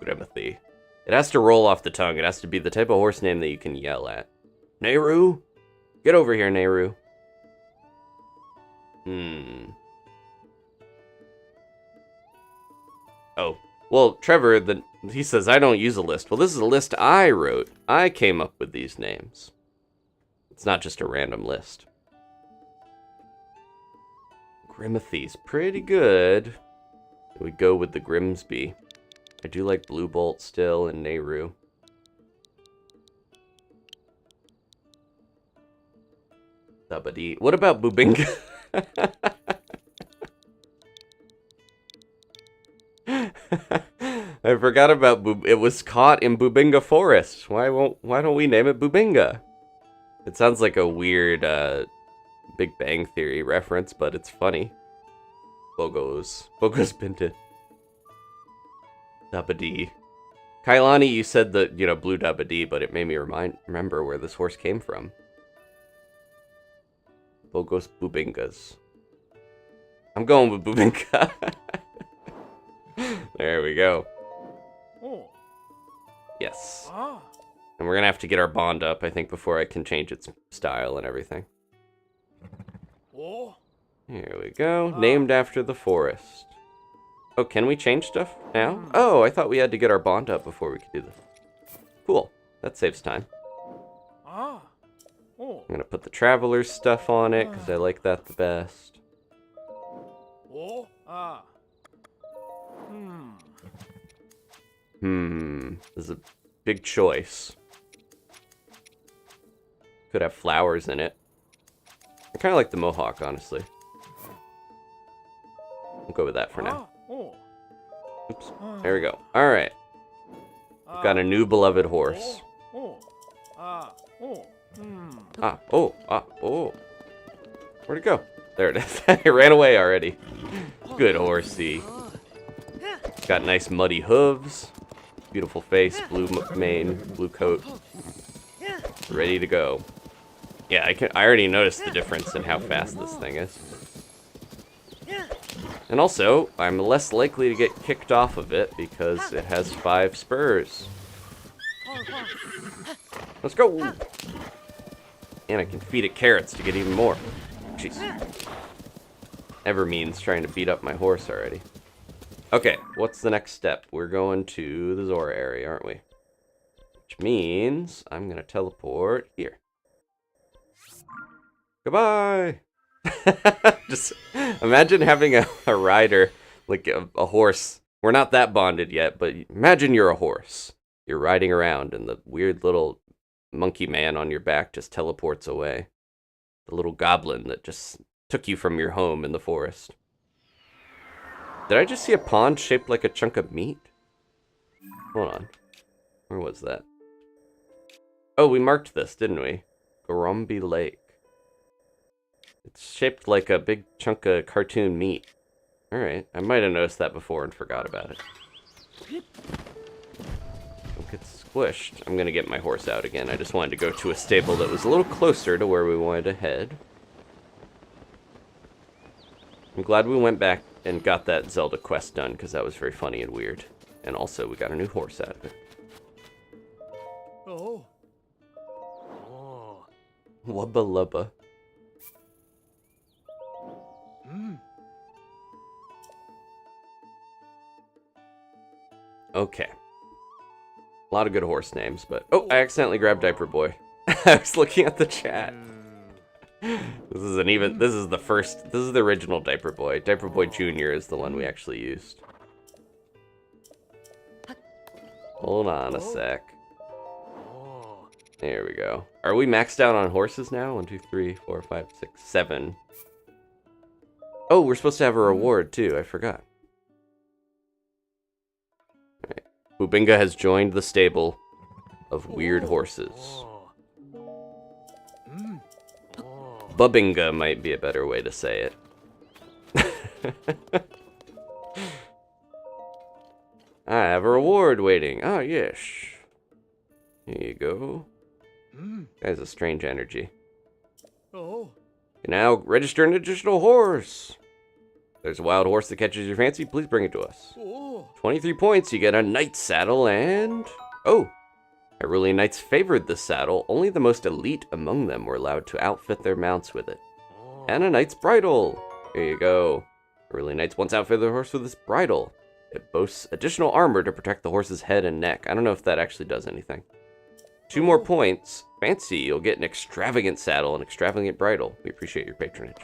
Speaker 1: Grimathy. It has to roll off the tongue. It has to be the type of horse name that you can yell at. Nehru, Get over here, Nehru. Oh. Well, Trevor, he says, I don't use a list. Well, this is a list I wrote. I came up with these names. It's not just a random list. Grimothy's pretty good. We go with the Grimsby. I do like Blue Bolt still and Nehru. Dabadi. What about Bubinga? I forgot about it was caught in Bubinga Forest. Why don't we name it Bubinga? It sounds like a weird Big Bang Theory reference, but it's funny. Bogo's Binted. Dabadi. Kailani, you said that, Blue Dabadi, but it made me remember where this horse came from. Bogos Bubingas. I'm going with Bubinga. There we go. Yes. And we're going to have to get our bond up, I think, before I can change its style and everything. Here we go. Named after the forest. Oh, can we change stuff now? Oh, I thought we had to get our bond up before we could do this. Cool. That saves time. I'm going to put the traveler's stuff on it, because I like that the best. This is a big choice. Could have flowers in it. I kind of like the mohawk, honestly. We'll go with that for now. Oops. There we go. Alright. We've got a new beloved horse. Where'd it go? There it is. It ran away already. Good horsey. Got nice muddy hooves. Beautiful face, blue mane, blue coat. Ready to go. Yeah, I already noticed the difference in how fast this thing is. And also, I'm less likely to get kicked off of it because it has 5 spurs. Let's go! And I can feed it carrots to get even more. Jeez. Evermean's trying to beat up my horse already. Okay, what's the next step? We're going to the Zora area, aren't we? Which means I'm going to teleport here. Goodbye! Just imagine having a rider, like a horse. We're not that bonded yet, but imagine you're a horse. You're riding around and the weird little monkey man on your back just teleports away. The little goblin that just took you from your home in the forest. Did I just see a pond shaped like a chunk of meat? Hold on. Where was that? Oh, we marked this, didn't we? Gorombi Lake. It's shaped like a big chunk of cartoon meat. Alright, I might have noticed that before and forgot about it. Don't get squished. I'm gonna get my horse out again. I just wanted to go to a stable that was a little closer to where we wanted to head. I'm glad we went back and got that Zelda quest done, because that was very funny and weird. And also, we got a new horse out of it. Wubba lubba. Okay. A lot of good horse names, but... Oh, I accidentally grabbed Diaper Boy. I was looking at the chat. This is the original Diaper Boy. Diaper Boy Jr. is the one we actually used. Hold on a sec. There we go. Are we maxed out on horses now? 1, 2, 3, 4, 5, 6, 7. Oh, we're supposed to have a reward too. I forgot. Alright. Bubinga has joined the stable of weird horses. Bubinga might be a better way to say it. I have a reward waiting. Ah, yes. Here you go. Guy's a strange energy. Now register an additional horse. There's a wild horse that catches your fancy. Please bring it to us. 23 points. You get a knight's saddle and... Oh. Hyrulean knights favored this saddle. Only the most elite among them were allowed to outfit their mounts with it. And a knight's bridle. Here you go. Hyrulean knights once outfitted their horse with this bridle. It boasts additional armor to protect the horse's head and neck. I don't know if that actually does anything. 2 more points. Fancy, you'll get an extravagant saddle and extravagant bridle. We appreciate your patronage.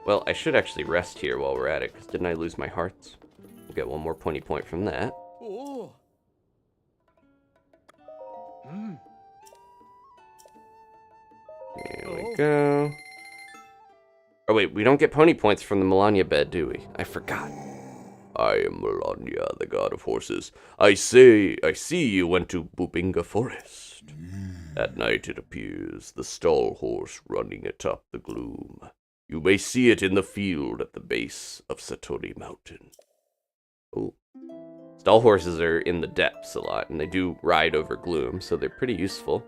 Speaker 1: Well, I should actually rest here while we're at it, because didn't I lose my hearts? We'll get 1 more pointy point from that.
Speaker 2: Oh.
Speaker 1: Here we go. Oh wait, we don't get pony points from the Melania bed, do we? I forgot. I am Melania, the god of horses. I see you went to Bubinga Forest. At night it appears, the stall horse running atop the gloom. You may see it in the field at the base of Satori Mountain. Oh. Stall horses are in the depths a lot, and they do ride over gloom, so they're pretty useful.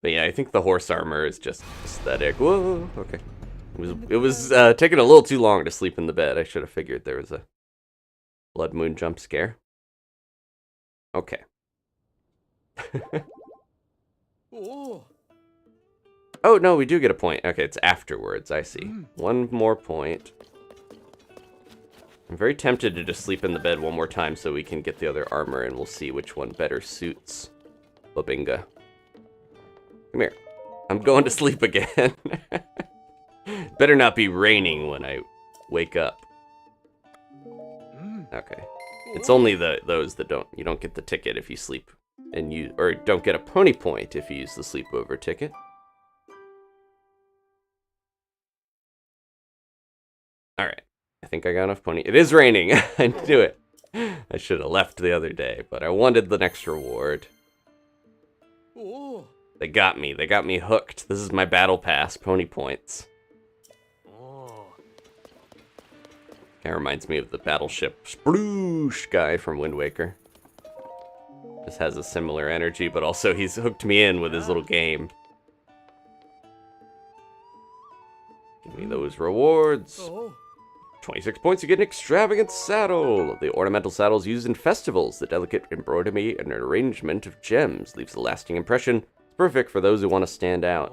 Speaker 1: But yeah, I think the horse armor is just aesthetic. Whoa, okay. It was taking a little too long to sleep in the bed. I should have figured there was a blood moon jump scare. Okay. Oh, no, we do get a point. Okay, it's afterwards, I see. 1 more point. I'm very tempted to just sleep in the bed 1 more time so we can get the other armor, and we'll see which one better suits Bubinga. Come here. I'm going to sleep again. Better not be raining when I wake up. Okay. It's only those that you don't get the ticket if you sleep and or don't get a pony point if you use the sleepover ticket. Alright. I think I got enough pony. It is raining. I knew it. I should have left the other day, but I wanted the next reward. They got me. They got me hooked. This is my battle pass, pony points. That reminds me of the battleship Sploosh guy from Wind Waker. Just has a similar energy, but also he's hooked me in with his little game. Give me those rewards. 26 points, you get an extravagant saddle. The ornamental saddle is used in festivals. The delicate embroidery and arrangement of gems leaves a lasting impression. It's perfect for those who want to stand out.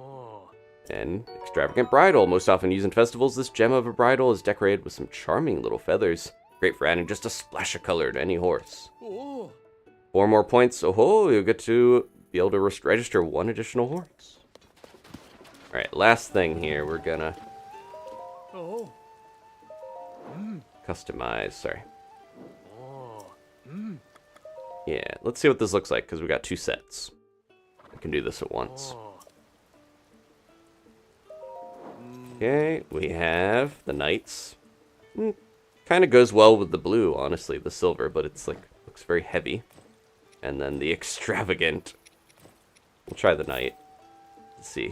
Speaker 1: And extravagant bridle. Most often used in festivals, this gem of a bridle is decorated with some charming little feathers. Great for adding just a splash of color to any horse. 4 more points. Oh, you'll get to be able to register 1 additional horse. Alright, last thing here. We're gonna customize. Sorry. Yeah, let's see what this looks like, because we got 2 sets. I can do this at once. Okay, we have the knights. Kind of goes well with the blue, honestly, the silver, but it's like, looks very heavy. And then the extravagant. We'll try the knight to see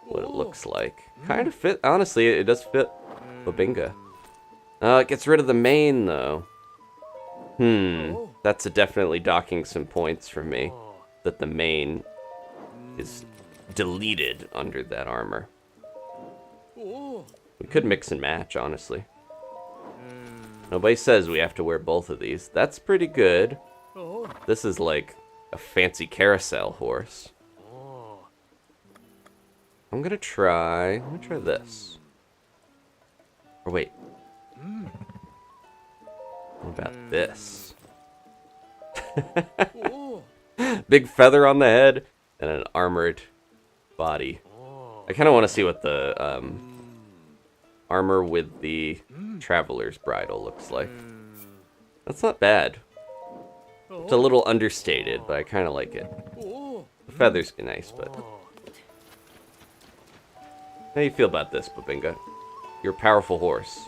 Speaker 1: what it looks like. Kind of fit, honestly, it does fit Bubinga. It gets rid of the mane, though. That's definitely docking some points for me. That the mane is deleted under that armor. We could mix and match, honestly. Nobody says we have to wear both of these. That's pretty good. This is like a fancy carousel horse. I'm gonna try this. Or wait. What about this? Big feather on the head and an armored body. I kind of want to see what the armor with the traveler's bridle looks like. That's not bad. It's a little understated, but I kind of like it. The feathers be nice, but... How do you feel about this, Bubinga? You're a powerful horse.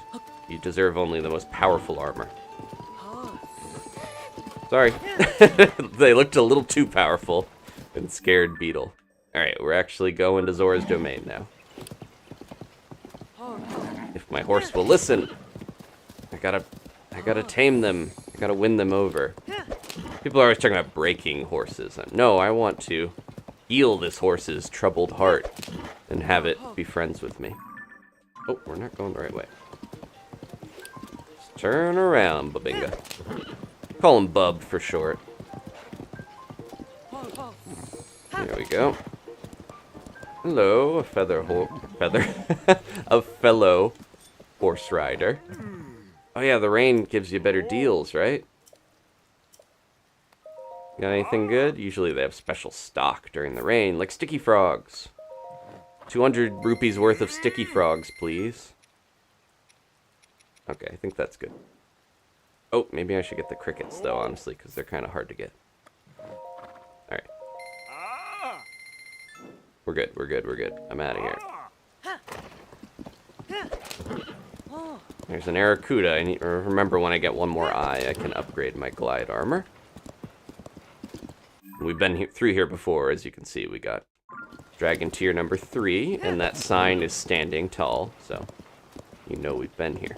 Speaker 1: You deserve only the most powerful armor. Sorry. They looked a little too powerful and scared Beetle. Alright, we're actually going to Zora's domain now. If my horse will listen. I gotta tame them. I gotta win them over. People are always talking about breaking horses. No, I want to heal this horse's troubled heart and have it be friends with me. Oh, we're not going the right way. Turn around, Babinga. Call him Bub for short. There we go. Hello, a feather. A fellow horse rider. Oh yeah, the rain gives you better deals, right? Got anything good? Usually they have special stock during the rain, like sticky frogs. 200 rupees worth of sticky frogs, please. Okay, I think that's good. Oh, maybe I should get the crickets, though, honestly, because they're kind of hard to get. Alright. We're good, we're good, we're good. I'm out of here. There's an Aracuda. I need to remember when I get one more eye, I can upgrade my glide armor. We've been through here before, as you can see. We got Dragon Tier number 3, and that sign is standing tall, so you know we've been here.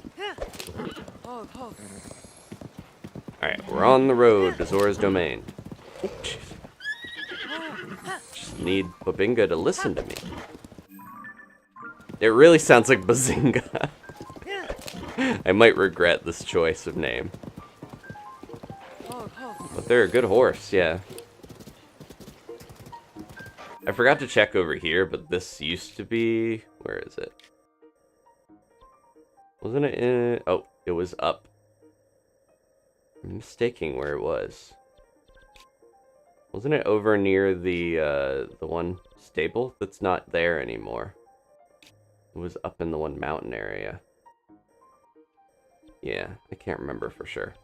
Speaker 1: Alright, we're on the road to Zora's domain. Just need Babinga to listen to me. It really sounds like Bazinga. I might regret this choice of name. But they're a good horse, yeah. I forgot to check over here, but this used to be... Where is it? Wasn't it in... Oh, it was up. I'm mistaking where it was. Wasn't it over near the one stable? That's not there anymore. It was up in the one mountain area. Yeah, I can't remember for sure.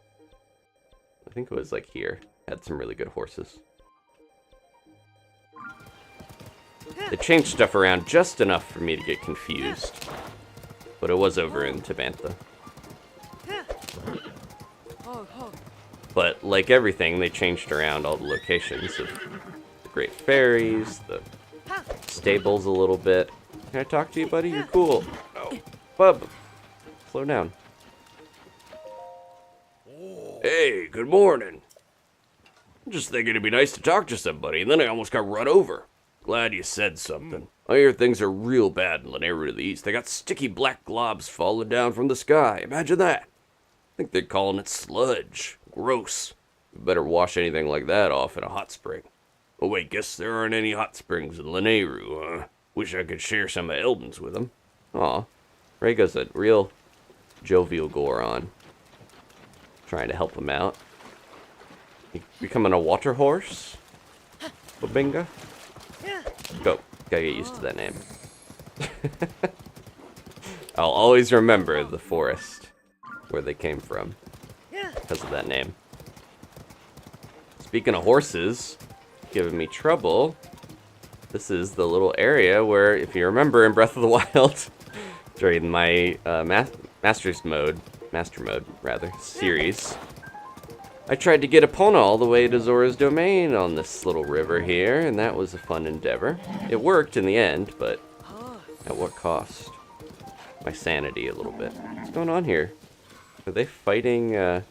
Speaker 1: I think it was like here. Had some really good horses. They changed stuff around just enough for me to get confused. But it was over in Tabantha. But like everything, they changed around all the locations of the Great Fairies, the stables a little bit. Can I talk to you, buddy? You're cool. Oh, Bub, slow down. Hey, good morning. I'm just thinking it'd be nice to talk to somebody, and then I almost got run over. Glad you said something. I hear things are real bad in Lanayru to the east. They got sticky black globs falling down from the sky. Imagine that. I think they're calling it sludge. Gross. We better wash anything like that off in a hot spring. Oh wait, guess there aren't any hot springs in Lanayru, huh? Wish I could share some of Eldon's with them. Aw. Rhaega's a real jovial Goron. Trying to help him out. You becoming a water horse? Babinga? Go. Gotta get used to that name. I'll always remember the forest where they came from because of that name. Speaking of horses giving me trouble, this is the little area where, if you remember in Breath of the Wild, during my master mode series, I tried to get Epona all the way to Zora's domain on this little river here, and that was a fun endeavor. It worked in the end, but at what cost? My sanity a little bit. What's going on here? Are they fighting, well,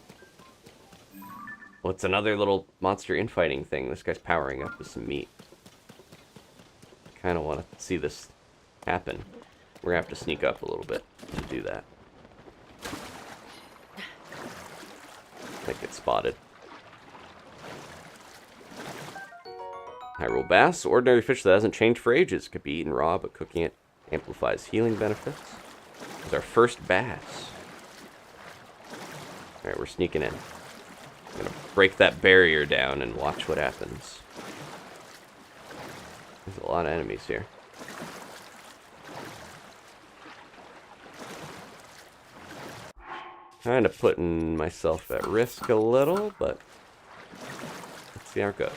Speaker 1: it's another little monster infighting thing. This guy's powering up with some meat. I kind of want to see this happen. We're going to have to sneak up a little bit to do that. Might get spotted. Hyrule Bass, ordinary fish that hasn't changed for ages. Could be eaten raw, but cooking it amplifies healing benefits. It's our first bass. Alright, we're sneaking in. I'm gonna break that barrier down and watch what happens. There's a lot of enemies here. Kind of putting myself at risk a little, but let's see how it goes.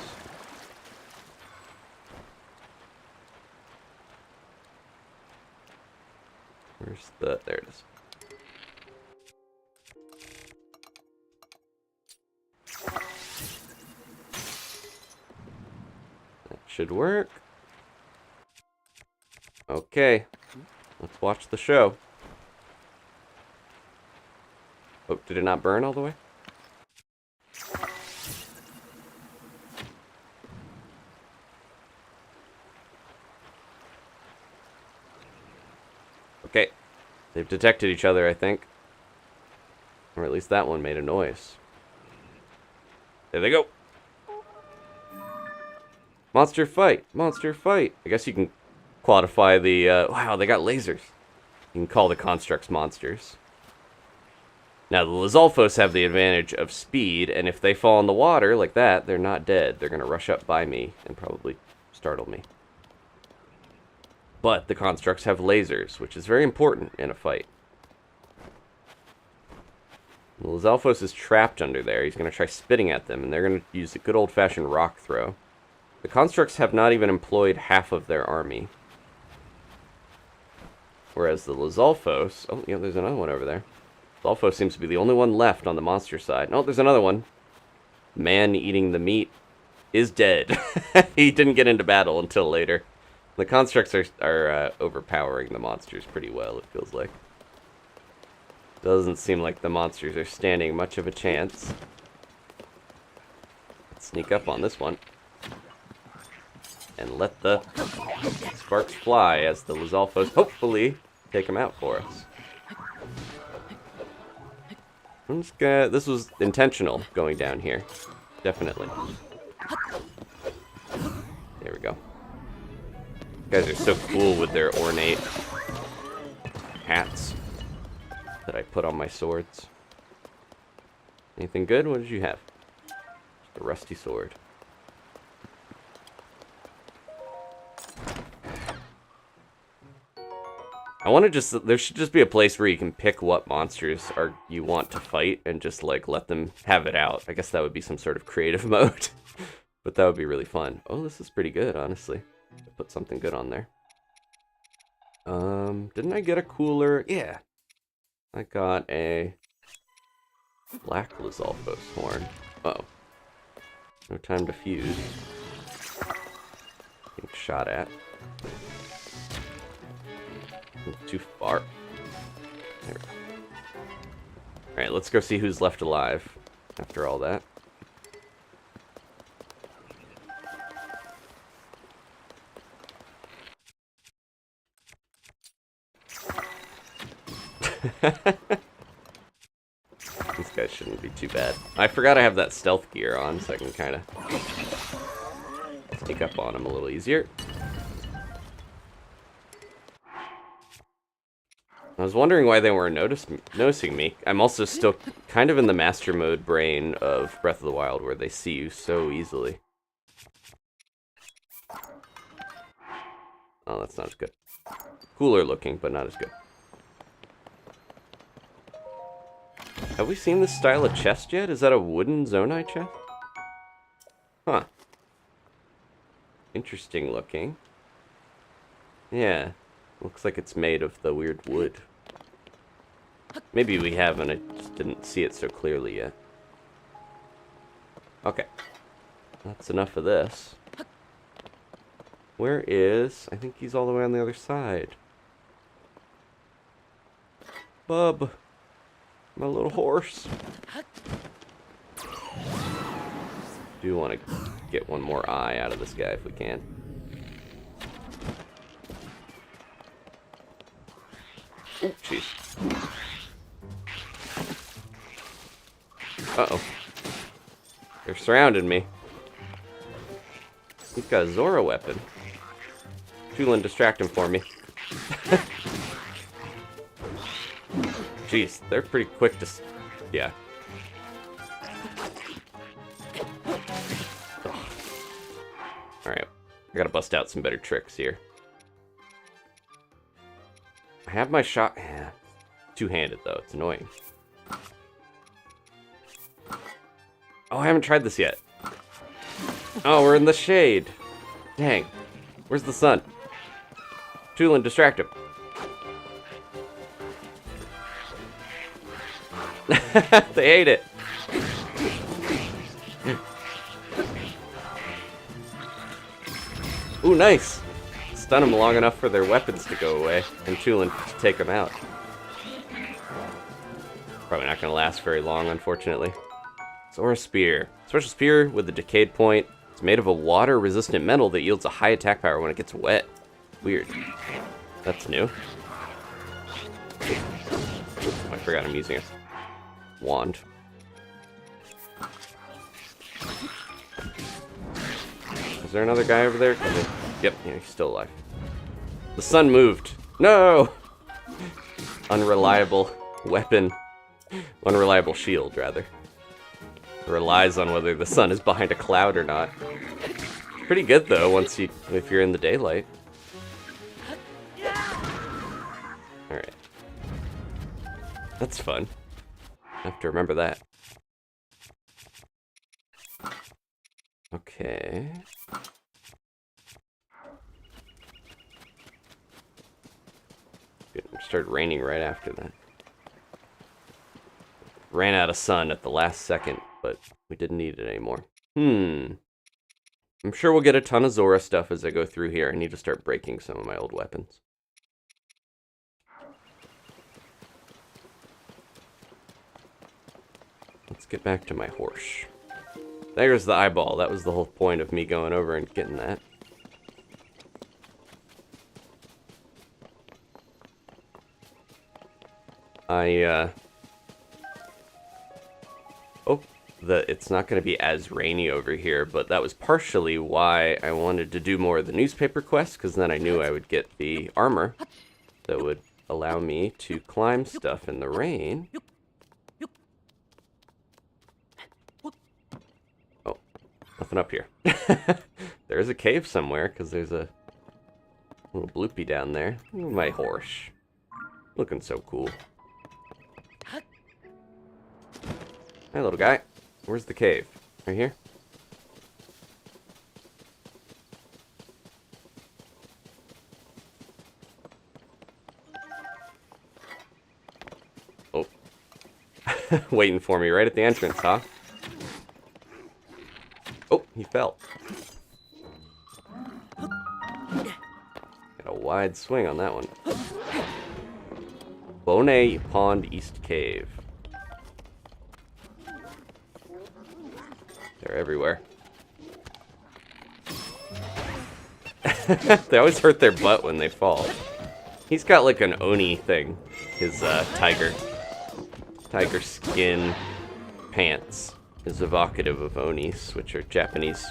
Speaker 1: Where's the... There it is. That should work. Okay. Let's watch the show. Oh, did it not burn all the way? Okay. They've detected each other, I think. Or at least that one made a noise. There they go. Monster fight! Monster fight! I guess you can quantify the, wow, they got lasers. You can call the constructs monsters. Now, the Lizalfos have the advantage of speed, and if they fall in the water like that, they're not dead. They're going to rush up by me and probably startle me. But the constructs have lasers, which is very important in a fight. The Lizalfos is trapped under there. He's going to try spitting at them, and they're going to use a good old-fashioned rock throw. The constructs have not even employed half of their army. Whereas the Lizalfos... Oh, yeah, there's another one over there. Lizalfos seems to be the only one left on the monster side. No, there's another one. Man eating the meat is dead. He didn't get into battle until later. The constructs are overpowering the monsters pretty well, it feels like. Doesn't seem like the monsters are standing much of a chance. Let's sneak up on this one. And let the sparks fly as the Lizalfos hopefully take them out for us. I'm just gonna... This was intentional, going down here. Definitely. There we go. You guys are so cool with their ornate hats that I put on my swords. Anything good? What did you have? Just a rusty sword. I want to just... There should just be a place where you can pick what monsters you want to fight and just, like, let them have it out. I guess that would be some sort of creative mode. But that would be really fun. Oh, this is pretty good, honestly. Put something good on there. Didn't I get a cooler? Yeah. I got a black Lizalfos horn. Uh-oh. No time to fuse. Getting shot at. Too far. There we go. Alright, let's go see who's left alive after all that. These guys shouldn't be too bad. I forgot I have that stealth gear on, so I can kind of sneak up on them a little easier. I was wondering why they weren't noticing me. I'm also still kind of in the master mode brain of Breath of the Wild where they see you so easily. Oh, that's not as good. Cooler looking, but not as good. Have we seen this style of chest yet? Is that a wooden Zonai chest? Huh. Interesting looking. Yeah. Looks like it's made of the weird wood. Maybe we haven't, I just didn't see it so clearly yet. Okay. That's enough of this. Where is... I think he's all the way on the other side. Bub. My little horse. Do want to get one more eye out of this guy if we can. Oh, jeez. Uh-oh. They're surrounding me. He's got a Zora weapon. Tulin, distract him for me. Jeez, they're pretty quick to... Yeah. Alright. I gotta bust out some better tricks here. I have my shot... Yeah. Two-handed, though. It's annoying. Oh, I haven't tried this yet. Oh, we're in the shade. Dang. Where's the sun? Tulin, distract him. They ate it. Ooh, nice. Stun them long enough for their weapons to go away, and Tulin to take them out. Probably not going to last very long, unfortunately. Zora Spear. Special spear with a decayed point. It's made of a water-resistant metal that yields a high attack power when it gets wet. Weird. That's new. I forgot I'm using it. wand. Is there another guy over there? Yep, yeah, he's still alive. The sun moved. No! Unreliable weapon. Unreliable shield, rather. It relies on whether the sun is behind a cloud or not. Pretty good, though, if you're in the daylight. Alright. That's fun. I have to remember that. Okay. It started raining right after that. Ran out of sun at the last second, but we didn't need it anymore. I'm sure we'll get a ton of Zora stuff as I go through here. I need to start breaking some of my old weapons. Let's get back to my horse. There's the eyeball. That was the whole point of me going over and getting that. It's not going to be as rainy over here, but that was partially why I wanted to do more of the newspaper quests, because then I knew I would get the armor that would allow me to climb stuff in the rain. Oh, nothing up here. There's a cave somewhere, because there's a little bloopy down there. Ooh, my horse. Looking so cool. Hi, little guy. Where's the cave? Right here? Oh. Waiting for me right at the entrance, huh? Oh, he fell. Got a wide swing on that one. Zonai Pond East Cave. They're everywhere. They always hurt their butt when they fall. He's got like an Oni thing. His tiger skin pants is evocative of Onis, which are Japanese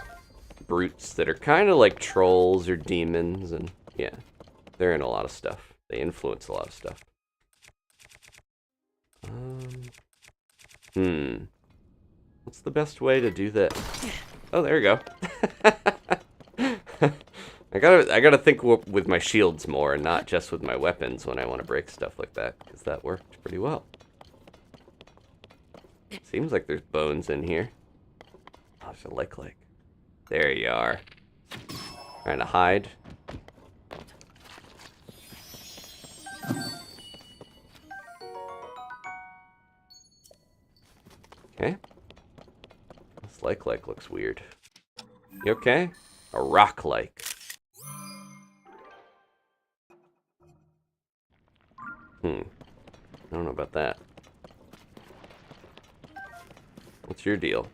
Speaker 1: brutes that are kind of like trolls or demons, and yeah, they're in a lot of stuff. They influence a lot of stuff. What's the best way to do that? Oh, there we go. I gotta think with my shields more, and not just with my weapons when I want to break stuff like that, because that worked pretty well. Seems like there's bones in here. Oh, there's a lick. There you are. Trying to hide. Okay. This like looks weird. You okay? A rock-like. I don't know about that. What's your deal?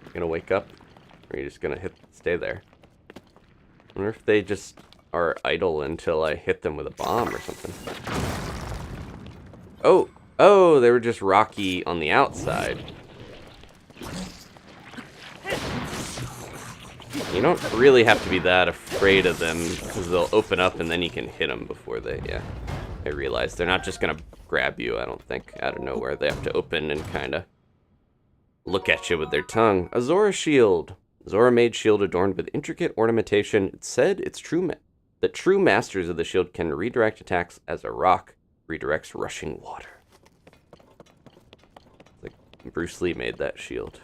Speaker 1: You gonna wake up? Or are you just gonna stay there? I wonder if they just are idle until I hit them with a bomb or something. Oh, they were just rocky on the outside. You don't really have to be that afraid of them, because they'll open up and then you can hit them before they realize. They're not just gonna grab you, I don't think, out of nowhere. They have to open and kind of look at you with their tongue. A Zora shield. Zora-made shield adorned with intricate ornamentation. It said that true masters of the shield can redirect attacks as a rock redirects rushing water. Like Bruce Lee made that shield.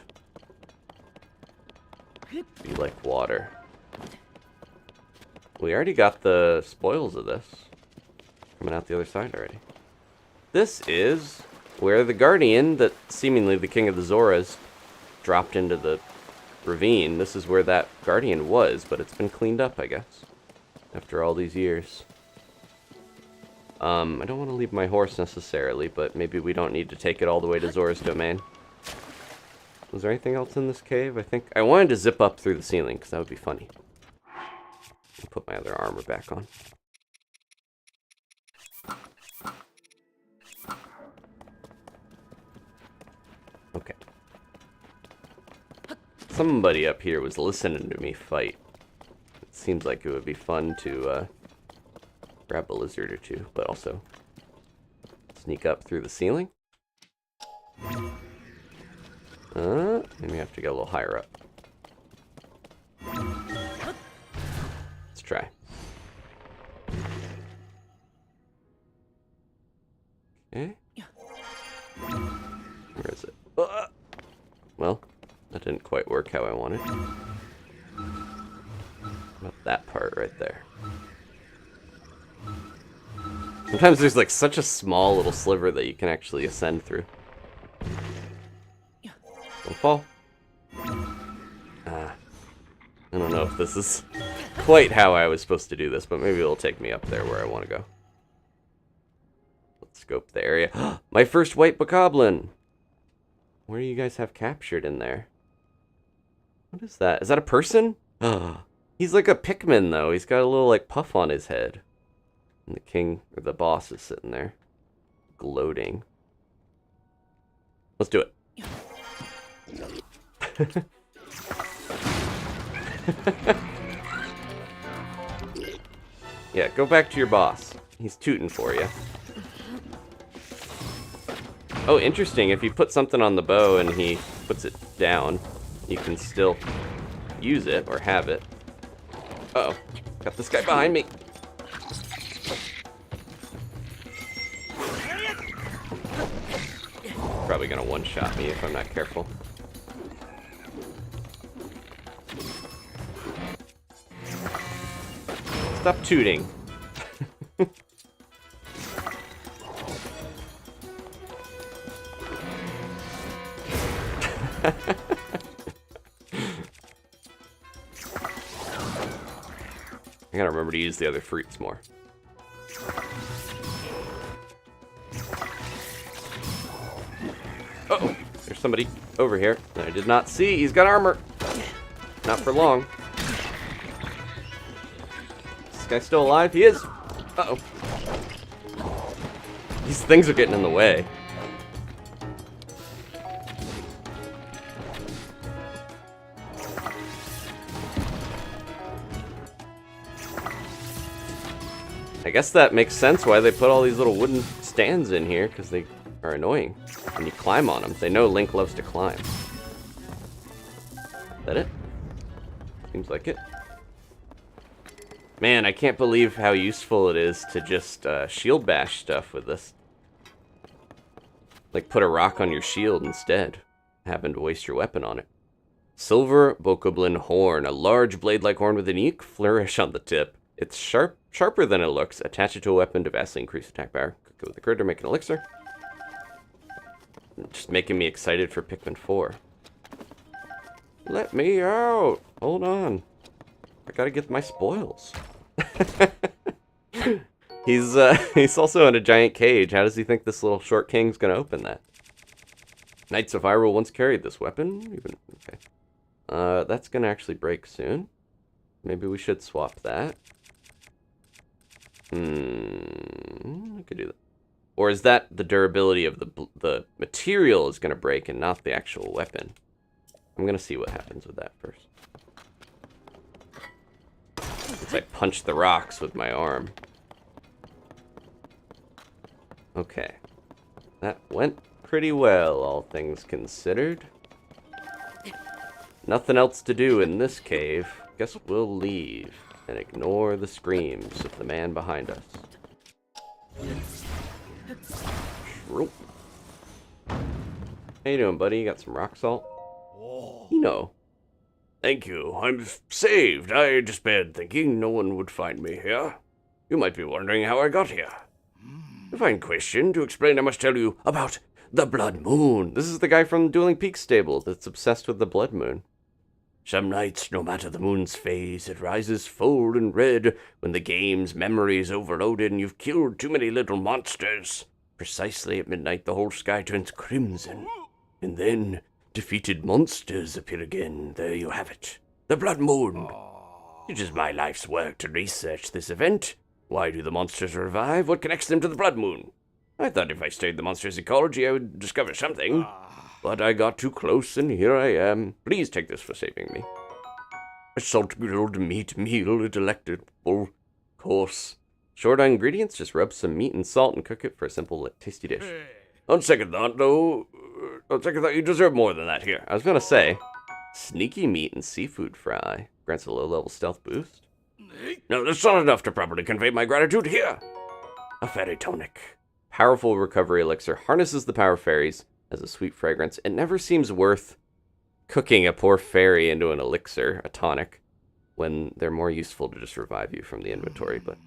Speaker 1: Be like water. We already got the spoils of this. Coming out the other side already. This is where the Guardian, that seemingly the King of the Zoras, dropped into the ravine. This is where that Guardian was, but it's been cleaned up, I guess. After all these years. I don't want to leave my horse necessarily, but maybe we don't need to take it all the way to Zora's domain. Was there anything else in this cave? I think I wanted to zip up through the ceiling, because that would be funny. I'll put my other armor back on. Okay. Somebody up here was listening to me fight. It seems like it would be fun to grab a lizard or two, but also sneak up through the ceiling. Maybe I have to get a little higher up. Let's try. Okay. Where is it? Well, that didn't quite work how I wanted. About that part right there. Sometimes there's like such a small little sliver that you can actually ascend through. Don't fall. I don't know if this is quite how I was supposed to do this, but maybe it'll take me up there where I want to go. Let's scope the area. My first white bokoblin! What do you guys have captured in there? What is that? Is that a person? He's like a Pikmin, though. He's got a little, like, puff on his head. And the king, or the boss, is sitting there, gloating. Let's do it. Yeah, go back to your boss. He's tooting for you. Oh, interesting. If you put something on the bow and he puts it down, you can still use it or have it. Uh-oh. Got this guy behind me. Probably gonna one-shot me if I'm not careful. Stop tooting. I gotta remember to use the other fruits more. Uh-oh, there's somebody over here that I did not see. He's got armor. Not for long. Is this guy still alive? He is. Uh-oh. These things are getting in the way. I guess that makes sense why they put all these little wooden stands in here, because they are annoying when you climb on them. They know Link loves to climb. Is that it? Seems like it. Man, I can't believe how useful it is to just shield bash stuff with this. Like put a rock on your shield instead, having to waste your weapon on it. Silver bokoblin horn, a large blade-like horn with a unique flourish on the tip. It's sharper than it looks. Attach it to a weapon to vastly increase attack power. Go with the critter, make an elixir. Just making me excited for Pikmin 4. Let me out! Hold on. I gotta get my spoils. He's also in a giant cage. How does he think this little short king's gonna open that? Knights of Hyrule once carried this weapon. Okay. That's gonna actually break soon. Maybe we should swap that. I could do that. Or is that the durability of the material is gonna break and not the actual weapon? I'm gonna see what happens with that first. Since I punch the rocks with my arm. Okay. That went pretty well, all things considered. Nothing else to do in this cave. Guess we'll leave and ignore the screams of the man behind us. Shroop. How you doing, buddy? You got some rock salt? You know.
Speaker 5: Thank you. I'm saved. I just been thinking no one would find me here. You might be wondering how I got here. A fine question. To explain, I must tell you about the Blood Moon.
Speaker 1: This is the guy from Dueling Peaks stable that's obsessed with the Blood Moon.
Speaker 5: Some nights, no matter the moon's phase, it rises full and red when the game's memory is overloaded and you've killed too many little monsters. Precisely at midnight, the whole sky turns crimson. And then, defeated monsters appear again. There you have it. The Blood Moon. It is my life's work to research this event. Why do the monsters revive? What connects them to the Blood Moon? I thought if I studied the monster's ecology, I would discover something. but I got too close and here I am. Please take this for saving me. A salt-grilled meat meal, a delectable course. Short on ingredients, just rub some meat and salt and cook it for a simple, tasty dish. On second thought, though, you deserve more than that here. I was gonna say, sneaky meat and seafood fry grants a low-level stealth boost. No, that's not enough to properly convey my gratitude here. A fairy tonic. Powerful recovery elixir harnesses the power of fairies as a sweet fragrance. It never seems worth cooking a poor fairy into an elixir, a tonic, when they're more useful to just revive you from the inventory, but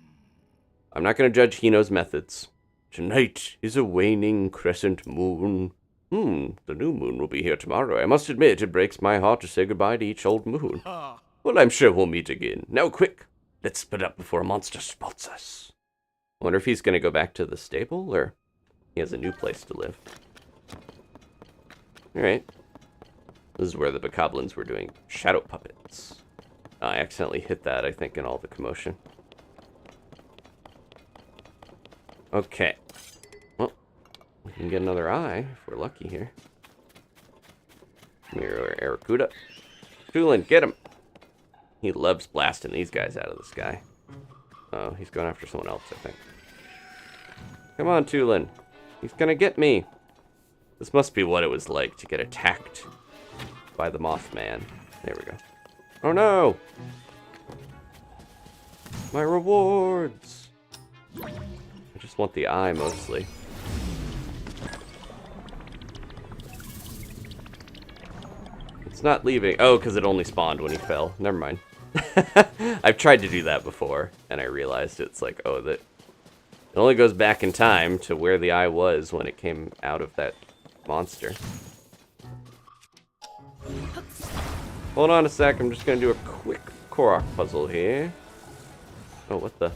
Speaker 5: I'm not going to judge Hino's methods. Tonight is a waning crescent moon. The new moon will be here tomorrow. I must admit, it breaks my heart to say goodbye to each old moon. Well, I'm sure we'll meet again. Now, quick, let's split up before a monster spots us. I wonder if he's going to go back to the stable, or he has a new place to live. Alright. This is where the bokoblins were doing shadow puppets. I accidentally hit that, I think, in all the commotion. Okay. Well, we can get another eye, if we're lucky here. Mirror Aracuda. Tulin, get him! He loves blasting these guys out of the sky. Oh, he's going after someone else, I think. Come on, Tulin. He's gonna get me. This must be what it was like to get attacked by the Mothman. There we go. Oh no! My rewards! I just want the eye, mostly. It's not leaving. Oh, because it only spawned when he fell. Never mind. I've tried to do that before, and I realized it's like, oh, that it only goes back in time to where the eye was when it came out of that monster. Hold on a sec, I'm just going to do a quick Korok puzzle here. Oh, what the?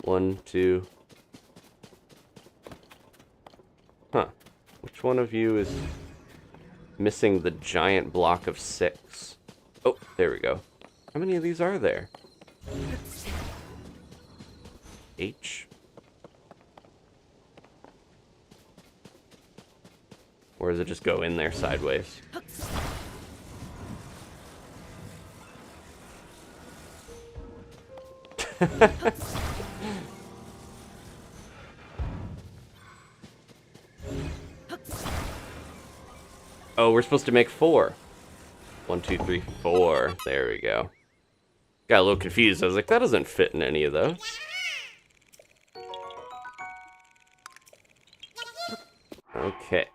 Speaker 5: 1, 2. Huh. Which one of you is missing the giant block of 6? Oh, there we go. How many of these are there? H? Or does it just go in there sideways? Oh, we're supposed to make 4. 1, 2, 3, 4. There we go. Got a little confused. I was like, that doesn't fit in any of those. Okay.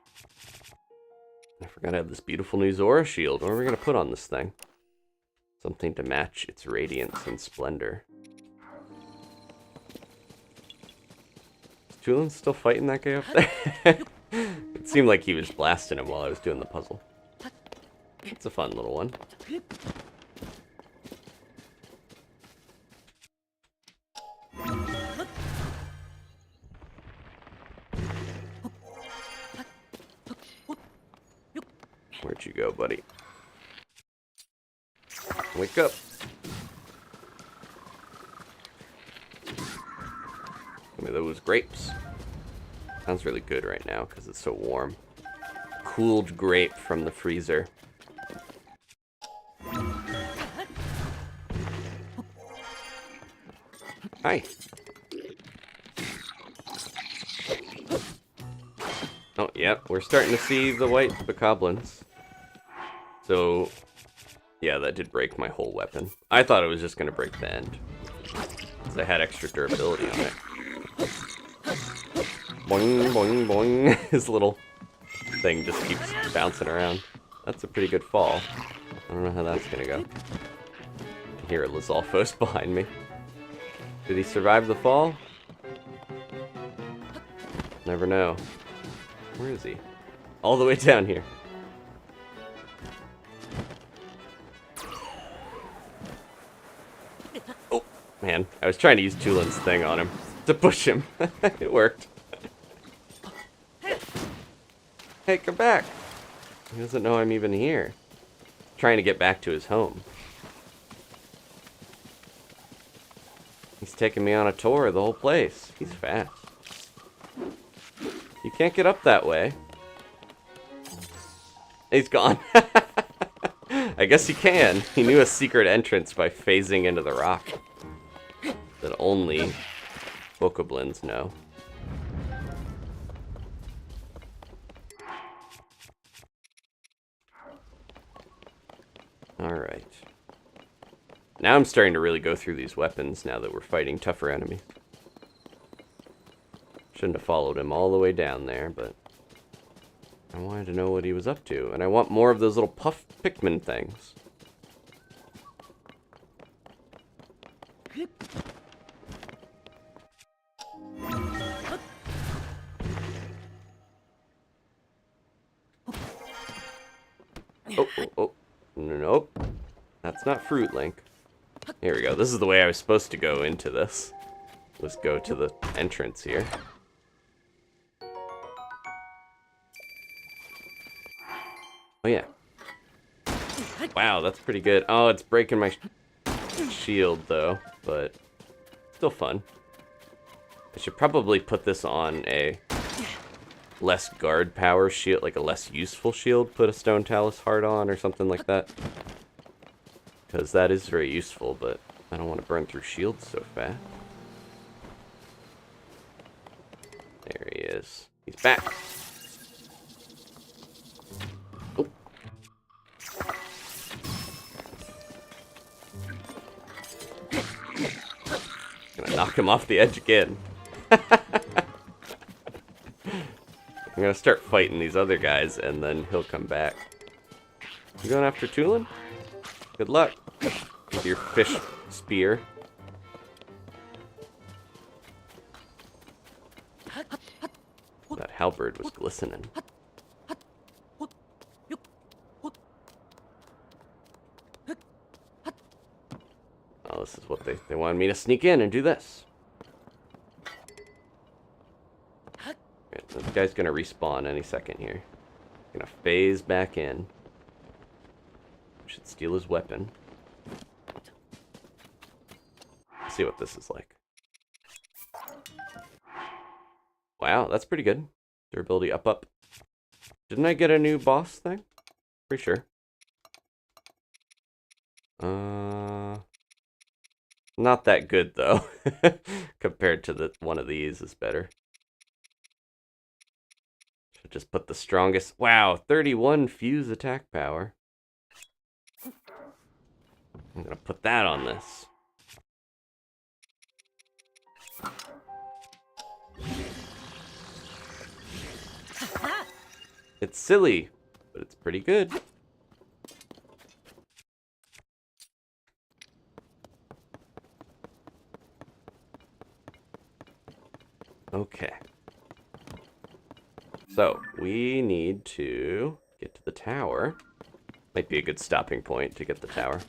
Speaker 5: I forgot I have this beautiful new Zora shield. What are we going to put on this thing? Something to match its radiance and splendor. Is Tulin still fighting that guy up there? It seemed like he was blasting him while I was doing the puzzle. It's a fun little one. Where'd you go, buddy? Wake up. Give me those grapes. Sounds really good right now because it's so warm. Cooled grape from the freezer. Hi. Oh, yeah, we're starting to see the white bokoblins. So, yeah, that did break my whole weapon. I thought it was just going to break the end, because I had extra durability on it. Boing, boing, boing. His little thing just keeps bouncing around. That's a pretty good fall. I don't know how that's going to go. I can hear Lizalfo's behind me. Did he survive the fall? Never know. Where is he? All the way down here. Oh, man. I was trying to use Tulin's thing on him to push him. It worked. Hey, come back. He doesn't know I'm even here. Trying to get back to his home. He's taking me on a tour of the whole place. He's fast.
Speaker 1: You can't get up that way. He's gone. I guess he can. He knew a secret entrance by phasing into the rock that only bokoblins know. Alright. Now I'm starting to really go through these weapons now that we're fighting tougher enemies. Shouldn't have followed him all the way down there, but I wanted to know what he was up to. And I want more of those little puff Pikmin things. Oh. Nope. That's not Fruit Link. Here we go. This is the way I was supposed to go into this. Let's go to the entrance here. Oh, yeah. Wow, that's pretty good. Oh, it's breaking my shield, though, but still fun. I should probably put this on a less guard power shield, like a less useful shield. Put a Stone Talus Heart on or something like that. Because that is very useful, but I don't want to burn through shields so fast. There he is. He's back. Oh. Gonna knock him off the edge again. I'm gonna start fighting these other guys, and then he'll come back. You going after Tulin? Good luck with your fish spear. That halberd was glistening. Oh, this is what they wanted me to sneak in and do this. Right, this guy's gonna respawn any second here. Gonna phase back in. Should steal his weapon. Let's see what this is like. Wow, that's pretty good. Durability up. Didn't I get a new boss thing? Pretty sure. Not that good though. Compared to one of these is better. Should just put the strongest. Wow, 31 fuse attack power. I'm gonna put that on this. It's silly, but it's pretty good. Okay. So, we need to get to the tower. Might be a good stopping point to get the tower.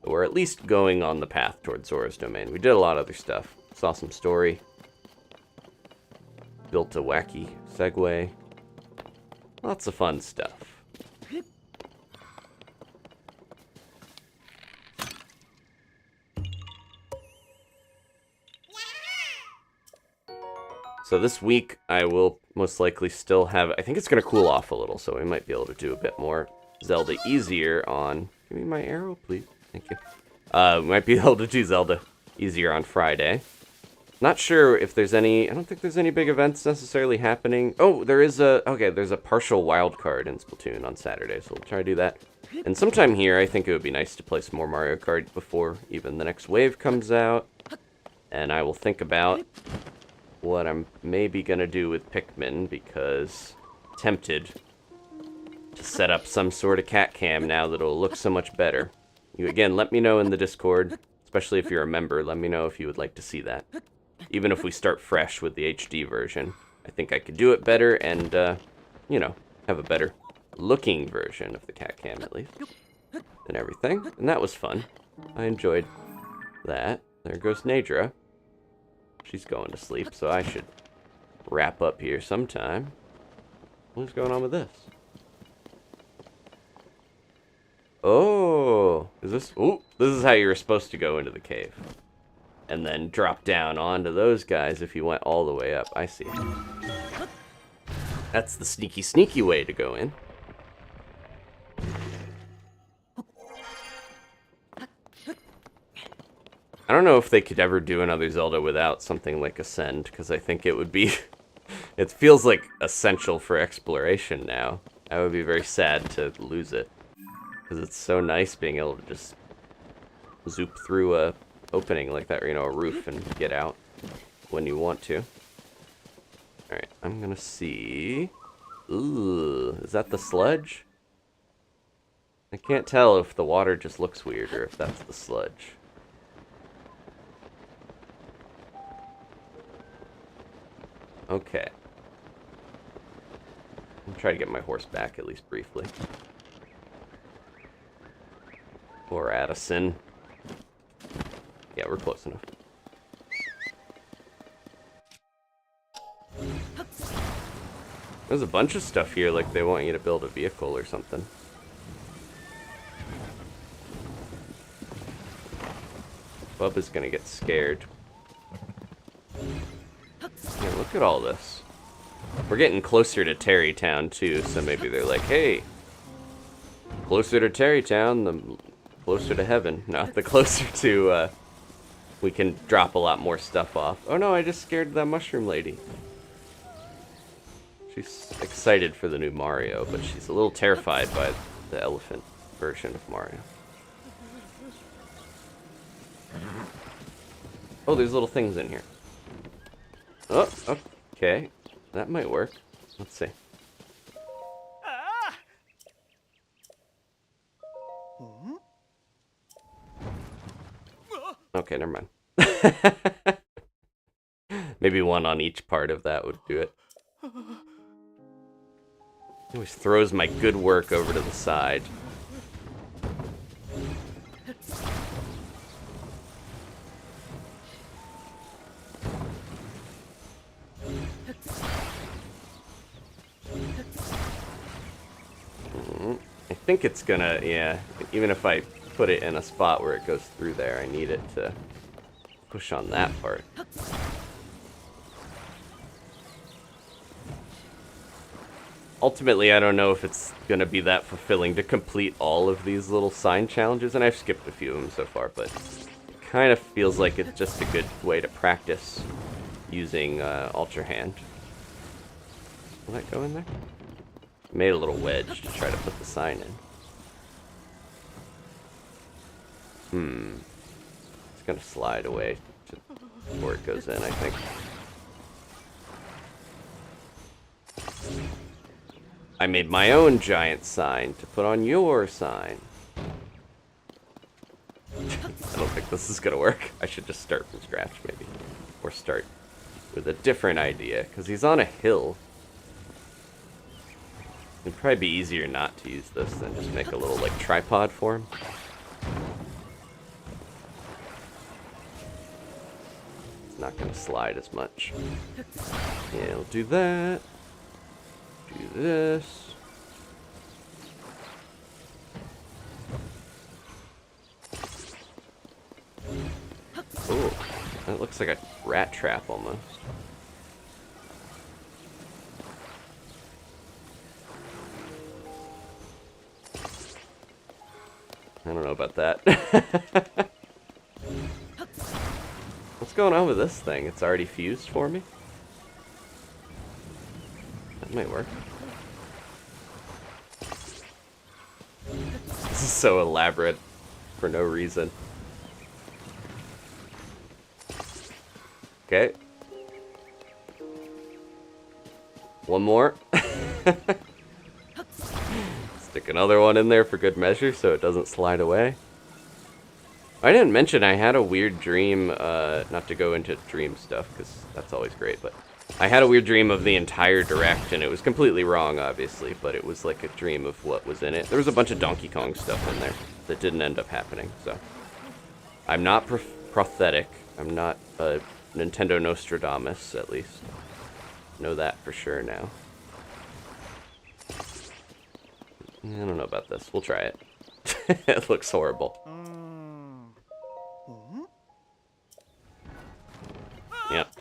Speaker 1: We're at least going on the path towards Zora's domain. We did a lot of other stuff. Saw some story. Built a wacky Segway. Lots of fun stuff. So this week, I will most likely still have... I think it's going to cool off a little, so we might be able to do a bit more Zelda easier on... Give me my arrow, please. Thank you. We might be able to do Zelda easier on Friday. Not sure if there's any... I don't think there's any big events necessarily happening. Oh, there is a... Okay, there's a partial wild card in Splatoon on Saturday, so we'll try to do that. And sometime here, I think it would be nice to play some more Mario Kart before even the next wave comes out. And I will think about what I'm maybe going to do with Pikmin, because I'm tempted to set up some sort of cat cam now that'll look so much better. You, again, let me know in the Discord, especially if you're a member. Let me know if you would like to see that. Even if we start fresh with the HD version, I think I could do it better and, you know, have a better looking version of the cat cam, at least, and everything. And that was fun. I enjoyed that. There goes Nadra. She's going to sleep, so I should wrap up here sometime. What's going on with this? Oh, is this? Ooh, this is how you were supposed to go into the cave. And then drop down onto those guys if you went all the way up. I see. That's the sneaky, sneaky way to go in. I don't know if they could ever do another Zelda without something like Ascend, because I think it would be... it feels like essential for exploration now. I would be very sad to lose it, because it's so nice being able to just zoop through a opening like that, or, you know, a roof, and get out when you want to. Alright, I'm gonna see... Ooh, is that the sludge? I can't tell if the water just looks weird or if that's the sludge. Okay. I'll try to get my horse back, at least briefly. Or Addison. Yeah, we're close enough. There's a bunch of stuff here, like they want you to build a vehicle or something. Bub is gonna get scared. Yeah, look at all this. We're getting closer to Terrytown too, so maybe they're like, hey, closer to Terrytown, the closer to heaven. No, the closer to, we can drop a lot more stuff off. Oh no, I just scared that mushroom lady. She's excited for the new Mario, but she's a little terrified by the elephant version of Mario. Oh, there's little things in here. Oh, okay. That might work. Let's see. Okay, never mind. Maybe one on each part of that would do it. He always throws my good work over to the side. I think it's gonna, yeah, even if I put it in a spot where it goes through there, I need it to push on that part. Ultimately, I don't know if it's gonna be that fulfilling to complete all of these little sign challenges, and I've skipped a few of them so far, but it kind of feels like it's just a good way to practice using Ultrahand. Will that go in there? Made a little wedge to try to put the sign in. It's gonna slide away before it goes in, I think. I made my own giant sign to put on your sign. I don't think this is gonna work. I should just start from scratch, maybe. Or start with a different idea, because he's on a hill. It'd probably be easier not to use this than just make a little, like, tripod for him. It's not gonna slide as much. Yeah, we'll do that. Do this. Oh, that looks like a rat trap almost. I don't know about that. What's going on with this thing? It's already fused for me? That might work. This is so elaborate for no reason. Okay. One more. Stick another one in there for good measure so it doesn't slide away. I didn't mention I had a weird dream, not to go into dream stuff because that's always great, but I had a weird dream of the entire Direct, and it was completely wrong, obviously, but it was like a dream of what was in it. There was a bunch of Donkey Kong stuff in there that didn't end up happening, so. I'm not prosthetic. I'm not a Nintendo Nostradamus, at least. Know that for sure now. I don't know about this. We'll try it. It looks horrible. Yep.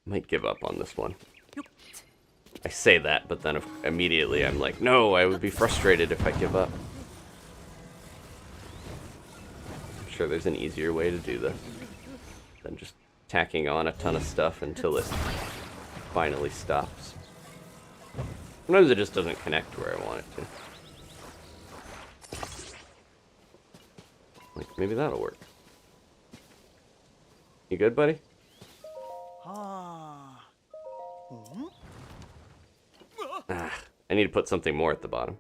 Speaker 1: Might give up on this one. I say that, but then immediately I'm like, no, I would be frustrated if I give up. I'm sure there's an easier way to do this than just tacking on a ton of stuff until it finally stops. Sometimes it just doesn't connect where I want it to. Like, maybe that'll work. You good, buddy? Ah, I need to put something more at the bottom.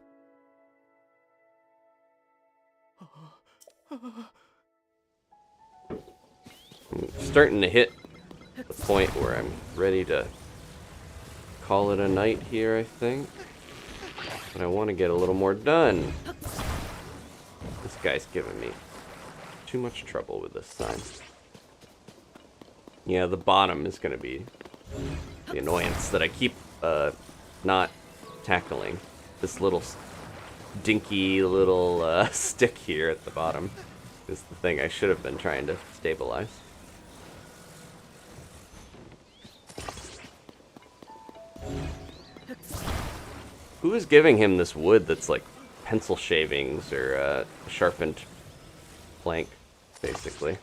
Speaker 1: I'm starting to hit the point where I'm ready to call it a night here, I think. But I want to get a little more done. This guy's giving me too much trouble with this sign. Yeah, the bottom is going to be the annoyance that I keep not tackling. This little dinky little stick here at the bottom is the thing I should have been trying to stabilize. Who is giving him this wood that's like pencil shavings or sharpened plank, basically?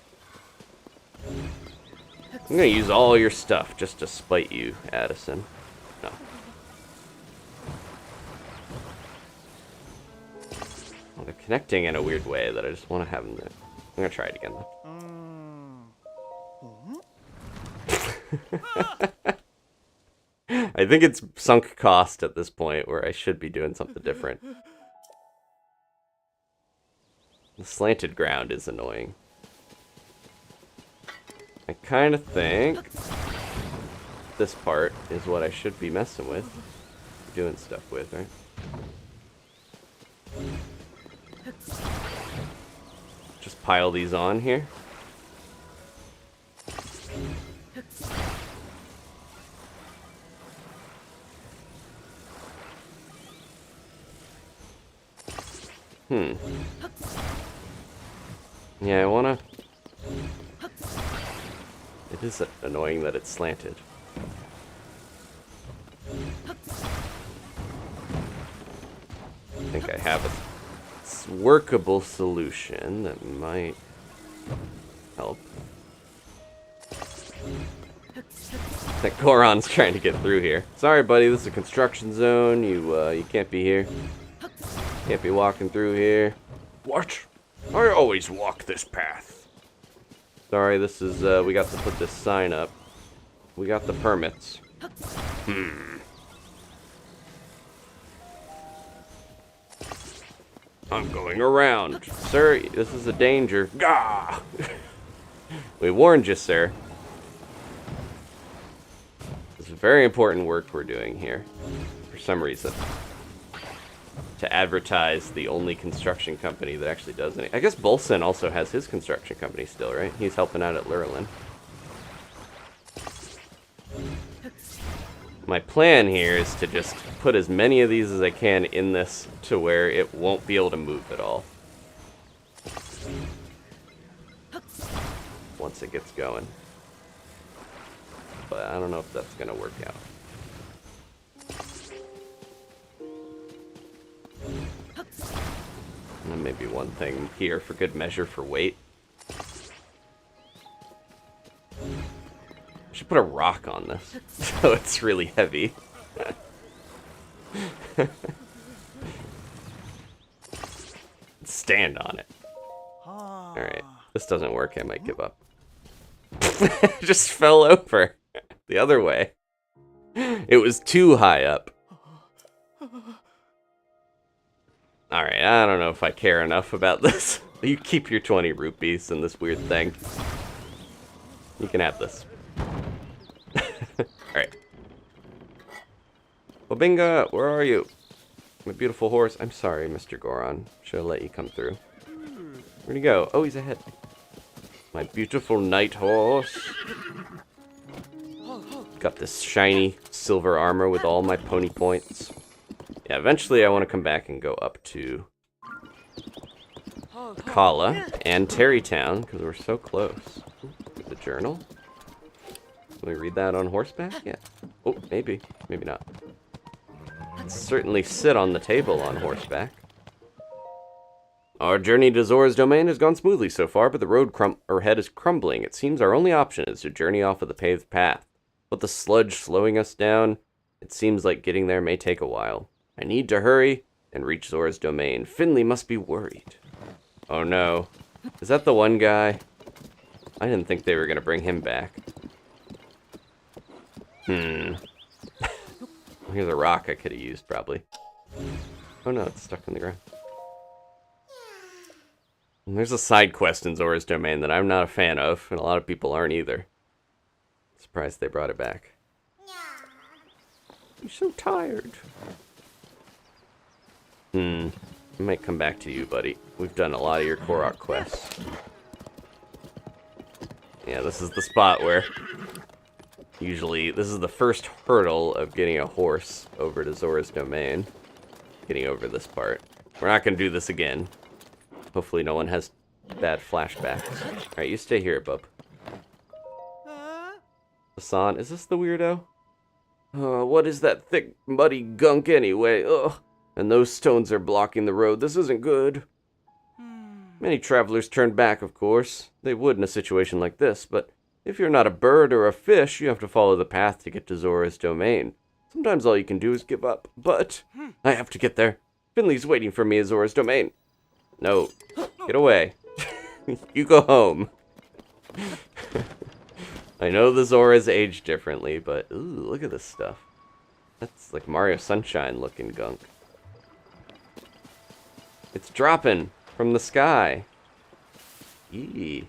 Speaker 1: I'm gonna use all your stuff just to spite you, Addison. No. Well, they're connecting in a weird way that I just want to have them there. I'm gonna try it again, though. I think it's sunk cost at this point where I should be doing something different. The slanted ground is annoying. I kind of think this part is what I should be messing with. Doing stuff with, right? Just pile these on here. Yeah, I wanna... It is annoying that it's slanted. I think I have a workable solution that might help. That Goron's trying to get through here. Sorry, buddy, this is a construction zone. You can't be here. Can't be walking through here.
Speaker 5: What? I always walk this path.
Speaker 1: Sorry, this is, we got to put this sign up. We got the permits. I'm going around. Sir, this is a danger. Gah! We warned you, sir. This is very important work we're doing here. For some reason. To advertise the only construction company that actually does any. I guess Bolson also has his construction company still, right? He's helping out at Lurelin. My plan here is to just put as many of these as I can in this to where it won't be able to move at all. Once it gets going. But I don't know if that's going to work out. And then maybe one thing here for good measure for weight. I should put a rock on this, so it's really heavy. Stand on it. Alright, this doesn't work, I might give up. Just fell over the other way. It was too high up. Alright, I don't know if I care enough about this. You keep your 20 rupees in this weird thing. You can have this. Alright. Bobinga, where are you? My beautiful horse. I'm sorry, Mr. Goron. Should have let you come through. Where'd he go? Oh, he's ahead. My beautiful night horse. Got this shiny silver armor with all my pony points. Yeah, eventually I want to come back and go up to Kala and Terrytown, because we're so close. Ooh, the journal. Can we read that on horseback? Yeah. Oh, maybe. Maybe not. Certainly sit on the table on horseback. Our journey to Zora's domain has gone smoothly so far, but the road ahead is crumbling. It seems our only option is to journey off of the paved path. With the sludge slowing us down, it seems like getting there may take a while. I need to hurry and reach Zora's domain. Finley must be worried. Oh no. Is that the one guy? I didn't think they were going to bring him back. Here's a rock I could have used, probably. Oh no, it's stuck in the ground. And there's a side quest in Zora's domain that I'm not a fan of, and a lot of people aren't either. Surprised they brought it back. I'm so tired. I might come back to you, buddy. We've done a lot of your Korok quests. Yeah, this is the spot where usually this is the first hurdle of getting a horse over to Zora's domain. Getting over this part. We're not going to do this again. Hopefully no one has bad flashbacks. Alright, you stay here, bub. Hassan, is this the weirdo? What is that thick, muddy gunk anyway? Ugh. And those stones are blocking the road. This isn't good. Many travelers turn back, of course. They would in a situation like this, but if you're not a bird or a fish, you have to follow the path to get to Zora's domain. Sometimes all you can do is give up, but I have to get there. Finley's waiting for me at Zora's domain. No, get away. You go home. I know the Zoras age differently, but ooh, look at this stuff. That's like Mario Sunshine looking gunk. It's dropping from the sky. Eee.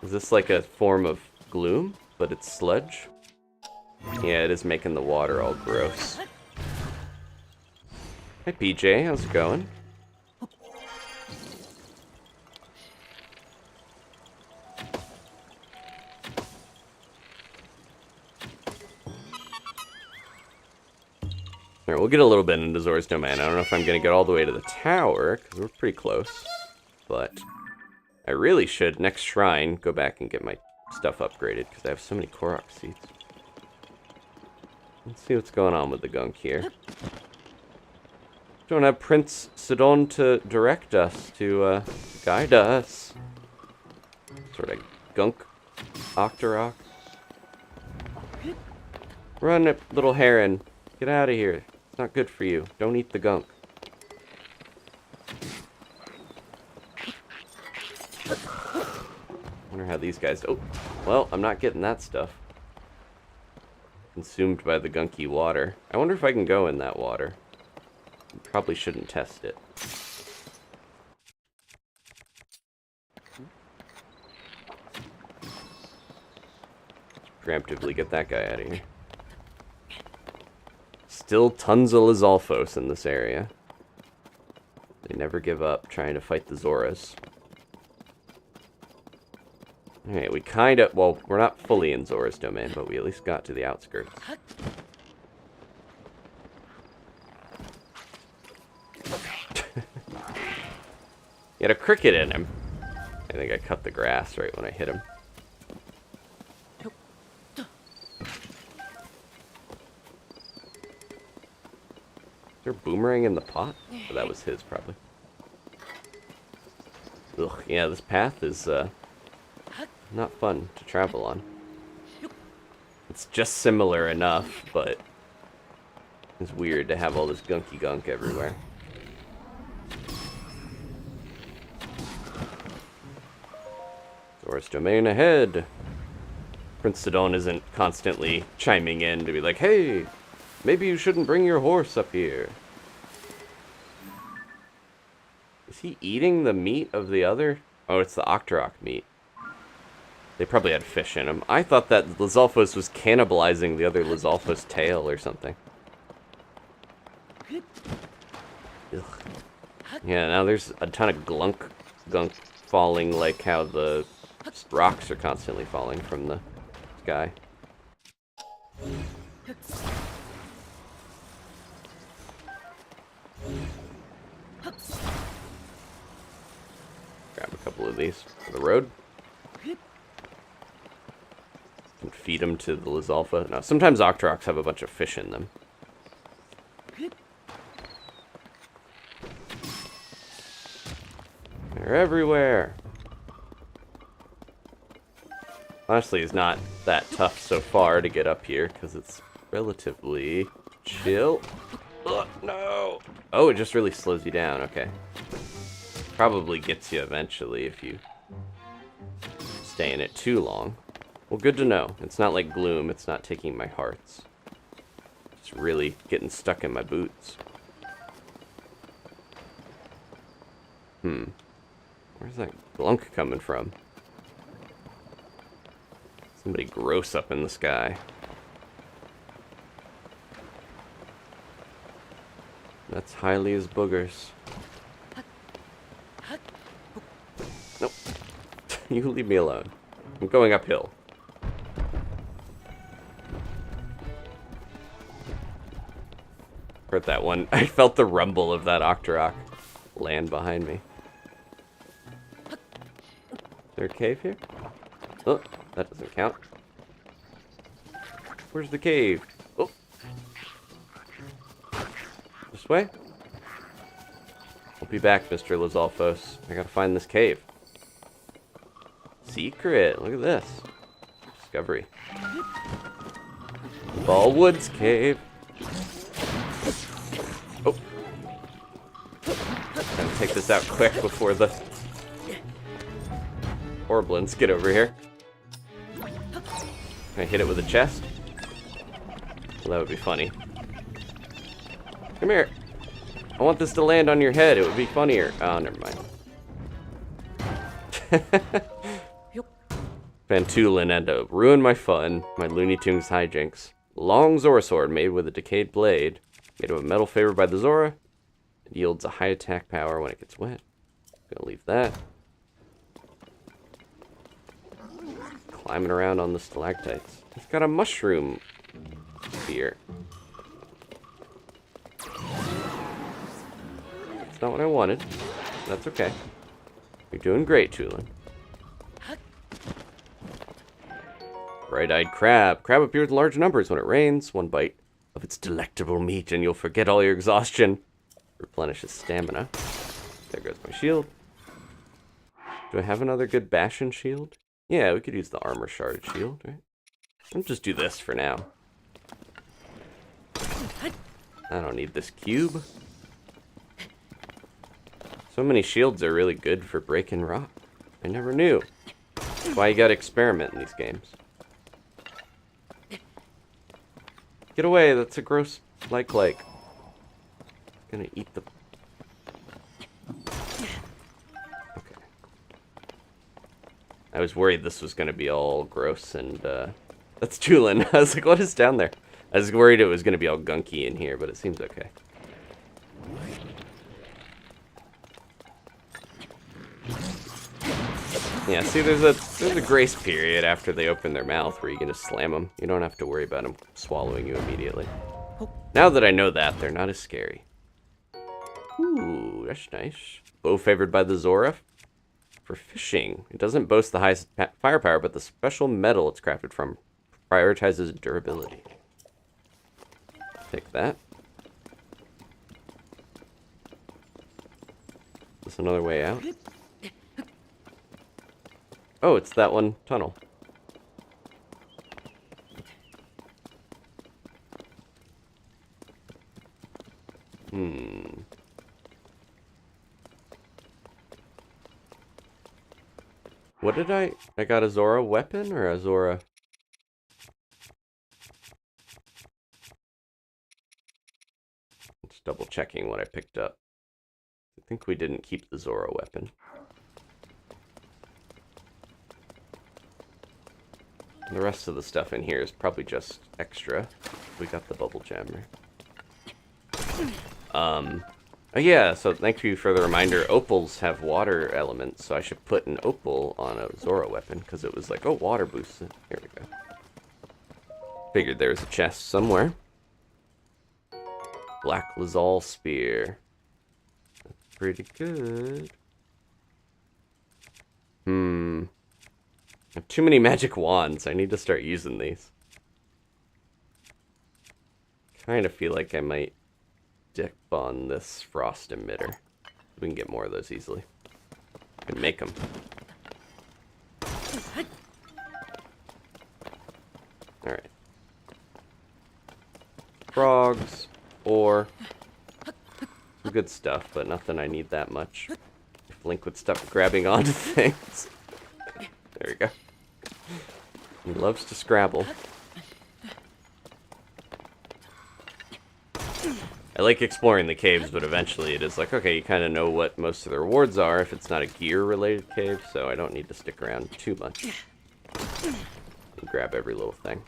Speaker 1: Is this like a form of gloom, but it's sludge? Yeah, it is making the water all gross. Hi, PJ. How's it going? Alright, we'll get a little bit into Zora's domain. I don't know if I'm going to get all the way to the tower, because we're pretty close. But I really should, next shrine, go back and get my stuff upgraded, because I have so many Korok seeds. Let's see what's going on with the gunk here. Don't have Prince Sidon to direct us, to guide us. Sort of gunk Octorok. Run, little heron. Get out of here. It's not good for you. Don't eat the gunk. Wonder how these guys... Oh, well, I'm not getting that stuff. Consumed by the gunky water. I wonder if I can go in that water. Probably shouldn't test it. Preemptively get that guy out of here. Still tons of Lizalfos in this area. They never give up trying to fight the Zoras. Alright, we kind of... Well, we're not fully in Zora's domain, but we at least got to the outskirts. He had a cricket in him. I think I cut the grass right when I hit him. Is there a boomerang in the pot? Oh, that was his, probably. Ugh, yeah, this path is not fun to travel on. It's just similar enough, but it's weird to have all this gunky gunk everywhere. Zora's domain ahead. Prince Sidon isn't constantly chiming in to be like, hey, maybe you shouldn't bring your horse up here. Is he eating the meat of the other? Oh, it's the Octorok meat. They probably had fish in them. I thought that Lizalfos was cannibalizing the other Lizalfos tail or something. Ugh. Yeah, now there's a ton of gunk falling, like how the rocks are constantly falling from the guy. Grab a couple of these for the road. And feed them to the Lizalfa. Now, sometimes Octoroks have a bunch of fish in them. They're everywhere. Honestly, it's not that tough so far to get up here because it's relatively chill. Oh, no! Oh, it just really slows you down. Okay. Probably gets you eventually if you stay in it too long. Well, good to know. It's not like Gloom. It's not taking my hearts. It's really getting stuck in my boots. Where's that glunk coming from? Somebody gross up in the sky. That's Hylia's boogers. Nope. You leave me alone. I'm going uphill. Heard that one. I felt the rumble of that Octorok land behind me. Is there a cave here? Oh, that doesn't count. Where's the cave? Oh. This way? I'll be back, Mr. Lizalfos. I gotta find this cave. Secret. Look at this. Discovery. Ballwood's cave. Oh. Gotta take this out quick before the Horblins get over here. Can I hit it with a chest? Well, that would be funny. Come here. I want this to land on your head. It would be funnier. Oh, never mind. Fantulin and to ruin my fun, my Looney Tunes hijinks. Long Zora sword made with a decayed blade, made of a metal favored by the Zora. It yields a high attack power when it gets wet. Gonna leave that. Climbing around on the stalactites. It's got a mushroom here. It's not what I wanted. That's okay. You're doing great, Tulin. Bright-eyed crab. Crab appears in large numbers when it rains. One bite of its delectable meat and you'll forget all your exhaustion. Replenishes stamina. There goes my shield. Do I have another good Bastion shield? Yeah, we could use the armor shard shield, right? I'll just do this for now. I don't need this cube. So many shields are really good for breaking rock. I never knew. That's why you gotta experiment in these games. Get away, that's a gross like. Gonna eat the... Okay. I was worried this was gonna be all gross and, that's Tulin. I was like, what is down there? I was worried it was gonna be all gunky in here, but it seems okay. Yeah, see, there's a grace period after they open their mouth where you can just slam them. You don't have to worry about them swallowing you immediately. Now that I know that, they're not as scary. Ooh, that's nice. Bow favored by the Zora for fishing. It doesn't boast the highest firepower, but the special metal it's crafted from prioritizes durability. Take that. Is this another way out? Oh, it's that one tunnel. What did I got a Zora weapon or a Zora? Just double checking what I picked up. I think we didn't keep the Zora weapon. The rest of the stuff in here is probably just extra. We got the bubble jammer. Oh yeah, so thank you for the reminder. Opals have water elements, so I should put an opal on a Zora weapon, because it was like, oh, water boosts it. Here we go. Figured there was a chest somewhere. Black Lazal Spear. That's pretty good. I have too many magic wands. I need to start using these. Kind of feel like I might dip on this frost emitter. We can get more of those easily. We can make them. Alright. Frogs, ore. Some good stuff, but nothing I need that much. If Link would stop grabbing onto things. There we go. He loves to scrabble. I like exploring the caves, but eventually it is like, okay, you kind of know what most of the rewards are if it's not a gear-related cave, so I don't need to stick around too much. And grab every little thing.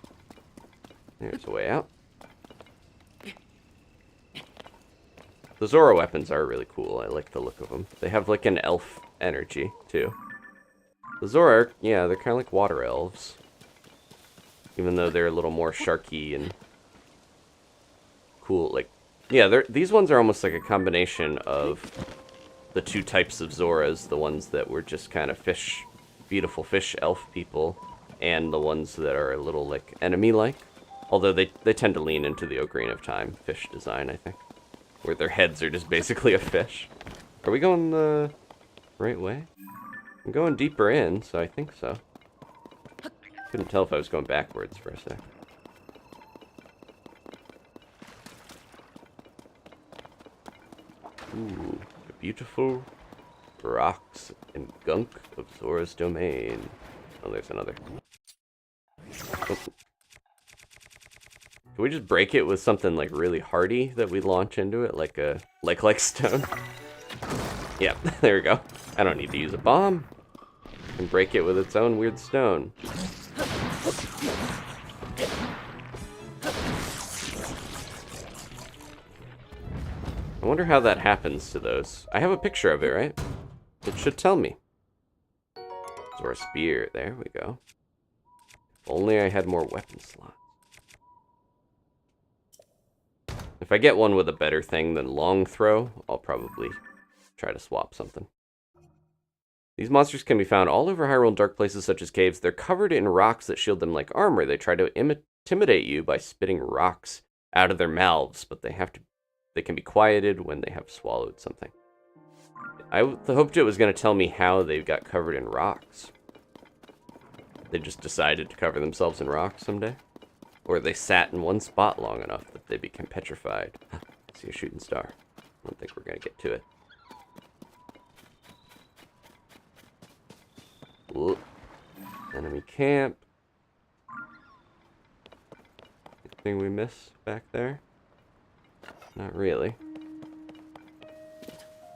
Speaker 1: There's a way out. The Zora weapons are really cool. I like the look of them. They have like an elf energy, too. The Zora, yeah, they're kind of like water elves. Even though they're a little more sharky and cool, like, yeah, these ones are almost like a combination of the two types of Zoras, the ones that were just kind of fish, beautiful fish elf people, and the ones that are a little, like, enemy-like. Although they tend to lean into the Ocarina of Time fish design, I think. Where their heads are just basically a fish. Are we going the right way? I'm going deeper in, so I think so. Couldn't tell if I was going backwards for a sec. Ooh, the beautiful rocks and gunk of Zora's domain. Oh, there's another. Oh. Can we just break it with something like really hardy that we launch into it, like a like stone? Yeah, there we go. I don't need to use a bomb. I can break it with its own weird stone. I wonder how that happens to those. I have a picture of it, right? It should tell me. Zora spear. There we go. If only I had more weapon slots. If I get one with a better thing than long throw, I'll probably try to swap something. These monsters can be found all over Hyrule in dark places such as caves. They're covered in rocks that shield them like armor. They try to intimidate you by spitting rocks out of their mouths, but they can be quieted when they have swallowed something. I hoped it was going to tell me how they got covered in rocks. They just decided to cover themselves in rocks someday. Or they sat in one spot long enough that they became petrified. See a shooting star. I don't think we're going to get to it. Ooh. Enemy camp. Anything we missed back there? Not really.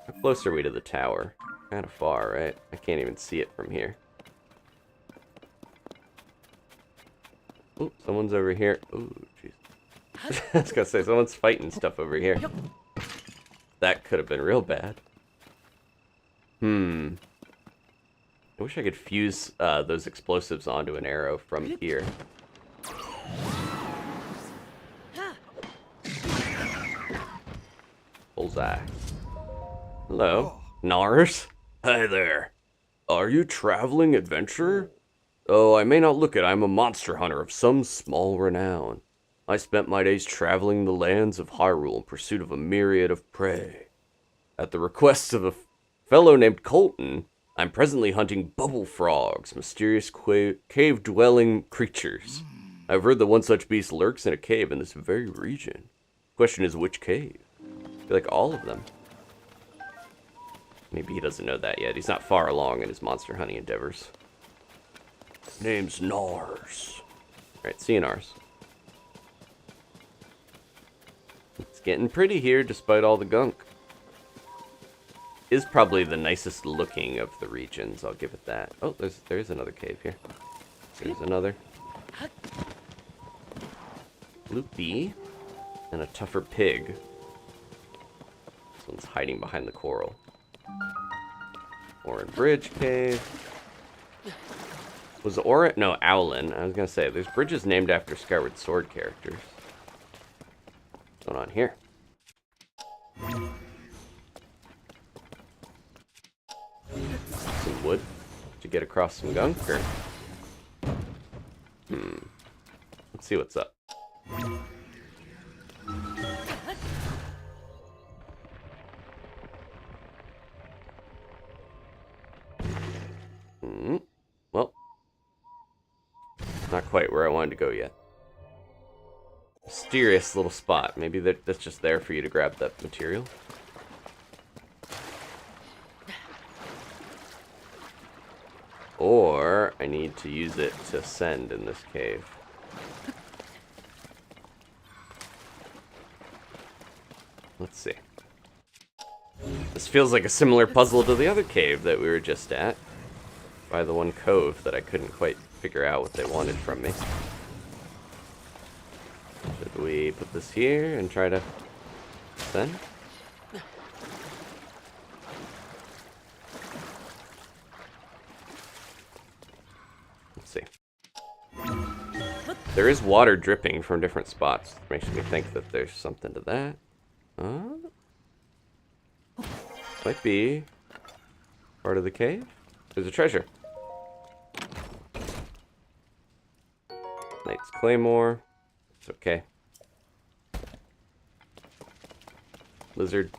Speaker 1: How close are we to the tower? Kind of far, right? I can't even see it from here. Oh, someone's over here. Oh, jeez. I was gonna say, someone's fighting stuff over here. That could have been real bad. I wish I could fuse those explosives onto an arrow from here. Bullseye. Hello, Nars.
Speaker 2: Hi there.
Speaker 1: Are you traveling adventurer? Oh, I may not look it. I'm a monster hunter of some small renown. I spent my days traveling the lands of Hyrule in pursuit of a myriad of prey. At the request of a fellow named Colton, I'm presently hunting bubble frogs, mysterious cave-dwelling creatures. I've heard that one such beast lurks in a cave in this very region. Question is, which cave? I feel like all of them. Maybe he doesn't know that yet. He's not far along in his monster hunting endeavors. Name's Nars. Alright, see you, Nars. It's getting pretty here despite all the gunk. Is probably the nicest looking of the regions, I'll give it that. Oh, there's another cave here. There's another. Loopy. And a tougher pig. This one's hiding behind the coral. Orin Bridge Cave. Was Aura? No, Owlin. I was gonna say, there's bridges named after Skyward Sword characters. What's going on here? Some wood to get across some gunk, or... Let's see what's up. Well, not quite where I wanted to go yet. Mysterious little spot. Maybe that's just there for you to grab that material. Or I need to use it to ascend in this cave. Let's see. This feels like a similar puzzle to the other cave that we were just at. By the one cove that I couldn't quite figure out what they wanted from me. Should we put this here and try to ascend? Let's see. There is water dripping from different spots. Makes me think that there's something to that. Might be part of the cave. There's a treasure. Knight's Claymore. It's okay. Lizard.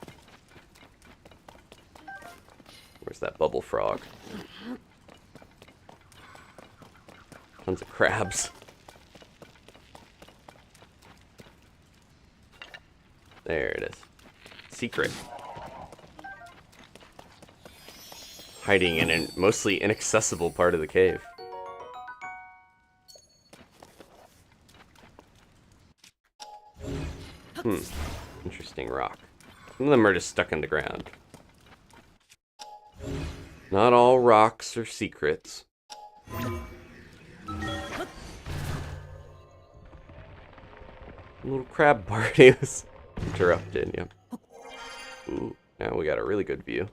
Speaker 1: Where's that bubble frog? Tons of crabs. There it is. Secret. Hiding in a mostly inaccessible part of the cave. Interesting rock. Some of them are just stuck in the ground. Not all rocks are secrets. Little crab party was interrupted, yep. Ooh, now we got a really good view.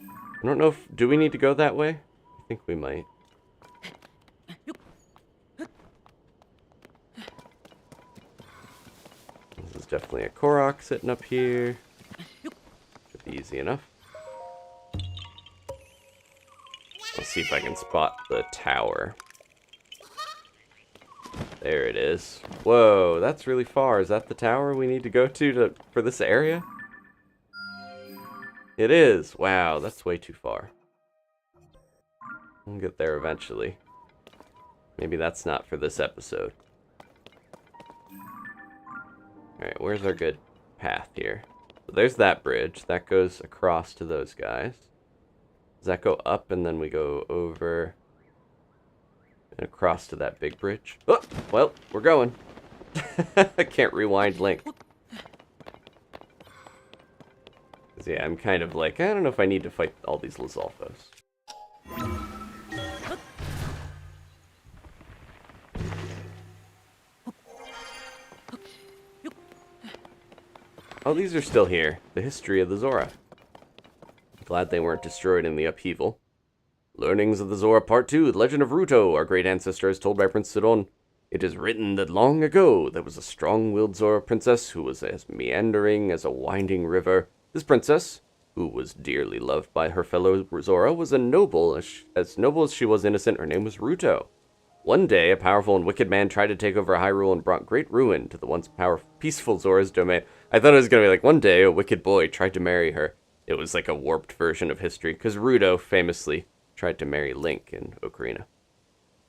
Speaker 1: I don't know if... Do we need to go that way? I think we might. This is definitely a Korok sitting up here. Should be easy enough. Let's see if I can spot the tower. There it is. Whoa, that's really far. Is that the tower we need to go to for this area? It is. Wow, that's way too far. We'll get there eventually. Maybe that's not for this episode. Alright, where's our good path here? So there's that bridge. That goes across to those guys. Does that go up and then we go over and across to that big bridge? Oh, well, we're going. I can't rewind Link. Yeah, I'm kind of like, I don't know if I need to fight all these Lizalfos. Oh, these are still here. The history of the Zora. Glad they weren't destroyed in the upheaval. Learnings of the Zora Part 2, The Legend of Rito, our great ancestor is told by Prince Sidon. It is written that long ago there was a strong-willed Zora princess who was as meandering as a winding river. This princess, who was dearly loved by her fellow Zora, was as noble as she was innocent. Her name was Rito. One day, a powerful and wicked man tried to take over Hyrule and brought great ruin to the once peaceful Zora's domain. I thought it was going to be like, one day, a wicked boy tried to marry her. It was like a warped version of history, because Rito famously tried to marry Link in Ocarina.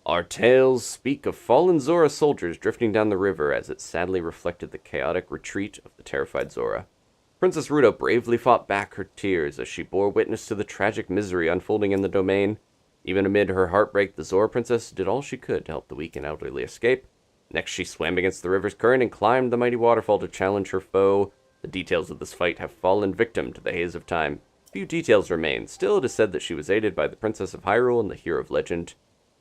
Speaker 1: Our tales speak of fallen Zora soldiers drifting down the river as it sadly reflected the chaotic retreat of the terrified Zora. Princess Rito bravely fought back her tears as she bore witness to the tragic misery unfolding in the domain. Even amid her heartbreak, the Zora princess did all she could to help the weak and elderly escape. Next, she swam against the river's current and climbed the mighty waterfall to challenge her foe. The details of this fight have fallen victim to the haze of time. Few details remain. Still, it is said that she was aided by the Princess of Hyrule and the Hero of Legend,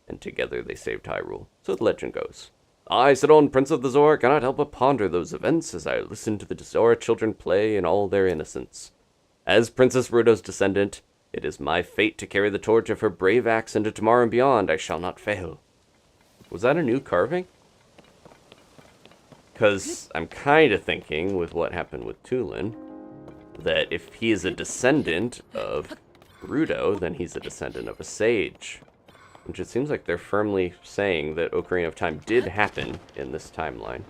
Speaker 1: and together they saved Hyrule. So the legend goes. I, Sidon, Prince of the Zora, cannot help but ponder those events as I listen to the Zora children play in all their innocence. As Princess Rito's descendant,
Speaker 5: It is my fate to carry the torch of her brave axe into tomorrow and beyond. I shall not fail. Was that a new carving? Because I'm kind of thinking, with what happened with Tulin, that if he is a descendant of Rito, then he's a descendant of a sage. Which it seems like they're firmly saying that Ocarina of Time did happen in this timeline.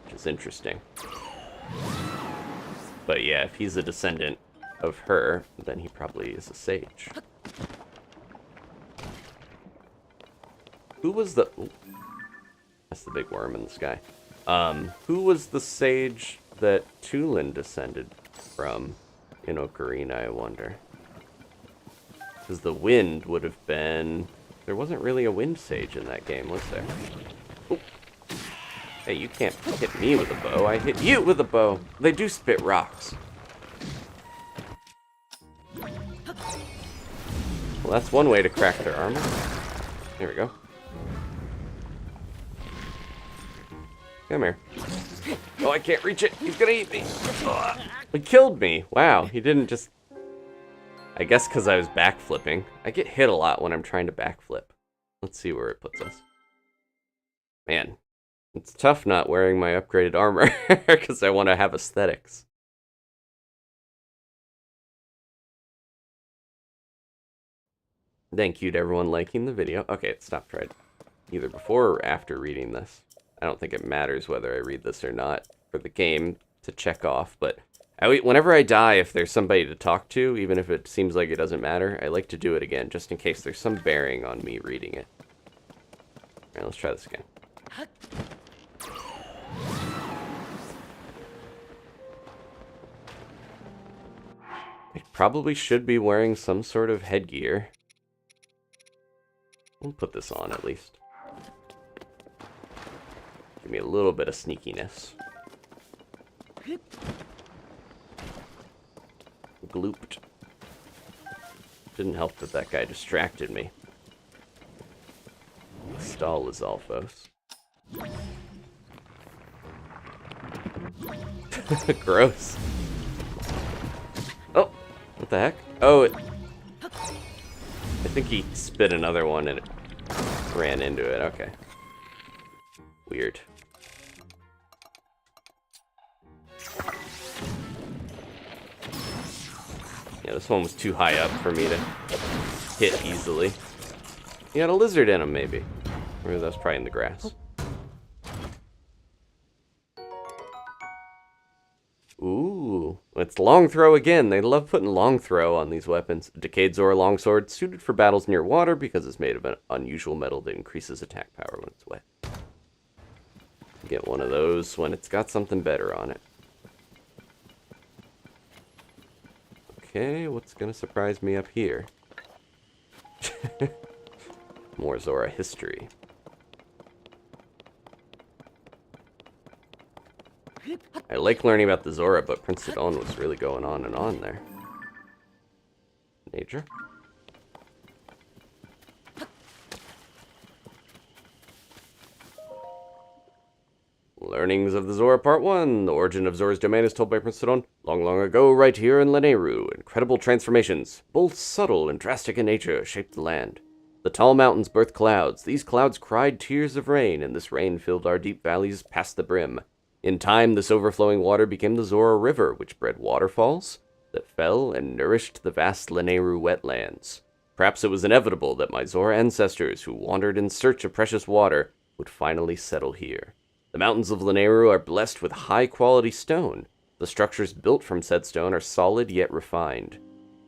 Speaker 5: Which is interesting. But yeah, if he's a descendant of her, then he probably is a sage. Who was the... Ooh, that's the big worm in the sky. Who was the sage that Tulin descended from in Ocarina, I wonder? Because the wind would have been... There wasn't really a wind sage in that game, was there? Ooh. Hey, you can't hit me with a bow. I hit you with a bow. They do spit rocks. Well, that's one way to crack their armor. There we go. Come here. Oh, I can't reach it. He's gonna eat me. Oh, he killed me. Wow, he didn't just... I guess because I was backflipping. I get hit a lot when I'm trying to backflip. Let's see where it puts us. Man, it's tough not wearing my upgraded armor because I want to have aesthetics. Thank you to everyone liking the video. Okay, it stopped right either before or after reading this. I don't think it matters whether I read this or not for the game to check off, but whenever I die, if there's somebody to talk to, even if it seems like it doesn't matter, I like to do it again, just in case there's some bearing on me reading it. Alright, let's try this again. I probably should be wearing some sort of headgear. We'll put this on at least. Give me a little bit of sneakiness. Glooped. Didn't help that that guy distracted me. Stall is Alphos. Gross. Oh, what the heck? Oh, I think he spit another one and it ran into it. Okay. Weird. Yeah, this one was too high up for me to hit easily. He had a lizard in him, maybe. Or that was probably in the grass. Ooh, it's long throw again. They love putting long throw on these weapons. Decayed Zora longsword, suited for battles near water because it's made of an unusual metal that increases attack power when it's wet. Get one of those when it's got something better on it. Okay, what's gonna surprise me up here? More Zora history. I like learning about the Zora, but Prince Sidon was really going on and on there. Nature. Learnings of the Zora Part 1. The origin of Zora's domain is told by Prince Sidon. Long, long ago, right here in Lanayru, incredible transformations, both subtle and drastic in nature, shaped the land. The tall mountains birthed clouds. These clouds cried tears of rain, and this rain filled our deep valleys past the brim. In time, this overflowing water became the Zora River, which bred waterfalls that fell and nourished the vast Lanayru wetlands. Perhaps it was inevitable that my Zora ancestors, who wandered in search of precious water, would finally settle here. The mountains of Lanayru are blessed with high-quality stone. The structures built from said stone are solid yet refined.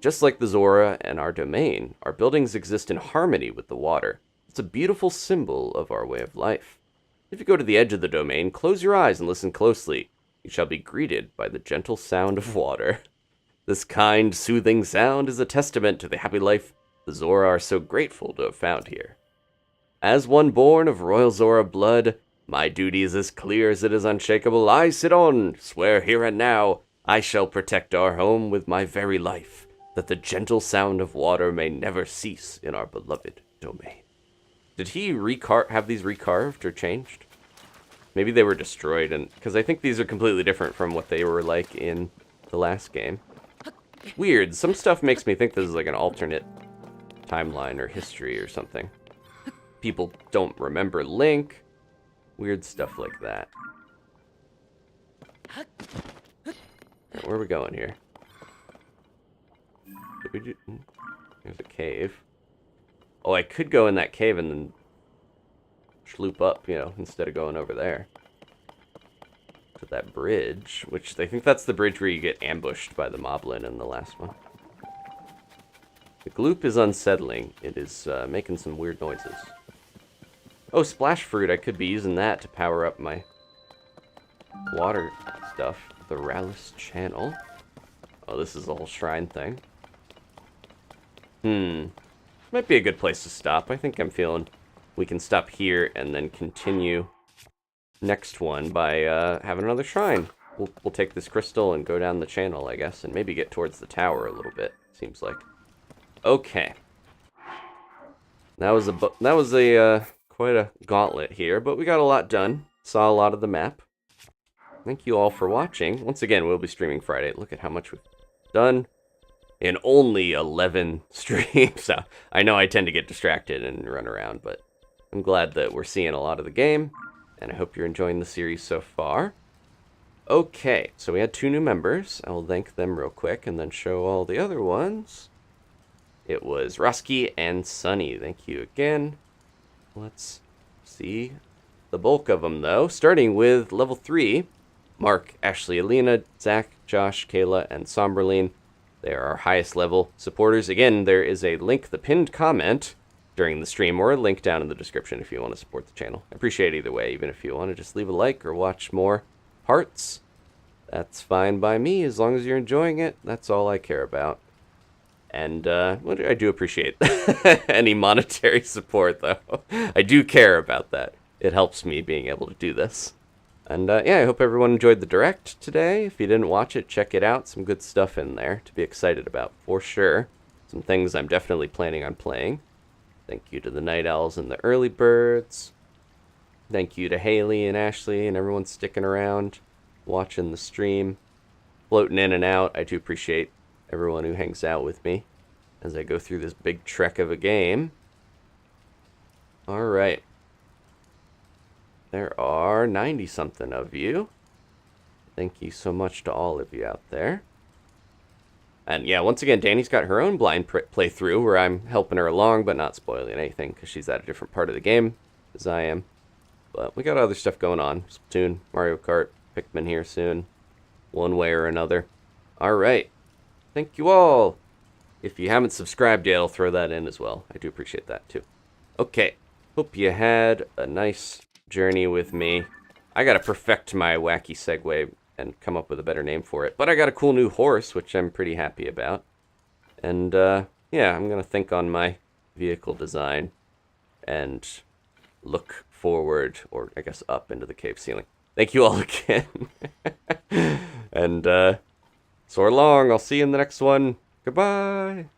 Speaker 5: Just like the Zora and our domain, our buildings exist in harmony with the water. It's a beautiful symbol of our way of life. If you go to the edge of the domain, close your eyes and listen closely. You shall be greeted by the gentle sound of water. This kind, soothing sound is a testament to the happy life the Zora are so grateful to have found here. As one born of royal Zora blood, my duty is as clear as it is unshakable. I, Sidon, swear here and now, I shall protect our home with my very life, that the gentle sound of water may never cease in our beloved domain. Did he have these recarved or changed? Maybe they were destroyed, and because I think these are completely different from what they were like in the last game.
Speaker 1: Weird. Some stuff makes me think this is like an alternate timeline or history or something. People don't remember Link. Weird stuff like that. Right, where are we going here? Did we do... There's a cave. Oh, I could go in that cave and then sloop up, you know, instead of going over there. To that bridge, which I think that's the bridge where you get ambushed by the moblin in the last one. The gloop is unsettling. It is making some weird noises. Oh, splash fruit. I could be using that to power up my water stuff. The Rallis channel. Oh, this is the whole shrine thing. Might be a good place to stop. I think I'm feeling we can stop here and then continue next one by having another shrine. We'll take this crystal and go down the channel, I guess, and maybe get towards the tower a little bit, seems like. Okay. That was a quite a gauntlet here, but we got a lot done. Saw a lot of the map. Thank you all for watching. Once again, we'll be streaming Friday. Look at how much we've done in only 11 streams. So I know I tend to get distracted and run around, but I'm glad that we're seeing a lot of the game, and I hope you're enjoying the series so far. Okay, so we had 2 new members. I will thank them real quick and then show all the other ones. It was Roski and Sunny. Thank you again. Let's see the bulk of them, though. Starting with level 3, Mark, Ashley, Alina, Zach, Josh, Kayla, and Somberline. They are our highest level supporters. Again, there is a link, the pinned comment during the stream, or a link down in the description if you want to support the channel. I appreciate either way, even if you want to just leave a like or watch more parts. That's fine by me, as long as you're enjoying it. That's all I care about. And I do appreciate any monetary support, though. I do care about that. It helps me being able to do this. And yeah, I hope everyone enjoyed the Direct today. If you didn't watch it, check it out. Some good stuff in there to be excited about, for sure. Some things I'm definitely planning on playing. Thank you to the Night Owls and the Early Birds. Thank you to Haley and Ashley and everyone sticking around, watching the stream, floating in and out. I do appreciate everyone who hangs out with me as I go through this big trek of a game. Alright. There are 90-something of you. Thank you so much to all of you out there. And yeah, once again, Danny's got her own blind playthrough where I'm helping her along but not spoiling anything because she's at a different part of the game as I am. But we got other stuff going on. Splatoon, Mario Kart, Pikmin here soon. One way or another. Alright. Thank you all. If you haven't subscribed yet, I'll throw that in as well. I do appreciate that too. Okay. Hope you had a nice journey with me. I gotta perfect my wacky segue and come up with a better name for it. But I got a cool new horse, which I'm pretty happy about. And yeah, I'm gonna think on my vehicle design and look forward, or I guess up into the cave ceiling. Thank you all again. And so long. I'll see you in the next one. Goodbye.